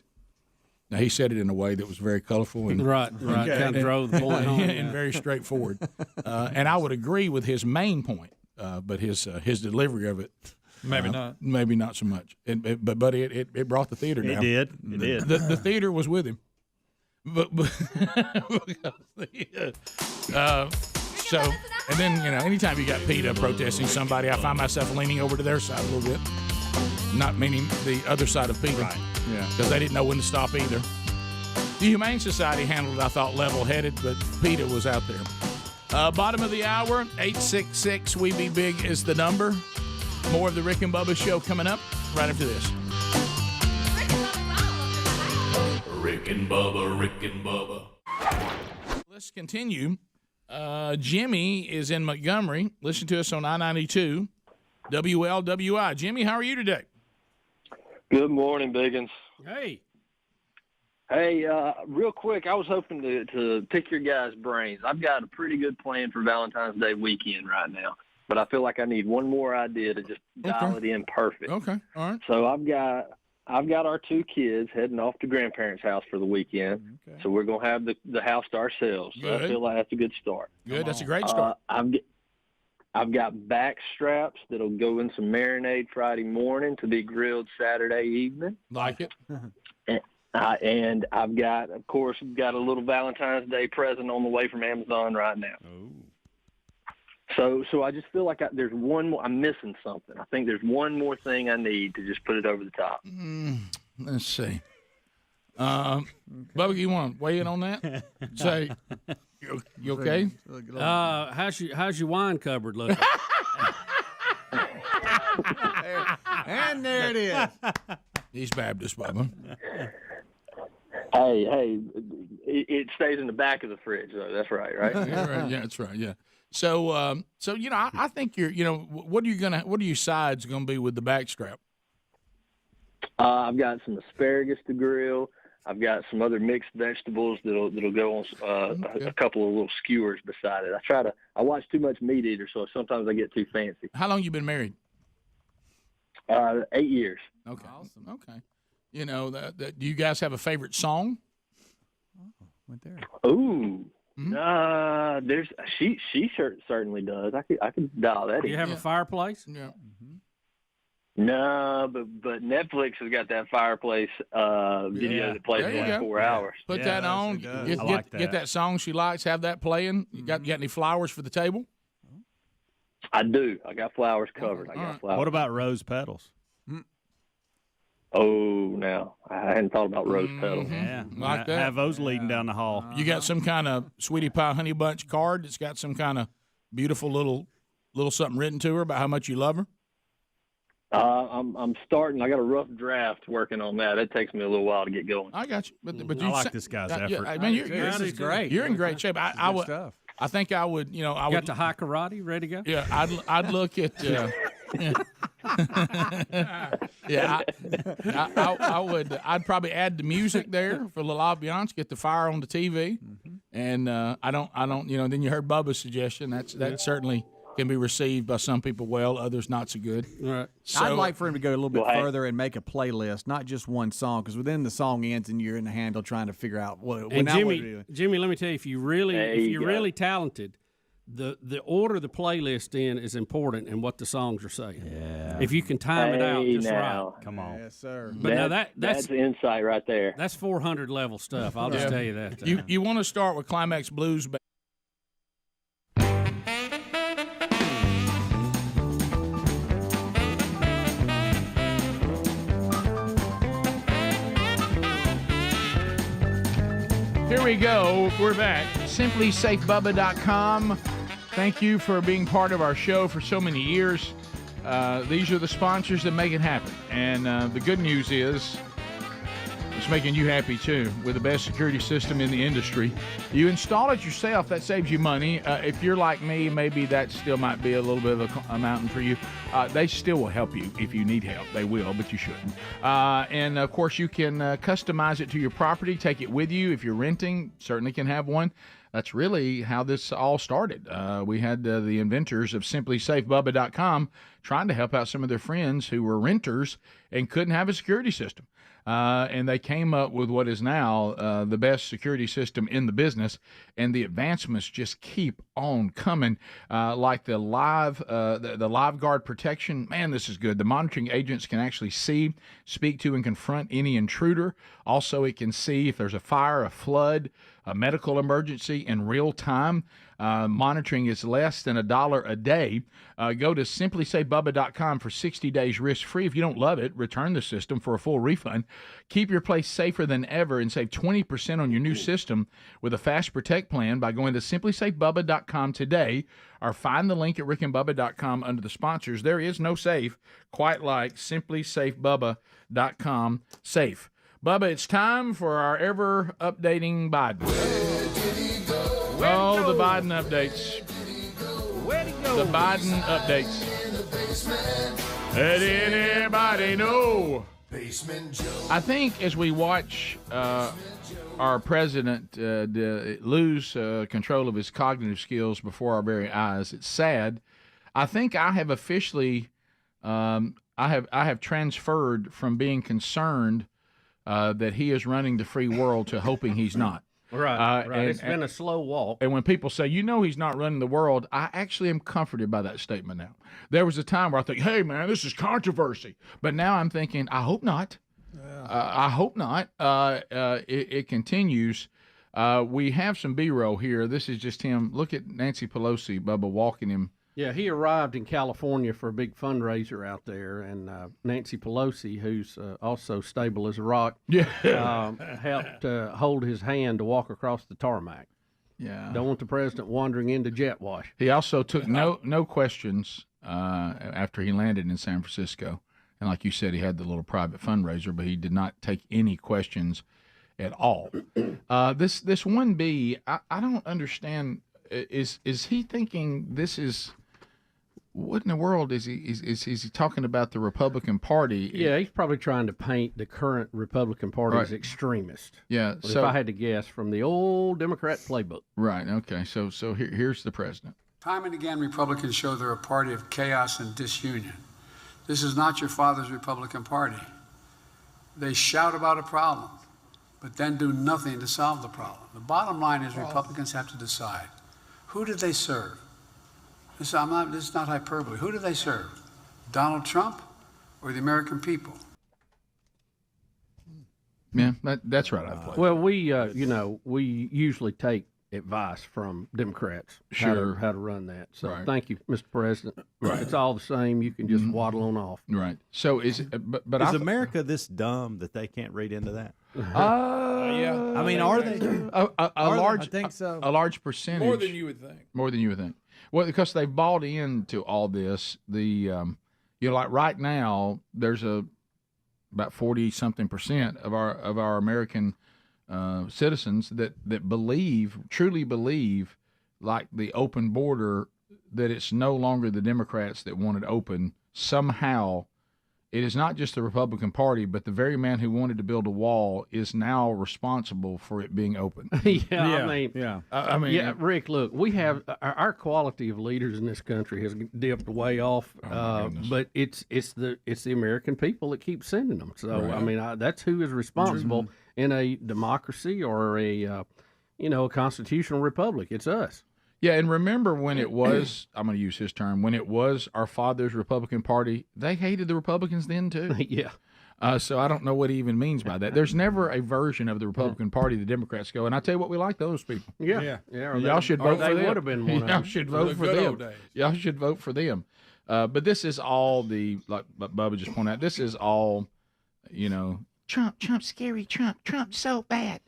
Now he said it in a way that was very colorful and right, kind of drove the point home, and very straightforward. And I would agree with his main point, but his delivery of it. Maybe not. Maybe not so much. But it brought the theater down. It did. The theater was with him. But so, and then, anytime you got PETA protesting somebody, I find myself leaning over to their side a little bit. Not meaning the other side of PETA. Right. Yeah. Because they didn't know when to stop either. The Humane Society handled it, I thought, level-headed, but PETA was out there. Bottom of the hour, 866-WE-BE-BIG is the number. More of the Rick and Bubba Show coming up right after this. Rick and Bubba, Rick and Bubba. Let's continue. Jimmy is in Montgomery. Listen to us on I-92, WLWI. Jimmy, how are you today? Good morning, Biggins. Hey. Hey, real quick, I was hoping to pick your guys' brains. I've got a pretty good plan for Valentine's Day weekend right now, but I feel like I need one more idea to just dial it in perfect. Okay, all right. So I've got our 2 kids heading off to grandparents' house for the weekend. Okay. So we're gonna have the house to ourselves. So I feel like that's a good start. Good, that's a great start. I've got back straps that'll go in some marinade Friday morning to be grilled Saturday evening. Like it. And I've got, of course, a little Valentine's Day present on the way from Amazon right now. So I just feel like there's one more. I'm missing something. I think there's one more thing I need to just put it over the top. Let's see. Bubba, you want to weigh in on that? Say, you okay? How's your wine cupboard looking? And there it is. He's Baptist, Bubba. Hey, it stays in the back of the fridge, though. That's right? Yeah, that's right. Yeah. So I think what are your sides gonna be with the backstrap? I've got some asparagus to grill. I've got some other mixed vegetables that'll go on a couple of little skewers beside it. I watch too much Meat Eater, so sometimes I get too fancy. How long you been married? 8 years. Okay. Awesome. Okay. Do you guys have a favorite song? Went there. Ooh. She certainly does. I could dial that in. Do you have a fireplace? Yeah. No, but Netflix has got that fireplace video that plays for like 4 hours. Put that on. Get that song she likes. Have that playing. You got any flowers for the table? I do. I got flowers covered. What about rose petals? Oh, now I hadn't thought about rose petals. Yeah, like that. Have those leading down the hall. You got some kind of sweetie pie honey bunch card that's got some kind of beautiful little something written to her about how much you love her? I'm starting. I got a rough draft working on that. It takes me a little while to get going. I got you. But I like this guy's effort. This is great. You're in great shape. I think I would. I got the high karate ready to go. Yeah, I'd look at. I would. I'd probably add the music there for a little ambiance. Get the fire on the TV, and I don't. Then you heard Bubba's suggestion. That certainly can be received by some people well, others not so good. Right. So, I'd like for him to go a little bit further and make a playlist, not just one song, because within the song ends and you're in the handle trying to figure out what. And Jimmy, let me tell you, if you're really talented, the order the playlist in is important and what the songs are saying. Yeah. If you can time it out just right. Come on. Yes, sir. But that's insight right there. That's 400 level stuff. I'll just tell you that. You want to start with Climax Blues. Here we go. We're back. SimplySafeBubba.com. Thank you for being part of our show for so many years. These are the sponsors that make it happen. And the good news is it's making you happy, too, with the best security system in the industry. You install it yourself. That saves you money. If you're like me, maybe that still might be a little bit of a mountain for you. They still will help you if you need help. They will, but you shouldn't. And, of course, you can customize it to your property, take it with you. If you're renting, certainly can have one. That's really how this all started. We had the inventors of SimplySafeBubba.com trying to help out some of their friends who were renters and couldn't have a security system. And they came up with what is now the best security system in the business, and the advancements just keep on coming. Like the live guard protection, man, this is good. The monitoring agents can actually see, speak to, and confront any intruder. Also, it can see if there's a fire, a flood, a medical emergency in real time. Monitoring is less than $1 a day. Go to simplysafebubba.com for 60 days risk-free. If you don't love it, return the system for a full refund. Keep your place safer than ever and save 20% on your new system with a Fast Protect plan by going to simplysafebubba.com today, or find the link at rickandbubba.com under the sponsors. There is no safe quite like simplysafebubba.com safe. Bubba, it's time for our ever-updating Biden. Oh, the Biden updates. The Biden updates. Let anybody know. I think as we watch our president lose control of his cognitive skills before our very eyes, it's sad. I think I have officially, I have transferred from being concerned that he is running the free world to hoping he's not. Right. It's been a slow walk. And when people say, he's not running the world, I actually am comforted by that statement now. There was a time where I think, hey, man, this is controversy. But now I'm thinking, I hope not. I hope not. It continues. We have some B-roll here. This is just him. Look at Nancy Pelosi, Bubba, walking him. Yeah, he arrived in California for a big fundraiser out there, and Nancy Pelosi, who's also stable as a rock, helped hold his hand to walk across the tarmac. Yeah, don't want the president wandering into jet wash. He also took no questions after he landed in San Francisco, and like you said, he had the little private fundraiser, but he did not take any questions at all. This 1B, I don't understand. Is he thinking this is? What in the world is he talking about the Republican Party? Yeah, he's probably trying to paint the current Republican Party as extremist. Yeah, so if I had to guess from the old Democrat playbook. Right. Okay. So here's the president. Time and again, Republicans show they're a party of chaos and disunion. This is not your father's Republican Party. They shout about a problem, but then do nothing to solve the problem. The bottom line is Republicans have to decide, who did they serve? This is not hyperbole. Who do they serve? Donald Trump or the American people? Yeah, that's right. Well, we usually take advice from Democrats how to run that. So thank you, Mr. President. Right. It's all the same. You can just waddle on off. Right. So is America this dumb that they can't read into that? Yeah. I mean, are they? I think so. A large percentage. More than you would think. More than you would think. Well, because they've bought into all this. Like right now, there's about 40-something% of our American citizens that truly believe, like the open border, that it's no longer the Democrats that want it open. Somehow, it is not just the Republican Party, but the very man who wanted to build a wall is now responsible for it being open. I mean, Rick, look, we have our quality of leaders in this country has dipped way off, but it's the American people that keep sending them. So I mean, that's who is responsible in a democracy or a constitutional republic. It's us. Yeah, and remember when it was, I'm going to use his term, when it was our father's Republican Party, they hated the Republicans then too. Yeah. So I don't know what he even means by that. There's never a version of the Republican Party the Democrats go, and I tell you what, we like those people. Y'all should vote for them. They would have been one. Y'all should vote for them. Y'all should vote for them. But this is all like Bubba just pointed out, this is all, Trump, scary Trump so bad.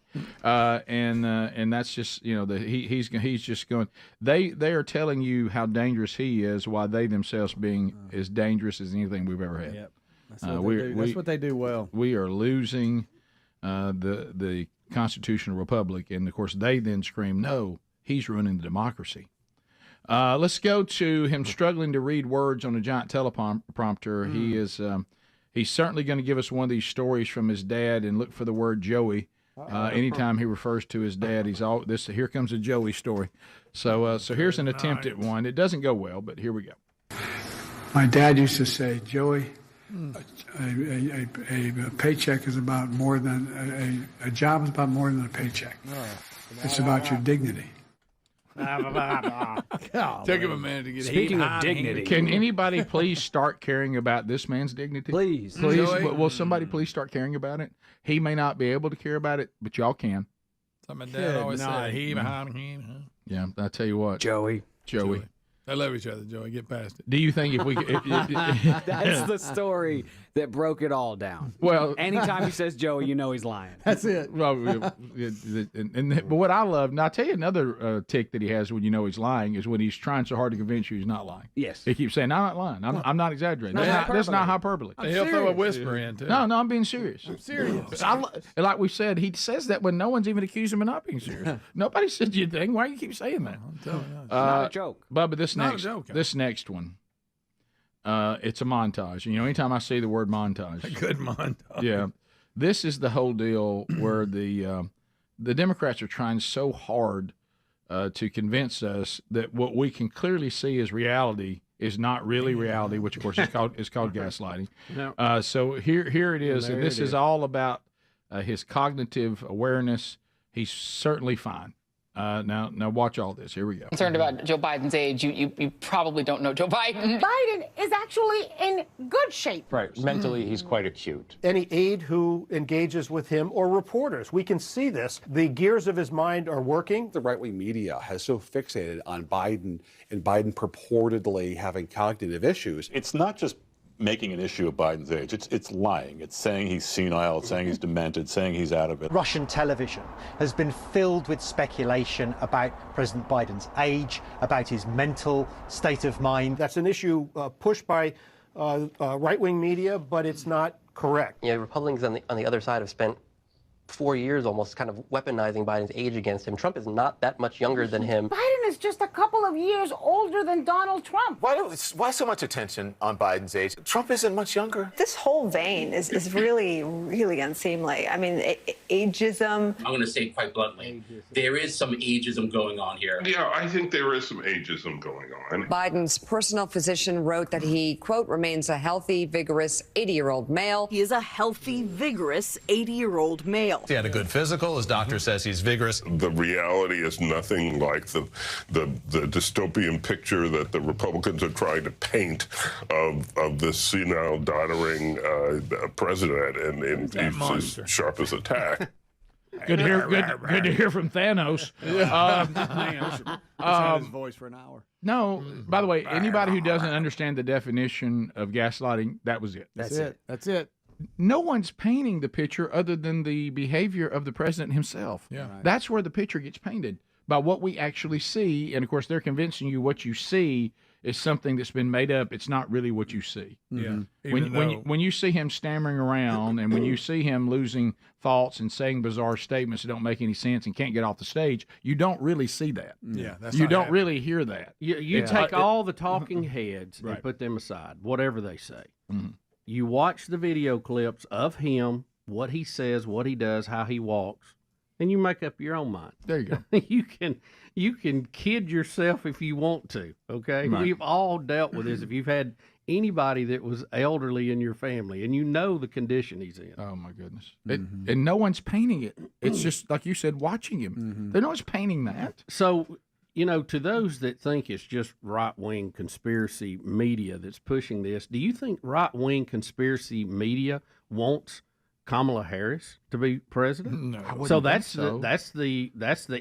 And that's just he's just going. They are telling you how dangerous he is, while they themselves being as dangerous as anything we've ever had. Yep. That's what they do well. We are losing the constitutional republic, and of course they then scream, "No, he's ruining the democracy." Let's go to him struggling to read words on a giant teleprompter. He is. He's certainly going to give us one of these stories from his dad, and look for the word Joey. Anytime he refers to his dad, here comes a Joey story. So here's an attempt at one. It doesn't go well, but here we go. My dad used to say, Joey, a paycheck is about more than a job is about more than a paycheck. It's about your dignity. Take him a minute to get Speaking of dignity, can anybody please start caring about this man's dignity? Please. Will somebody please start caring about it? He may not be able to care about it, but y'all can. my dad always said. He behind him. Yeah, I tell you what, Joey. They love each other, Joey. Get past it. Do you think if we That's the story that broke it all down. Well, anytime he says Joey, you know he's lying. That's it. Well, but what I love, now I'll tell you another tick that he has when you know he's lying is when he's trying so hard to convince you he's not lying. Yes. He keeps saying, I'm not lying. I'm not exaggerating. That's not hyperbole. He'll throw a whisper in, too. No, I'm being serious. I'm serious. Like we said, he says that when no one's even accused him of not being serious. Nobody said you thing. Why do you keep saying that? I'm telling you. It's not a joke. Bubba, this Not a joke. next one, it's a montage. You know, anytime I see the word montage. A good montage. Yeah. This is the whole deal where the Democrats are trying so hard to convince us that what we can clearly see as reality is not really reality, which of course is called gaslighting. No. So here it is, and this is all about his cognitive awareness. He's certainly fine. Now watch all this. Here we go. Concerned about Joe Biden's age. You probably don't know Joe Biden. Biden is actually in good shape. Right. Mentally, he's quite acute. Any aide who engages with him or reporters, we can see this. The gears of his mind are working. The right-wing media has so fixated on Biden and Biden purportedly having cognitive issues. It's not just making an issue of Biden's age. It's lying. It's saying he's senile. It's saying he's demented. Saying he's out of it. Russian television has been filled with speculation about President Biden's age, about his mental state of mind. That's an issue pushed by right-wing media, but it's not correct. Yeah, Republicans on the other side have spent 4 years almost kind of weaponizing Biden's age against him. Trump is not that much younger than him. Biden is just a couple of years older than Donald Trump. Why so much attention on Biden's age? Trump isn't much younger. This whole vein is really, really unseemly. I mean, ageism. I'm going to say quite bluntly, there is some ageism going on here. Yeah, I think there is some ageism going on. Biden's personal physician wrote that he, quote, remains a healthy, vigorous 80-year-old male. He is a healthy, vigorous 80-year-old male. He had a good physical. His doctor says he's vigorous. The reality is nothing like the dystopian picture that the Republicans are trying to paint of this senile, doddering president, and he's as sharp as a tack. Good to hear from Thanos. His voice for an hour. No, by the way, anybody who doesn't understand the definition of gaslighting, that was it. That's it. No one's painting the picture other than the behavior of the president himself. Yeah. Right. That's where the picture gets painted, by what we actually see. And, of course, they're convincing you what you see is something that's been made up. It's not really what you see. Yeah. When you see him stammering around and when you see him losing thoughts and saying bizarre statements that don't make any sense and can't get off the stage, you don't really see that. Yeah, that's you not don't happening. really hear that. You take all the talking heads and put them aside, whatever they say. Mm-hmm. You watch the video clips of him, what he says, what he does, how he walks, and you make up your own mind. There you go. You can kid yourself if you want to, okay? Right. We've all dealt with this. If you've had anybody that was elderly in your family and you know the condition he's in. Oh, my goodness. And no one's painting it. It's just, like you said, watching him. No one's painting that. So, you know, to those that think it's just right-wing conspiracy media that's pushing this, do you think right-wing conspiracy media wants Kamala Harris to be president? No. So that's the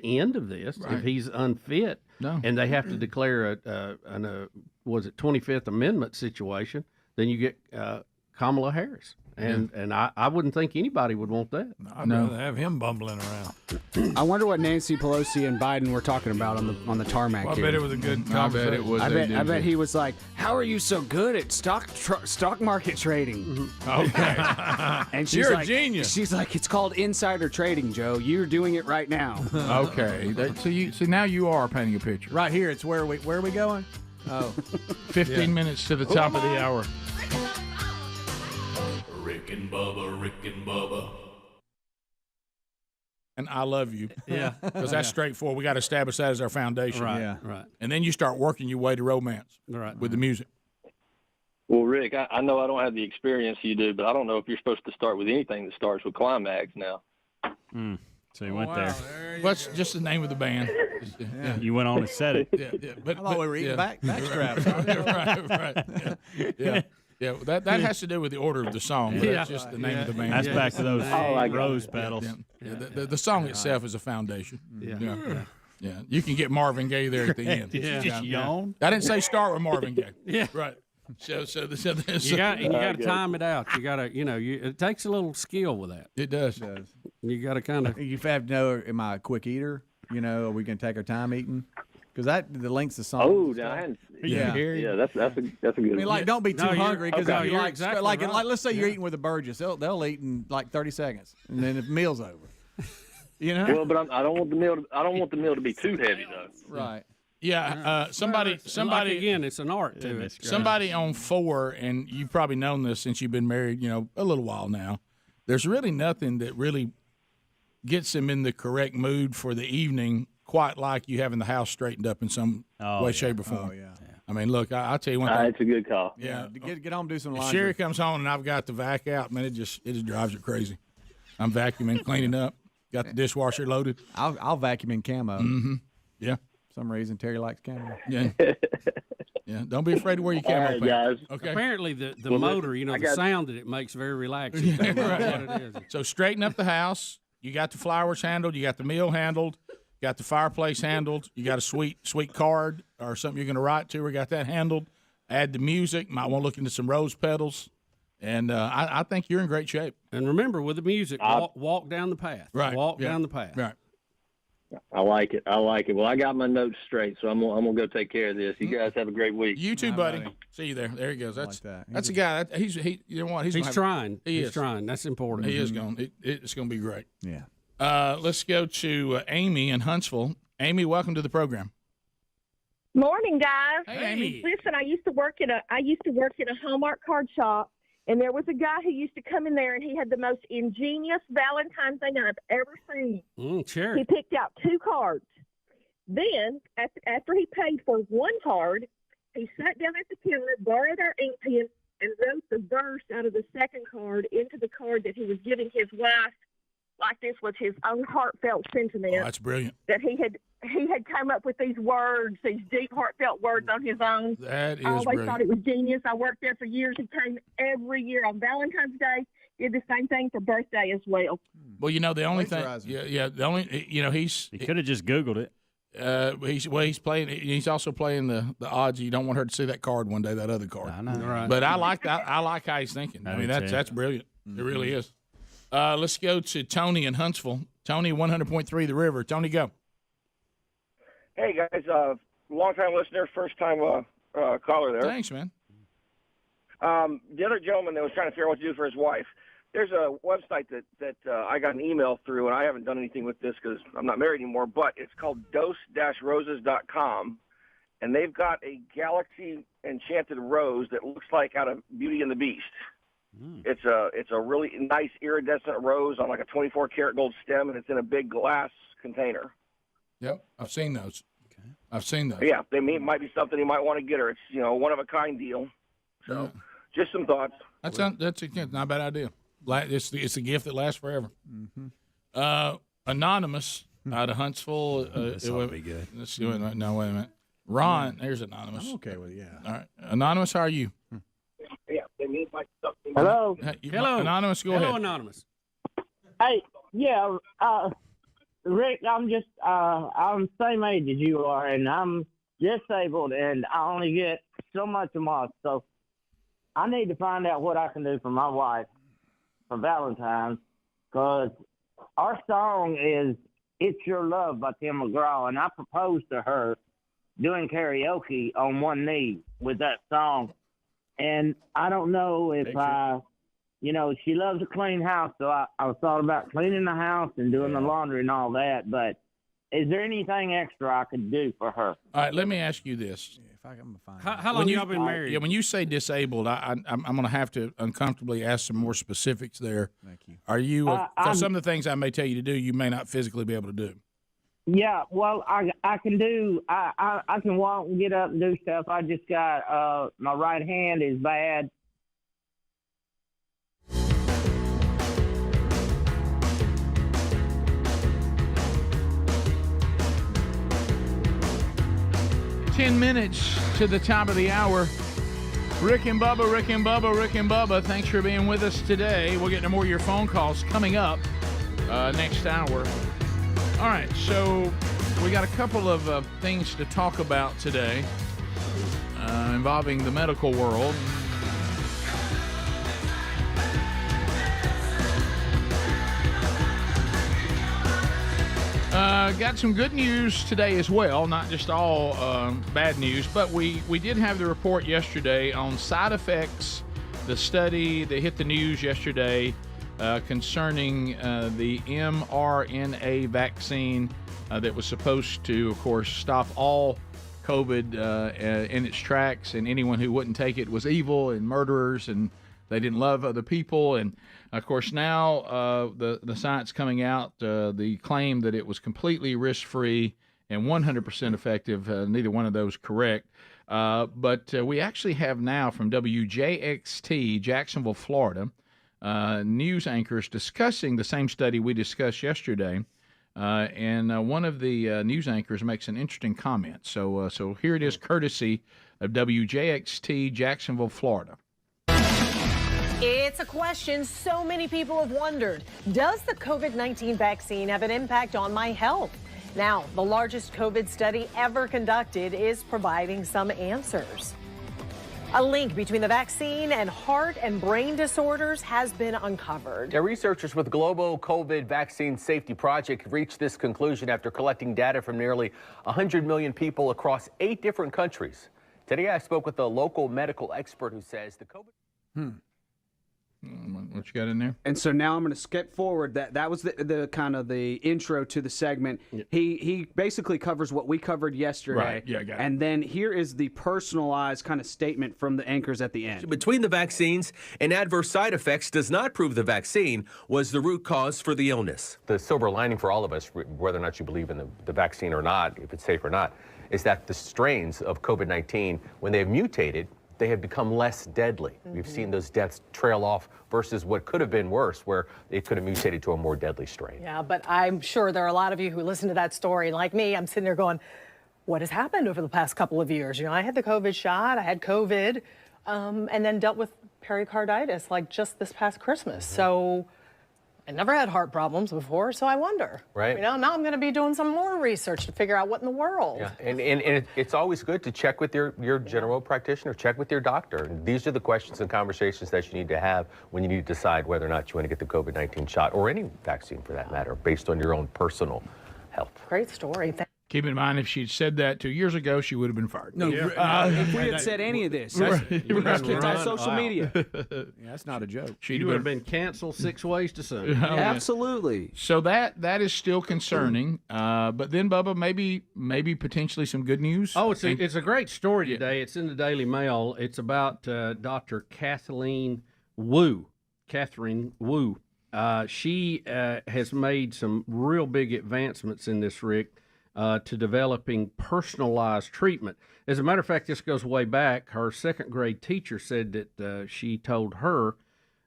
end of this. Right. If he's unfit, and they have to declare was it 25th Amendment situation, then you get Kamala Harris. And I wouldn't think anybody would want that. I'd rather have him bumbling around. I wonder what Nancy Pelosi and Biden were talking about on the tarmac. Well, I here. bet it was a good conversation. I bet it was. I bet he was like, "How are you so good at stock market trading?" Okay. And she's You're like, a genius. She's like, "It's called insider trading, Joe. You're doing it right now." Okay. So now you are painting a picture. Right here, it's where are we going? Oh. 15 minutes to the top of the hour. Rick and Bubba. And I love you. Yeah. Because that's straightforward. We got to establish that as our foundation. Right. Right. And then you start working your way to romance with the music. Well, Rick, I know I don't have the experience you do, but I don't know if you're supposed to start with anything that starts with climax now. So you went there. What's just the name of the band? Yeah. You went on and said it. Yeah. I thought we were eating backstraps. Right. Yeah. Yeah, that has to do with the order of the song. But that's just the name of the band. That's back to those rose petals. Yeah, the song itself is a foundation. Yeah. You can get Marvin Gaye there at the end. Just yawn. I didn't say start with Marvin Gaye. Yeah. Right. So you got to time it out. You got to, it takes a little skill with that. It does. You got to kind of. You have to know, am I a quick eater? Are we going to take our time eating? Because the lengths of songs. Oh, yeah, that's a good. I mean, like, don't be too hungry because if you like, exactly like, right. like, let's say you're eating with a Burgess, they'll eat in like 30 seconds, and then the meal's over. Well, but I don't want the meal. I don't want the meal to be too heavy though. Right. Yeah. Somebody. Again, it's an art to it. Somebody on 4, and you've probably known this since you've been married, a little while now. There's really nothing that really gets them in the correct mood for the evening, quite like you having the house straightened up in some way, shape, or form. Oh, yeah. I mean, look, I'll tell you one thing. It's a good call. Yeah. Get home, do some If laundry. Sherry comes home and I've got the vac out, man, it just drives her crazy. I'm vacuuming, cleaning up, got the dishwasher loaded. I'll vacuum in camo. Mm-hmm. Yeah. For some reason, Terry likes camo. Yeah. Yeah. Don't be afraid to wear your camo pants. Guys. Okay. Apparently, the motor, the sound that it makes very relaxing. That's what it is. So straighten up the house. You got the flowers handled. You got the meal handled. You got the fireplace handled. You got a sweet card or something you're going to write to her. Got that handled. Add the music. Might want to look into some rose petals. And I think you're in great shape. And remember, with the music, walk down the path. Right. Walk down the path. Right. I like it. Well, I got my notes straight, so I'm gonna go take care of this. You guys have a great week. You too, buddy. See you there. There he goes. That's a guy. You know what? He's trying. He's trying. That's important. He is going. It's going to be great. Yeah. Let's go to Amy in Huntsville. Amy, welcome to the program. Morning, guys. Hey, Amy. Listen, I used to work in a Hallmark card shop, and there was a guy who used to come in there, and he had the most ingenious Valentine's thing I've ever seen. Sure. He picked out 2 cards. Then, after he paid for 1 card, he sat down at the counter, borrowed our ink pen, and wrote the verse out of the second card into the card that he was giving his wife, like this was his own heartfelt sentiment. Oh, that's brilliant. That he had come up with these words, these deep, heartfelt words on his own. That is I always brilliant. thought it was genius. I worked there for years. He came every year on Valentine's Day, did the same thing for birthday as well. Well, the only thing, the only, he could have just Googled it. He's playing. He's also playing the odds. You don't want her to see that card one day, that other card. I know. Right. But I like that. I like how he's thinking. I mean, that's brilliant. It really is. Let's go to Tony in Huntsville. Tony, 100.3 The River. Tony, go. Hey, guys. Long-time listener, first-time caller there. Thanks, man. The other gentleman that was trying to figure out what to do for his wife, there's a website that I got an email through, and I haven't done anything with this because I'm not married anymore, but it's called dose-roses.com, and they've got a galaxy enchanted rose that looks like out of Beauty and the Beast. It's a really nice iridescent rose on like a 24-karat gold stem, and it's in a big glass container. Yep, I've seen those. I've seen those. Yeah, might be something you might want to get her. It's one-of-a-kind deal. So just some thoughts. That's not a bad idea. It's a gift that lasts forever. Mm-hmm. Anonymous out of Huntsville. This ought to be good. Let's do it. No, wait a minute. Ron, there's Anonymous. I'm okay with it, yeah. All right. Anonymous, how are you? Yeah, they mean like something. Hello. Hello. Anonymous, go Hello, ahead. Anonymous. Hey, yeah, Rick, I'm the same age as you are, and I'm disabled, and I only get so much a month. So I need to find out what I can do for my wife for Valentine's, because our song is "It's Your Love" by Tim McGraw, and I proposed to her doing karaoke on one knee with that song. And I don't know if she loves to clean house, so I thought about cleaning the house and doing the laundry and all that. But is there anything extra I could do for her? All right, let me ask you this. If I can find How long y'all been married? Yeah, when you say disabled, I'm going to have to uncomfortably ask some more specifics there. Thank you. Are you? Some of the things I may tell you to do, you may not physically be able to do. Yeah, well, I can do. I can walk and get up and do stuff. I just got my right hand is bad. $10 minutes to the top of the hour. Rick and Bubba, Rick and Bubba, Rick and Bubba. Thanks for being with us today. We'll get to more of your phone calls coming up next hour. All right, so we got a couple of things to talk about today involving the medical world. Got some good news today as well, not just all bad news, but we did have the report yesterday on side effects, the study that hit the news yesterday concerning the mRNA vaccine that was supposed to, of course, stop all COVID in its tracks, and anyone who wouldn't take it was evil and murderers, and they didn't love other people. And of course, now the science coming out, the claim that it was completely risk-free and 100% effective, neither one of those correct. But we actually have now from WJXT, Jacksonville, Florida, news anchors discussing the same study we discussed yesterday. And one of the news anchors makes an interesting comment. So here it is, courtesy of WJXT, Jacksonville, Florida. It's a question so many people have wondered. Does the COVID-19 vaccine have an impact on my health? Now, the largest COVID study ever conducted is providing some answers. A link between the vaccine and heart and brain disorders has been uncovered. Now, researchers with Global COVID Vaccine Safety Project reached this conclusion after collecting data from nearly 100 million people across 8 different countries. Today, I spoke with a local medical expert who says the COVID... What you got in there? And so now I'm going to skip forward. That was the kind of the intro to the segment. Yeah. He basically covers what we covered yesterday. Right. Yeah, I got it. And then here is the personalized kind of statement from the anchors at the end. Between the vaccines and adverse side effects does not prove the vaccine was the root cause for the illness. The silver lining for all of us, whether or not you believe in the vaccine or not, if it's safe or not, is that the strains of COVID-19, when they have mutated, they have become less deadly. Mm-hmm. We've seen those deaths trail off versus what could have been worse, where it could have mutated to a more deadly strain. Yeah, but I'm sure there are a lot of you who listen to that story. Like me, I'm sitting there going, what has happened over the past couple of years? You know, I had the COVID shot, I had COVID, and then dealt with pericarditis like just this past Christmas. Mm-hmm. So I never had heart problems before, so I wonder. Right. You know, now I'm going to be doing some more research to figure out what in the world. Yeah, and it's always good to check with your general practitioner, check with your doctor. And these are the questions and conversations that you need to have when you need to decide whether or not you want to get the COVID-19 shot, or any vaccine for that matter, based on your own personal health. Great story. Keep in mind, if she'd said that 2 years ago, she would have been fired. No, if we had said any of this, these kids on social media. Yeah, that's not a joke. She would have been canceled 6 ways to Sunday. Absolutely. So that is still concerning. But then, Bubba, maybe potentially some good news. Oh, it's a great story today. It's in the Daily Mail. It's about Dr. Catherine Wu. She has made some real big advancements in this, Rick. To developing personalized treatment. As a matter of fact, this goes way back. Her second grade teacher said that she told her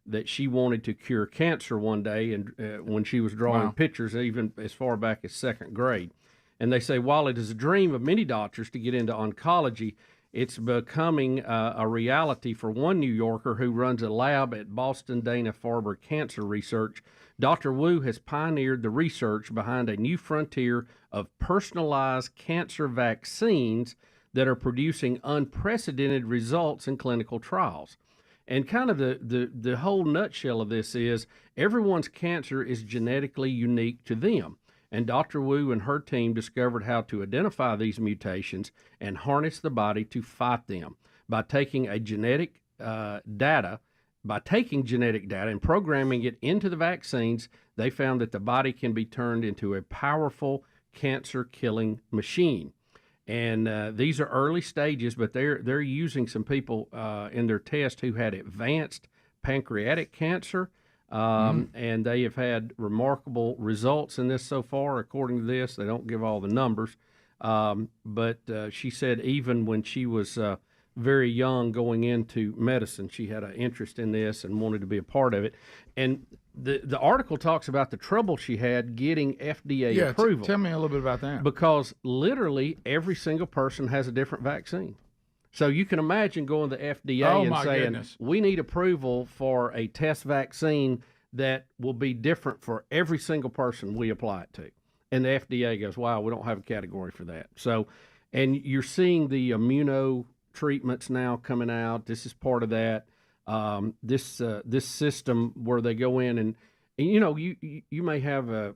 that she wanted to cure cancer one day, and when she was drawing pictures, even as far back as second grade. And they say, while it is a dream of many doctors to get into oncology, it's becoming a reality for one New Yorker who runs a lab at Boston Dana-Farber Cancer Research. Dr. Wu has pioneered the research behind a new frontier of personalized cancer vaccines that are producing unprecedented results in clinical trials. And kind of the whole nutshell of this is everyone's cancer is genetically unique to them. And Dr. Wu and her team discovered how to identify these mutations and harness the body to fight them by taking genetic data and programming it into the vaccines. They found that the body can be turned into a powerful cancer-killing machine. And these are early stages, but they're using some people in their test who had advanced pancreatic cancer, and they have had remarkable results in this so far. According to this, they don't give all the numbers, but she said even when she was very young going into medicine, she had an interest in this and wanted to be a part of it. And the article talks about the trouble she had getting FDA approval. Tell me a little bit about that. Because literally every single person has a different vaccine. So you can imagine going to the FDA and saying, goodness. we need approval for a test vaccine that will be different for every single person we apply it to. And the FDA goes, wow, we don't have a category for that. So, and you're seeing the immuno treatments now coming out. This is part of that. This system where they go in and you know, you may have a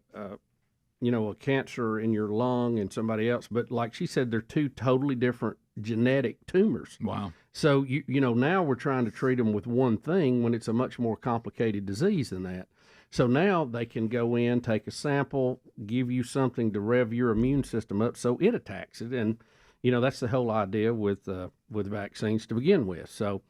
cancer in your lung and somebody else, but like she said, they're two totally different genetic tumors. Wow. So, you know, now we're trying to treat them with one thing when it's a much more complicated disease than that. So now they can go in, take a sample, give you something to rev your immune system up so it attacks it. And, you know, that's the whole idea with vaccines to begin with. So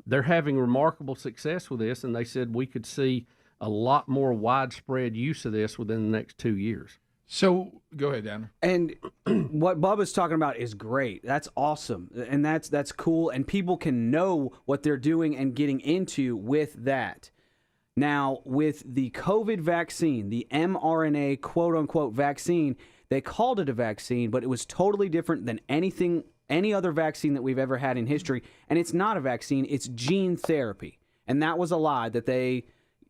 they're having remarkable success with this, and they said we could see a lot more widespread use of this within the next 2 years. So go ahead, Danner. And what Bubba's talking about is great. That's awesome. And that's cool. And people can know what they're doing and getting into with that. Now, with the COVID vaccine, the mRNA quote-unquote vaccine, they called it a vaccine, but it was totally different than any other vaccine that we've ever had in history. And it's not a vaccine. It's gene therapy. And that was a lie that they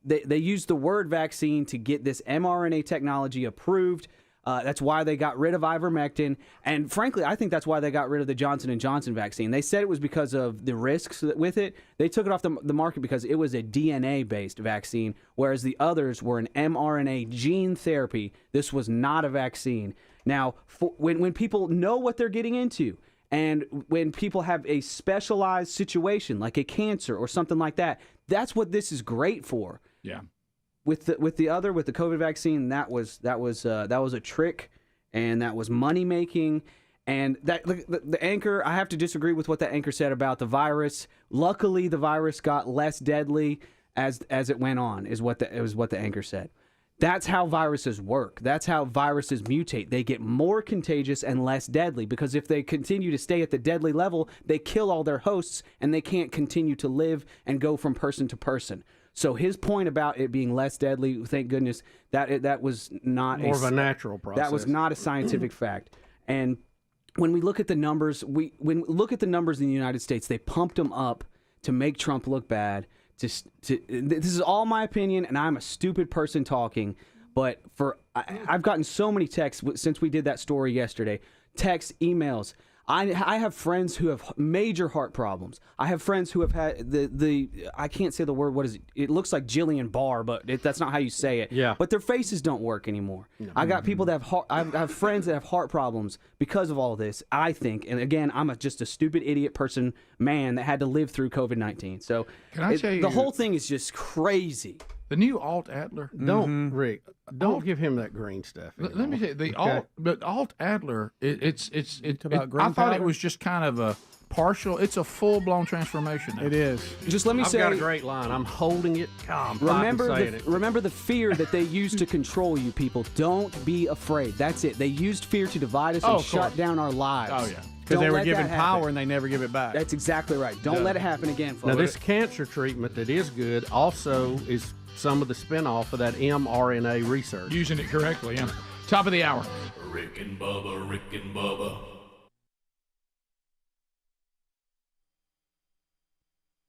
used the word vaccine to get this mRNA technology approved. That's why they got rid of ivermectin. And frankly, I think that's why they got rid of the Johnson & Johnson vaccine. They said it was because of the risks with it. They took it off the market because it was a DNA-based vaccine, whereas the others were an mRNA gene therapy. This was not a vaccine. Now, when people know what they're getting into, and when people have a specialized situation like a cancer or something like that, that's what this is great for. Yeah. With the COVID vaccine, that was a trick, and that was money making, and that the anchor. I have to disagree with what the anchor said about the virus. Luckily, the virus got less deadly as it went on. Is what the anchor said. That's how viruses work. That's how viruses mutate. They get more contagious and less deadly because if they continue to stay at the deadly level, they kill all their hosts and they can't continue to live and go from person to person. So his point about it being less deadly, thank goodness, that was not more of a natural process. That was not a scientific fact. And when we look at the numbers, in the United States, they pumped them up to make Trump look bad. This is all my opinion, and I'm a stupid person talking, but I've gotten so many texts since we did that story yesterday. Texts, emails. I have friends who have major heart problems. I have friends who have had I can't say the word, what is it? It looks like Jillian Barr, but that's not how you say it. Yeah. But their faces don't work anymore. No. I got people that I have friends that have heart problems because of all this, I think. And again, I'm just a stupid idiot man that had to live through COVID-19. So can I tell you, the whole thing is just crazy. The new Alt Adler. Rick, don't give him that green stuff anymore. Let me tell you, Alt Adler. It's about green. I thought it was just kind of a partial. It's a full blown transformation now. It is. Just let me say. I've got a great line. I'm holding it. Remember the fear that they use to control you people. Don't be afraid. That's it. They used fear to divide us and shut down our lives. Oh yeah. Because they were given power and they never give it back. That's exactly right. Don't let it happen again, folks. Now, this cancer treatment that is good also is some of the spinoff of that mRNA research. Using it correctly, yeah. Top of the hour. Rick and Bubba.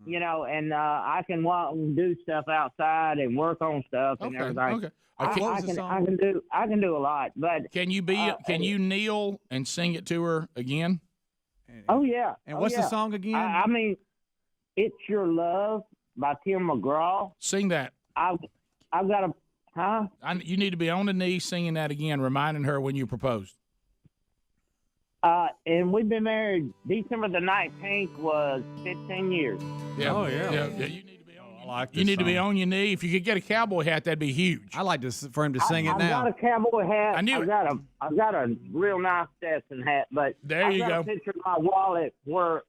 You know, and I can walk and do stuff outside and work on stuff and everything. Okay. I can do a lot, but can you kneel and sing it to her again? Oh yeah. And what's the song again? I mean, "It's Your Love" by Tim McGraw. Sing that. I've got a you need to be on the knee singing that again, reminding her when you proposed. And we've been married. December the 19th was 15 years. Yeah. Oh yeah. Yeah. You need to be on. You need to be on your knee. If you could get a cowboy hat, that'd be huge. I like for him to sing it now. I've got a cowboy hat. I've got a real nice Stetson hat, but there you I've got a picture of my wallet where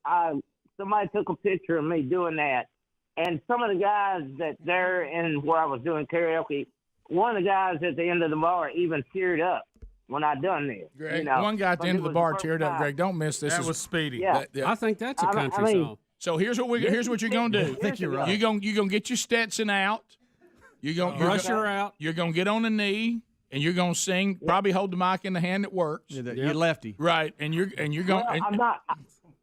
somebody took a picture of me doing that. And some of the guys that there in where I was doing karaoke, one of the guys at the end of the bar even teared up when I done this. Greg, you know, one guy at the end of the bar teared up. Greg, don't miss this. That was Speedy. Yeah. I think that's a country song. So here's what you're gonna do. I think you're right. You're gonna get your Stetson out. You're gonna brush her out. You're gonna get on the knee and you're gonna sing. Probably hold the mic in the hand that works. You're lefty, right? And you're going.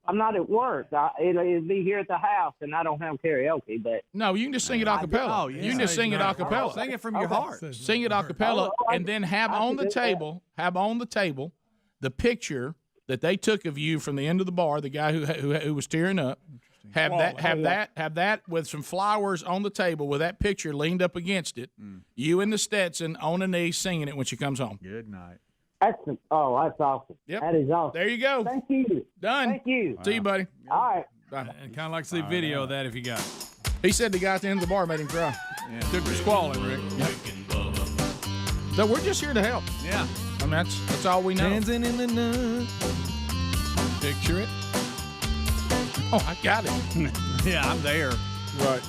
I'm not at work. It'll be here at the house, and I don't have karaoke. But no, you can just sing it a cappella. Oh, yeah. You can just sing it a cappella. Sing it from your heart. Sing it a cappella, and then have on the table the picture that they took of you from the end of the bar, the guy who was tearing up. Have that with some flowers on the table with that picture leaned up against it. You and the Stetson on a knee singing it when she comes home. Good night. That's awesome. Yep. That is awesome. There you go. Thank you. Done. Thank you. See you, buddy. All right. Bye. And kind of like to see video of that if you got it. He said the guy at the end of the bar made him cry. Yeah. Took your squalling, Rick. Yep. So we're just here to help. Yeah. I mean, that's all we know. Dancing in the night. Picture it. Oh, I got it. Yeah, I'm there. Right.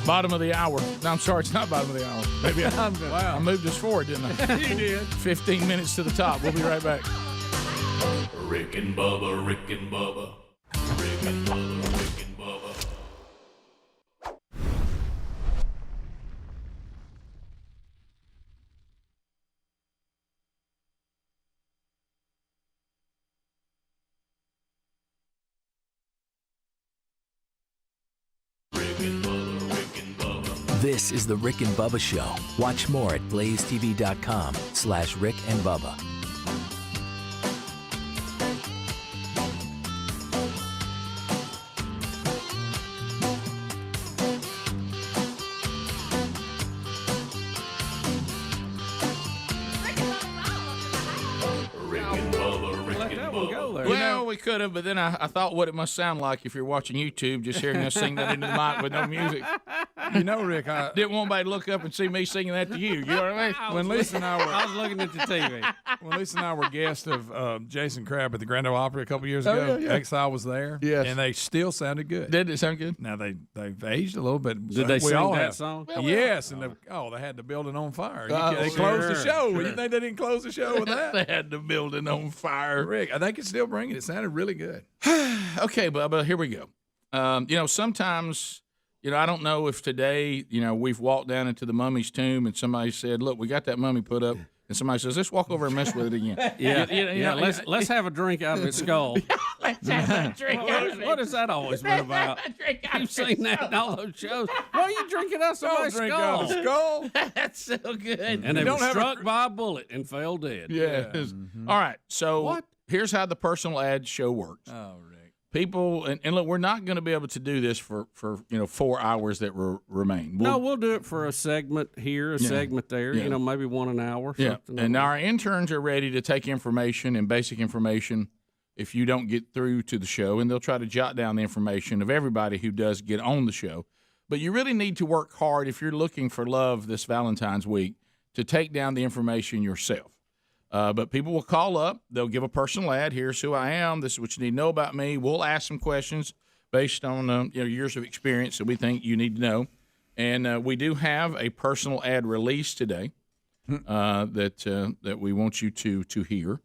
Bottom of the hour. No, I'm sorry, it's not bottom of the hour. Maybe I moved us forward, didn't I? You did. 15 minutes to the top. We'll be right back. Rick and Bubba, Rick and Bubba. Rick and Bubba, Rick and Bubba. This is the Rick and Bubba Show. Watch more at blazetv.com/Rick and Bubba. Well, we could have, but then I thought what it must sound like if you're watching YouTube, just hearing us sing that into the mic with no music. You know, Rick, I didn't want anybody to look up and see me singing that to you. You know what I mean? When Lisa and I was looking at the TV. When Lisa and I were guests of Jason Crabb at the Grand Ole Opry a couple years ago, yeah. Exile was there. Yes. And they still sounded good. Did it sound good? Now they've aged a little bit. Did they sing all that have. song? Yes, and they had the building on fire. They Sure, closed the show. sure. You think they didn't close the show with that? They had the building on fire. Rick, they could still bring it. It sounded really good. Okay, Bubba, here we go. Sometimes, I don't know if today, we've walked down into the mummy's tomb and somebody said, look, we got that mummy put up. And somebody says, let's walk over and mess with it again. Let's have a drink out of its skull. Let's have a drink out of it. What has that always been about? You've seen that in all those shows. Why are you drinking out somebody's drink skull? out of a skull. That's so good. And they were struck by a bullet and fell dead. Yeah. All right. So here's how the personal ad show works. Oh, Rick. People, and look, we're not going to be able to do this for 4 hours that remain. We'll do it for a segment here, a segment there, maybe one an hour. Something and our interns are ready to take information and basic information if you don't get through to the show, and they'll try to jot down the information of everybody who does get on the show. But you really need to work hard if you're looking for love this Valentine's week to take down the information yourself. But people will call up. They'll give a personal ad. Here's who I am. This is what you need to know about me. We'll ask some questions based on years of experience that we think you need to know. And we do have a personal ad release today that we want you to hear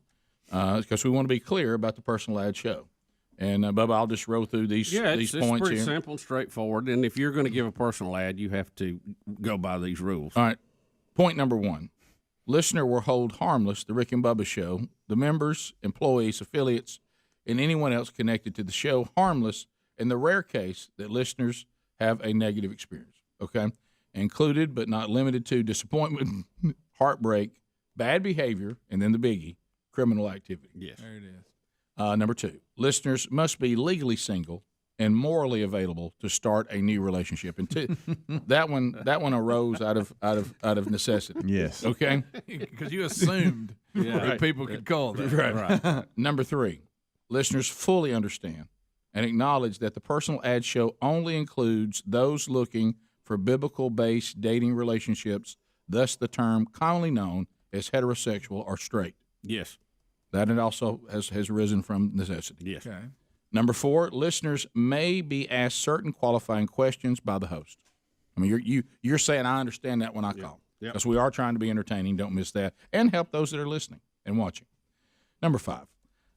because we want to be clear about the personal ad show. And, Bubba, I'll just roll through these points here. It's pretty simple and straightforward. And if you're going to give a personal ad, you have to go by these rules. All right. Point number one. Listener will hold harmless the Rick and Bubba Show, the members, employees, affiliates, and anyone else connected to the show harmless in the rare case that listeners have a negative experience, okay? Included but not limited to disappointment, heartbreak, bad behavior, and then the biggie, criminal activity. Yes. There it is. Number two, listeners must be legally single and morally available to start a new relationship. And that one arose out of necessity. Yes. Okay. Because you assumed that people could call that. Right. Number three, listeners fully understand and acknowledge that the personal ad show only includes those looking for biblical-based dating relationships, thus the term commonly known as heterosexual or straight. Yes. That it also has risen from necessity. Yes. Okay. Number four, listeners may be asked certain qualifying questions by the host. I mean, you're saying I understand that when I call. Because we are trying to be entertaining, don't miss that, and help those that are listening and watching. Number five,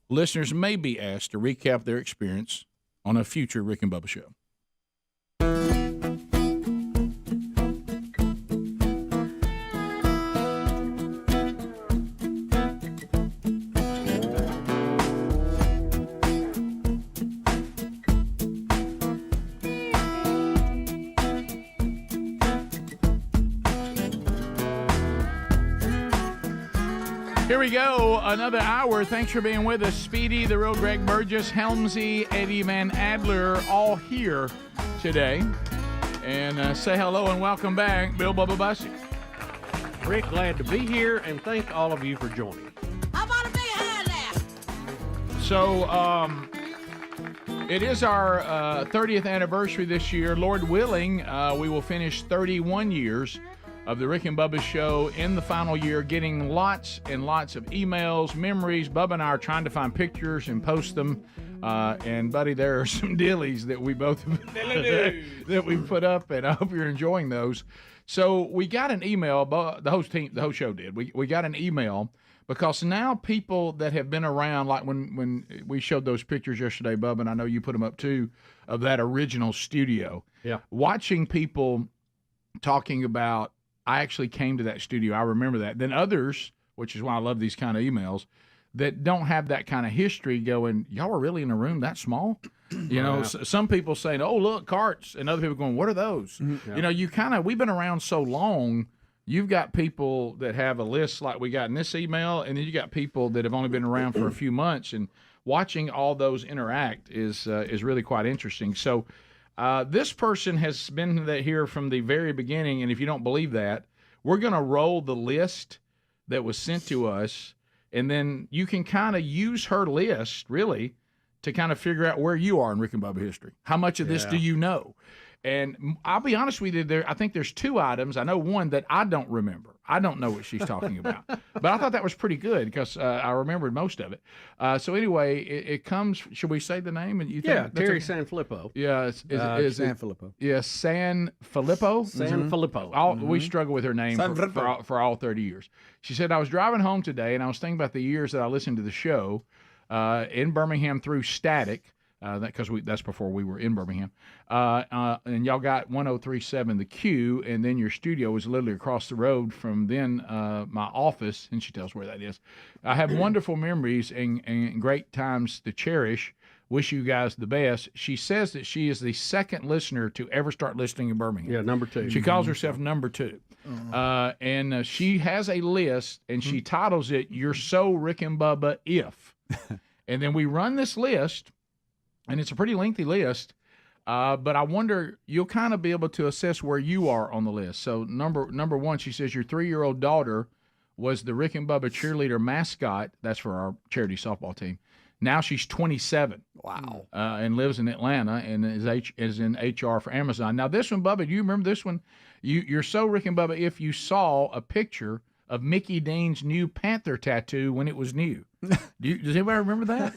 listeners may be asked to recap their experience on a future Rick and Bubba show. Here we go, another hour. Thanks for being with us. Speedy, the real Greg Burgess, Helmsy, Eddie Van Adler, all here today. And say hello and welcome back, Bill Bubba Bussey. Rick, glad to be here, and thank all of you for joining. How about a big hand there? So, it is our 30th anniversary this year. Lord willing, we will finish 31 years of the Rick and Bubba Show in the final year, getting lots and lots of emails, memories. Bubba and I are trying to find pictures and post them. And, buddy, there are some dillies that we both that we put up, and I hope you're enjoying those. So we got an email, the whole show did. We got an email because now people that have been around, like when we showed those pictures yesterday, Bubba, and I know you put them up too, of that original studio. Yeah. Watching people talking about, I actually came to that studio. I remember that. Then others, which is why I love these kind of emails, that don't have that kind of history going, y'all were really in a room that small? You know, some people saying, oh, look, carts. And other people going, what are those? Yeah. You know, we've been around so long, you've got people that have a list like we got in this email, and then you got people that have only been around for a few months. And watching all those interact is really quite interesting. So, this person has been here from the very beginning, and if you don't believe that, we're going to roll the list that was sent to us, and then you can kind of use her list, really, to kind of figure out where you are in Rick and Bubba history. How much of this do you know? And I'll be honest with you, I think there's 2 items. I know one that I don't remember. I don't know what she's talking about. But I thought that was pretty good because I remembered most of it. So anyway, it comes, should we say the name? And you think Terry Sanfilippo. Yeah. Sanfilippo. Yeah, Sanfilippo. Sanfilippo. We struggle with her name for all 30 years. She said, I was driving home today, and I was thinking about the years that I listened to the show in Birmingham through Static. Because that's before we were in Birmingham. And y'all got 103.7 The Q, and then your studio was literally across the road from then my office, and she tells where that is. I have wonderful memories and great times to cherish. Wish you guys the best. She says that she is the second listener to ever start listening in Birmingham. Yeah, number 2. She calls herself number 2. And she has a list, and she titles it, You're So Rick and Bubba If. And then we run this list, and it's a pretty lengthy list, but I wonder, you'll kind of be able to assess where you are on the list. So number 1, she says your 3-year-old daughter was the Rick and Bubba cheerleader mascot. That's for our charity softball team. Now she's 27. Wow. And lives in Atlanta and is in HR for Amazon. Now this one, Bubba, do you remember this one? You're so Rick and Bubba if you saw a picture of Mickey Dean's new Panther tattoo when it was new. Does anybody remember that?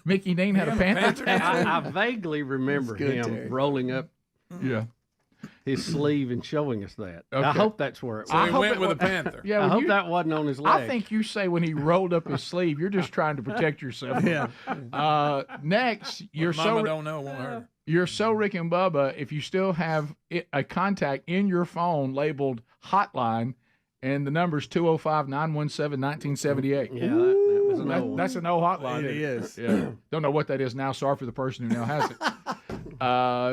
Mickey Dean had a Panther tattoo? I vaguely remember him Terry. rolling up his sleeve and showing us that. Okay. I hope that's where it was. So he went with a Panther. Yeah, I hope that wasn't on his leg. I think you say when he rolled up his sleeve, you're just trying to protect yourself. Next, Mama don't know, won't hurt. You're so Rick and Bubba if you still have a contact in your phone labeled hotline, and the number's 205-917-1978. Yeah, that was an old. That's an old hotline. It is. Yeah. Don't know what that is now. Sorry for the person who now has it.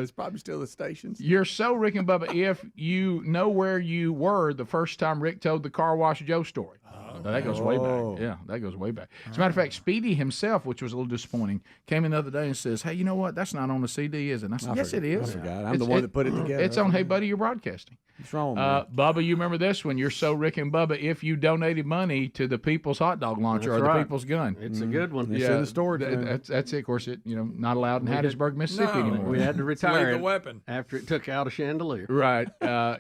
It's probably still the stations. You're so Rick and Bubba if you know where you were the first time Rick told the Car Wash Joe story. Now, that goes way back. Yeah, that goes way back. As a matter of fact, Speedy himself, which was a little disappointing, came in the other day and says, hey, you know what? That's not on the CD, is it? And I said, yes, it is. I forgot. I'm the one that put it together. It's on Hey Buddy, You're Broadcasting. What's wrong, man? Bubba, you remember this one? You're so Rick and Bubba if you donated money to the People's Hot Dog Launcher That's or right. the People's Gun. It's a good one. It's in the storage room. That's it. Of course, not allowed in Hattiesburg, Mississippi anymore. We had to retire the weapon after it took out a chandelier. Right.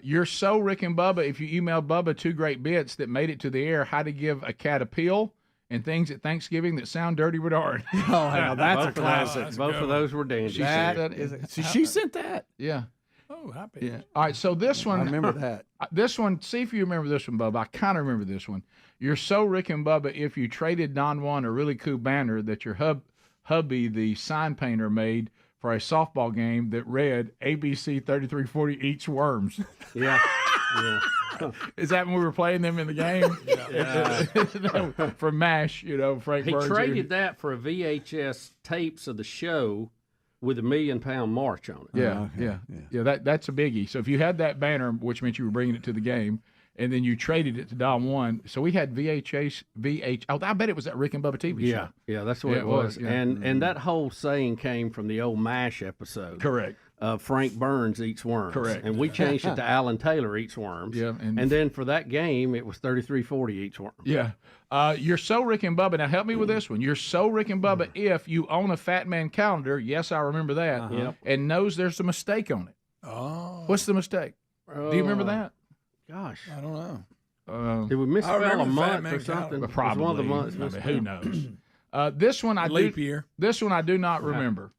You're so Rick and Bubba if you emailed Bubba 2 great bits that made it to the air, how to give a cat a pill and things at Thanksgiving that sound dirty retard. Now that's a classic. Both of those were dandy. She sent that. Yeah. Oh, happy. Yeah. All right, so this one. I remember that. This one, see if you remember this one, Bubba. I kind of remember this one. You're so Rick and Bubba if you traded Don Juan a really cool banner that your hubby, the sign painter, made for a softball game that read ABC 3340 eats worms. Yeah. Yeah. Is that when we were playing them in the game? No, for MASH, Frank He Burns. traded that for a VHS tapes of the show with a $1 million march on it. Yeah. That's a biggie. So if you had that banner, which meant you were bringing it to the game, and then you traded it to Dial One. So we had VH. Oh, I bet it was that Rick and Bubba TV show. Yeah, that's what it was. Yeah. And that whole saying came from the old MASH episode. Correct. Frank Burns eats worms. Correct. And we changed it to Alan Taylor eats worms. Yeah. And then for that game, it was 33-40 eats worms. Yeah. You're so Rick and Bubba. Now help me with this one. You're so Rick and Bubba if you own a Fat Man calendar. Yes, I remember that. Yep. And knows there's a mistake on it. Oh. What's the mistake? Do you remember that? Gosh. I don't know. Did we misspell a month or something? Probably. One of the months Who knows? This one I Leap year. This one I do not remember.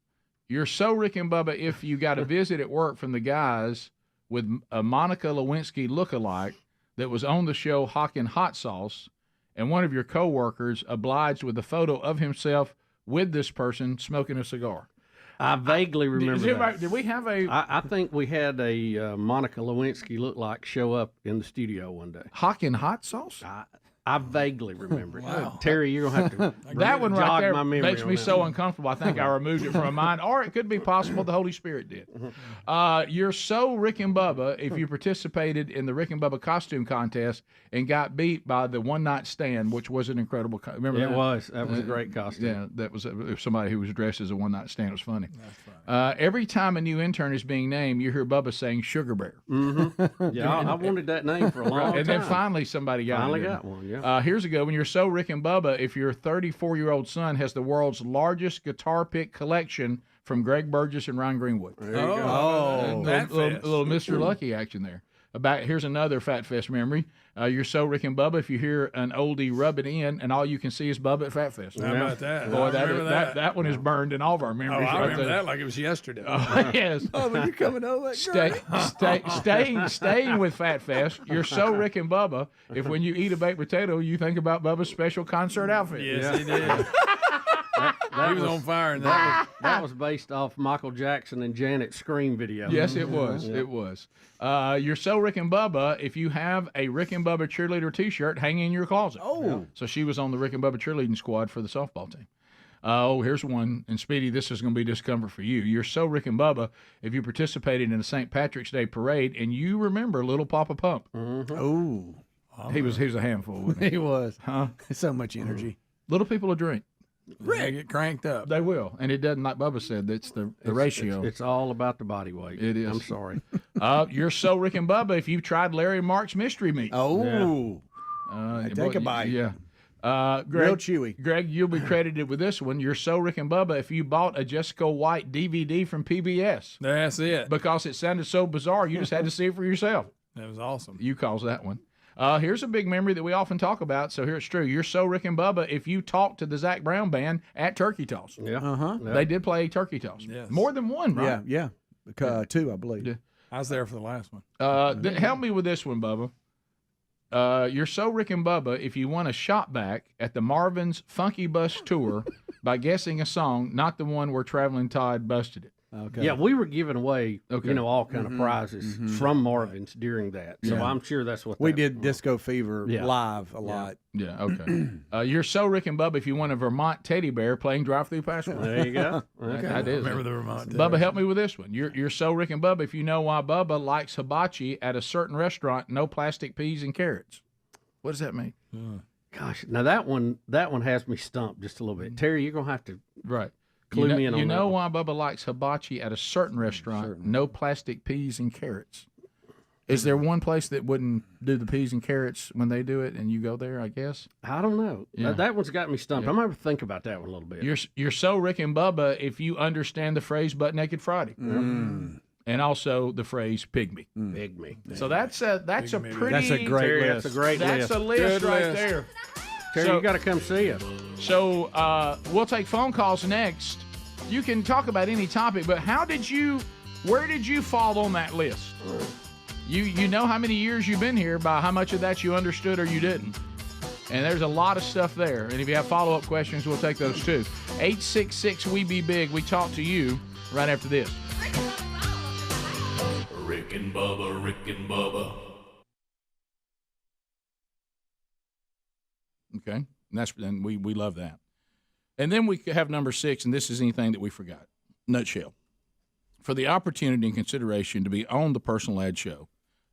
You're so Rick and Bubba if you got a visit at work from the guys with a Monica Lewinsky lookalike that was on the show hawking hot sauce, and one of your coworkers obliged with a photo of himself with this person smoking a cigar. I vaguely remember that. Did we have a... I think we had a Monica Lewinsky look-like show up in the studio one day. Hawking hot sauce? I vaguely remember it. Wow. Terry, you're going to have to that one right jog there my memory makes on me that so one. uncomfortable. I think I removed it from my mind, or it could be possible the Holy Spirit did. You're so Rick and Bubba if you participated in the Rick and Bubba costume contest and got beat by the One Night Stand, which was an incredible. Remember It that? was. That was a great costume. Yeah, that was somebody who was dressed as a One Night Stand. It was funny. Every time a new intern is being named, you hear Bubba saying Sugar Bear. Mm-hmm. Yeah, I wanted that name for a long time. And then finally somebody got it. got one, yeah. Here's a good one. You're so Rick and Bubba if your 34-year-old son has the world's largest guitar pick collection from Greg Burgess and Ron Greenwood. There you go. Oh, little Mr. Lucky action there. Here's another Fat Fest memory. You're so Rick and Bubba if you hear an oldie rub it in and all you can see is Bubba at Fat Fest. How about that? Boy, I remember that one is burned in all of our memories. I right remember there. that like it was yesterday. Yes. Oh, when you coming over? Staying with Fat Fest, you're so Rick and Bubba if when you eat a baked potato, you think about Bubba's special concert outfit. Yes, he did. He was on fire in that. That was based off Michael Jackson and Janet's Scream video. Yes, it was. Yeah. It was. You're so Rick and Bubba if you have a Rick and Bubba cheerleader T-shirt hanging in your closet. Oh. So she was on the Rick and Bubba cheerleading squad for the softball team. Here's one. And Speedy, this is going to be discomfort for you. You're so Rick and Bubba if you participated in a St. Patrick's Day parade and you remember Little Papa Pump. Mm-hmm. Oh. He was a handful, wasn't he? He was. Huh? So much energy. Little people will drink. They get cranked up. They will. And it doesn't, like Bubba said, that's the ratio. It's all about the body weight. It is. I'm sorry. You're so Rick and Bubba if you've tried Larry Mark's mystery meat. Oh. Take a bite. Yeah. Greg, Real chewy. Greg, you'll be credited with this one. You're so Rick and Bubba if you bought a Jessica White DVD from PBS. That's it. Because it sounded so bizarre, you just had to see it for yourself. That was awesome. You caused that one. Here's a big memory that we often talk about, so here it's true. You're so Rick and Bubba if you talked to the Zac Brown Band at Turkey Toss. Yeah. Uh-huh. They did play Turkey Toss. Yes. More than one, right? Yeah. Two, I believe. Yeah. I was there for the last one. Help me with this one, Bubba. You're so Rick and Bubba if you won a shop back at the Marvin's Funky Bus Tour by guessing a song, not the one where Traveling Todd busted it. Okay. Yeah, we were giving away, all kind of prizes Mm-hmm. from Marvin's during that. So Yeah. I'm sure that's what We that did was. Disco Fever Yeah. live a lot. Yeah, okay. You're so Rick and Bubba if you won a Vermont teddy bear playing Drive-Through Password. There you go. Okay. I remember the Vermont. Bubba, help me with this one. You're so Rick and Bubba if you know why Bubba likes hibachi at a certain restaurant, no plastic peas and carrots. What does that mean? Gosh, now that one has me stumped just a little bit. Terry, you're gonna have to clue me in on you that know one. why Bubba likes hibachi at a certain restaurant, no plastic peas and carrots. Is there one place that wouldn't do the peas and carrots when they do it, and you go there? I guess I don't know. Yeah. That one's got me stumped. Yeah. I'm gonna have to think about that one a little bit. you're so Rick and Bubba if you understand the phrase "Butt Naked Friday." And also the phrase "pygmy." Pygmy. So that's a pretty. That's a great Terry, list. that's a great That's list. a list Good right list. there. Terry, So- you got to come see us. So we'll take phone calls next. You can talk about any topic, but where did you fall on that list? You know how many years you've been here by how much of that you understood or you didn't. And there's a lot of stuff there. And if you have follow-up questions, we'll take those too. 866-WE-BE-BIG. We talk to you right after this. Rick and Bubba, Rick and Bubba. Okay, and we love that. And then we have number 6, and this is anything that we forgot. Nutshell. For the opportunity and consideration to be on the Personal Ad Show,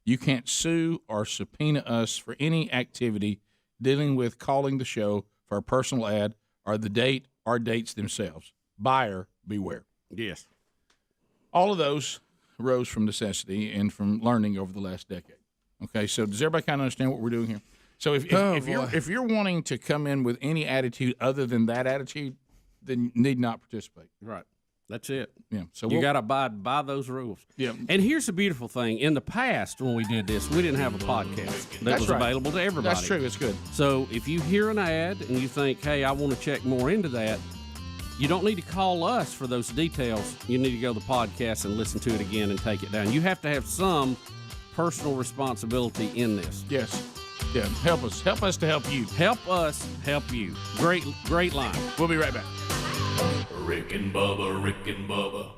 You can't sue or subpoena us for any activity dealing with calling the show for a personal ad or the date or dates themselves. Buyer beware. Yes. All of those arose from necessity and from learning over the last decade. Okay, so does everybody kind of understand what we're doing here? So if you're wanting to come in with any attitude other than that attitude, then you need not participate. Right. That's it. Yeah. So you got to abide by those rules. Yeah. And here's the beautiful thing. In the past, when we did this, we didn't have a podcast that was available to everybody. That's true. It's good. So if you hear an ad and you think, hey, I want to check more into that, you don't need to call us for those details. You need to go to the podcast and listen to it again and take it down. You have to have some personal responsibility in this. Yes. Yeah. Help us. Help us to help you. Help us help you. Great line. We'll be right back. Rick and Bubba, Rick and Bubba.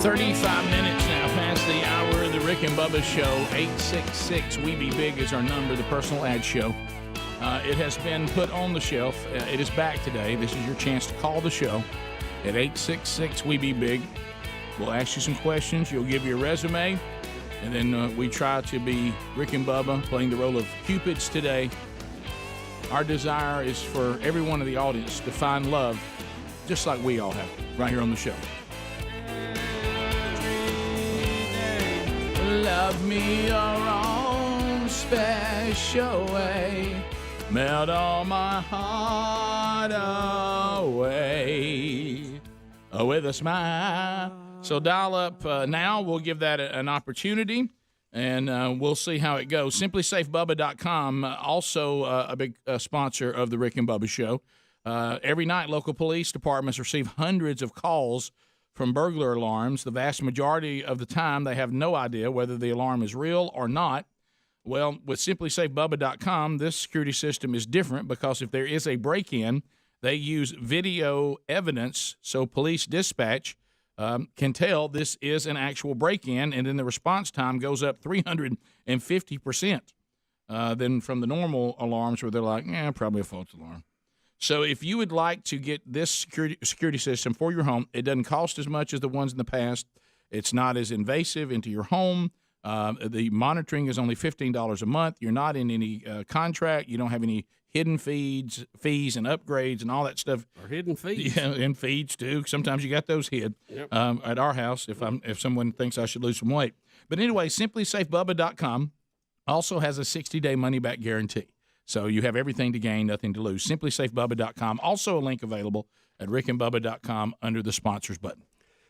35 minutes now past the hour of the Rick and Bubba Show. 866-WE-BE-BIG is our number, the personal ad show. It has been put on the shelf. It is back today. This is your chance to call the show at 866-WE-BE-BIG. We'll ask you some questions. You'll give your resume. And then we try to be Rick and Bubba playing the role of Cupids today. Our desire is for every one of the audience to find love, just like we all have, right here on the show. Love me your own special way, melt all my heart away with a smile. So dial up now. We'll give that an opportunity. And we'll see how it goes. SimplySafeBubba.com, also a big sponsor of the Rick and Bubba Show. Every night, local police departments receive hundreds of calls from burglar alarms. The vast majority of the time, they have no idea whether the alarm is real or not. Well, with SimplySafeBubba.com, this security system is different because if there is a break-in, they use video evidence, so police dispatch can tell this is an actual break-in, and then the response time goes up 350% than from the normal alarms where they're like, probably a false alarm. So if you would like to get this security system for your home, it doesn't cost as much as the ones in the past. It's not as invasive into your home. The monitoring is only $15 a month. You're not in any contract. You don't have any hidden fees and upgrades and all that stuff. Or hidden fees. Yeah, and feeds too. Sometimes you got those hid at our house if someone thinks I should lose some weight. But anyway, SimplySafeBubba.com also has a 60-day money-back guarantee. So you have everything to gain, nothing to lose. SimplySafeBubba.com. Also a link available at rickandbubba.com under the sponsors button.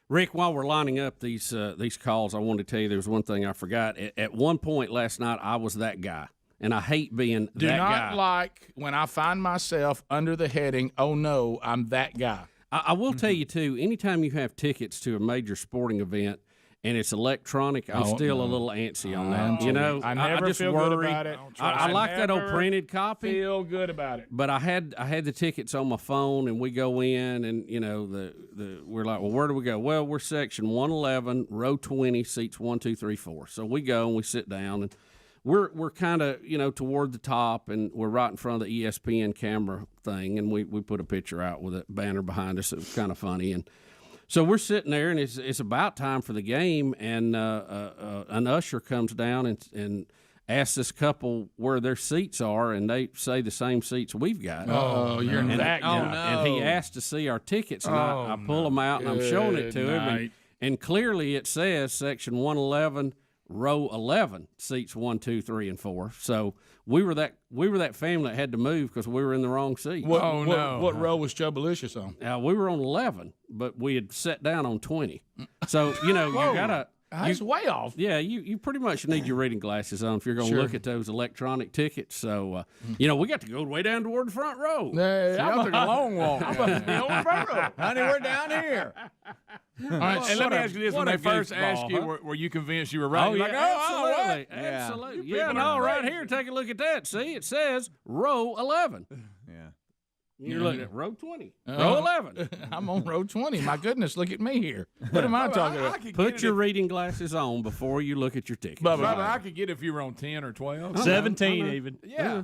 Rick, while we're lining up these calls, I wanted to tell you there was one thing I forgot. At one point last night, I was that guy. And I hate being that guy. Do not like when I find myself under the heading, oh, no, I'm that guy. I will tell you, too, anytime you have tickets to a major sporting event and it's electronic, I'm still a little antsy on that. You know, I never just feel worry. good about it. I like that old printed copy. Feel good about it. But I had the tickets on my phone, and we go in, and you know we're like, well, where do we go? Well, we're section 111, row 20, seats 1, 2, 3, 4. So we go and we sit down, and we're kind of toward the top, and we're right in front of the ESPN camera thing, and we put a picture out with a banner behind us. It was kind of funny, and so we're sitting there, and it's about time for the game, and an usher comes down and asks this couple where their seats are, and they say the same seats we've got. Oh, you're that guy. Oh, no. And he asked to see our tickets, and I pull them out, and I'm showing it to him, and clearly it says section 111. Row 11, seats 1, 2, 3, and 4. So we were that family that had to move because we were in the wrong seat. What row was Jobalicious on? We were on 11, but we had sat down on 20. So you gotta. That's way off. Yeah, you pretty much need your reading glasses on if you're going to look at those electronic tickets. So, we got to go way down toward the front row. I took a long walk. I'm about to be on the front row. Honey, we're down here. All right, and let me ask you this: when they first asked you, were you convinced you were right? Oh, You're absolutely, what? absolutely. Yeah, no, right here. Take a look at that. See, it says row 11. Yeah. You're looking at row 20. Row 11. I'm on row 20. My goodness, look at me here. What am I talking about? Put your reading glasses on before you look at your ticket. Bubba, I could get if you were on 10 or 12. 17 even. Yeah.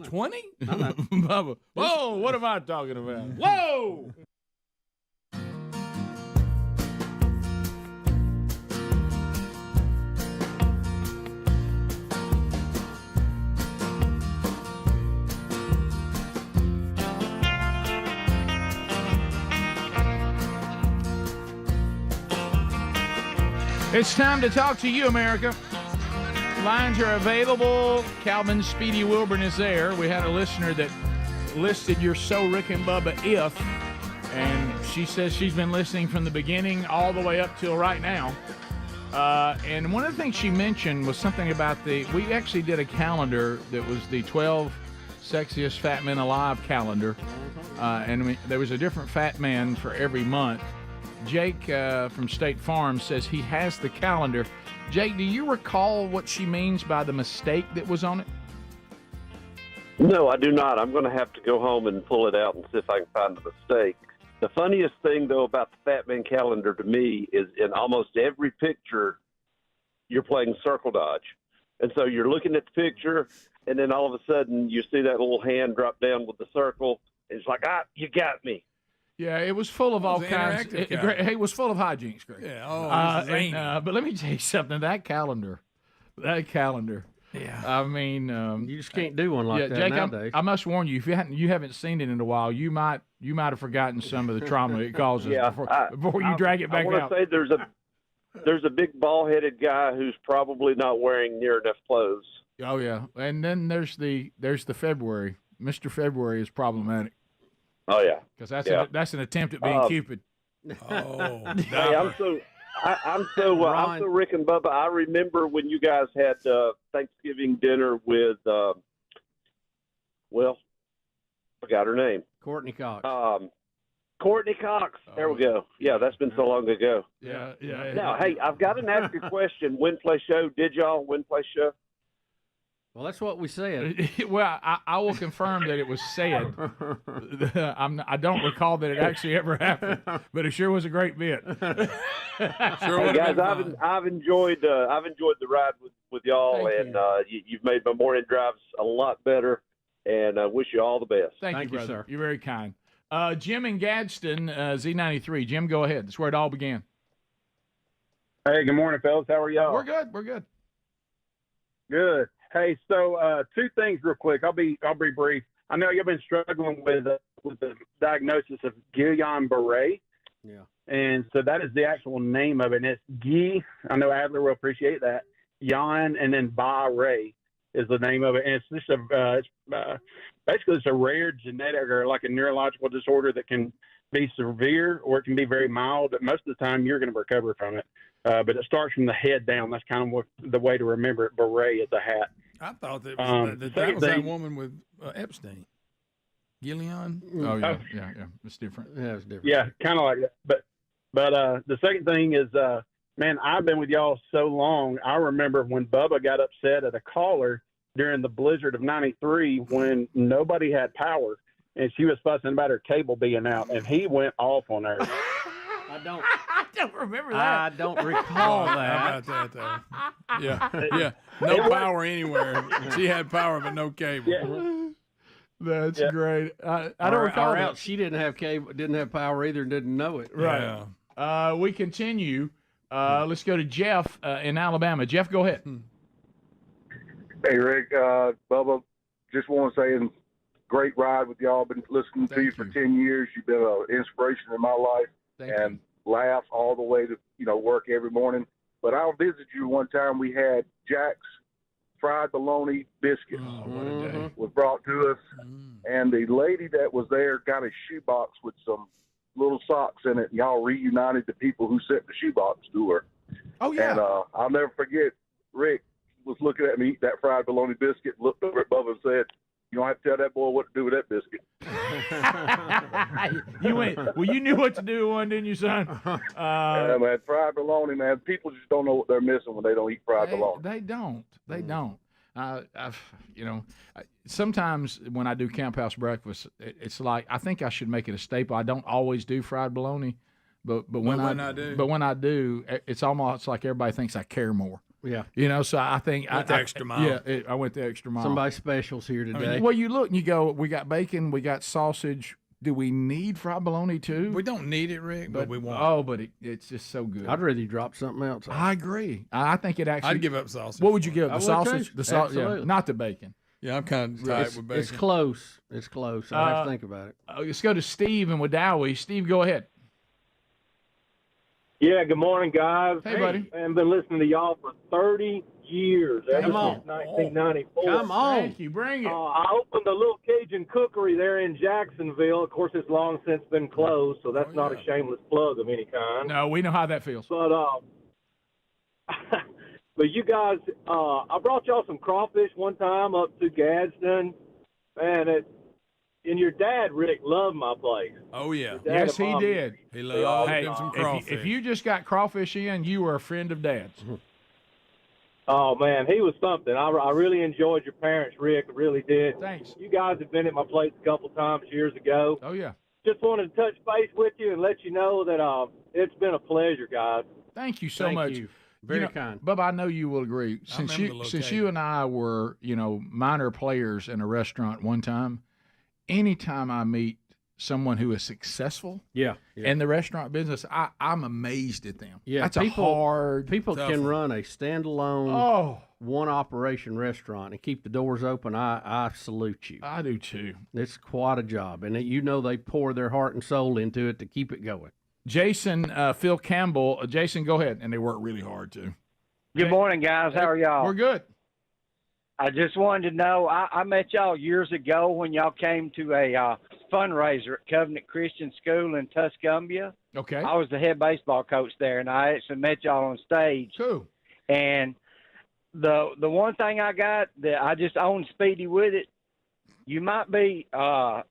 20? Bubba. Whoa, what am I talking about? Whoa! It's time to talk to you, America. Lines are available. Calvin Speedy Wilburn is there. We had a listener that listed your So Rick and Bubba if, and she says she's been listening from the beginning all the way up till right now. And one of the things she mentioned was something about we actually did a calendar that was the 12 Sexiest Fat Men Alive calendar. And there was a different fat man for every month. Jake from State Farm says he has the calendar. Jake, do you recall what she means by the mistake that was on it? No, I do not. I'm going to have to go home and pull it out and see if I can find the mistake. The funniest thing, though, about the Fat Man calendar to me is in almost every picture, you're playing circle dodge. And so you're looking at the picture, and then all of a sudden you see that little hand drop down with the circle, and it's like, you got me. Yeah, it was full of all kinds. It was full of hijinks, Greg. Yeah, but let me tell you something. That calendar. Yeah. I mean, you just can't do one like that Jake, nowadays. I must warn you, if you haven't seen it in a while, you might have forgotten some of the trauma it causes before you drag it back out. I want to say there's a big bald-headed guy who's probably not wearing near enough clothes. Oh yeah, and then there's the February. Mr. February is problematic. Oh yeah, because that's an attempt at being Cupid. Oh, hey, I'm so Rick and Bubba. I remember when you guys had Thanksgiving dinner with, forgot her name. Courtney Cox. Courtney Cox. There we go. Yeah, that's been so long ago. Yeah. Now, hey, I've got to ask a question. Win, play, show. Did y'all win, play, show? Well, that's what we said. Well, I will confirm that it was said. I don't recall that it actually ever happened, but it sure was a great bit. Hey, guys, I've enjoyed the ride with y'all, and you've made my morning drives a lot better. And I wish you all the best. Thank you, brother. Sir. You're very kind. Jim in Gadsden, Z93. Jim, go ahead. That's where it all began. Hey, good morning, fellas. How are y'all? We're good. Good. Hey, so two things real quick. I'll be brief. I know you've been struggling with the diagnosis of Guillain-Barré. Yeah. And so that is the actual name of it. And it's Guy. I know Adler will appreciate that. Jan and then Barré is the name of it. And it's just basically it's a rare genetic or like a neurological disorder that can be severe or it can be very mild. But most of the time you're going to recover from it. But it starts from the head down. That's kind of the way to remember it. Beret is a hat. I thought that was that woman with Epstein. Gillian. Oh, yeah. It's different. Yeah, it's different. Yeah, kind of like that. But the second thing is, man, I've been with y'all so long. I remember when Bubba got upset at a caller during the blizzard of '93 when nobody had power, and she was fussing about her cable being out, and he went off on her. I don't remember that. I don't recall that. How about that, though? Yeah. No power anywhere. She had power, but no cable. Yeah. That's great. I don't recall that. She didn't have cable, didn't have power either, and didn't know it. Right. Yeah. We continue. Let's go to Jeff in Alabama. Jeff, go ahead. Hey, Rick, Bubba, just want to say, great ride with y'all. Been listening to you for 10 years. You've been an inspiration in my life. And laugh all the way to work every morning. But I'll visit you one time. We had Jack's fried bologna biscuits was brought to us, and the lady that was there got a shoebox with some little socks in it. And y'all reunited the people who sent the shoebox to her. Oh yeah. And I'll never forget. Rick was looking at me eat that fried bologna biscuit, looked over at Bubba and said, "You don't have to tell that boy what to do with that biscuit." You went. Well, you knew what to do with one, didn't you, son? Man, fried bologna, man. People just don't know what they're missing when they don't eat fried bologna. They don't. They don't. Sometimes when I do Camp House breakfast, it's like I think I should make it a staple. I don't always do fried bologna, but when I do, it's almost like everybody thinks I care more. Yeah. So I think I went the extra mile. Yeah, I went the extra mile. Somebody special's here today. Well, you look and you go, we got bacon, we got sausage. Do we need fried bologna too? We don't need it, Rick, but we want. Oh, but it's just so good. I'd rather you drop something else. I agree. I think it actually. I'd give up sausage. What would you give? The sausage? Too. The sausage, yeah, not the bacon. Yeah, I'm kind of tight with bacon. It's close. It's close. I have to think about it. Let's go to Steve in Wadowee. Steve, go ahead. Yeah, good morning, guys. Hey, buddy. I've been listening to y'all for 30 years. Come on. Since 1994. Come on. Thank you. Bring it. I opened a little Cajun cookery there in Jacksonville. Of course, it's long since been closed, so that's not a shameless plug of any kind. No, we know how that feels. But but you guys, I brought y'all some crawfish one time up to Gadsden, and your dad, Rick, loved my place. Oh, yeah. Yes, he did. He loved Hey, him some crawfish. if you just got crawfish in, you were a friend of Dad's. Oh, man, he was something. I really enjoyed your parents, Rick. I really did. Thanks. You guys have been at my place a couple times years ago. Oh, yeah. Just wanted to touch base with you and let you know that it's been a pleasure, guys. Thank you so Thank much. you. Very kind. Bubba, I know you will agree. Since you and I were, minor players in a restaurant one time, anytime I meet someone who is successful in the restaurant business, I'm amazed at them. Yeah, That's people tough can one. run a standalone one operation restaurant and keep the doors open. I salute you. I do too. It's quite a job, and they pour their heart and soul into it to keep it going. Jason, Phil Campbell, Jason, go ahead, and they work really hard too. Good morning, guys. How are y'all? We're good. I just wanted to know, I met y'all years ago when y'all came to a fundraiser at Covenant Christian School in Tuscumbia. Okay. I was the head baseball coach there, and I actually met y'all on stage. Cool. And the one thing I got that I just own Speedy with it, you might be a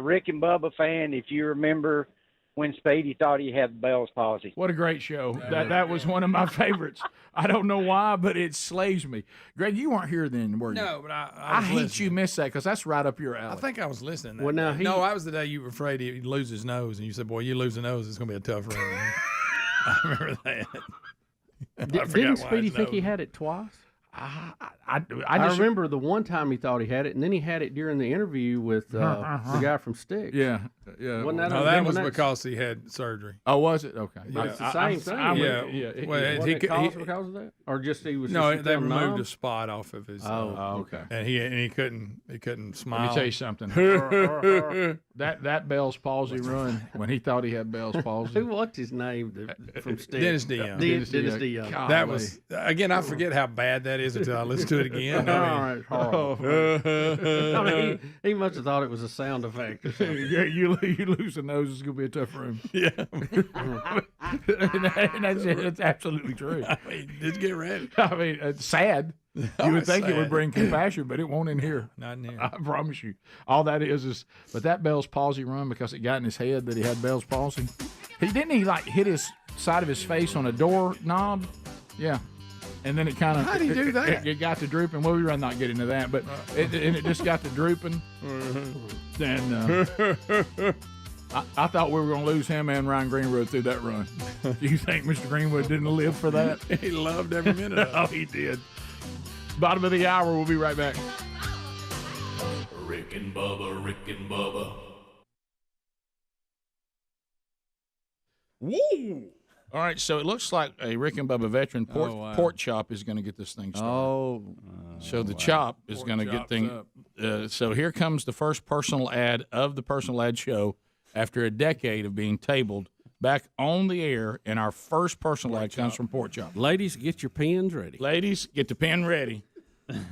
Rick and Bubba fan if you remember when Speedy thought he had Bell's palsy. What a great show. That was one of my favorites. I don't know why, but it slays me. Greg, you weren't here then, were you? No, but I hate you missed that because that's right up your alley. I think I was listening. Well, now day. No, I was the day you were afraid he'd lose his nose, and you said, "Boy, you lose a nose, it's going to be a tough run." I remember that. Didn't Speedy think he had it twice? I remember the one time he thought he had it, and then he had it during the interview with the guy from Styx. Yeah. Wasn't that that was because he had surgery. Oh, was it? Okay. Yeah. It's the same thing. Well, Wasn't it caused because of that, or just he was? No, just they numb? removed a spot off of his. okay. And he couldn't smile. Let me tell you something. that Bell's palsy run when he thought he had Bell's palsy. What's his name from Styx? Dennis DeYoung. Dennis DeYoung. That was again. I forget how bad that is until I listen to it again. I mean, he must have thought it was a sound effect. Or something. Yeah, you lose a nose, it's gonna be a tough room. Yeah, and that's absolutely true. I mean, just get ready. I mean, it's sad. You would think it would bring compassion, but it won't in here. Not in here. I promise you. All that is, but that Bell's palsy run because it got in his head that he had Bell's palsy. He hit his side of his face on a door knob. Yeah. And then it kind of. How'd he do that? It got to drooping. Well, we rather not get into that, but it just got to drooping. Then I thought we were going to lose him and Ryan Greenwood through that run. Do you think Mr. Greenwood didn't live for that? He loved every minute of it. Oh, he did. Bottom of the hour. We'll be right back. Rick and Bubba, Rick and Bubba. Woo! All right, so it looks like a Rick and Bubba veteran pork chop is going to get this thing started. So the chop is going to get things. So here comes the first personal ad of the personal ad show after a decade of being tabled back on the air, and our first personal ad comes from Pork Chop. Ladies, get your pens ready. Ladies, get the pen ready.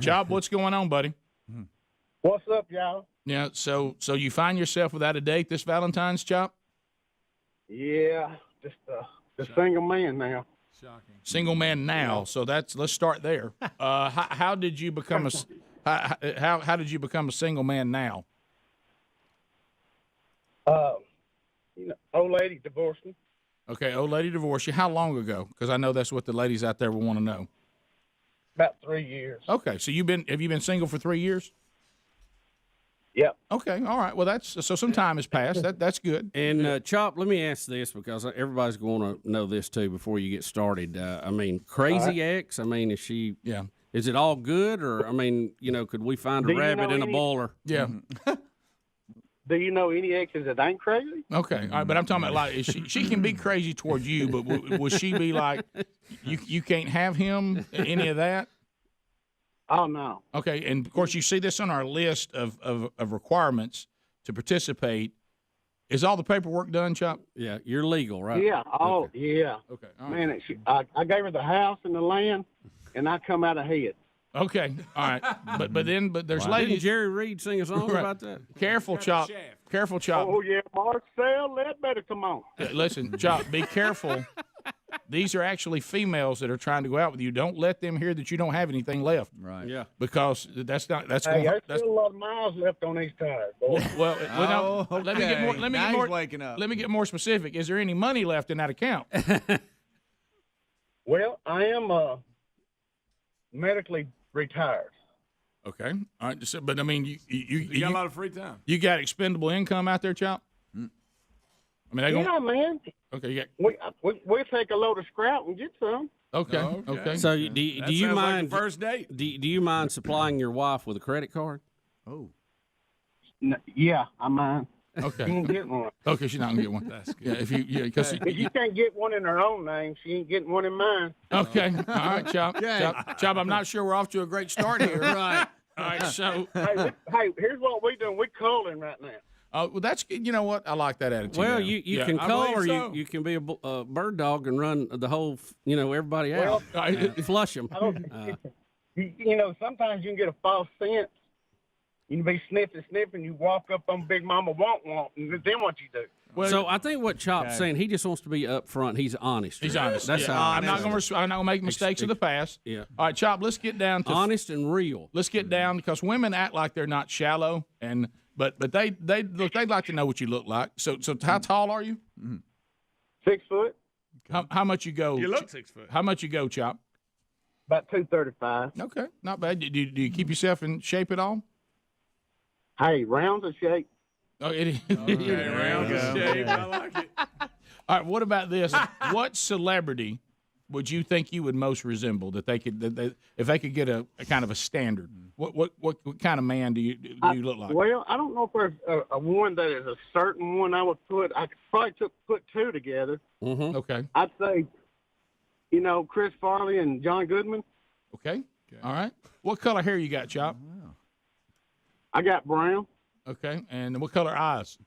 Chop, what's going on, buddy? What's up, y'all? Yeah, so you find yourself without a date this Valentine's, Chop? Yeah, just single man now. Shocking. Single man now. So let's start there. How did you become how did you become a single man now? Old lady divorced me. Okay, old lady divorced you. How long ago? Because I know that's what the ladies out there will want to know. About 3 years. Okay, so have you been single for 3 years? Yep. Okay, all right. Well, so some time has passed. That's good. And Chop, let me ask this because everybody's going to know this too before you get started. I mean, crazy ex. I mean, is she? Yeah. Is it all good, or I mean, could we find a rabbit in a boiler? Yeah. Do you know any exes that ain't crazy? Okay, all right, but I'm talking about like she can be crazy towards you, but will she be like you can't have him? Any of that? Oh, no. Okay, and of course you see this on our list of requirements to participate. Is all the paperwork done, Chop? Yeah, you're legal, right? Yeah. Oh, yeah. Okay. All right. Man, I gave her the house and the land, and I come out ahead. Okay. All right. But there's Didn't ladies. Jerry Reed sing a song Right. about that? Careful, Chop. Careful, Chop. Oh, yeah, Marcel, that better come on. Listen, Chop, be careful. These are actually females that are trying to go out with you. Don't let them hear that you don't have anything left. Right. Yeah. Because that's Hey, that's there's still a lot of miles left on these tires, boy. well, no, let me get more. Let me Now get more. he's waking up. Let me get more specific. Is there any money left in that account? Well, I am medically retired. Okay. All right. So, but I mean, You got a lot of free time. you got expendable income out there, Chop? I mean, they Yeah, man. Okay. You got, We'll take a load of scrap and get some. okay. Okay. Okay. So do That you sounds like mind a first date? Do you mind supplying your wife with a credit card? Oh. Yeah, I mind. Okay. She ain't getting one. Okay. She's not gonna get one. That's good. Yeah. If because If you can't get one in her own name, she ain't getting one in mine. okay. All right, Chop. Chop. I'm not sure we're off to a great start here. Right. All right. So. Hey, here's what we doing. We're culling right now. Well, that's you know what I like that attitude. Well, now. you Yeah. can I cull believe or so. you can be a bird dog and run the whole, everybody out. Flush them. I don't, you know, sometimes you can get a false sense. You can be sniffing, you walk up on Big Mama want, and then what you do? Well, So I think what Chop's saying, he just wants to be up front. He's honest. He's honest. That's Yeah. how I'm not gonna make mistakes of the past. Yeah. All right, Chop. Let's get down to honest and real. Let's get down because women act like they're not shallow, and but they look. They'd like to know what you look like. So how tall are you? 6 foot, How much you go? You look 6 foot. How much you go, Chop? about 235. Okay, not bad. Do you keep yourself in shape at all? Hey, rounds of shape. Oh, it is. Okay, round shape. I like it. All right. What about this? What celebrity would you think you would most resemble if they could get a kind of a standard? What kind of man do you look like? Well, I don't know if there's a one that is a certain one I would put. I could probably put two together. Mm-hmm. Okay. I'd say, Chris Farley and John Goodman. Okay. All right. What color hair you got, Chop? I got brown. Okay. And what color eyes?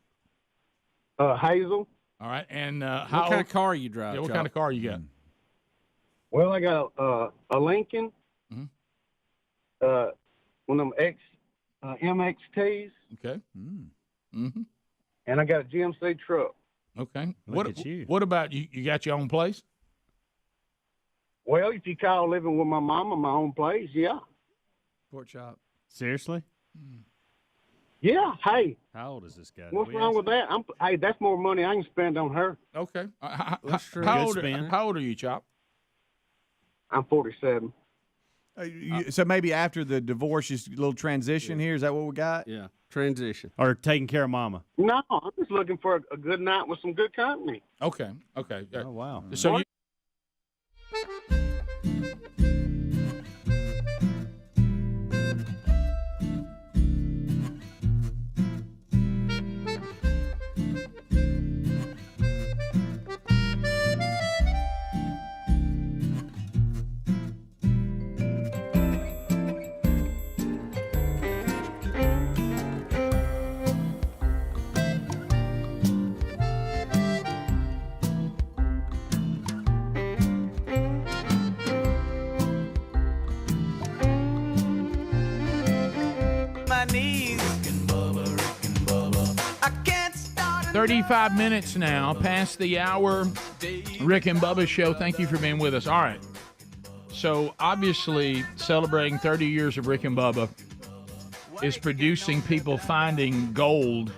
Hazel. All right. And What kind of car you drive? Yeah, what Chop? kind of car you got? Well, I got a Lincoln. One of them MXTs. Okay. Mm-hmm. And I got a GMC truck. Okay. Look at you. What about you? You got your own place? Well, if you call living with my mama my own place, yeah. Pork chop. Seriously? Yeah, hey. How old is this guy? What's wrong with that? Hey, that's more money I can spend on her. Okay. That's true. How Good old, spend. how old are you, Chop? I'm 47. So maybe after the divorce, just a little transition here. Is that what we got? Yeah, transition. Or taking care of mama. No, I'm just looking for a good night with some good company. Okay. Okay. Oh, wow. So you. My knees. 35 minutes now, past the hour. Rick and Bubba Show. Thank you for being with us. All right. So, obviously, celebrating 30 years of Rick and Bubba is producing people finding gold.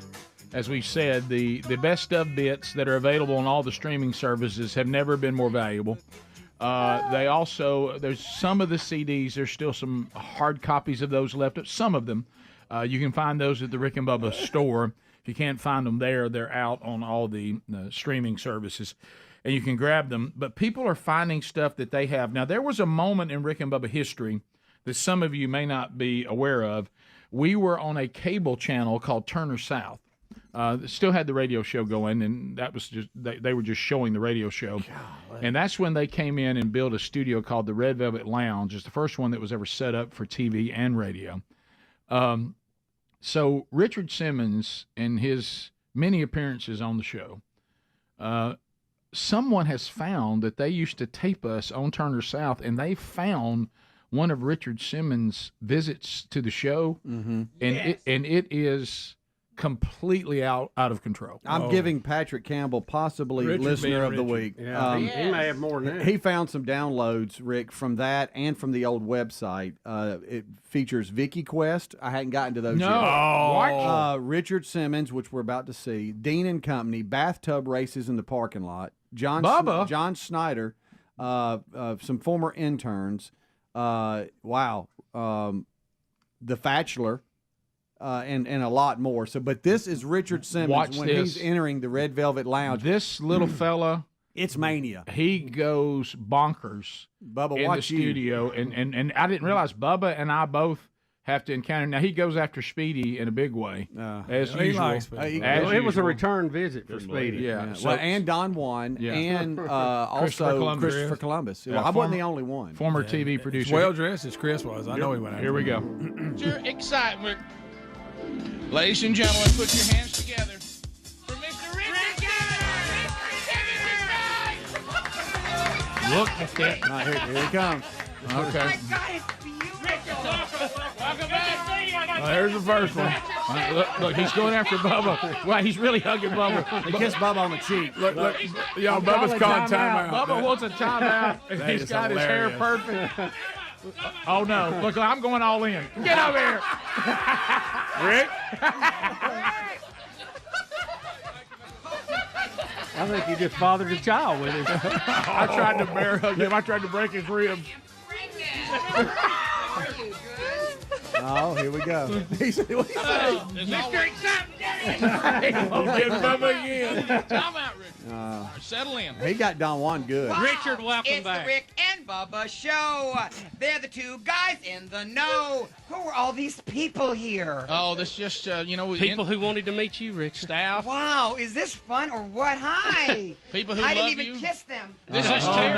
As we've said, the best of bits that are available on all the streaming services have never been more valuable. They also, there's some of the CDs, there's still some hard copies of those left. Some of them. You can find those at the Rick and Bubba store. If you can't find them there, they're out on all the streaming services, and you can grab them. But people are finding stuff that they have. Now, there was a moment in Rick and Bubba history that some of you may not be aware of. We were on a cable channel called Turner South. Still had the radio show going, and that was just they were just showing the radio show. Golly. And that's when they came in and built a studio called the Red Velvet Lounge. It's the first one that was ever set up for TV and radio. So Richard Simmons and his many appearances on the show. Someone has found that they used to tape us on Turner South, and they found one of Richard Simmons' visits to the show, and it is completely out of control. I'm giving Patrick Campbell possibly Richard listener of the Richard. week. Yeah, he may have more than that. He found some downloads, Rick, from that and from the old website. It features Vicky Quest. I hadn't gotten to those yet. What? Richard Simmons, which we're about to see. Dean and Company. Bathtub races in the parking lot. John Snyder. Some former interns. The Bachelor. And a lot more. So, but this is Richard Simmons he's entering the Red Velvet Lounge. This little fella, it's mania. He goes bonkers Bubba, in the watch studio, and I didn't realize Bubba and I both have to encounter. Now he goes after Speedy in a big way, as usual. It was a return visit for Speedy. Yeah. So, and Don Juan, and also Christopher Columbus. Yeah, I wasn't the only one. Former TV producer. Well dressed as Chris was. I know he went out. Here we go. Your excitement. Ladies and gentlemen, put your hands together for Mr. Rick. Look at that. Here he comes. Okay. My God, it's beautiful. Welcome back. There's the first one. Look, he's going after Bubba. Wow, he's really hugging Bubba. He kissed Bubba on the cheek. Look, y'all, Bubba's calling timeout. Bubba wants a timeout. He's got his hair perfect. Oh, no. Look, I'm going all in. Get over here. Rick? I think he just fathered a child with him. I tried to bear hug him. I tried to break his ribs. Oh, here we go. What he say? Mr. Excitement. Get Bubba again. Time out, Rick. Settle in. He got Don Juan good. Richard, welcome it's back. The Rick and Bubba Show. They're the two guys in the know. Who are all these people here? Oh, this just, People who wanted to meet you, Rick. Staff. Wow, is this fun or what? Hi. People who I love didn't even you. kiss them. This is Terry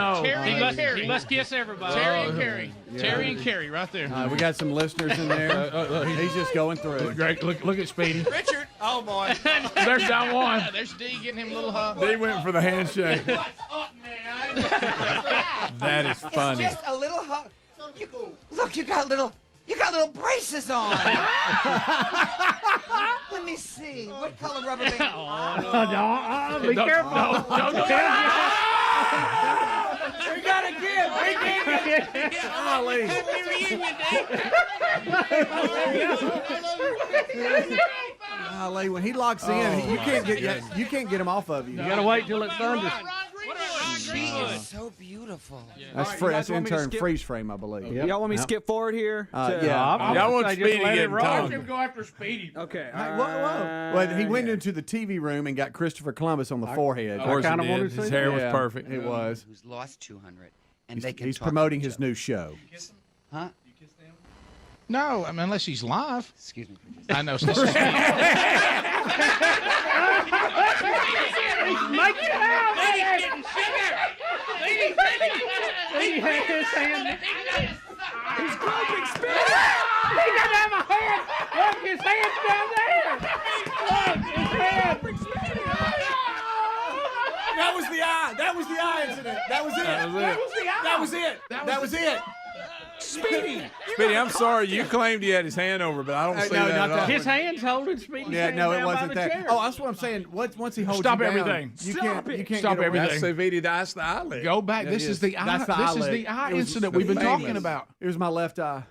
and Carrie. He must kiss everybody. Terry and Carrie. Yeah. Terry and Carrie right there. We got some listeners in there. He's just going through. Great. Look at Speedy. Richard. Oh, boy. There's Don Juan. There's D getting him a little hug. They went for the handshake. What's up, man? That is funny. It's just a little hug. Look, you got little braces on. Let me see. What color rubber band? Be careful. We got a gift. Golly. Golly, when he locks in, you can't get him off of you. You gotta wait till it thunders. She is so beautiful. That's intern freeze frame, I believe. Y'all want me to skip forward here? Y'all want Speedy to get Watch him go after Speedy. Okay. Whoa. Well, he went into the TV room and got Christopher Columbus on the forehead. Of course he did. His hair was perfect. It was. Who's lost 200, and they can He's talk promoting to his each other. new show. Huh? No, I mean, unless he's live. Excuse me. I know. Make it out. He had his hand. He's groping Speedy. He doesn't have a hand. Look, his hand's down there. Look, his hand. That was the eye. That was the eye incident. That was it. That was it. Speedy. Speedy, I'm sorry. You claimed he had his hand over, but I don't see that at all. His hand's holding Speedy's hand No, it down wasn't by the that. chair. Oh, that's what I'm saying. Once he holds Stop you down, everything. You can't Stop get away. everything. That's Speedy. That's the eyelid. Go back. This is the eye. That's the This is eyelid. the eye It was incident we've been famous. talking about. It was my left eye.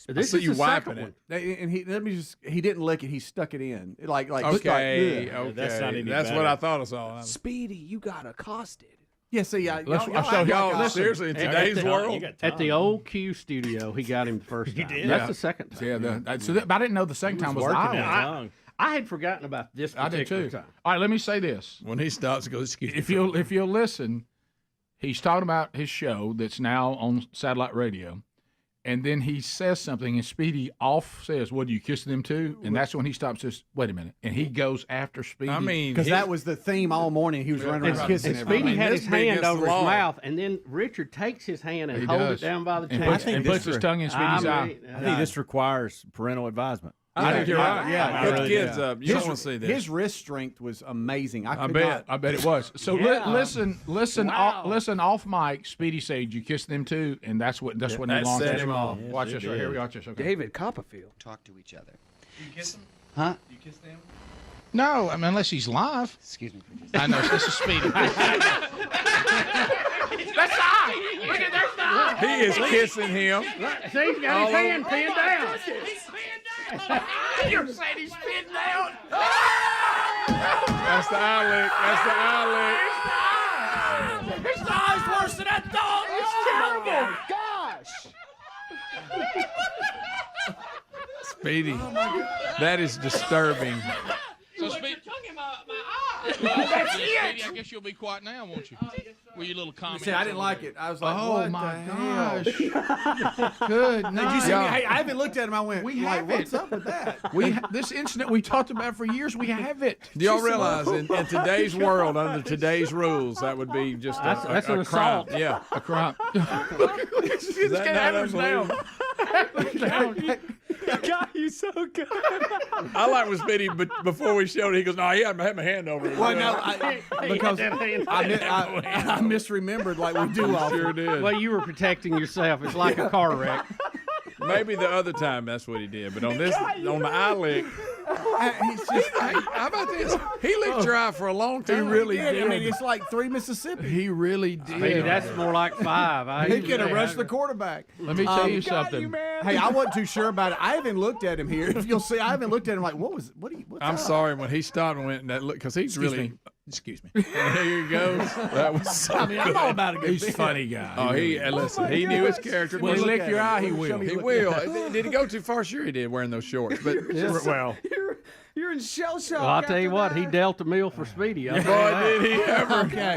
This I see is you the wiping second it. And he didn't lick it. He stuck it in. Like Okay. That's not any That's better. what I thought I saw. Speedy, you got accosted. Yeah, see, I'll show Y'all, seriously, in today's world. At the old Q studio, he got him the first time. did. That's the second time. Yeah, but I didn't know the second time was the eye. I had forgotten about this I did particular too. time. All right, let me say this. When he stops, he goes, If you'll listen, he's talking about his show that's now on satellite radio, and then he says something, and Speedy says, "What, do you kiss them too?" And that's when he stops and says, "Wait a minute," and he goes after Speedy. I mean, because that was the theme all morning. He was running around kissing And everybody. Speedy had his hand over his law. mouth, and then Richard takes his hand and holds it down by the chair. And puts his tongue in Speedy's eye. I think this requires parental advisement. I think you're right. Yeah, Put the kids up. You don't want to see this. His wrist strength was amazing. I bet it was. So listen off mic. Speedy said you kissed them too, and that's what he launched set him off. Watch this right here. Watch this. Okay. David Copperfield. Talk to each other. You kiss him? Huh? You kiss them? No, I mean unless he's live. Excuse me for just. I know this is Speedy. That's the eye. Look at there's the eye. He is kissing him. See, he's got his hand pinned down. He's pinned down. You're saying he's pinned down. That's the eye lick. That's the eye lick. His eye's worse than I thought. It's terrible. Speedy, that is disturbing. So Speedy, That's Speedy, I guess you'll be quiet now, won't you? With your little comment. See, I didn't like it. I was like, Oh what my the hell? gosh! Good Did night. you see me? Hey, I haven't looked at him. I went, We like, have what's it. up with that? This incident we talked about for years. We have it. Do y'all realize in today's world, under today's rues, that would be just That's an a crime? assault. Yeah. A crime. This that guy not hammers down. God, you so good. I like when Speedy, but before we showed it, he goes, "No, I had my hand over it." Well, no, because I misremembered like we do often. Sure did. Well, you were protecting yourself. It's like a car wreck. Maybe the other time that's what he did, but on the eye lick, He's just, how about this? He licked your eye for a long time. he really did. I mean, it's like 3 Mississippi. He really did. Maybe that's more like 5. He could have rushed the quarterback. Let me tell you something. Hey, I wasn't too sure about it. I haven't looked at him here. If you'll see, I haven't looked at him like, what's I'm up? sorry when he stopped and went and that look because he's really. Excuse me. There he goes. That was so I mean, I'm all about a good He's a bit. funny guy. Oh, listen, he knew his character. When he look lick at your him. eye, he will. He will. Did he go too far? Sure he did, wearing those shorts. But Well, You're in shell shock. Well, I'll tell you what, he dealt a meal for Speedy. I'll tell you boy, that. did he ever. Okay.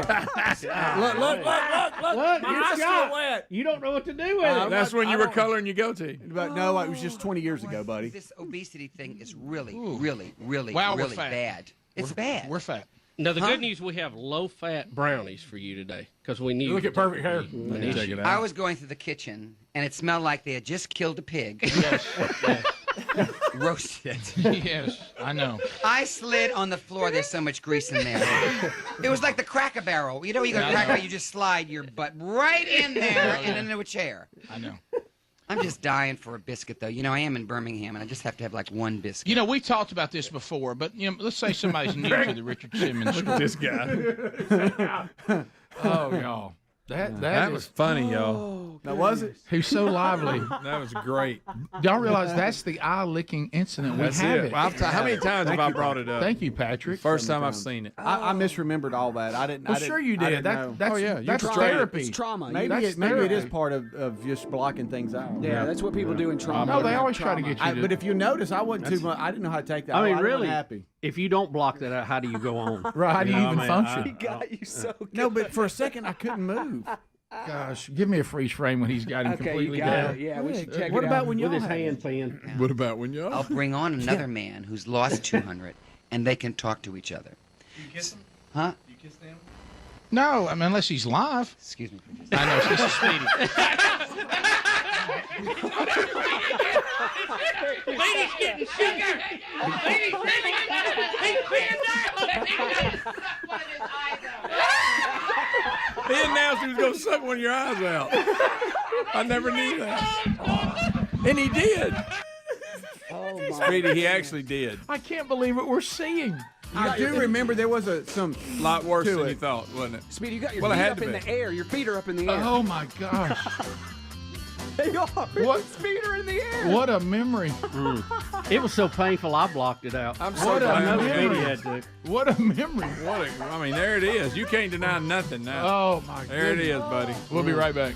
Look. Look, My your eye's shot. still wet. You don't know what to do with it. That's when you were coloring your goatee. But no, it was just 20 years ago, buddy. This obesity thing is really, really, really, Wow, we're really fat. bad. It's bad. we're fat. Now, the good news, we have low-fat brownies for you today because we need Look at perfect hair. Let me check it out. I was going through the kitchen, and it smelled like they had just killed a pig. Roasted it. Yes, I know. I slid on the floor. There's so much grease in there. It was like the Cracker Barrel. You know, you go to Cracker Barrel, you just slide your butt right in there and into a chair. I know. I'm just dying for a biscuit, though. You know, I am in Birmingham, and I just have to have like one biscuit. You know, we talked about this before, but let's say somebody's new to the Richard Simmons story. This guy. Oh, y'all. That was funny, y'all. Now, was it? He's so lively. That was great. Y'all realize that's the eye-licking incident. That's we have it. Well, how many times have I brought it up? Thank you, Patrick. First time I've seen it. I misremembered all that. I didn't. Well, sure you did. That's therapy. It's trauma. Maybe That's it is part of just blocking things out. Yeah, that's what people do in trauma. No, they always try to get you to. But if you notice, I wasn't too much. I didn't know how to take that. I mean, wasn't really, happy. if you don't block that out, how do you go on? Right, how do you even He function? got you so good. No, but for a second, I couldn't move. Gosh, give me a freeze frame when he's got him Okay, completely you got down. it. Yeah, we should check What it about out. when With y'all his have hand it? pinned. What about when y'all? I'll bring on another man who's lost 200, and they can talk to each other. You kiss him? Huh? You kiss them? No, I mean, unless he's live. Excuse me. I know, this is Speedy. Speedy's getting sugar. Speedy's he's pinned He announced he was going to suck one of your eyes out. I never knew that. And he did. Oh, my. Speedy, he actually did. I can't believe what we're seeing. I do remember there was some A lot worse to than it. you thought, wasn't it? Speedy, you got your Well, it feet had up to in be. the air. Your feet are up in the air. Oh my gosh. They are. What? His feet are in the air. What a memory. It was so painful, I blocked it out. I'm so What a glad we memory. did. Had to. What a memory. I mean, there it is. You can't deny nothing now. Oh my goodness. There it is, buddy. We'll be right back.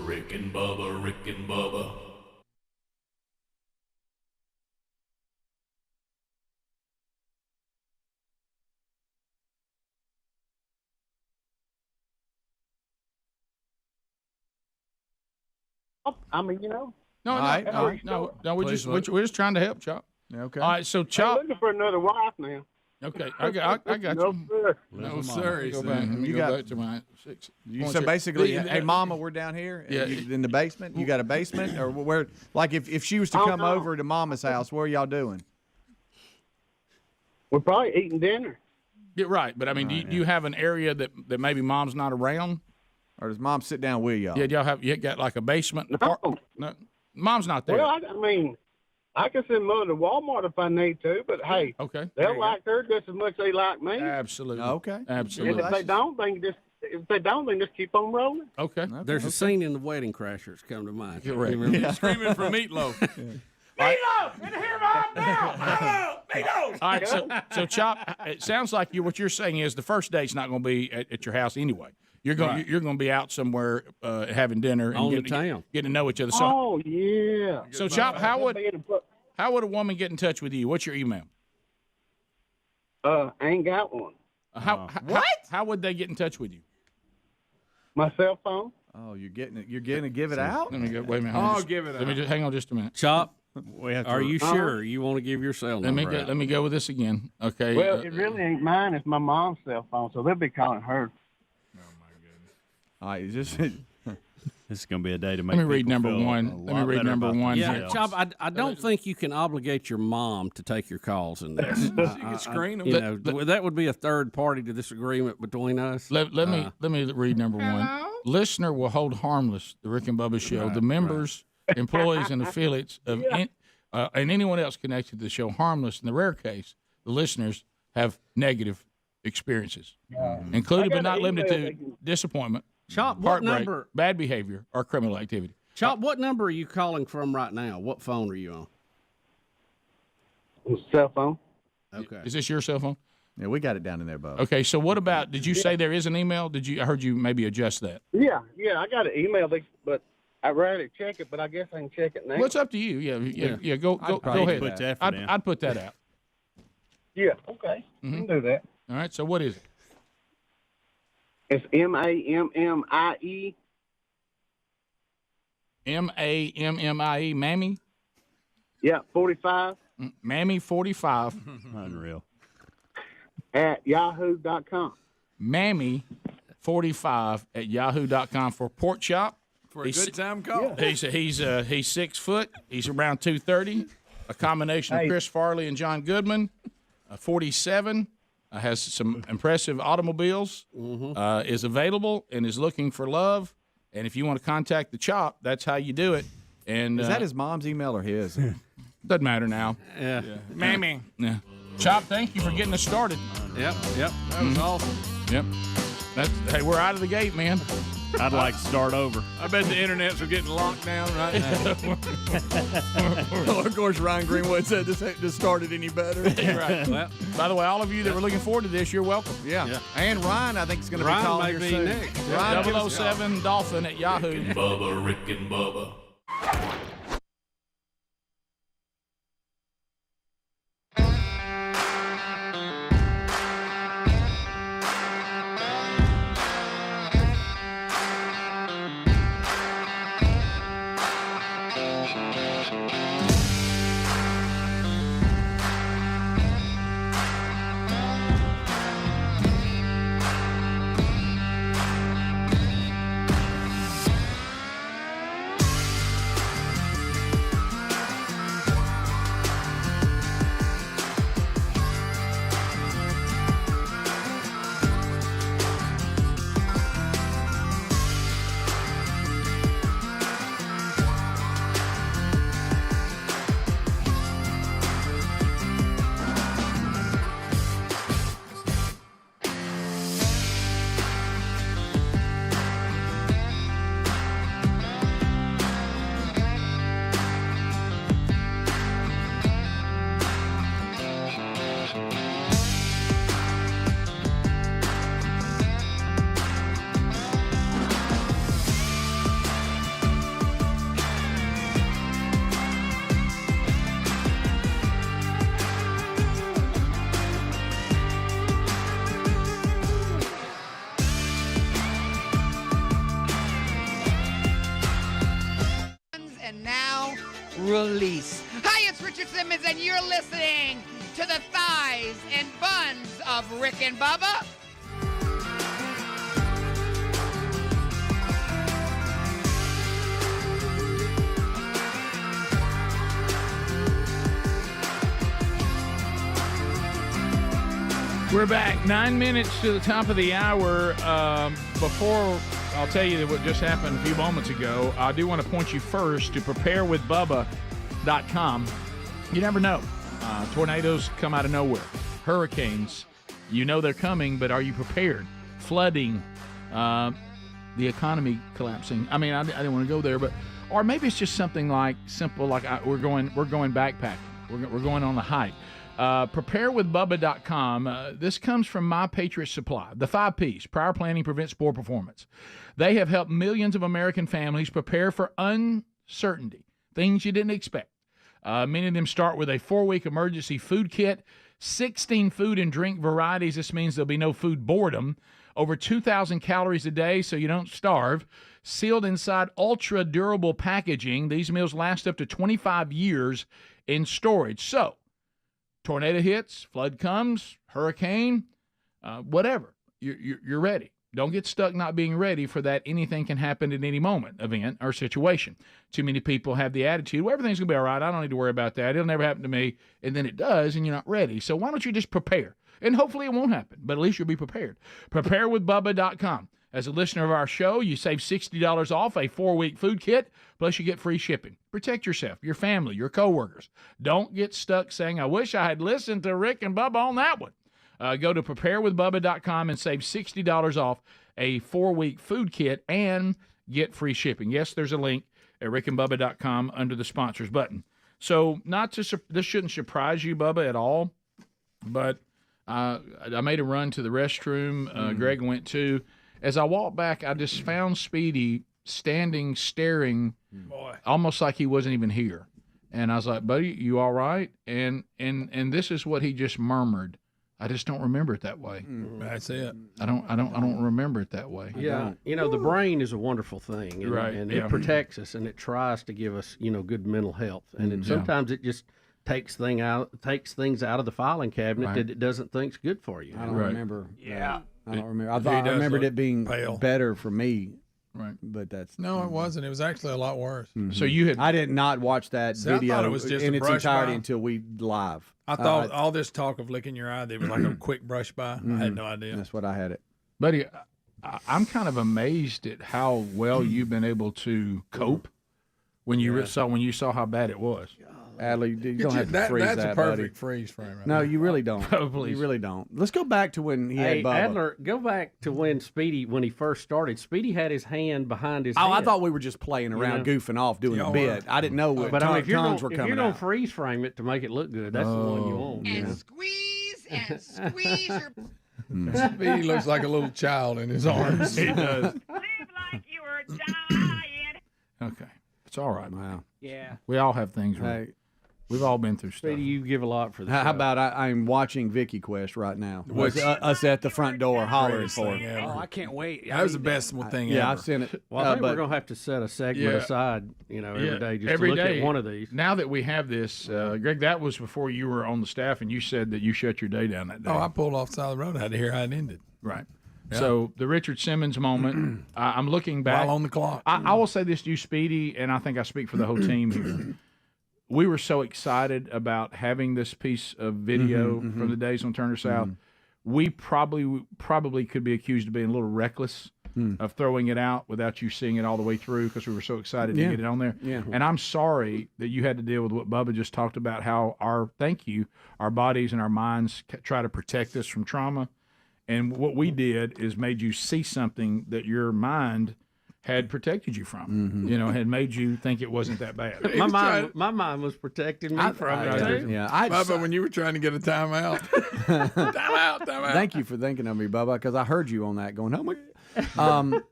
Rick and Bubba, Rick and Bubba. I mean, you know. No, All right, no, we're Please just trying to help, Chop. Okay. All right, so I'm Chop. looking for another wife now. Okay, I got you. No, sir. No, sir. Go back. Let me You go got- back to my 6. So basically, hey, Mama, we're down here in the basement. You got a basement, or where? Like if she was to come over to Mama's house, what are y'all doing? We're probably eating dinner. Yeah, right. But I mean, do you have an area that maybe Mom's not around? Or does Mom sit down with y'all? Yeah, you got like a basement? No. Mom's not there. Well, I mean, I can send Mother to Walmart if I need to, but hey, okay, they'll like her just as much as they like me. Absolutely. Okay. Absolutely. And if they don't, then just keep on rolling. Okay. There's a scene in The Wedding Crashers come to mind. Correct. Screaming for meatloaf. Meatloaf! In here, Mom, now! Meatloaf! All right, so Chop, it sounds like what you're saying is the first date's not going to be at your house anyway. You're going to be out somewhere having dinner and getting to know each other. So, Oh yeah. So Chop, how would a woman get in touch with you? What's your email? I ain't got one. How would they get in touch with you? My cell phone. Oh, you're getting to give it out? Let me go. Wait a minute. I'll give it Let me out. just hang on just a minute. Chop, We have to are you sure you want to give your cell Let number me out? let me go with this again. Okay. Well, it really ain't mine. It's my mom's cell phone, so they'll be calling her. All right, just This is going to be a day to make Let me read people number feel one. a Let me lot read better number about one. Yeah, themselves. Chop, I don't think you can obligate your mom to take your calls in this. She can screen them. You know, that would be a third party to this agreement between us. Let me read number one. Listener will hold harmless the Rick and Bubba Show. The members, employees, and affiliates of and anyone else connected to the show harmless in the rare case the listeners have negative experiences, including but not limited to disappointment, Chop, what heartbreak, number? bad behavior, or criminal activity. Chop, what number are you calling from right now? What phone are you on? Cell phone. Okay. Is this your cell phone? Yeah, we got it down in there, Bub. Okay, so what about? Did you say there is an email? I heard you maybe adjust that. Yeah, I got an email, but I rarely check it. But I guess I can check it now. Well, it's up to you. Yeah. Go probably ahead. put the effort in. I'd put that out. Yeah, okay, we can do that. All right. So what is it? It's MAMMIE. MAMMIE, Mammy. Yeah, 45 Mammy 45 Unreal. at yahoo.com. Mammy 45 at yahoo.com for Pork Chop. For a good time call. He's 6 foot. He's around 230. A combination of Chris Farley and John Goodman. 47. Has some impressive automobiles. Is available and is looking for love. And if you want to contact the Chop, that's how you do it. And Is that his mom's email or his? doesn't matter now. Yeah. Mammy. Yeah. Chop, thank you for getting us started. Yep. That was awesome. Yep. Hey, we're out of the gate, man. I'd like to start over. I bet the internets are getting locked down right now. Well, of course, Ryan Greenwood said this ain't just started any better. Right. Well, by the way, all of you that were looking forward to this, you're welcome. Yeah. And Ryan, I think, is going to be Ryan calling may here be soon. next. Ryan, give us- 007 Dolphin at Yahoo. Bubba, Rick and Bubba. And now, release. Hi, it's Richard Simmons, and you're listening to the thighs and buns of Rick and Bubba. We're back 9 minutes to the top of the hour. Before I'll tell you what just happened a few moments ago, I do want to point you first to preparewithbubba.com. You never know. Tornadoes come out of nowhere. Hurricanes, you know they're coming, but are you prepared? Flooding, the economy collapsing. I mean, I didn't want to go there, but or maybe it's just something like simple, like we're going backpacking. We're going on a hike. Preparewithbubba.com. This comes from My Patriot Supply. The 5 Ps, prior planning prevents poor performance. They have helped millions of American families prepare for uncertainty, things you didn't expect. Many of them start with a 4-week emergency food kit, 16 food and drink varieties. This means there'll be no food boredom. Over 2,000 calories a day so you don't starve. Sealed inside ultra-durable packaging. These meals last up to 25 years in storage. So, tornado hits, flood comes, hurricane, whatever. You're ready. Don't get stuck not being ready for that anything can happen at any moment event or situation. Too many people have the attitude, well, everything's going to be all right. I don't need to worry about that. It'll never happen to me. And then it does, and you're not ready. So why don't you just prepare? And hopefully it won't happen, but at least you'll be prepared. Preparewithbubba.com. As a listener of our show, you save $60 off a 4-week food kit, plus you get free shipping. Protect yourself, your family, your coworkers. Don't get stuck saying, I wish I had listened to Rick and Bubba on that one. Go to preparewithbubba.com and save $60 off a 4-week food kit and get free shipping. Yes, there's a link at rickandbubba.com under the sponsors button. So this shouldn't surprise you, Bubba, at all, but I made a run to the restroom. Greg went too. As I walked back, I just found Speedy standing, staring, almost like he wasn't even here. And I was like, buddy, you all right? And this is what he just murmured. I just don't remember it that way. That's it. I don't remember it that way. Yeah, the brain is a wonderful thing, and, Right, and yeah. it protects us, and it tries to give us, good mental health. And sometimes it just takes things out of the filing cabinet Right. that it doesn't think's good for you. I don't remember. Yeah. I don't remember. I remembered it being better for me. Right. But that's No, it wasn't. It was actually a lot worse. So you had I did not watch that See, I video thought it was just in a its brush entirety by. until we live. I thought all this talk of licking your eye, there was like a quick brush by. I had no idea. That's what I had it. Buddy, I'm kind of amazed at how well you've been able to cope when you saw how bad it was. Adler, you don't have to freeze that's that, a perfect buddy. freeze frame. Right No, there. you really don't. Please. You really don't. Let's go back to when he Hey, had Bubba. Adler, go back to when he first started. Speedy had his hand behind his Oh, head. I thought we were just playing around, goofing off, doing a bit. I didn't know what But I mean, if you're tongues were going coming to out. freeze frame it to make it look good, that's the one you want. And squeeze and squeeze your... Speedy looks like a little child in his arms. He does. Live like you were dying. Okay. It's all right. Wow. Yeah. We all have things. Hey. We've all been through stuff. Speedy, you give a lot for the How show. about I'm watching Vicky Quest right now. Us at the front door hollering for thing her. ever. Oh, I can't wait. That was the best thing Yeah, ever. I've seen it. Well, I think but we're going to have to set a segment aside, every day just every to look day. at one of these. Now that we have this, Greg, that was before you were on the staff, and you said that you shut your day down that day. Oh, I pulled off the side of the road. I had to hear how it ended. Right. Yeah. So the Richard Simmons moment, I'm looking back. While on the clock. I will say this to you, Speedy, and I think I speak for the whole team here. We were so excited about having this piece of video from the days on Turner South. We probably could be accused of being a little reckless of throwing it out without you seeing it all the way through because we were so excited to get it on there. Yeah. And I'm sorry that you had to deal with what Bubba just talked about, how our bodies and our minds try to protect us from trauma. And what we did is made you see something that your mind had protected you from, had made you think it wasn't that bad. My mind was protecting me from it. too. Bubba, when you were trying to get a timeout. timeout. Thank you for thinking of me, Bubba, because I heard you on that going, oh my God.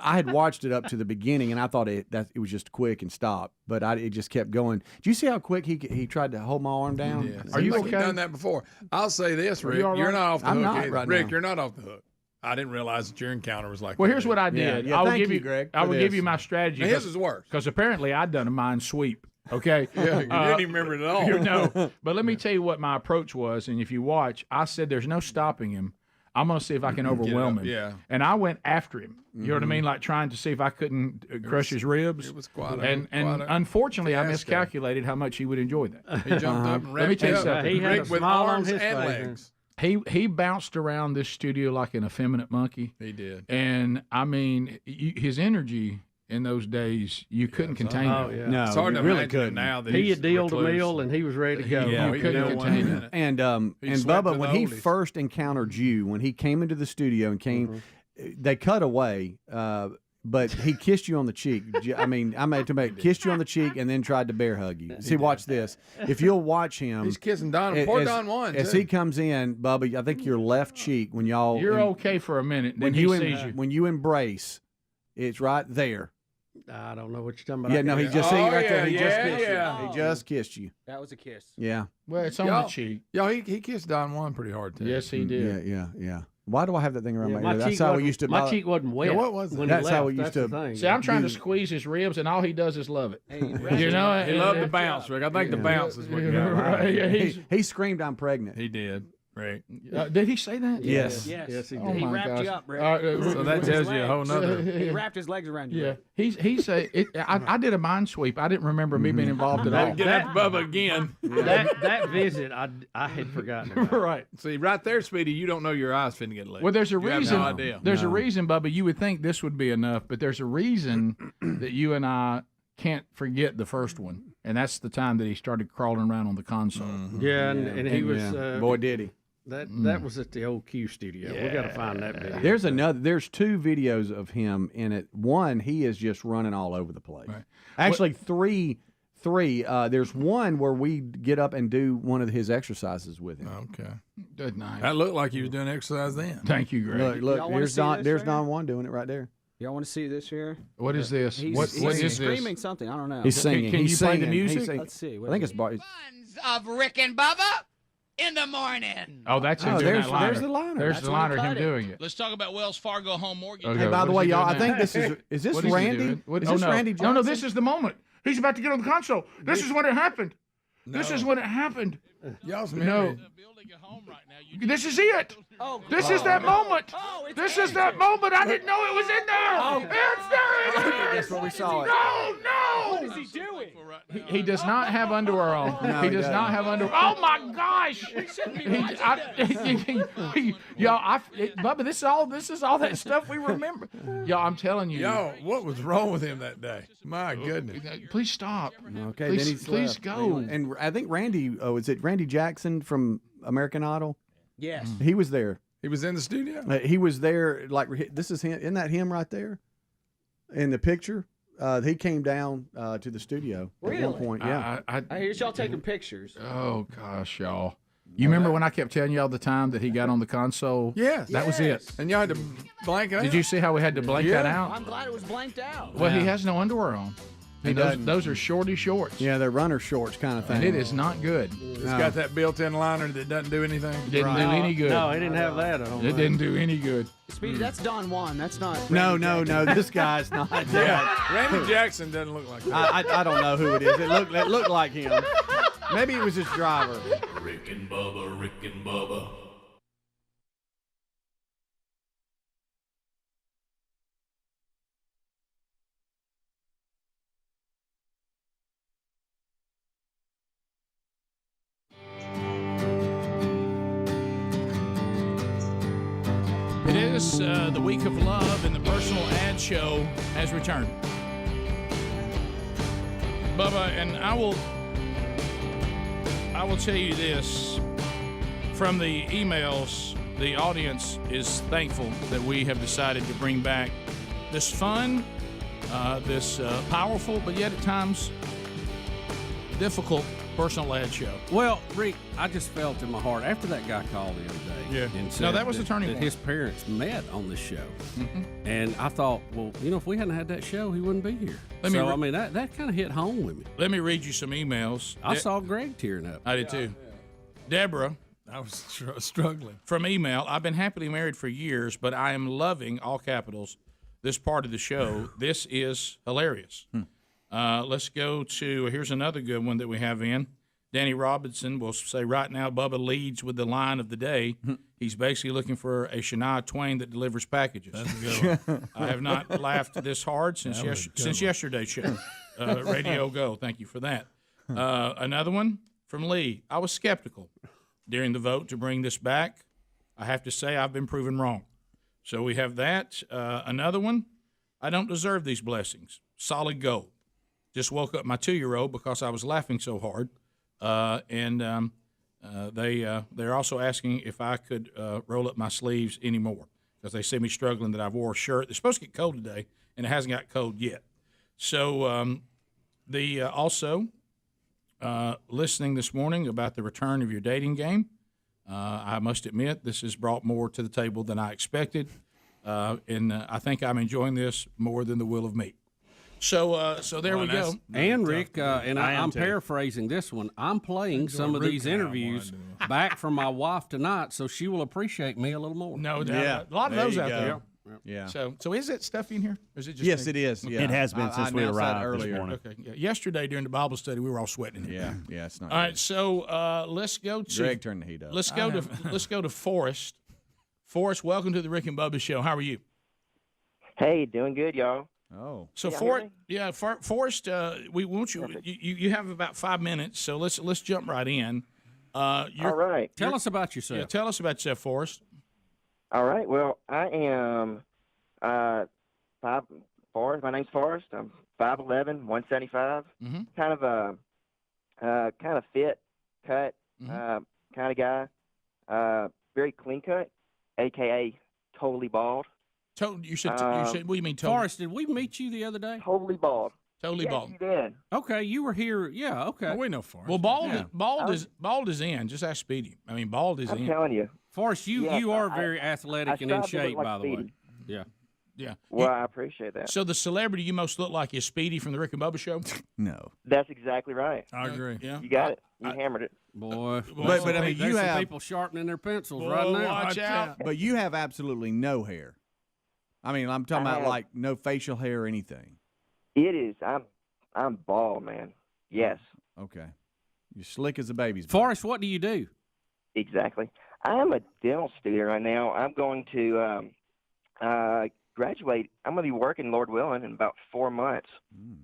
I had watched it up to the beginning, and I thought it was just quick and stopped, but it just kept going. Do you see how quick he tried to hold my arm down? Yeah. Are you Like okay? You've done that before. I'll say this, Rick. you all You're right? not off the I'm hook not either. right Rick, now. you're not off the hook. I didn't realize that your encounter was like Well, that. here's what I did. Yeah, I will thank give you, Greg, I for will give this. you my strategy. Now, his is worse. Because apparently I'd done a mind sweep Okay. Yeah, you didn't even remember it at all. No. But let me tell you what my approach was. And if you watch, I said there's no stopping him. I'm going to see if I can overwhelm him. Yeah. And I went after him. You know what I mean? Like trying to see if I couldn't crush his ribs. It was quite and a unfortunately, I fiasco. miscalculated how much he would enjoy that. He jumped up and Let me tell you wrapped it up. something. He had a with smile on arms his and face. legs. He bounced around this studio like an effeminate monkey. He did. And, I mean, his energy in those days, you couldn't contain Oh, it. yeah. No, It's hard you to really imagine couldn't. now that He he's had dealed a recluse. meal and he was ready to go. Yeah, You he couldn't did one contain minute. And He swept Bubba, to when the he oldies. first encountered you, when he came into the studio and came, they cut away, but he kissed you on the cheek. I mean, I made to make kissed you on the cheek and then tried to bear hug you. See, watch this. If you'll watch him, He's kissing Don. Poor Don Juan, as too. he comes in, Bubba. I think your left cheek when y'all You're okay for a minute. Then when he you sees you. when you embrace, it's right there. I don't know what you're talking about. Yeah, no, he just see Oh, right there. He yeah, just yeah, kissed yeah. you. He just kissed you. That was a kiss. Yeah. Well, it's on the cheek. Yo, he kissed Don Juan pretty hard, too. Yes, he did. Yeah. Why do I have that thing around Yeah, my my ear? That's cheek how we wasn't- used to. my cheek wasn't wet. Yeah, what was it? when That's he how left. we used That's to. the thing. See, I'm trying to squeeze his ribs, and all he does is love it. Hey, You know, He loved the bounce, Rick. I think the bounce is what you got right. Right, yeah, He screamed, "I'm pregnant." He did. Rick. Did he say that? Yes. Yes, he did. Oh He my wrapped gosh. you up, Rick. So that tells you a whole nother. He wrapped his legs around you. Yeah, he's I did a mind sweep. I didn't remember me being involved at all. Get that Bubba again. that visit, I had forgotten about. Right. See, right there, Speedy, you don't know your eyes finna get lit. Well, there's a You have reason. no idea. There's a reason, Bubba. You would think this would be enough, but there's a reason that you and I can't forget the first one, and that's the time that he started crawling around on the console. Yeah, and he was. Boy, did he. That was at the old Q studio. We got to find that video. There's two videos of him in it. One, he is just running all over the place. Right. Actually, three. There's one where we get up and do one of his exercises with him. Okay. Good night. That looked like he was doing exercise then. Thank you, Greg. Look, Y'all wanna there's see Don. this There's right Don Juan doing it right there. Y'all want to see this here? What is this? He's, What he's is screaming this? something. I don't know. He's singing. Can He's you play the singing. music? He's singing. Let's see. I think it's Bar. Of Rick and Bubba in the morning. Oh, that's him doing there's that liner. the liner. There's That's the when he liner. Him cut it. doing it. Let's talk about Wells Fargo home mortgage. Okay, Hey, by what the is way, he y'all, doing I think now? this is this What is he Randy? doing? What- Is oh, this no. Randy Johnson? No, this is the moment. He's about to get on the console. This is when it happened. This is when it happened. Y'all's No. Building a home right now. You This is it. This is that moment. This is that moment. I didn't know it was in there. It's there. That's where we saw it. No. What is he doing? He does not have underwear on. No, he he does doesn't. not have underwear. Oh my gosh! Y'all, Bubba, this is all that stuff we remember. Y'all, I'm telling you. Yo, what was wrong with him that day? My goodness. Please stop. Okay, Please- then he's please left. go. And I think Randy. Oh, is it Randy Jackson from American Idol? Yes. He was there. He was in the studio? He was there. Like this is him. Isn't that him right there? In the picture, he came down to the studio at one Really? point. Yeah. I hear y'all taking pictures. Oh gosh, y'all. You remember when I kept telling y'all the time that he got on the console? Yes. That was it. And y'all had to blank it out? Did you see how we had to blank that out? I'm glad it was blanked out. Well, he has no underwear on. And those are shorty shorts. Yeah, they're runner shorts kind of thing. And it is not good. It's got that built-in liner that doesn't do anything. Didn't do any good. No, he didn't have that. I don't It think. didn't do any good. Speedy, that's Don Juan. That's not. No. Randy This guy's not. Yeah, Randy Jackson doesn't look like that. I don't know who it is. It looked like him. Maybe it was his driver. Rick and Bubba, Rick and Bubba. It is the week of love, and the personal ad show has returned. Bubba, and I will tell you this. From the emails, the audience is thankful that we have decided to bring back this fun, this powerful, but yet at times difficult personal ad show. Well, Rick, I just felt in my heart after that guy called the other day. Yeah. And No, said that was the turning that point. his parents met on the show. Mhm. And I thought, well, if we hadn't had that show, he wouldn't be here. Let me So, re- I mean, that kind of hit home with me. Let me read you some emails. I saw Greg tearing up. I did too. Deborah. I was struggling. From email, I've been happily married for years, but I am loving, all capitals, this part of the show. This is hilarious. Let's go to, here's another good one that we have in. Danny Robinson will say, right now, Bubba leads with the line of the day. He's basically looking for a Shania Twain that delivers packages. That's a good one. I have not laughed this hard since yesterday's show. Radio Go, thank you for that. Another one from Lee. I was skeptical during the vote to bring this back. I have to say I've been proven wrong. So we have that. Another one. I don't deserve these blessings. Solid gold. Just woke up my 2-year-old because I was laughing so hard. They're also asking if I could roll up my sleeves anymore because they see me struggling that I wore a shirt. It's supposed to get cold today, and it hasn't got cold yet. So also listening this morning about the return of your dating game. I must admit this has brought more to the table than I expected, and I think I'm enjoying this more than the will of meat. So there we go. And Rick, and I'm paraphrasing this one. I'm playing some of these interviews back from my wife tonight, so she will appreciate me a little more. No doubt. Yeah. A lot of those out there. Yeah. So is it stuff in here? Or is it just yes, me? it is. Yeah. It has been since we arrived earlier. this morning. Okay. Yeah. Yesterday during the Bible study, we were all sweating. Yeah. Yeah. It's not. All right. So let's go to Greg. Turn the heat up. Let's go to Forrest. Forrest, welcome to the Rick and Bubba Show. How are you? Hey, doing good, y'all. Oh, so Forrest, we want you. You have about 5 minutes, so let's jump right in. All right. Tell us about yourself. Yeah, tell us about yourself, Forrest. All right. Well, I am Forrest. My name's Forrest. I'm 5'11", 175. Mm-hmm. Kind of fit, cut, kind of guy. Very clean cut, aka totally bald. You said. What do you mean, totally? Forrest, did we meet you the other day? Totally bald. Totally bald. You did. Okay, you were here. Yeah. Okay. Oh, we know Forrest. Well, bald is in. Just ask Speedy. I mean, bald is in. I'm telling you, Forrest, you are very athletic and in shape, like by the Speedy. way. Yeah. Yeah. Well, I appreciate that. So the celebrity you most look like is Speedy from the Rick and Bubba Show? No. That's exactly right. I agree. Yeah. You got it. You hammered it. Boy. But I mean, you have people sharpening their pencils right now. Watch out. But you have absolutely no hair. I mean, I'm talking about like no facial hair or anything. It is. I'm bald, man. Yes. Okay. You're slick as a baby's. Forrest, what do you do? Exactly. I'm a dental student right now. I'm going to graduate. I'm going to be working, Lord willing, in about 4 months.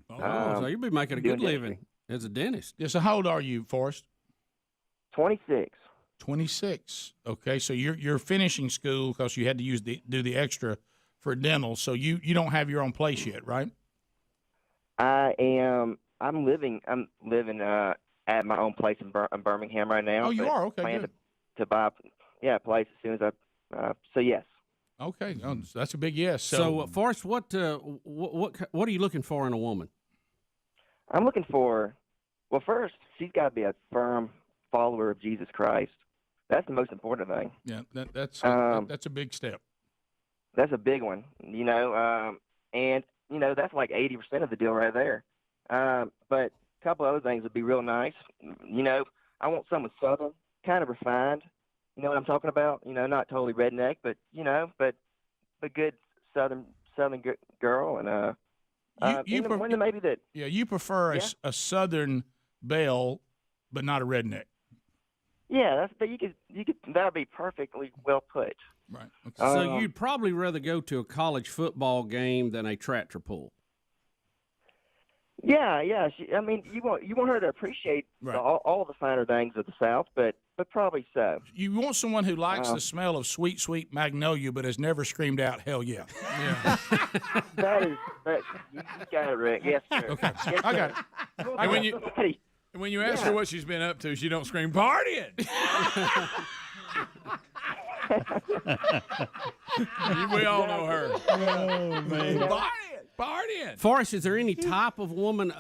So you'll be making a good living as a dentist. Yeah, so how old are you, Forrest? 26. 26. Okay, so you're finishing school because you had to do the extra for dental. So you don't have your own place yet, right? I am. I'm living at my own place in Birmingham right now. Oh, you are? Okay, plan good. To buy a place as soon as I. So yes. Okay, so that's a big yes. So Forrest, what are you looking for in a woman? I'm looking for. Well, first, she's got to be a firm follower of Jesus Christ. That's the most important thing. Yeah, that's a big step. That's a big one, and that's like 80% of the deal right there. But a couple other things would be real nice. I want someone southern, kind of refined. You know what I'm talking about? Not totally redneck, but but a good southern girl, and maybe that. Yeah, you prefer a southern belle, but not a redneck. Yeah, you could that'd be perfectly well put. Right. Okay. So you'd probably rather go to a college football game than a tractor pull. Yeah. I mean, you want her to appreciate all the finer things of the South, but probably so. You want someone who likes the smell of sweet, sweet magnolia, but has never screamed out "hell yeah." Yeah. You got it, Rick. Yes, sir. Okay, yes, I got it. And when you ask her what she's been up to, she don't scream partying. We all know her. Oh man. Partying. Forrest, is there any type of woman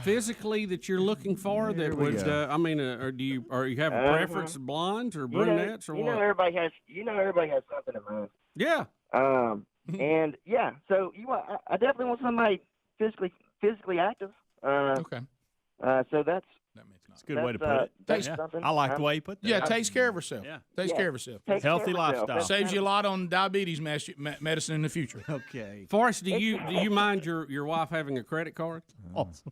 physically that you're looking for that would? Or do you have a preference, blondes or brunettes or what? Everybody has something in mind. Yeah. And yeah, so I definitely want somebody physically active. Okay. So that It's a good way to put it. I like the way you put that. Yeah, takes care of herself. Yeah. Takes care of herself. Healthy lifestyle. Saves you a lot on diabetes medicine in the future. Okay. Forrest, do you mind your wife having a credit card? Awesome.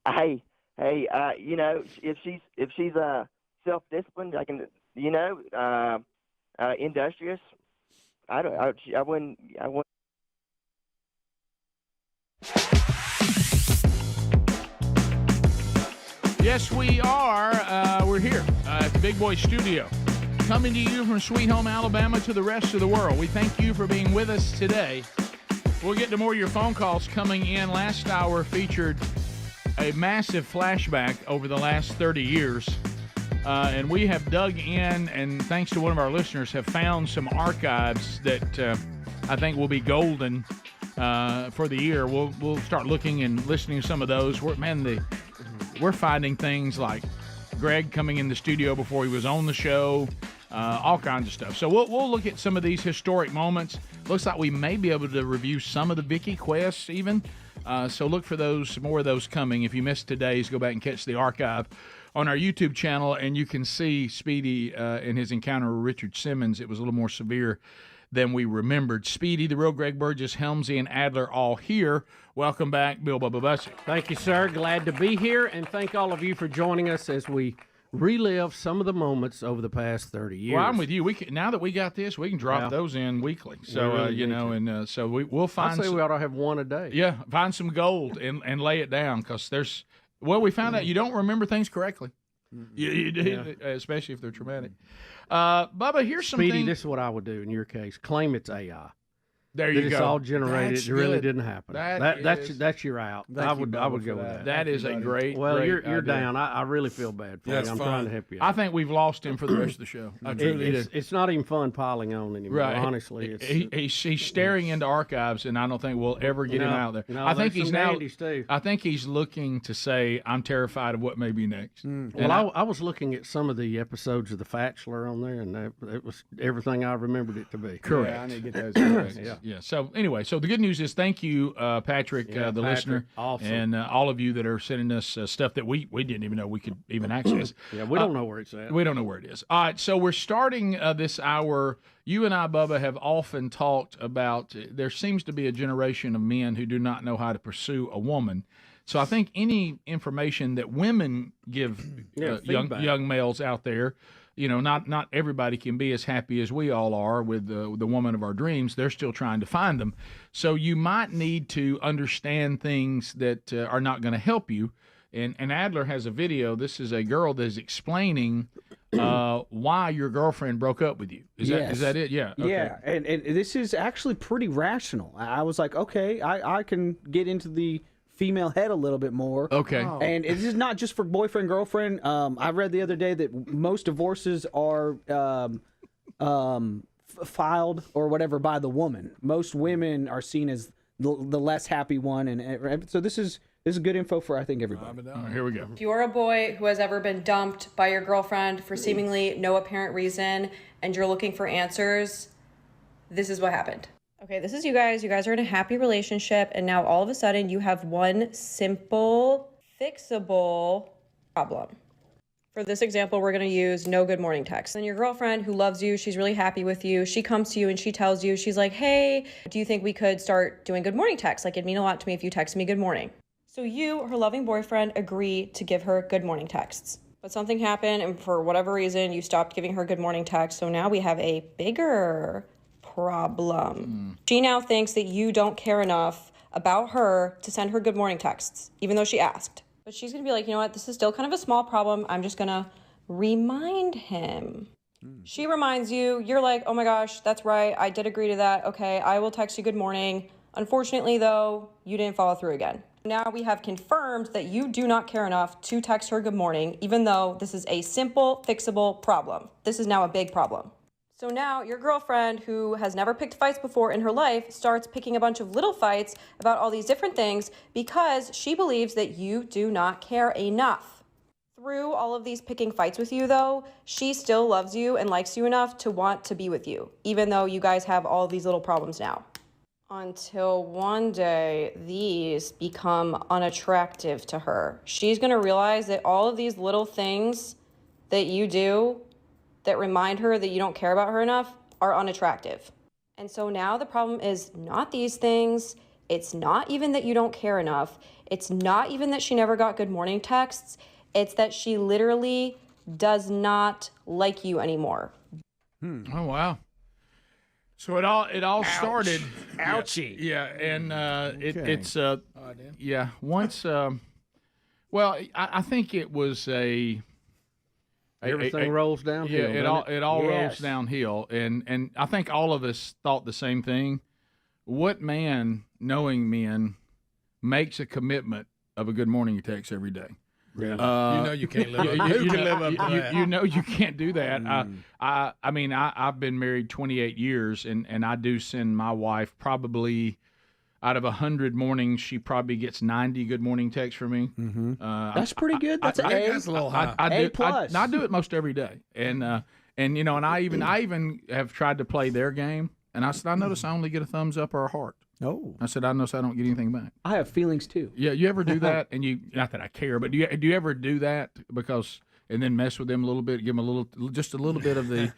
Hey, if she's self-disciplined, I can, industrious. I wouldn't. Yes, we are. We're here at the Big Boy Studio, coming to you from Sweet Home, Alabama, to the rest of the world. We thank you for being with us today. We'll get to more of your phone calls coming in. Last hour featured a massive flashback over the last 30 years. And we have dug in, and thanks to one of our listeners, have found some archives that I think will be golden for the year. We'll start looking and listening to some of those. We're finding things like Greg coming in the studio before he was on the show, all kinds of stuff. So we'll look at some of these historic moments. Looks like we may be able to review some of the Vicky quests even. So look for more of those coming. If you missed today's, go back and catch the archive on our YouTube channel, and you can see Speedy in his encounter with Richard Simmons. It was a little more severe than we remembered. Speedy, the real Greg Burgess, Helmsy, and Adler all here. Welcome back, Bill Bubba Bussey. Thank you, sir. Glad to be here, and thank all of you for joining us as we relive some of the moments over the past 30 years. Well, I'm with you. Now that we got this, we can drop those in weekly. So, so we'll find. I say we ought to have one a day. Yeah, find some gold and lay it down, because we found out you don't remember things correctly. You do, especially if they're traumatic. Bubba, here's something. Speedy, this is what I would do in your case. Claim it's AI. There you go. It's all generated. That's it really good. didn't happen. That's your out. I would go with that. That is a great. Well, great you're idea. down. I really feel bad for you. I'm trying to help you out. I think we've lost him for the rest of the show. I truly do. It's not even fun piling on anymore. Right. Honestly, he's staring into archives, and I don't think we'll ever get him out there. No, I think he's now. Too. I think he's looking to say, "I'm terrified of what may be next." Well, I was looking at some of the episodes of The Bachelor on there, and it was everything I remembered it to be. Correct. Yeah, I need to get those. Yeah. So anyway, so the good news is, thank you, Patrick, the listener, awesome. and all of you that are sending us stuff that we didn't even know we could even access. Yeah, we don't know where it's at. We don't know where it is. All right, so we're starting this hour. You and I, Bubba, have often talked about there seems to be a generation of men who do not know how to pursue a woman. So I think any information that women give young males out there, not everybody can be as happy as we all are with the woman of our dreams. They're still trying to find them. So you might need to understand things that are not going to help you. And Adler has a video. This is a girl that is explaining why your girlfriend broke up with you. Is that it? Yeah. Okay. Yeah, and this is actually pretty rational. I was like, okay, I can get into the female head a little bit more. Okay. And this is not just for boyfriend, girlfriend. I read the other day that most divorces are filed or whatever by the woman. Most women are seen as the less happy one, and so this is good info for, I think, everybody. Here we go. If you're a boy who has ever been dumped by your girlfriend for seemingly no apparent reason and you're looking for answers, this is what happened. Okay, this is you guys. You guys are in a happy relationship, and now all of a sudden you have one simple, fixable problem. For this example, we're going to use no good morning text. And your girlfriend who loves you, she's really happy with you. She comes to you and she tells you, she's like, hey, do you think we could start doing good morning texts? Like, it'd mean a lot to me if you text me good morning. So you, her loving boyfriend, agree to give her good morning texts. But something happened, and for whatever reason, you stopped giving her good morning texts. So now we have a bigger problem. She now thinks that you don't care enough about her to send her good morning texts, even though she asked. But she's going to be like, you know what, this is still kind of a small problem. I'm just going to remind him. She reminds you, you're like, oh my gosh, that's right. I did agree to that. Okay, I will text you good morning. Unfortunately, though, you didn't follow through again. Now we have confirmed that you do not care enough to text her good morning, even though this is a simple, fixable problem. This is now a big problem. So now your girlfriend, who has never picked fights before in her life, starts picking a bunch of little fights about all these different things because she believes that you do not care enough. Through all of these picking fights with you, though, she still loves you and likes you enough to want to be with you, even though you guys have all these little problems now. Until one day these become unattractive to her. She's going to realize that all of these little things that you do that remind her that you don't care about her enough are unattractive. And so now the problem is not these things. It's not even that you don't care enough. It's not even that she never got good morning texts. It's that she literally does not like you anymore. Oh, wow. So it all started. Ouchie. Yeah, and Okay. it's once. Well, I think it was Everything rolls downhill. Yeah, it all rolls Yes. downhill, and I think all of us thought the same thing. What man, knowing men, makes a commitment of a good morning text every day? Yeah. You can't live up. Who can live up to that? You know you can't do that. I mean, I've been married 28 years, and I do send my wife probably out of 100 mornings, she probably gets 90 good morning texts from me. That's pretty good. That's an A. That's a little high. A plus. I do it most every day, and I even have tried to play their game, and I said I notice I only get a thumbs up or a heart. Oh. I said I notice I don't get anything back. I have feelings too. Yeah, you ever do that? And not that I care, but do you ever do that and then mess with them a little bit, give them just a little bit of the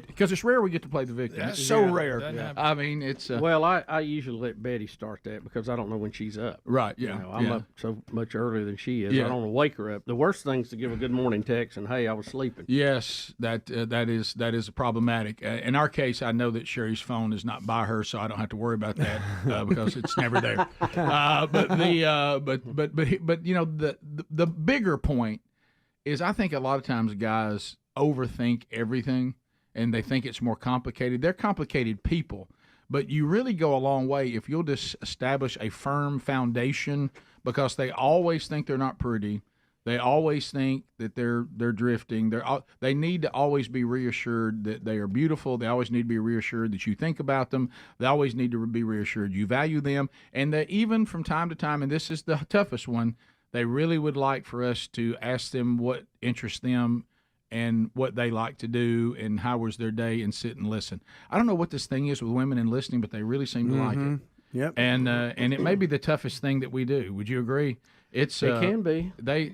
because it's rare we get to play the victim. It's so rare. I mean, it's well, I usually let Betty start that because I don't know when she's up. Right. Yeah. I'm up so much earlier than she is. Yeah. I don't want to wake her up. The worst thing is to give a good morning text and hey, I was sleeping. Yes, that is problematic. In our case, I know that Sherry's phone is not by her, so I don't have to worry about that because it's never there. But you know the bigger point is I think a lot of times guys overthink everything and they think it's more complicated. They're complicated people, but you really go a long way if you'll just establish a firm foundation because they always think they're not pretty. They always think that they're drifting. They need to always be reassured that they are beautiful. They always need to be reassured that you think about them. They always need to be reassured you value them. And that even from time to time, and this is the toughest one, they really would like for us to ask them what interests them and what they like to do and how was their day and sit and listen. I don't know what this thing is with women and listening, but they really seem to like it. Yep. And it may be the toughest thing that we do. Would you agree? It can be. They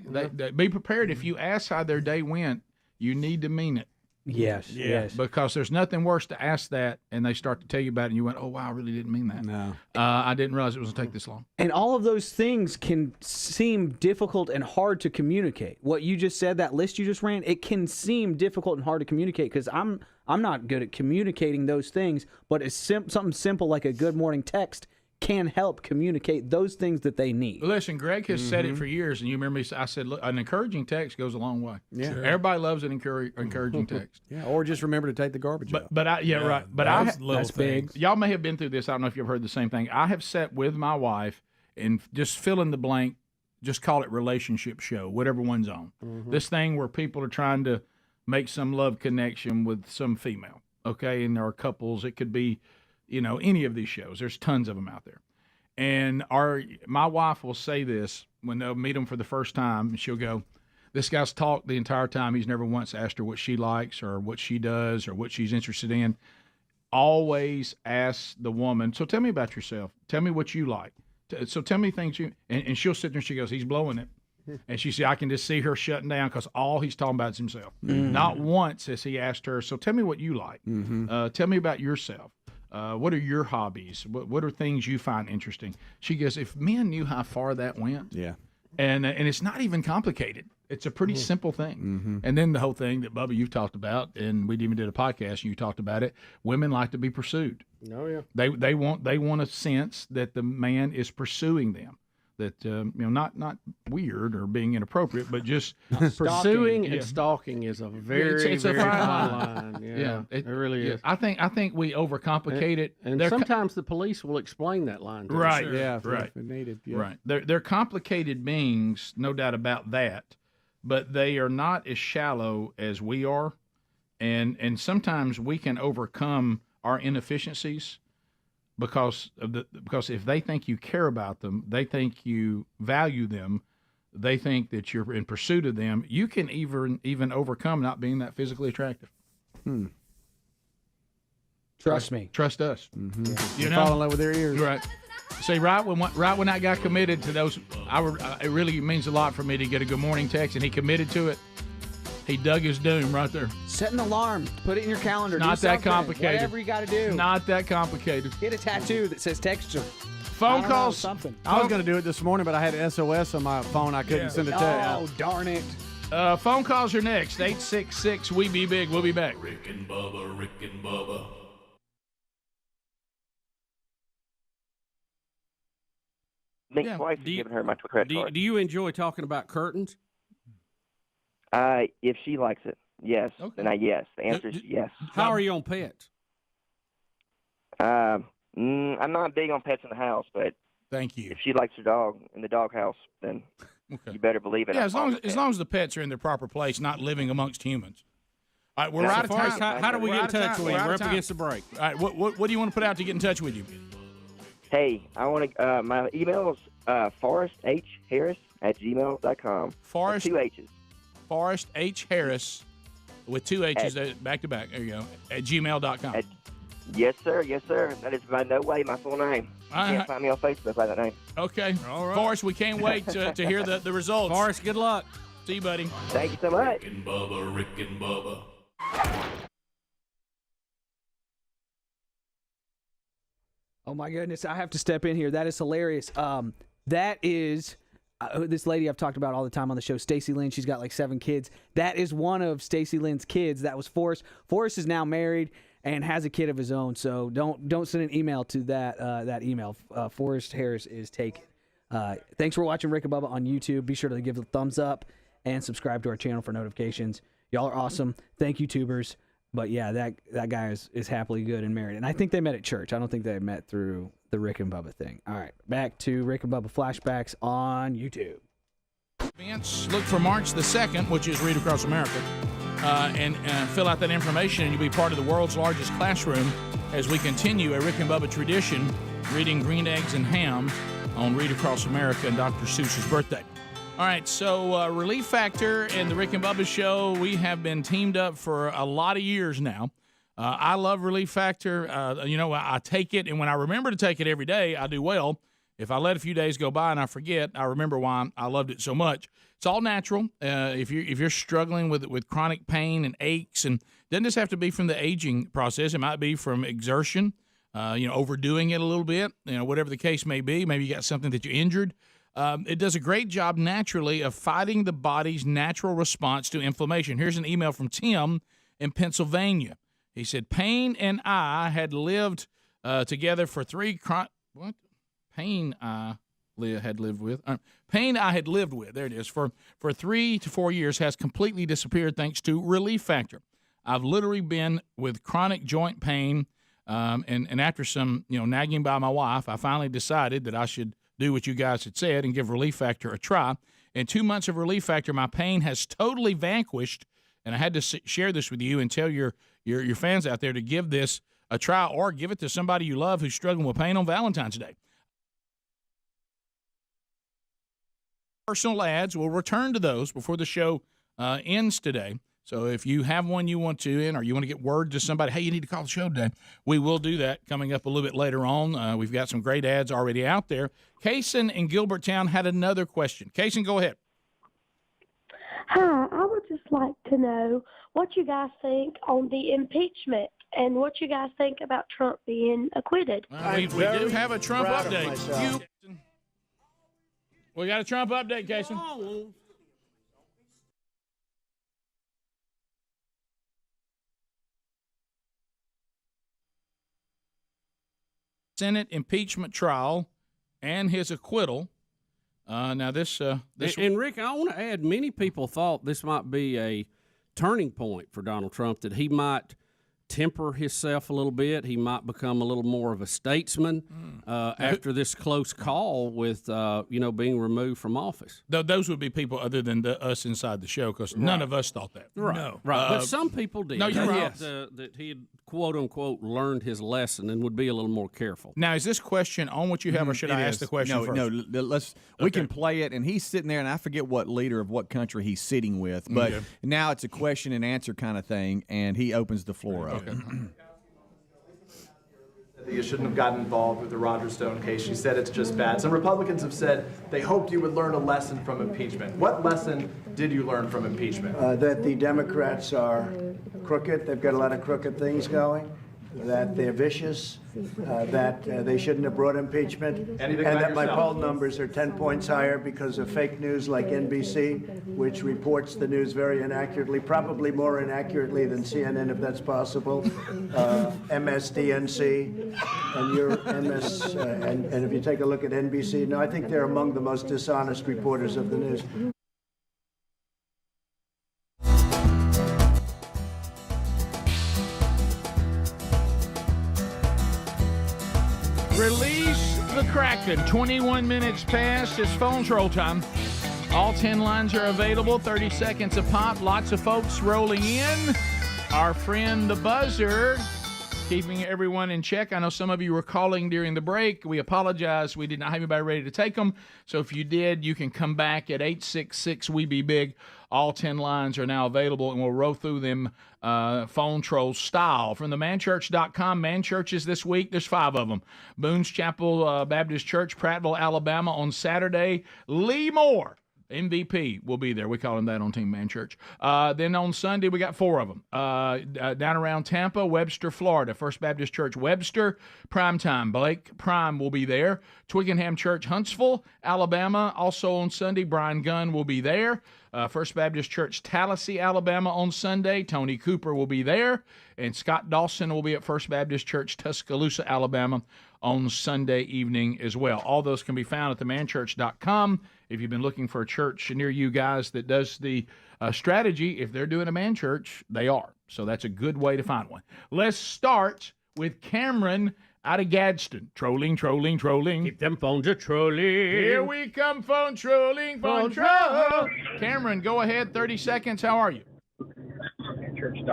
be prepared. If you ask how their day went, you need to mean it. Yes. Because there's nothing worse to ask that, and they start to tell you about it, and you went, "Oh wow, I really didn't mean that." No, I didn't realize it was going to take this long. And all of those things can seem difficult and hard to communicate. What you just said, that list you just ran, it can seem difficult and hard to communicate because I'm not good at communicating those things. But it's something simple like a good morning text can help communicate those things that they need. Well, listen, Greg has said it for years, and you remember I said, look, an encouraging text goes a long way. Yeah. Sure. Everybody loves an encouraging text. Yeah, or just remember to take the garbage out. Right. But that's big. Y'all may have been through this. I don't know if you've heard the same thing. I have sat with my wife and just fill in the blank, just call it relationship show, whatever one's on. This thing where people are trying to make some love connection with some female, okay? And there are couples. It could be, any of these shows. There's tons of them out there. And my wife will say this when they'll meet them for the first time, and she'll go, this guy's talked the entire time. He's never once asked her what she likes or what she does or what she's interested in. Always ask the woman, so tell me about yourself. Tell me what you like. So tell me things and she'll sit there and she goes, he's blowing it. And she said, I can just see her shutting down because all he's talking about is himself. Not once has he asked her, so tell me what you like. Tell me about yourself. What are your hobbies? What are things you find interesting? She goes, if men knew how far that went, and it's not even complicated. It's a pretty simple thing. And then the whole thing that, Bubba, you've talked about, and we even did a podcast, and you talked about it, women like to be pursued. Oh, yeah. They want a sense that the man is pursuing them. That not weird or being inappropriate, but just pursuing and stalking is a very it's a very fine fine line. Yeah, it really is. I think we overcomplicate it, and sometimes the police will explain that line. Right? Sure. Yeah, right. If needed. Yeah. Right. They're complicated beings, no doubt about that, but they are not as shallow as we are, and sometimes we can overcome our inefficiencies. Because if they think you care about them, they think you value them, they think that you're in pursuit of them, you can even overcome not being that physically attractive. Trust me. Trust us. Mm-hmm. You know? Fall in love with their ears. Right. See, right when I got committed to those, it really means a lot for me to get a good morning text, and he committed to it. He dug his doom right there. Set an alarm. Put it in your calendar. Not Do that something. complicated. Whatever you got to do. Not that complicated. Get a tattoo that says texture. Phone calls. Something. I was going to do it this morning, but I had SOS on my phone. I couldn't send a text. Oh, darn it. Phone calls are next. 866 We Be Big. We'll be back. Rick and Bubba, Rick and Bubba. Nick's wife has given her my credit card. Do you enjoy talking about curtains? If she likes it, yes. Okay. Then yes. The answer is yes. How are you on pets? I'm not big on pets in the house, but thank you. If she likes her dog in the doghouse, then you better believe it. Yeah, as long as the pets are in their proper place, not living amongst humans. All right, we're out of time. How do we get in touch with you? We're up against the break. All right, what do you want to put out to get in touch with you? Hey, I want to. My email is ForrestHHarris@gmail.com. Forrest 2 H's. Forrest H. Harris with 2 H's back to back. There you go. At gmail.com. Yes, sir. Yes, sir. That is by no way my full name. You can't find me on Facebook by that name. Okay. All right. Forrest, we can't wait to hear the results. Forrest, good luck. See you, buddy. Thank you so much. Rick and Bubba, Rick and Bubba. Oh, my goodness. I have to step in here. That is hilarious. That is this lady I've talked about all the time on the show, Stacey Lynn. She's got like 7 kids. That is one of Stacey Lynn's kids. That was Forrest. Forrest is now married and has a kid of his own. So don't send an email to that email. Forrest Harris is taken. Thanks for watching Rick and Bubba on YouTube. Be sure to give it a thumbs up and subscribe to our channel for notifications. Y'all are awesome. Thank you, tubers. But yeah, that guy is happily good and married. And I think they met at church. I don't think they met through the Rick and Bubba thing. All right, back to Rick and Bubba flashbacks on YouTube. Look for March the 2nd, which is Read Across America, and fill out that information, and you'll be part of the world's largest classroom as we continue a Rick and Bubba tradition, reading Green Eggs and Ham on Read Across America and Dr. Seuss's birthday. All right, so Relief Factor and the Rick and Bubba Show, we have been teamed up for a lot of years now. I love Relief Factor. I take it, and when I remember to take it every day, I do well. If I let a few days go by and I forget, I remember why I loved it so much. It's all natural. If you're struggling with chronic pain and aches, and it doesn't just have to be from the aging process. It might be from exertion, overdoing it a little bit, whatever the case may be. Maybe you got something that you injured. It does a great job naturally of fighting the body's natural response to inflammation. Here's an email from Tim in Pennsylvania. He said, Pain and I had lived together for 3 Pain I had lived with. Pain I had lived with, there it is, for 3 to 4 years has completely disappeared thanks to Relief Factor. I've literally been with chronic joint pain, and after some nagging by my wife, I finally decided that I should do what you guys had said and give Relief Factor a try. In 2 months of Relief Factor, my pain has totally vanquished, and I had to share this with you and tell your fans out there to give this a try or give it to somebody you love who's struggling with pain on Valentine's Day. Personal ads, we'll return to those before the show ends today. So if you have one you want to or you want to get word to somebody, hey, you need to call the show today, we will do that coming up a little bit later on. We've got some great ads already out there. Kaysen in Gilberttown had another question. Kaysen, go ahead. Hi, I would just like to know what you guys think on the impeachment and what you guys think about Trump being acquitted. We do have a Trump update. We got a Trump update, Kaysen. Senate impeachment trial and his acquittal. Now this and Rick, I want to add, many people thought this might be a turning point for Donald Trump, that he might temper himself a little bit. He might become a little more of a statesman after this close call with being removed from office. Those would be people other than us inside the show, because none of us thought that. Right. No. Right. But some people did. No, you're right. That he had, quote unquote, learned his lesson and would be a little more careful. Now, is this question on what you have, or should I ask the question first? No. We can play it, and he's sitting there, and I forget what leader of what country he's sitting with, but now it's a question and answer kind of thing, and he opens the floor up. Okay. You shouldn't have gotten involved with the Roger Stone case. She said it's just bad. Some Republicans have said they hoped you would learn a lesson from impeachment. What lesson did you learn from impeachment? That the Democrats are crooked. They've got a lot of crooked things going. That they're vicious, that they shouldn't have brought impeachment, and that my poll numbers are 10 points higher because of fake news like NBC, which reports the news very inaccurately, probably more inaccurately than CNN, if that's possible, MSDNC, and your MS, and if you take a look at NBC, no, I think they're among the most dishonest reporters of the news. Release the Kraken. 21 minutes past. It's phone troll time. All 10 lines are available. 30 seconds a pop. Lots of folks rolling in. Our friend the buzzer keeping everyone in check. I know some of you were calling during the break. We apologize. We did not have anybody ready to take them. So if you did, you can come back at 866-WE-BE-BIG. All 10 lines are now available, and we'll roll through them phone troll style. From the manchurch.com, man churches this week, there's 5 of them. Boone's Chapel Baptist Church, Prattville, Alabama on Saturday. Lee Moore, MVP, will be there. We call him that on Team Man Church. Then on Sunday, we got 4 of them. Down around Tampa, Webster, Florida. First Baptist Church, Webster. Primetime, Blake Prime will be there. Twickenham Church, Huntsville, Alabama. Also on Sunday, Brian Gunn will be there. First Baptist Church, Tallahassee, Alabama on Sunday. Tony Cooper will be there. And Scott Dawson will be at First Baptist Church, Tuscaloosa, Alabama on Sunday evening as well. All those can be found at themanchurch.com. If you've been looking for a church near you guys that does the strategy, if they're doing a man church, they are. So that's a good way to find one. Let's start with Cameron out of Gadsden. Trolling. Keep them phones a-trolling. Here we come, phone trolling, phone troll. Cameron, go ahead, 30 seconds. How are you?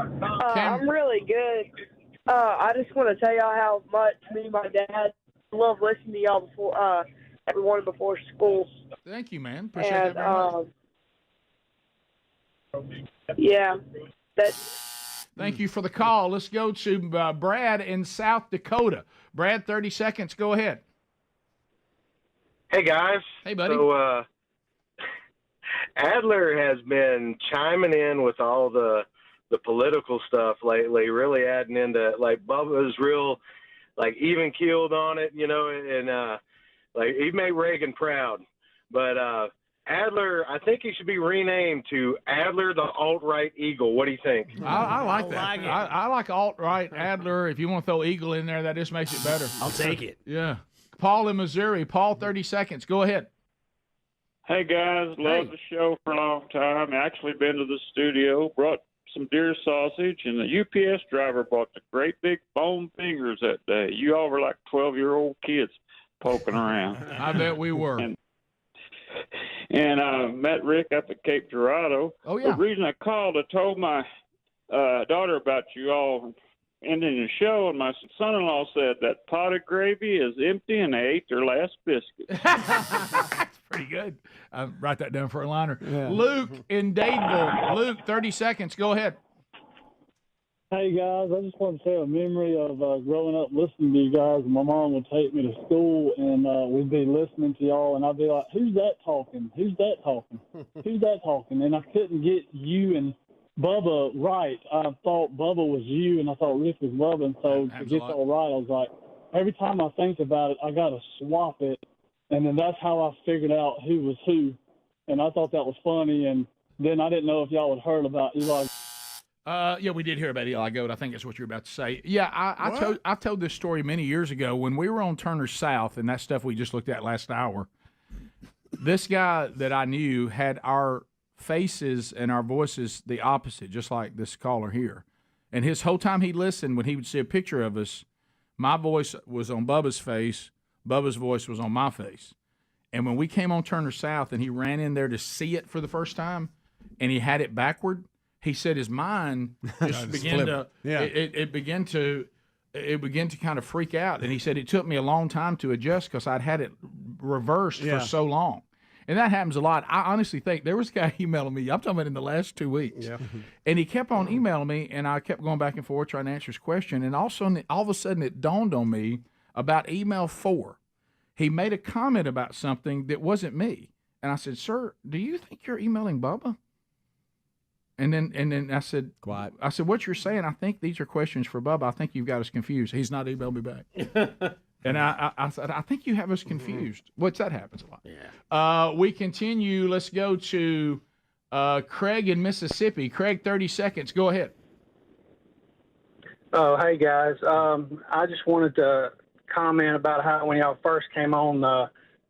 I'm really good. I just want to tell y'all how much me and my dad love listening to y'all before every morning before school. Thank you, man. Appreciate that very much. Yeah, Thank you for the call. Let's go to Brad in South Dakota. Brad, 30 seconds. Go ahead. Hey, guys. Hey, buddy. So, Adler has been chiming in with all the political stuff lately, really adding into, like, Bubba's real, like, even keeled on it, you know, and, like, he made Reagan proud. But Adler, I think he should be renamed to Adler the Alt-Right Eagle. What do you think? I like that. I like Alt-Right Adler. If you want to throw Eagle in there, that just makes it better. I'll take it. Yeah. Paul in Missouri. Paul, 30 seconds. Go ahead. Hey, guys. Love the show for a long time. Actually been to the studio, brought some deer sausage, and the UPS driver bought the great big bone fingers that day. You all were like 12-year-old kids poking around. I bet we were. And I met Rick up at Cape Girardeau. Oh, yeah. The reason I called, I told my daughter about you all ending the show, and my son-in-law said that pot of gravy is empty and they ate their last biscuit. That's pretty good. Write that down for a liner. Yeah. Luke in Dadeville. Luke, 30 seconds. Go ahead. Hey, guys, I just want to say a memory of growing up listening to you guys. My mom would take me to school, and we'd be listening to y'all, and I'd be like, who's that talking? Who's that talking? Who's that talking? And I couldn't get you and Bubba right. I thought Bubba was you, and I thought Rick was Bubba, and so to get all right, I was like, every time I think about it, I got to swap it, and then that's how I figured out who was who, and I thought that was funny, and then I didn't know if y'all had heard about Eli. Yeah, we did hear about Eli Goat. I think that's what you're about to say. Yeah, I told this story many years ago when we were on Turner South, and that stuff we just looked at last hour. This guy that I knew had our faces and our voices the opposite, just like this caller here. And his whole time he listened, when he would see a picture of us, my voice was on Bubba's face, Bubba's voice was on my face. And when we came on Turner South and he ran in there to see it for the first time, and he had it backward, he said his mind just began to it began to kind of freak out, and he said it took me a long time to adjust because I'd had it reversed for so long. And that happens a lot. I honestly think there was a guy emailing me. I'm talking about in the last 2 weeks. Yeah. And he kept on emailing me, and I kept going back and forth trying to answer his question. And all of a sudden, it dawned on me about email 4. He made a comment about something that wasn't me. And I said, "Sir, do you think you're emailing Bubba?" And then I said, "Quiet." I said, "What you're saying, I think these are questions for Bubba. I think you've got us confused. He's not emailed me back." And I said, "I think you have us confused." What's that happens a lot. Yeah. We continue. Let's go to Craig in Mississippi. Craig, 30 seconds. Go ahead. Oh, hey guys. I just wanted to comment about how when y'all first came on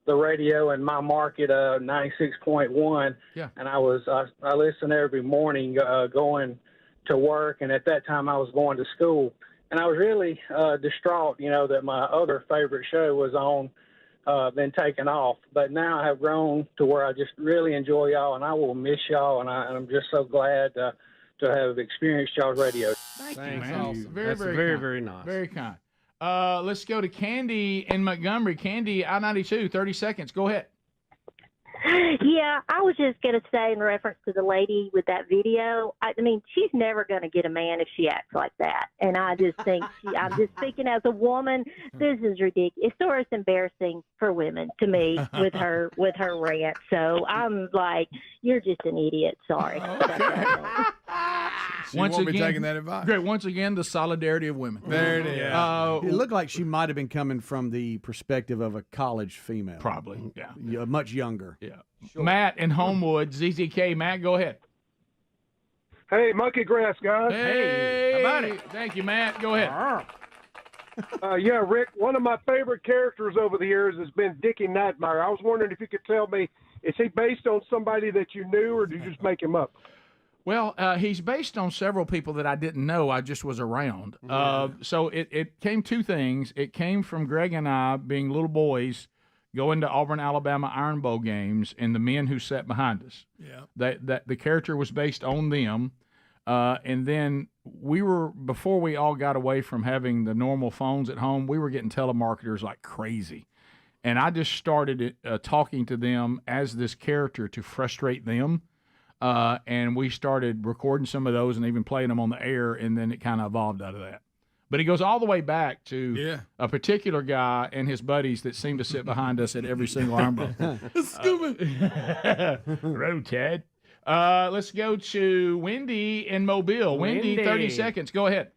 the radio in my market, 96.1. Yeah. And I listen every morning going to work, and at that time I was going to school. And I was really distraught, that my other favorite show was on, been taken off. But now I have grown to where I just really enjoy y'all, and I will miss y'all, and I'm just so glad to have experienced y'all's radio. Thank you, Thanks. man. Awesome. Very, That's very very, kind. very nice. Very kind. Let's go to Candy in Montgomery. Candy, I-92, 30 seconds. Go ahead. Yeah, I was just going to say in reference to the lady with that video, I mean, she's never going to get a man if she acts like that. And I just think, I'm just speaking as a woman, this is ridiculous. It's embarrassing for women to me with her rant. So I'm like, you're just an idiot. Sorry. She won't be taking that advice. Great. Once again, the solidarity of women. There it is. It looked like she might have been coming from the perspective of a college female. Probably, yeah. Much younger. Yeah. Sure. Matt in Homewood, ZZK. Matt, go ahead. Hey, monkey grass, guys. Hey, how about it? Thank you, Matt. Go ahead. Yeah, Rick, one of my favorite characters over the years has been Dickie Nightmare. I was wondering if you could tell me, is he based on somebody that you knew, or did you just make him up? Well, he's based on several people that I didn't know. I just was around. So it came two things. It came from Greg and I being little boys going to Auburn, Alabama Iron Bowl games, and the men who sat behind us. Yeah. That the character was based on them. And then before we all got away from having the normal phones at home, we were getting telemarketers like crazy. And I just started talking to them as this character to frustrate them. And we started recording some of those and even playing them on the air, and then it kind of evolved out of that. But it goes all the way back to a particular guy and his buddies that seem to sit behind us at every single Iron Bowl. Road Ted. Let's go to Wendy in Mobile. Wendy, 30 seconds. Go ahead.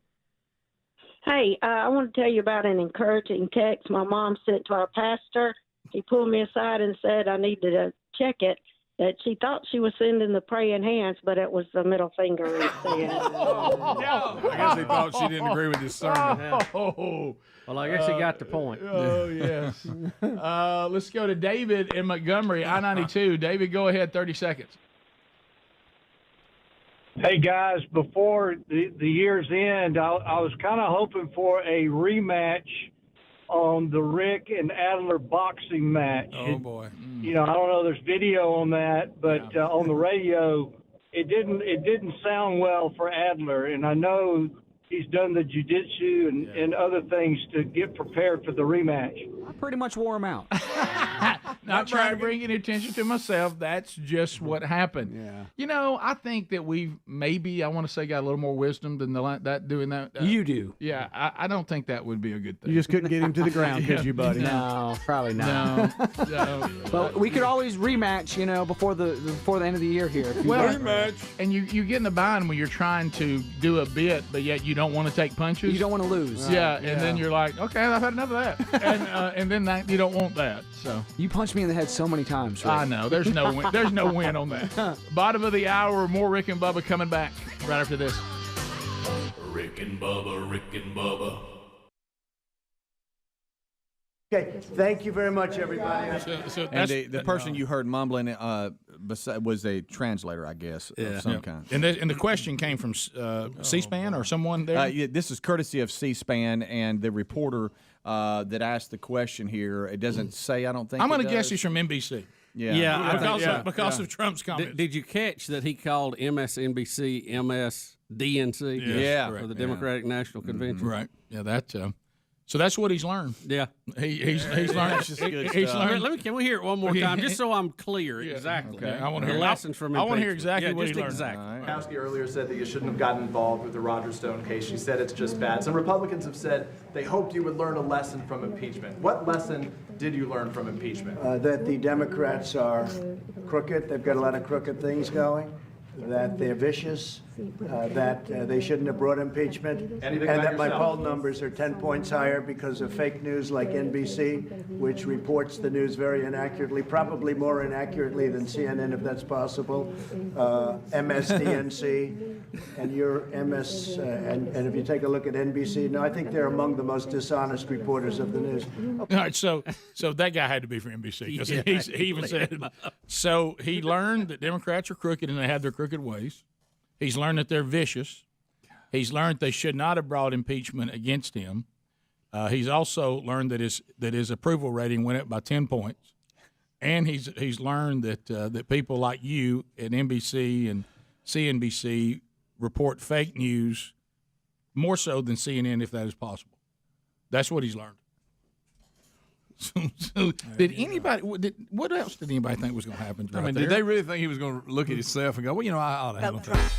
Hey, I want to tell you about an encouraging text my mom sent to our pastor. He pulled me aside and said I needed to check it. That she thought she was sending the praying hands, but it was the middle finger instead. I guess he thought she didn't agree with his sermon. Well, I guess he got the point. Oh, yes. Let's go to David in Montgomery, I-92. David, go ahead, 30 seconds. Hey, guys, before the year's end, I was kind of hoping for a rematch on the Rick and Adler boxing match. Oh, boy. I don't know, there's video on that, but on the radio, it didn't sound well for Adler, and I know he's done the jiu-jitsu and other things to get prepared for the rematch. I pretty much wore him out. Not trying to bring any attention to myself. That's just what happened. Yeah. I think that we've maybe, I want to say, got a little more wisdom than doing that. You do. Yeah, I don't think that would be a good thing. You just couldn't get him to the ground, could you, buddy? No, probably not. No. But we could always rematch, before the end of the year here. Rematch. And you get in the bind when you're trying to do a bit, but yet you don't want to take punches. You don't want to lose. Right. Yeah, and then you're like, okay, I've had enough of that. And then you don't want that. So you punched me in the head so many times. Right? I know. There's no win. There's no win on that. Bottom of the hour. More Rick and Bubba coming back right after this. Rick and Bubba, Rick and Bubba. Okay, thank you very much, everybody. And the person you heard mumbling was a translator, I guess, of some kind. And the question came from C-SPAN or someone there? This is courtesy of C-SPAN, and the reporter that asked the question here, it doesn't say, I don't think. I'm going to guess he's from NBC. Because of Trump's comments. Did you catch that he called MSNBC MSDNC? Yeah. For the Democratic National Convention. Right. Yeah, that. So that's what he's learned. Yeah, he's learned. He's learned. Can we hear it one more time, just so I'm clear? Exactly. Okay. I want to hear lessons from. I want to hear exactly what he learned. Exactly. Kowski earlier said that you shouldn't have gotten involved with the Roger Stone case. She said it's just bad. Some Republicans have said they hoped you would learn a lesson from impeachment. What lesson did you learn from impeachment? That the Democrats are crooked. They've got a lot of crooked things going. That they're vicious, that they shouldn't have brought impeachment, and that my poll numbers are 10 points higher because of fake news like NBC, which reports the news very inaccurately, probably more inaccurately than CNN, if that's possible, MSDNC, and your MS, and if you take a look at NBC, no, I think they're among the most dishonest reporters of the news. All right, so that guy had to be for NBC, because he even said, so he learned that Democrats are crooked and they have their crooked ways. He's learned that they're vicious. He's learned they should not have brought impeachment against him. He's also learned that his approval rating went up by 10 points, and he's learned that people like you at NBC and CNBC report fake news more so than CNN, if that is possible. That's what he's learned. So did anybody? What else did anybody think was going to happen? I mean, did they really think he was going to look at himself and go, "Well, I ought to handle that"?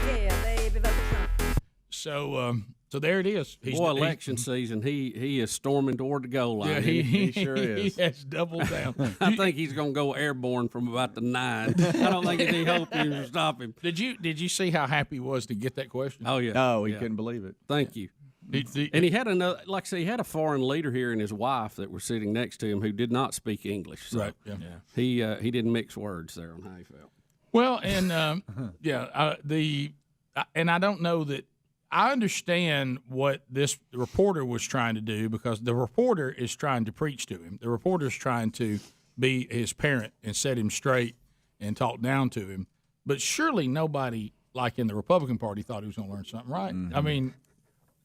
Yeah, baby, vote Trump. So there it is. Election season, he is storming toward the goal line. Yeah, he sure is. He has doubled down. I think he's going to go airborne from about the 9. I don't think there's any hope you can stop him. Did you see how happy he was to get that question? Oh yeah. Oh, he couldn't believe it. Thank you. And he had another, like I say, he had a foreign leader here and his wife that were sitting next to him who did not speak English. So right. Yeah. He didn't mix words there on how he felt. Well, and and I don't know that I understand what this reporter was trying to do, because the reporter is trying to preach to him. The reporter is trying to be his parent and set him straight and talk down to him. But surely nobody, like in the Republican Party, thought he was going to learn something, right? Mm-hmm. I mean,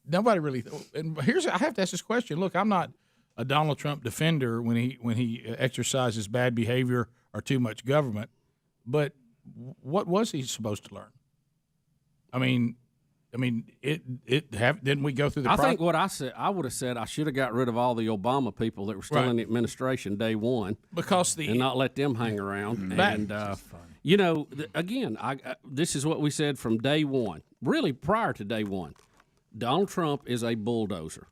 nobody really. And I have to ask this question. Look, I'm not a Donald Trump defender when he exercises bad behavior or too much government, but what was he supposed to learn? I mean, didn't we go through the? I think what I said, I would have said I should have got rid of all the Obama people that were still in the administration day one, and not let them hang around. And again, this is what we said from day one. Really, prior to day one, Donald Trump is a bulldozer.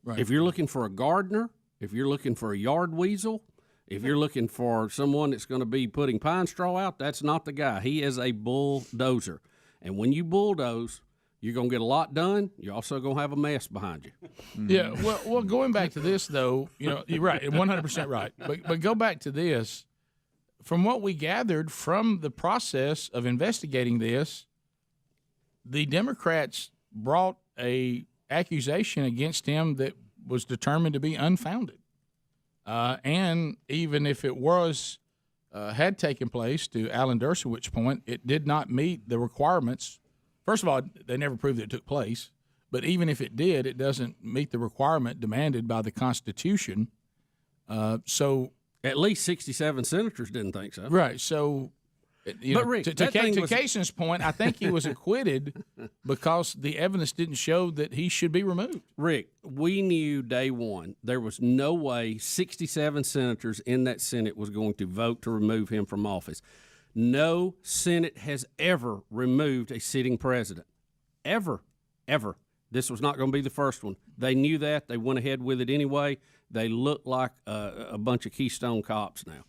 Right. If you're looking for a gardener, if you're looking for a yard weasel, if you're looking for someone that's going to be putting pine straw out, that's not the guy. He is a bulldozer. And when you bulldoze, you're going to get a lot done. You're also going to have a mess behind you. Mm-hmm. Yeah, well, going back to this, though, you're right, 100% right. But go back to this. From what we gathered from the process of investigating this, the Democrats brought a accusation against him that was determined to be unfounded. And even if it was had taken place, to Alan Dershowitz's point, it did not meet the requirements. First of all, they never proved that it took place. But even if it did, it doesn't meet the requirement demanded by the Constitution. So at least 67 senators didn't think so. Right. So, Rick, to Kason's point, I think he was acquitted because the evidence didn't show that he should be removed. Rick, we knew day one there was no way 67 senators in that Senate was going to vote to remove him from office. No Senate has ever removed a sitting president. Ever. This was not going to be the first one. They knew that. They went ahead with it anyway. They look like a bunch of Keystone cops now.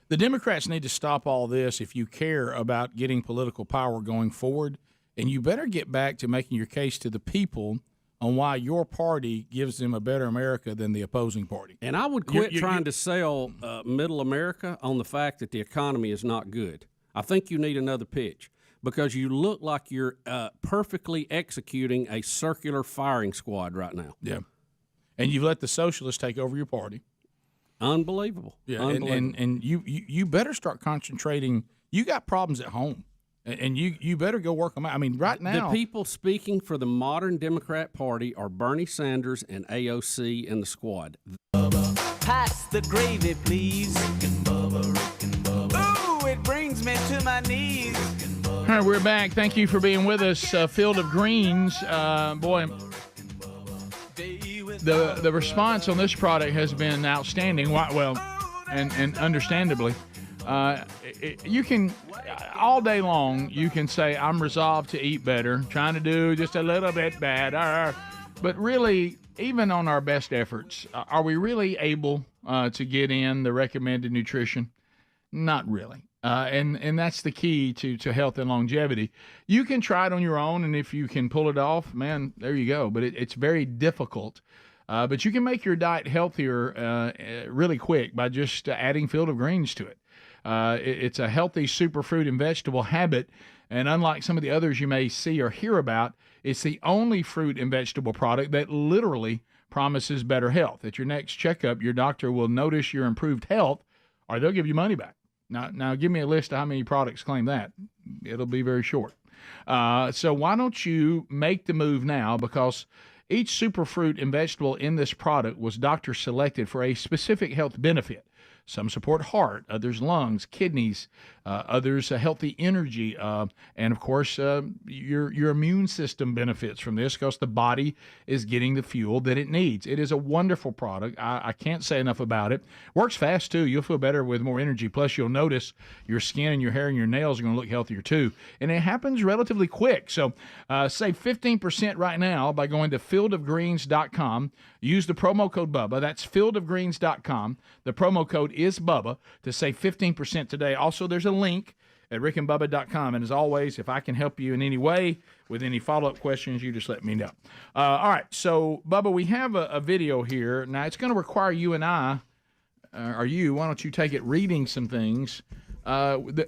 The Democrats need to stop all this if you care about getting political power going forward, and you better get back to making your case to the people on why your party gives them a better America than the opposing party. And I would quit trying to sell middle America on the fact that the economy is not good. I think you need another pitch, because you look like you're perfectly executing a circular firing squad right now. Yeah. And you've let the socialists take over your party. Unbelievable. Yeah, Unbelievable. And you better start concentrating. You got problems at home, and you better go work them out. I mean, right now, the people speaking for the modern Democrat Party are Bernie Sanders and AOC and the squad. Pass the gravy, please. Ooh, it brings me to my knees. All right, we're back. Thank you for being with us. Field of Greens, boy. the response on this product has been outstanding. Well, and understandably, you can all day long you can say I'm resolved to eat better, trying to do just a little bit better, but really, even on our best efforts, are we really able to get in the recommended nutrition? Not really. And that's the key to health and longevity. You can try it on your own, and if you can pull it off, man, there you go. But it's very difficult. But you can make your diet healthier really quick by just adding Field of Greens to it. It's a healthy superfruit and vegetable habit, and unlike some of the others you may see or hear about, it's the only fruit and vegetable product that literally promises better health. At your next checkup, your doctor will notice your improved health, or they'll give you money back. Now, give me a list of how many products claim that. It'll be very short. So why don't you make the move now? Because each superfruit and vegetable in this product was doctor selected for a specific health benefit. Some support heart, others lungs, kidneys, others a healthy energy, and of course your immune system benefits from this because the body is getting the fuel that it needs. It is a wonderful product. I can't say enough about it. Works fast too. You'll feel better with more energy. Plus you'll notice your skin and your hair and your nails are going to look healthier too. And it happens relatively quick. So save 15% right now by going to fieldofgreens.com. Use the promo code Bubba. That's fieldofgreens.com. The promo code is Bubba to save 15% today. Also, there's a link at rickandbubba.com. And as always, if I can help you in any way with any follow-up questions, you just let me know. All right. So, Bubba, we have a video here. Now, it's going to require you and I, why don't you take it reading some things.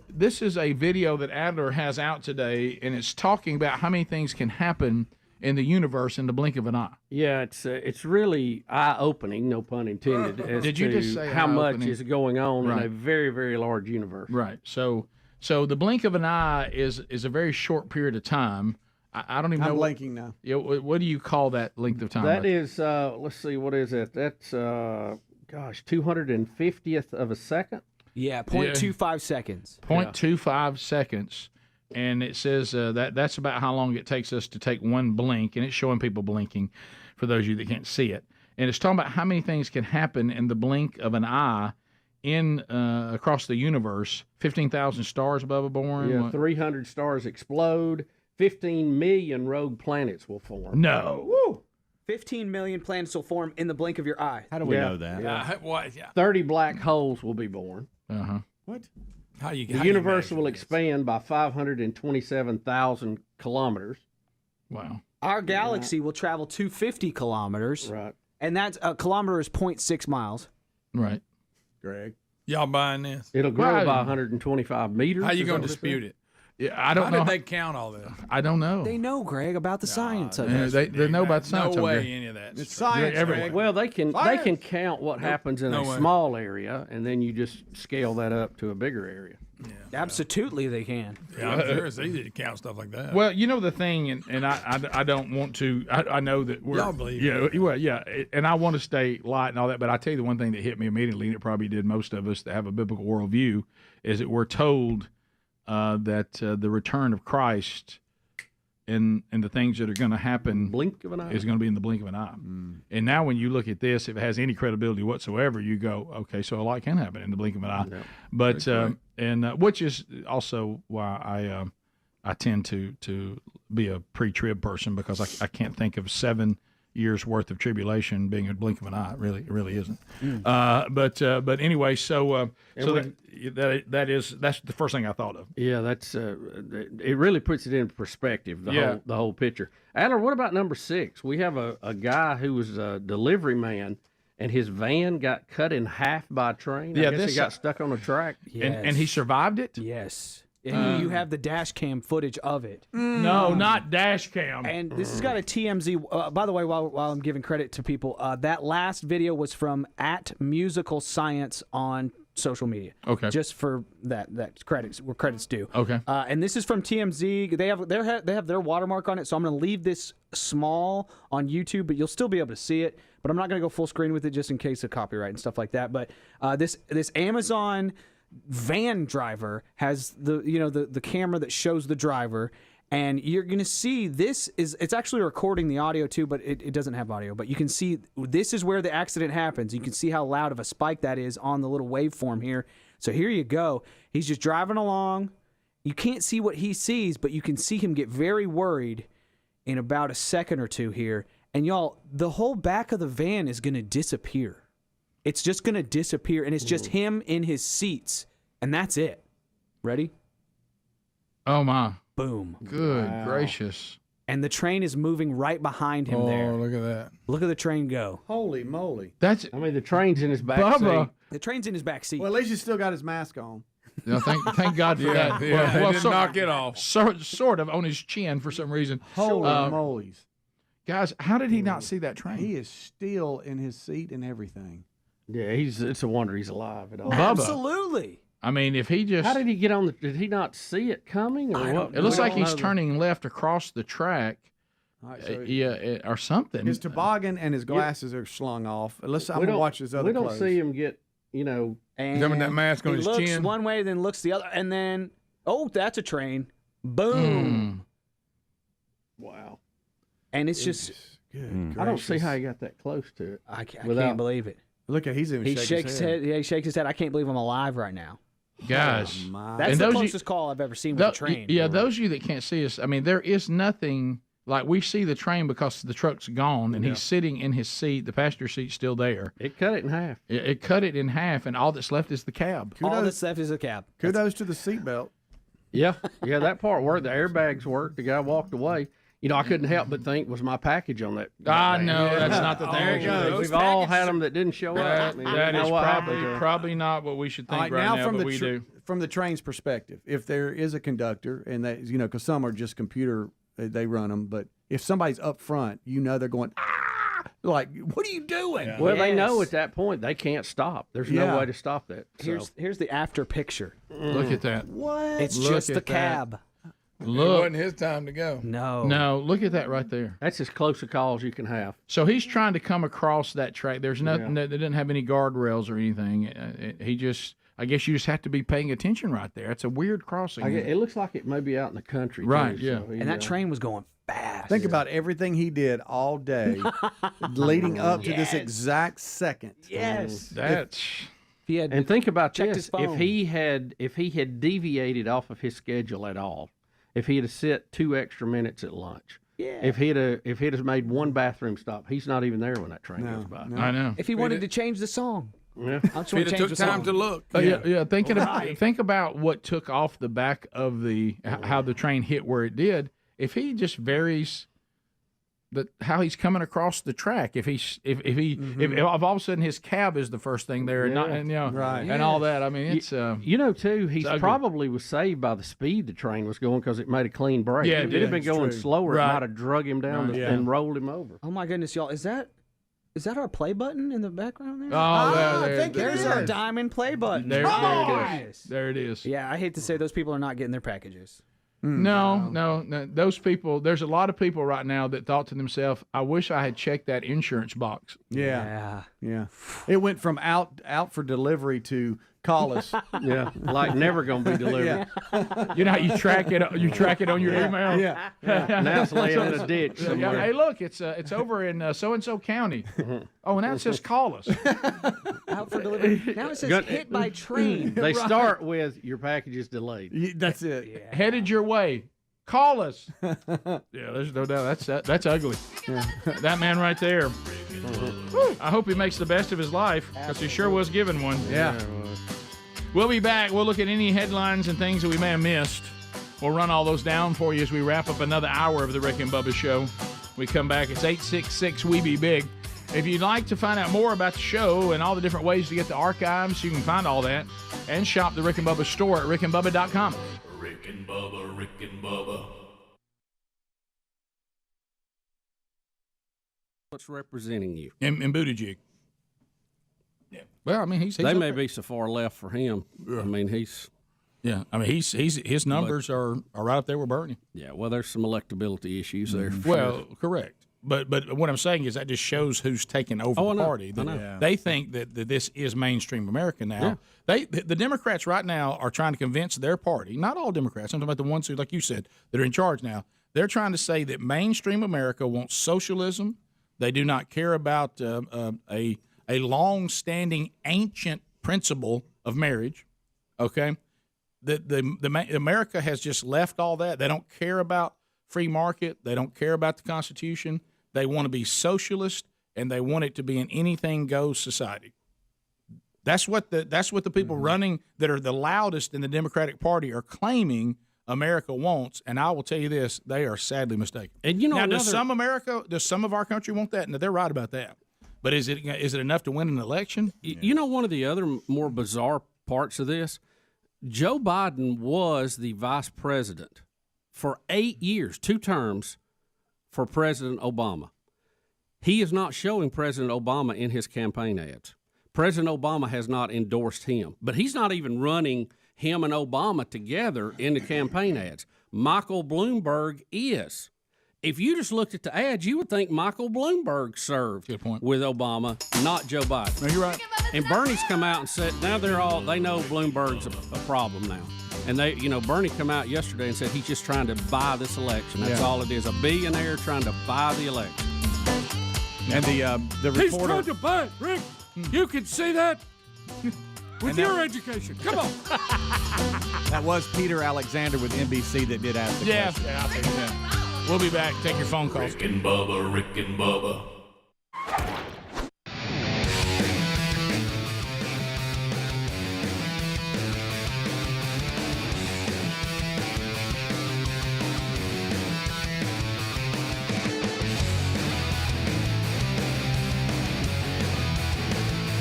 This is a video that Adler has out today, and it's talking about how many things can happen in the universe in the blink of an eye. Yeah, it's really eye-opening, no pun intended, as Did you just say how much eye-opening? is going on Right. in a very, very large universe. Right. So the blink of an eye is a very short period of time. I don't even know. I'm blinking now. Yeah. What do you call that length of time? That is, let's see, what is it? That's, 250th of a second? Yeah, 0.25 seconds. 0.25 seconds. And it says that's about how long it takes us to take one blink, and it's showing people blinking for those of you that can't see it. And it's talking about how many things can happen in the blink of an eye in across the universe. 15,000 stars above a born. Yeah, 300 stars explode. 15 million rogue planets will form. No. Woo! 15 million planets will form in the blink of your eye. How do we know that? Yeah. 30 black holes will be born. Uh-huh. What? The universe will expand by 527,000 kilometers. Wow. Our galaxy will travel 250 kilometers. Right. And that's a kilometer is 0.6 miles. Right. Greg. Y'all buying this? It'll grow by 125 meters. How you going to dispute it? Yeah, I don't know. How did they count all this? I don't know. They know, Greg, about the science of it. They know about the science No of way it. any of that. It's science, Greg. Well, they can count what happens in No a way. small area, and then you just scale that up to a bigger area. Absolutely, they can. Yeah, I'm sure it's easy to count stuff like that. Well, you know the thing, and I don't want to. I know that we're. Y'all believe Yeah, it. well, yeah, and I want to stay light and all that, but I tell you the one thing that hit me immediately, and it probably did most of us that have a biblical worldview, is that we're told that the return of Christ and the things that are going to happen Blink of an eye. is going to be in the blink of an eye. And now when you look at this, if it has any credibility whatsoever, you go, okay, so a lot can happen in the blink of an eye. Yeah. But which is also why I tend to be a pre-trib person, because I can't think of 7 years worth of tribulation being a blink of an eye. It really isn't. But anyway, that's the first thing I thought of. Yeah, that's it. Really puts it in perspective. The whole picture. Adler, what about number 6? We have a guy who was a delivery man, and his van got cut in half by a train. I guess he got stuck on a track. Yes. And he survived it. Yes. And you have the dash cam footage of it. No, not dash cam. And this has got a TMZ. By the way, while I'm giving credit to people, that last video was from @MusicalScience on social media. Okay. Just for that credits where credits due. Okay. And this is from TMZ. They have their watermark on it, so I'm going to leave this small on YouTube, but you'll still be able to see it. But I'm not going to go full screen with it just in case of copyright and stuff like that. But this Amazon van driver has the camera that shows the driver, And you're going to see it's actually recording the audio too, but it doesn't have audio. But you can see this is where the accident happens. You can see how loud of a spike that is on the little waveform here. So here you go. He's just driving along. You can't see what he sees, but you can see him get very worried in about a second or two here. And y'all, the whole back of the van is going to disappear. It's just going to disappear, and it's just him in his seats, and that's it. Ready? Oh, my. Boom. Good gracious. And the train is moving right behind him there. Oh, look at that. Look at the train go. Holy moly. The train's in his back seat. The train's in his back seat. Well, at least he's still got his mask on. No, thank God for that. Yeah, well, knock it off. Sort of on his chin for some reason. Holy molies. Guys, how did he not see that train? He is still in his seat and everything. Yeah, it's a wonder he's alive at all. Absolutely. I mean, if he just... How did he get on did he not see it coming? Or what? It looks like he's turning left across the track. Right, so or something. His toboggan and his glasses are slung off. I'm going to watch his other We don't clothes. see him get, And that mask on he his looks chin. one way, then looks the other, and then, that's a train. Boom. Wow. And it's just... Good I don't see how he got that close to it. I can't believe it. Look at he's even he shaking shakes his head. Yeah, he shakes his head. I can't believe I'm alive right now. Guys. That's the closest call I've ever seen with a train. Yeah, those of you that can't see us, I mean, there is nothing... Like, we see the train because the truck's gone, and he's sitting in his seat. The passenger seat's still there. It cut it in half. It cut it in half, and all that's left is the cab. All that's left is a cab. Kudos to the seatbelt. Yeah, that part worked. The airbags worked. The guy walked away. You know, I couldn't help but think, was my package on that? No, that's not the thing. There it goes. We've all had them that didn't show up. That is probably not what we should think right now, but we do. From the train's perspective, if there is a conductor, and they, because some are just computer, they run them, but if somebody's up front, they're going, like, what are you doing? Well, they know at that point they can't stop. There's no way to stop that. So. Here's the after picture. Look at that. What? It's just the cab. Look. It wasn't his time to go. No, look at that right there. That's as close a call as you can have. So he's trying to come across that track. There's nothing that didn't have any guardrails or anything. I guess you just have to be paying attention right there. It's a weird crossing. It looks like it may be out in the country. Right, too, yeah. So And that train was going fast. Think about everything he did all day leading up to this exact second. Yes. And think about this: phone. if he had deviated off of his schedule at all, if he had sit 2 extra minutes at lunch, if he'd have made one bathroom stop, he's not even there when that train goes by. I know. If he wanted to change the song. Yeah. If he'd have took time to look. Think about what took off the back of how the train hit where it did. If he just varies how he's coming across the track, if all of a sudden his cab is the first thing there, and all that. I mean, it's too. He's probably was saved by the speed the train was going because it made a clean break. Yeah, if it had been going slower, it might have drug him down and rolled him over. Oh my goodness, y'all! Is that our play button in the background there? There's our diamond play button. There it is. Yeah, I hate to say those people are not getting their packages. No. Those people, there's a lot of people right now that thought to themselves, I wish I had checked that insurance box. Yeah. It went from out for delivery to call us. Like never going to be delivered. You know how you track it on your email? Yeah. Now it's laying in a ditch somewhere. Hey, look, it's over in so-and-so county. Oh, and now it says call us. Out for delivery. Now it says hit by train. They start with your package is delayed. That's it. Yeah. Headed your way. Call us. There's no doubt. That's ugly. That man right there. I hope he makes the best of his life because he sure was given one. Yeah. We'll be back. We'll look at any headlines and things that we may have missed. We'll run all those down for you as we wrap up another hour of the Rick and Bubba Show. We come back. It's 866-WE-BE-BIG. If you'd like to find out more about the show and all the different ways to get the archives, you can find all that and shop the Rick and Bubba store at rickandbubba.com. Rick and Bubba, Rick and Bubba. What's representing you? In Buttigieg. Yeah. Well, I mean, he's they may be so far left for him. I mean, he's. Yeah, I mean, his numbers are right up there with Bernie. Yeah, well, there's some electability issues there. Well, correct. But what I'm saying is that just shows who's taking over the party. I know. They think that this is mainstream America now. Yeah. The Democrats right now are trying to convince their party, not all Democrats, I'm talking about the ones who, like you said, that are in charge now. They're trying to say that mainstream America wants socialism. They do not care about a long-standing ancient principle of marriage. Okay, America has just left all that. They don't care about free market. They don't care about the Constitution. They want to be socialist, and they want it to be an anything goes society. That's what the people running that are the loudest in the Democratic Party are claiming America wants. And I will tell you this: they are sadly mistaken. And you know, does some of our country want that? No, they're right about that. But is it enough to win an election? You know, one of the other more bizarre parts of this, Joe Biden was the vice president for 8 years, 2 terms for President Obama. He is not showing President Obama in his campaign ads. President Obama has not endorsed him, but he's not even running him and Obama together in the campaign ads. Michael Bloomberg is. If you just looked at the ads, you would think Michael Bloomberg served with Obama, not Joe Biden. No, you're right. And Bernie's come out and said, now they know Bloomberg's a problem now. And Bernie come out yesterday and said he's just trying to buy this election. That's all it is, a billionaire trying to buy the election. And the reporter... He's trying to buy it, Rick. You can see that with your education. Come on. That was Peter Alexander with NBC that did ask the question. Yeah, I think that. We'll be back. Take your phone calls. Rick and Bubba, Rick and Bubba.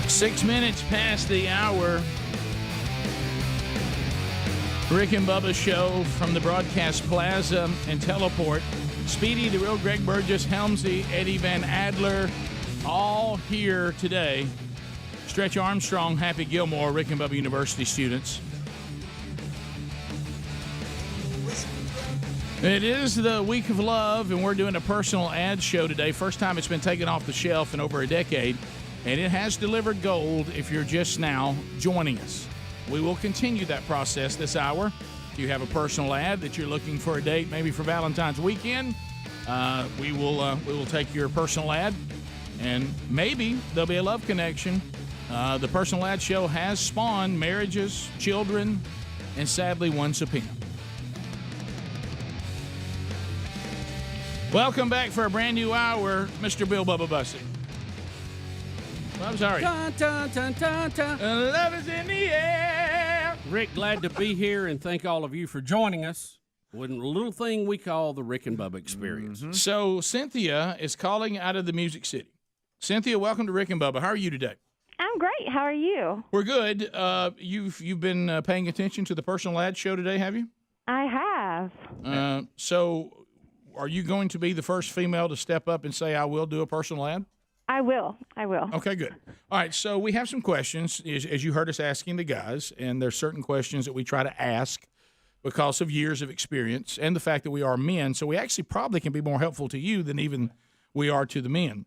Six minutes past the hour. Rick and Bubba Show from the Broadcast Plaza and Teleport. Speedy, the real Greg Burgess, Helmsy, Eddie Van Adler, all here today. Stretch Armstrong, Happy Gilmore, Rick and Bubba University students. It is the week of love, and we're doing a personal ad show today. First time it's been taken off the shelf in over a decade, and it has delivered gold if you're just now joining us. We will continue that process this hour. If you have a personal ad that you're looking for a date, maybe for Valentine's weekend, we will take your personal ad, and maybe there'll be a love connection. The personal ad show has spawned marriages, children, and sadly one subpoena. Welcome back for a brand new hour, Mr. Bill Bubba Bussey. I'm sorry. Dun, dun, dun, dun, dun. Love is in the air. Rick, glad to be here, and thank all of you for joining us with a little thing we call the Rick and Bubba Experience. Mm-hmm. So Cynthia is calling out of the Music City. Cynthia, welcome to Rick and Bubba. How are you today? I'm great. How are you? We're good. You've been paying attention to the personal ad show today, have you? I have. So are you going to be the first female to step up and say, I will do a personal ad? I will. Okay, good. All right, so we have some questions, as you heard us asking the guys, and there's certain questions that we try to ask because of years of experience and the fact that we are men, so we actually probably can be more helpful to you than even we are to the men.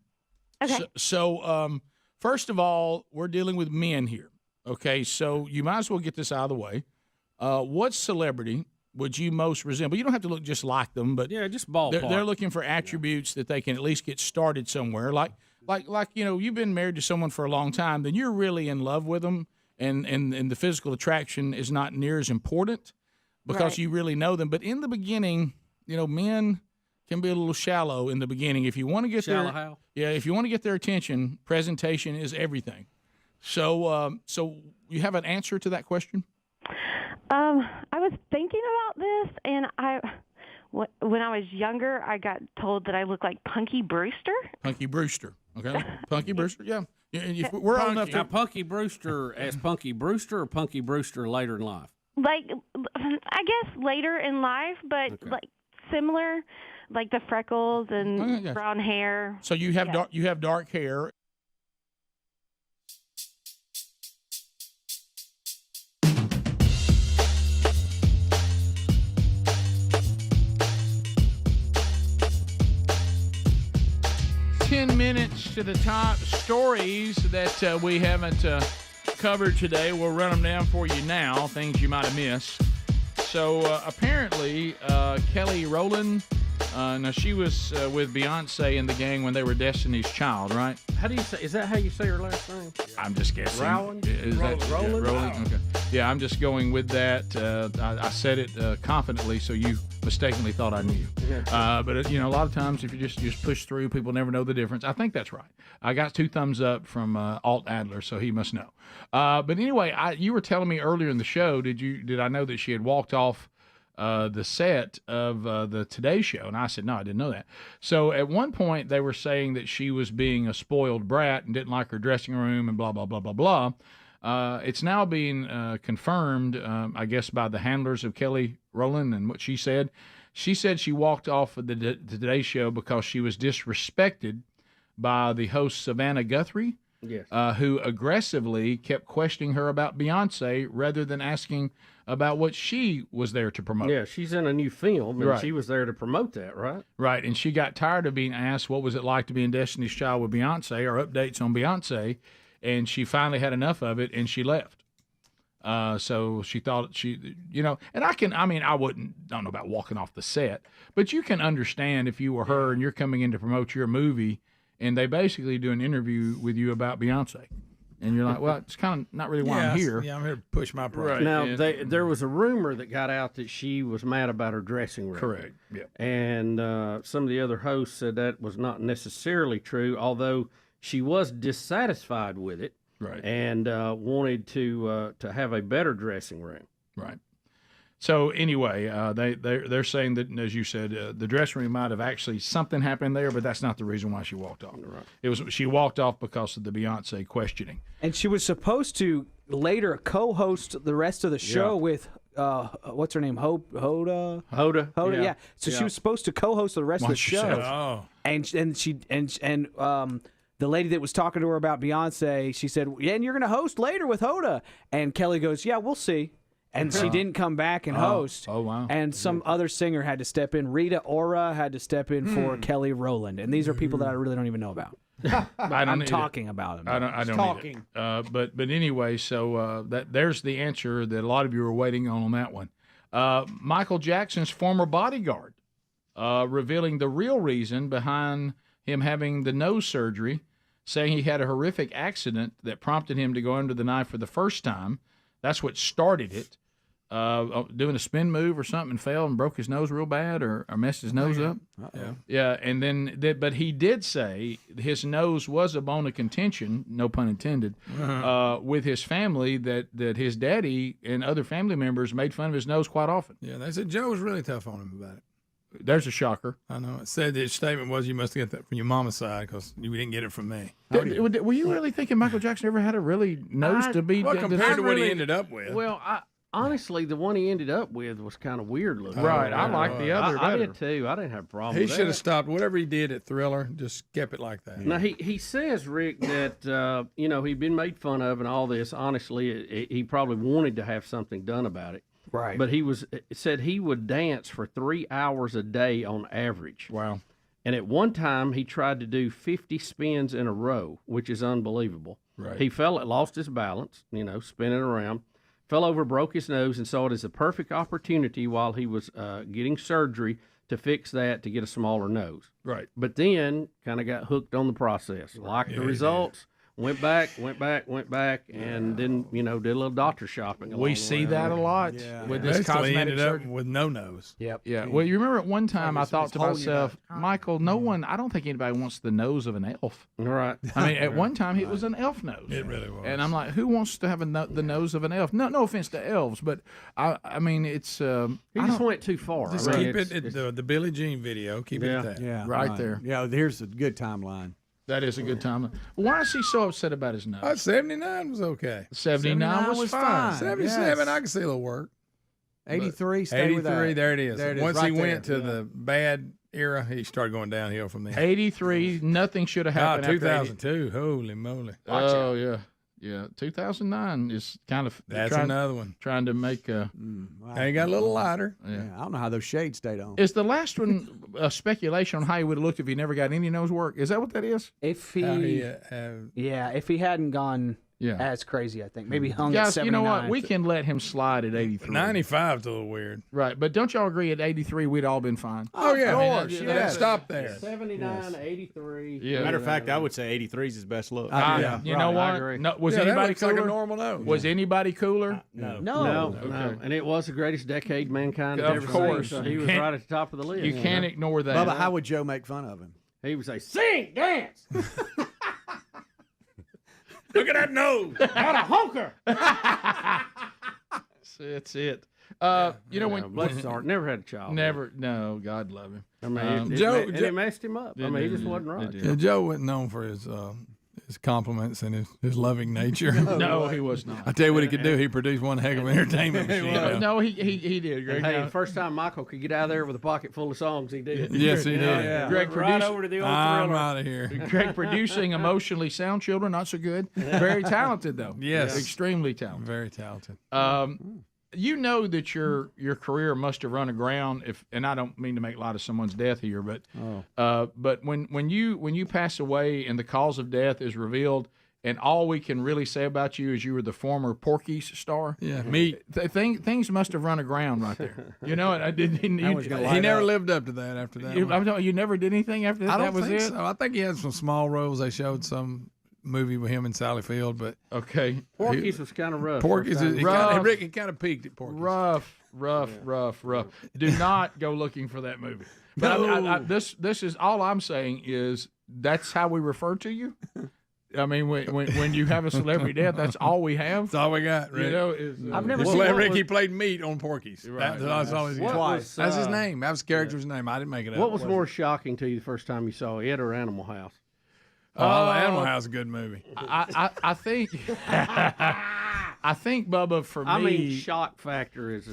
Okay. So first of all, we're dealing with men here, okay? So you might as well get this out of the way. What celebrity would you most resemble? You don't have to look just like them, but yeah, just ballpark. They're looking for attributes that they can at least get started somewhere, like you've been married to someone for a long time, then you're really in love with them, and the physical attraction is not near as important because you really know them. But in the beginning, men can be a little shallow in the beginning. If you want to get if you want to get their attention, presentation is everything. So you have an answer to that question? I was thinking about this, and when I was younger, I got told that I looked like Punky Brewster. Punky Brewster, okay? Punky Brewster, yeah. We're old enough to... Now, Punky Brewster as Punky Brewster or Punky Brewster later in life? Like, I guess later in life, but like similar, like the freckles and brown hair. So you have dark hair. 10 minutes to the top stories that we haven't covered today. We'll run them down for you now, things you might have missed. So apparently, Kelly Rowland, now she was with Beyonce and the gang when they were Destiny's Child, right? How do you say? Is that how you say her last name? I'm just guessing. Rowland? Is that Rowland? Yeah, Rowland? Okay. Yeah, I'm just going with that. I said it confidently, so you mistakenly thought I knew. But a lot of times if you just push through, people never know the difference. I think that's right. I got 2 thumbs up from Alt Adler, so he must know. But anyway, you were telling me earlier in the show. Did I know that she had walked off the set of the Today Show? And I said, no, I didn't know that. So at one point they were saying that she was being a spoiled brat and didn't like her dressing room and blah, blah, blah, blah, blah. It's now being confirmed, I guess, by the handlers of Kelly Rowland and what she said. She said she walked off of the Today Show because she was disrespected by the host Savannah Guthrie, Yes. Who aggressively kept questioning her about Beyonce rather than asking about what she was there to promote. Yeah, she's in a new film, and Right. she was there to promote that, right? Right, and she got tired of being asked what was it like to be in Destiny's Child with Beyonce or updates on Beyonce, and she finally had enough of it, and she left. So she thought and I don't know about walking off the set, but you can understand if you were her and you're coming in to promote your movie, and they basically do an interview with you about Beyonce. And you're like, well, it's kind of not really why I'm here. Yeah, I'm here to push my product. Right. Now, And- there was a rumor that got out that she was mad about her dressing room. Correct, yeah. And some of the other hosts said that was not necessarily true, although she was dissatisfied with it. Right. And wanted to have a better dressing room. Right. So anyway, they're saying that, as you said, the dressing room might have actually something happened there, but that's not the reason why she walked off. Right. She walked off because of the Beyonce questioning. And she was supposed to later co-host the rest of the show with what's her name? Hoda. Yeah. Yeah. So she was supposed to co-host the rest of the show. Oh. And the lady that was talking to her about Beyonce, she said, "Yeah, and you're going to host later with Hoda." And Kelly goes, "Yeah, we'll see." And she didn't come back and host. Oh, wow. And some other singer had to step in. Rita Ora had to step in for Kelly Rowland. And these are people that I really don't even know about. I'm talking about them. I don't talking. But anyway, so there's the answer that a lot of you are waiting on that one. Michael Jackson's former bodyguard revealing the real reason behind him having the nose surgery, saying he had a horrific accident that prompted him to go under the knife for the first time. That's what started it. Doing a spin move or something and fell and broke his nose real bad or messed his nose up. Yeah, and then but he did say his nose was a bone of contention, no pun intended, with his family, that his daddy and other family members made fun of his nose quite often. Yeah, they said Joe was really tough on him about it. There's a shocker. I know. It said his statement was, you must get that from your mama's side because you didn't get it from me. Were you really thinking Michael Jackson ever had a really nose to be? Well, compared to what he ended up with. Well, honestly, the one he ended up with was kind of weird looking. Right, I like the other better. I did too. I didn't have a problem He with that. should have stopped whatever he did at Thriller. Just kept it like that. Now, he says, Rick, that, he'd been made fun of and all this. Honestly, he probably wanted to have something done about it. Right. But said he would dance for 3 hours a day on average. Wow. And at one time, he tried to do 50 spins in a row, which is unbelievable. Right. He lost his balance, spinning around, fell over, broke his nose, and saw it as a perfect opportunity while he was getting surgery to fix that to get a smaller nose. Right. But then kind of got hooked on the process. Liked the results. Went back, and then, did a little doctor shopping. We see that a lot with this cosmetic ended up surgery. with no nose. Yep. Yeah. Well, you remember at one time I thought to myself, Michael, I don't think anybody wants the nose of an elf. Right. I mean, at one time it was an elf nose. It really was. And I'm like, who wants to have the nose of an elf? No offense to elves, but I mean, it's. He just went too far. Just keep it the Billie Jean video. Keep it at that. Yeah, right there. Yeah, here's a good timeline. That is a good time. Why is he so upset about his nose? 79 was okay. 79 was fine. 77, Yes. I can see a little work. 83, stay with that. 83, there it is. There it is, Once right he there. went to the bad era, he started going downhill from there. 83, nothing should have happened. 2002, holy moly. Oh, yeah. Yeah, 2009 is kind of That's another one. Trying to make He got a little lighter. Yeah, I don't know how those shades stayed on. Is the last one a speculation on how he would have looked if he never got any nose work? Is that what that is? If he, if he hadn't gone as crazy, I think maybe hung at Guys, 79. you know what? We can let him slide at 83. 95's a little weird. Right, but don't y'all agree at 83 we'd all been fine? Oh, yeah. Of course, Yeah. Stop there. 79, 83. Yeah. Matter of fact, I would say 83 is his best look. You know what? No, was that anybody looks cooler? like a normal nose. Was anybody cooler? No. And it was the greatest decade mankind had Of ever course. seen. So he You was can't- right at the top of the list. You can't ignore that. Bubba, how would Joe make fun of him? He would say, "Sing, dance." Look at that nose. Got a honker. That's it. You know when bless his heart, never had a child. Never. No, God love him. I mean, it messed him up. I mean, he just wasn't right. Yeah, Joe wasn't known for his compliments and his loving nature. No, he was not. I tell you what he could do. He produced one heck of an entertainment machine. No, he did. Greg. Hey, the first time Michael could get out of there with a pocket full of songs, he did. Yes, he did. Yeah. Greg right produced- over to the old I'm Thriller. out of here. Greg producing emotionally sound children, not so good. Very talented though. Yes. Extremely talented. Very talented. You know that your career must have run aground and I don't mean to make light of someone's death here, but when you pass away and the cause of death is revealed, and all we can really say about you is you were the former Porky's star. Yeah, me. Things must have run aground right there. You know, I didn't. He never lived up to that after that. You never did anything after that. I don't That was think it. so. I think he had some small roles. They showed some movie with him and Sally Field, but okay, Porky's was kind of rough. Porky's first time. Rick kind of peaked at Porky's. Rough. Do not go looking for that movie. But No. this is all I'm saying is that's how we refer to you. I mean, when you have a celebrity death, that's all we have. That's all we got, Rick. You know, is, I've never Well, seen Rick, he played meat on Porky's. Right. That's all he's got. Twice. That's his name. That was the character's name. I didn't make it up. What was more shocking to you the first time you saw it or Animal House? Animal House is a good movie. I think I think Bubba for me. I mean, shock factor is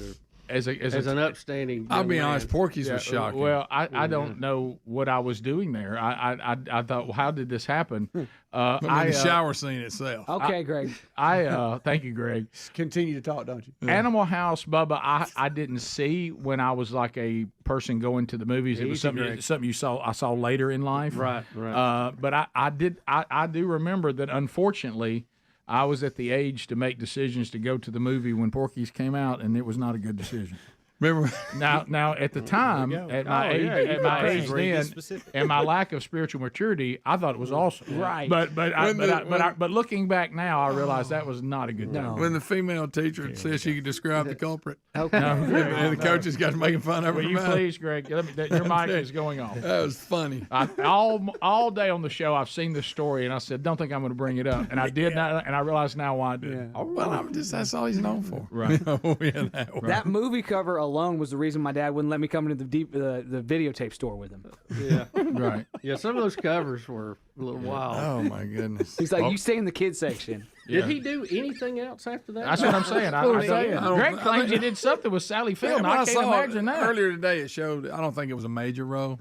as an upstanding. I'll be young honest, man. Porky's was shocking. Well, I don't know what I was doing there. I thought, well, how did this happen? The shower scene itself. Okay, Greg. Thank you, Greg. Continue to talk, don't you? Animal House, Bubba, I didn't see when I was like a person going to the movies. It was something I saw later in life. Right. But I do remember that, unfortunately, I was at the age to make decisions to go to the movie when Porky's came out, and it was not a good decision. Remember? Now at the time, at my age then, and my lack of spiritual maturity, I thought it was awesome. Right. But looking back now, I realize that was not a good thing. When the female teacher says she could describe the culprit. Okay. And the coaches got to making fun of her. Will you about it. please, Greg? Your mic is going off. That was funny. All day on the show, I've seen this story, and I said, "Don't think I'm going to bring it up," and I did not, and I realize now why I did. Yeah. Oh, well, that's all he's known for. Right. That movie cover alone was the reason my dad wouldn't let me come into the videotape store with him. Yeah. Right. Yeah, some of those covers were a little wild. Oh my goodness. He's like, you stay in the kids section. Did he do anything else after that? That's what I'm saying. Greg claims he did something with Sally Field, and I can't imagine that. Earlier today, it showed. I don't think it was a major role.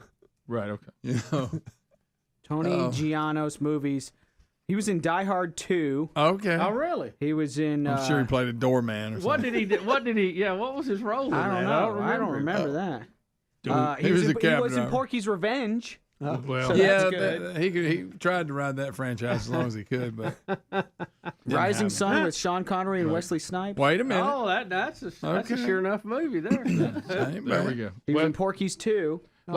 Right. Okay. You know. Tony Giannos movies. He was in Die Hard 2. Okay. Oh, really? He was in. I'm sure he played a doorman or something. What did he do? What was his role in that? I don't know. I don't remember that. He was in Porky's Revenge. Well, so yeah, that's good. He tried to ride that franchise as long as he could, but Rising Sun with Sean Connery and Wesley Snipes. Wait a minute. Oh, that's a sure enough movie there. There we go. He was in Porky's 2. I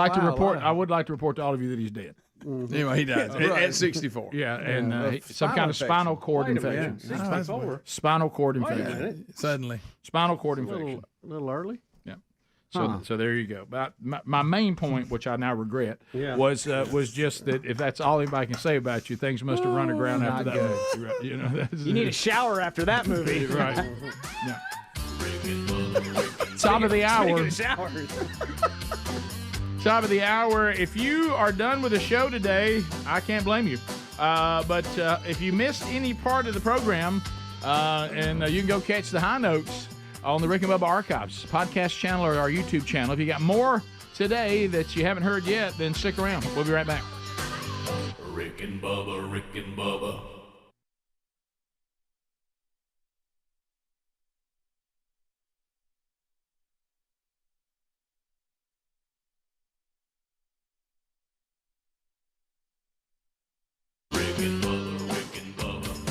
would like to report to all of you that he's dead. Anyway, he died at 64. Yeah, and some kind of spinal cord infection. 64. Spinal cord infection. Suddenly. Spinal cord infection. A little early. Yeah. So there you go. But my main point, which I now regret, was just that if that's all anybody can say about you, things must have run aground after that movie. Right? You know, you need a shower after that movie. Right. Yeah. Top of the hour. Top of the hour. If you are done with the show today, I can't blame you. But if you missed any part of the program, and you can go catch the high notes on the Rick and Bubba Archives podcast channel or our YouTube channel. If you got more today that you haven't heard yet, then stick around. We'll be right back. Rick and Bubba, Rick and Bubba.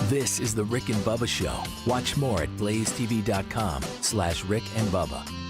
This is the Rick and Bubba Show. Watch more at blazetv.com/Rick and Bubba.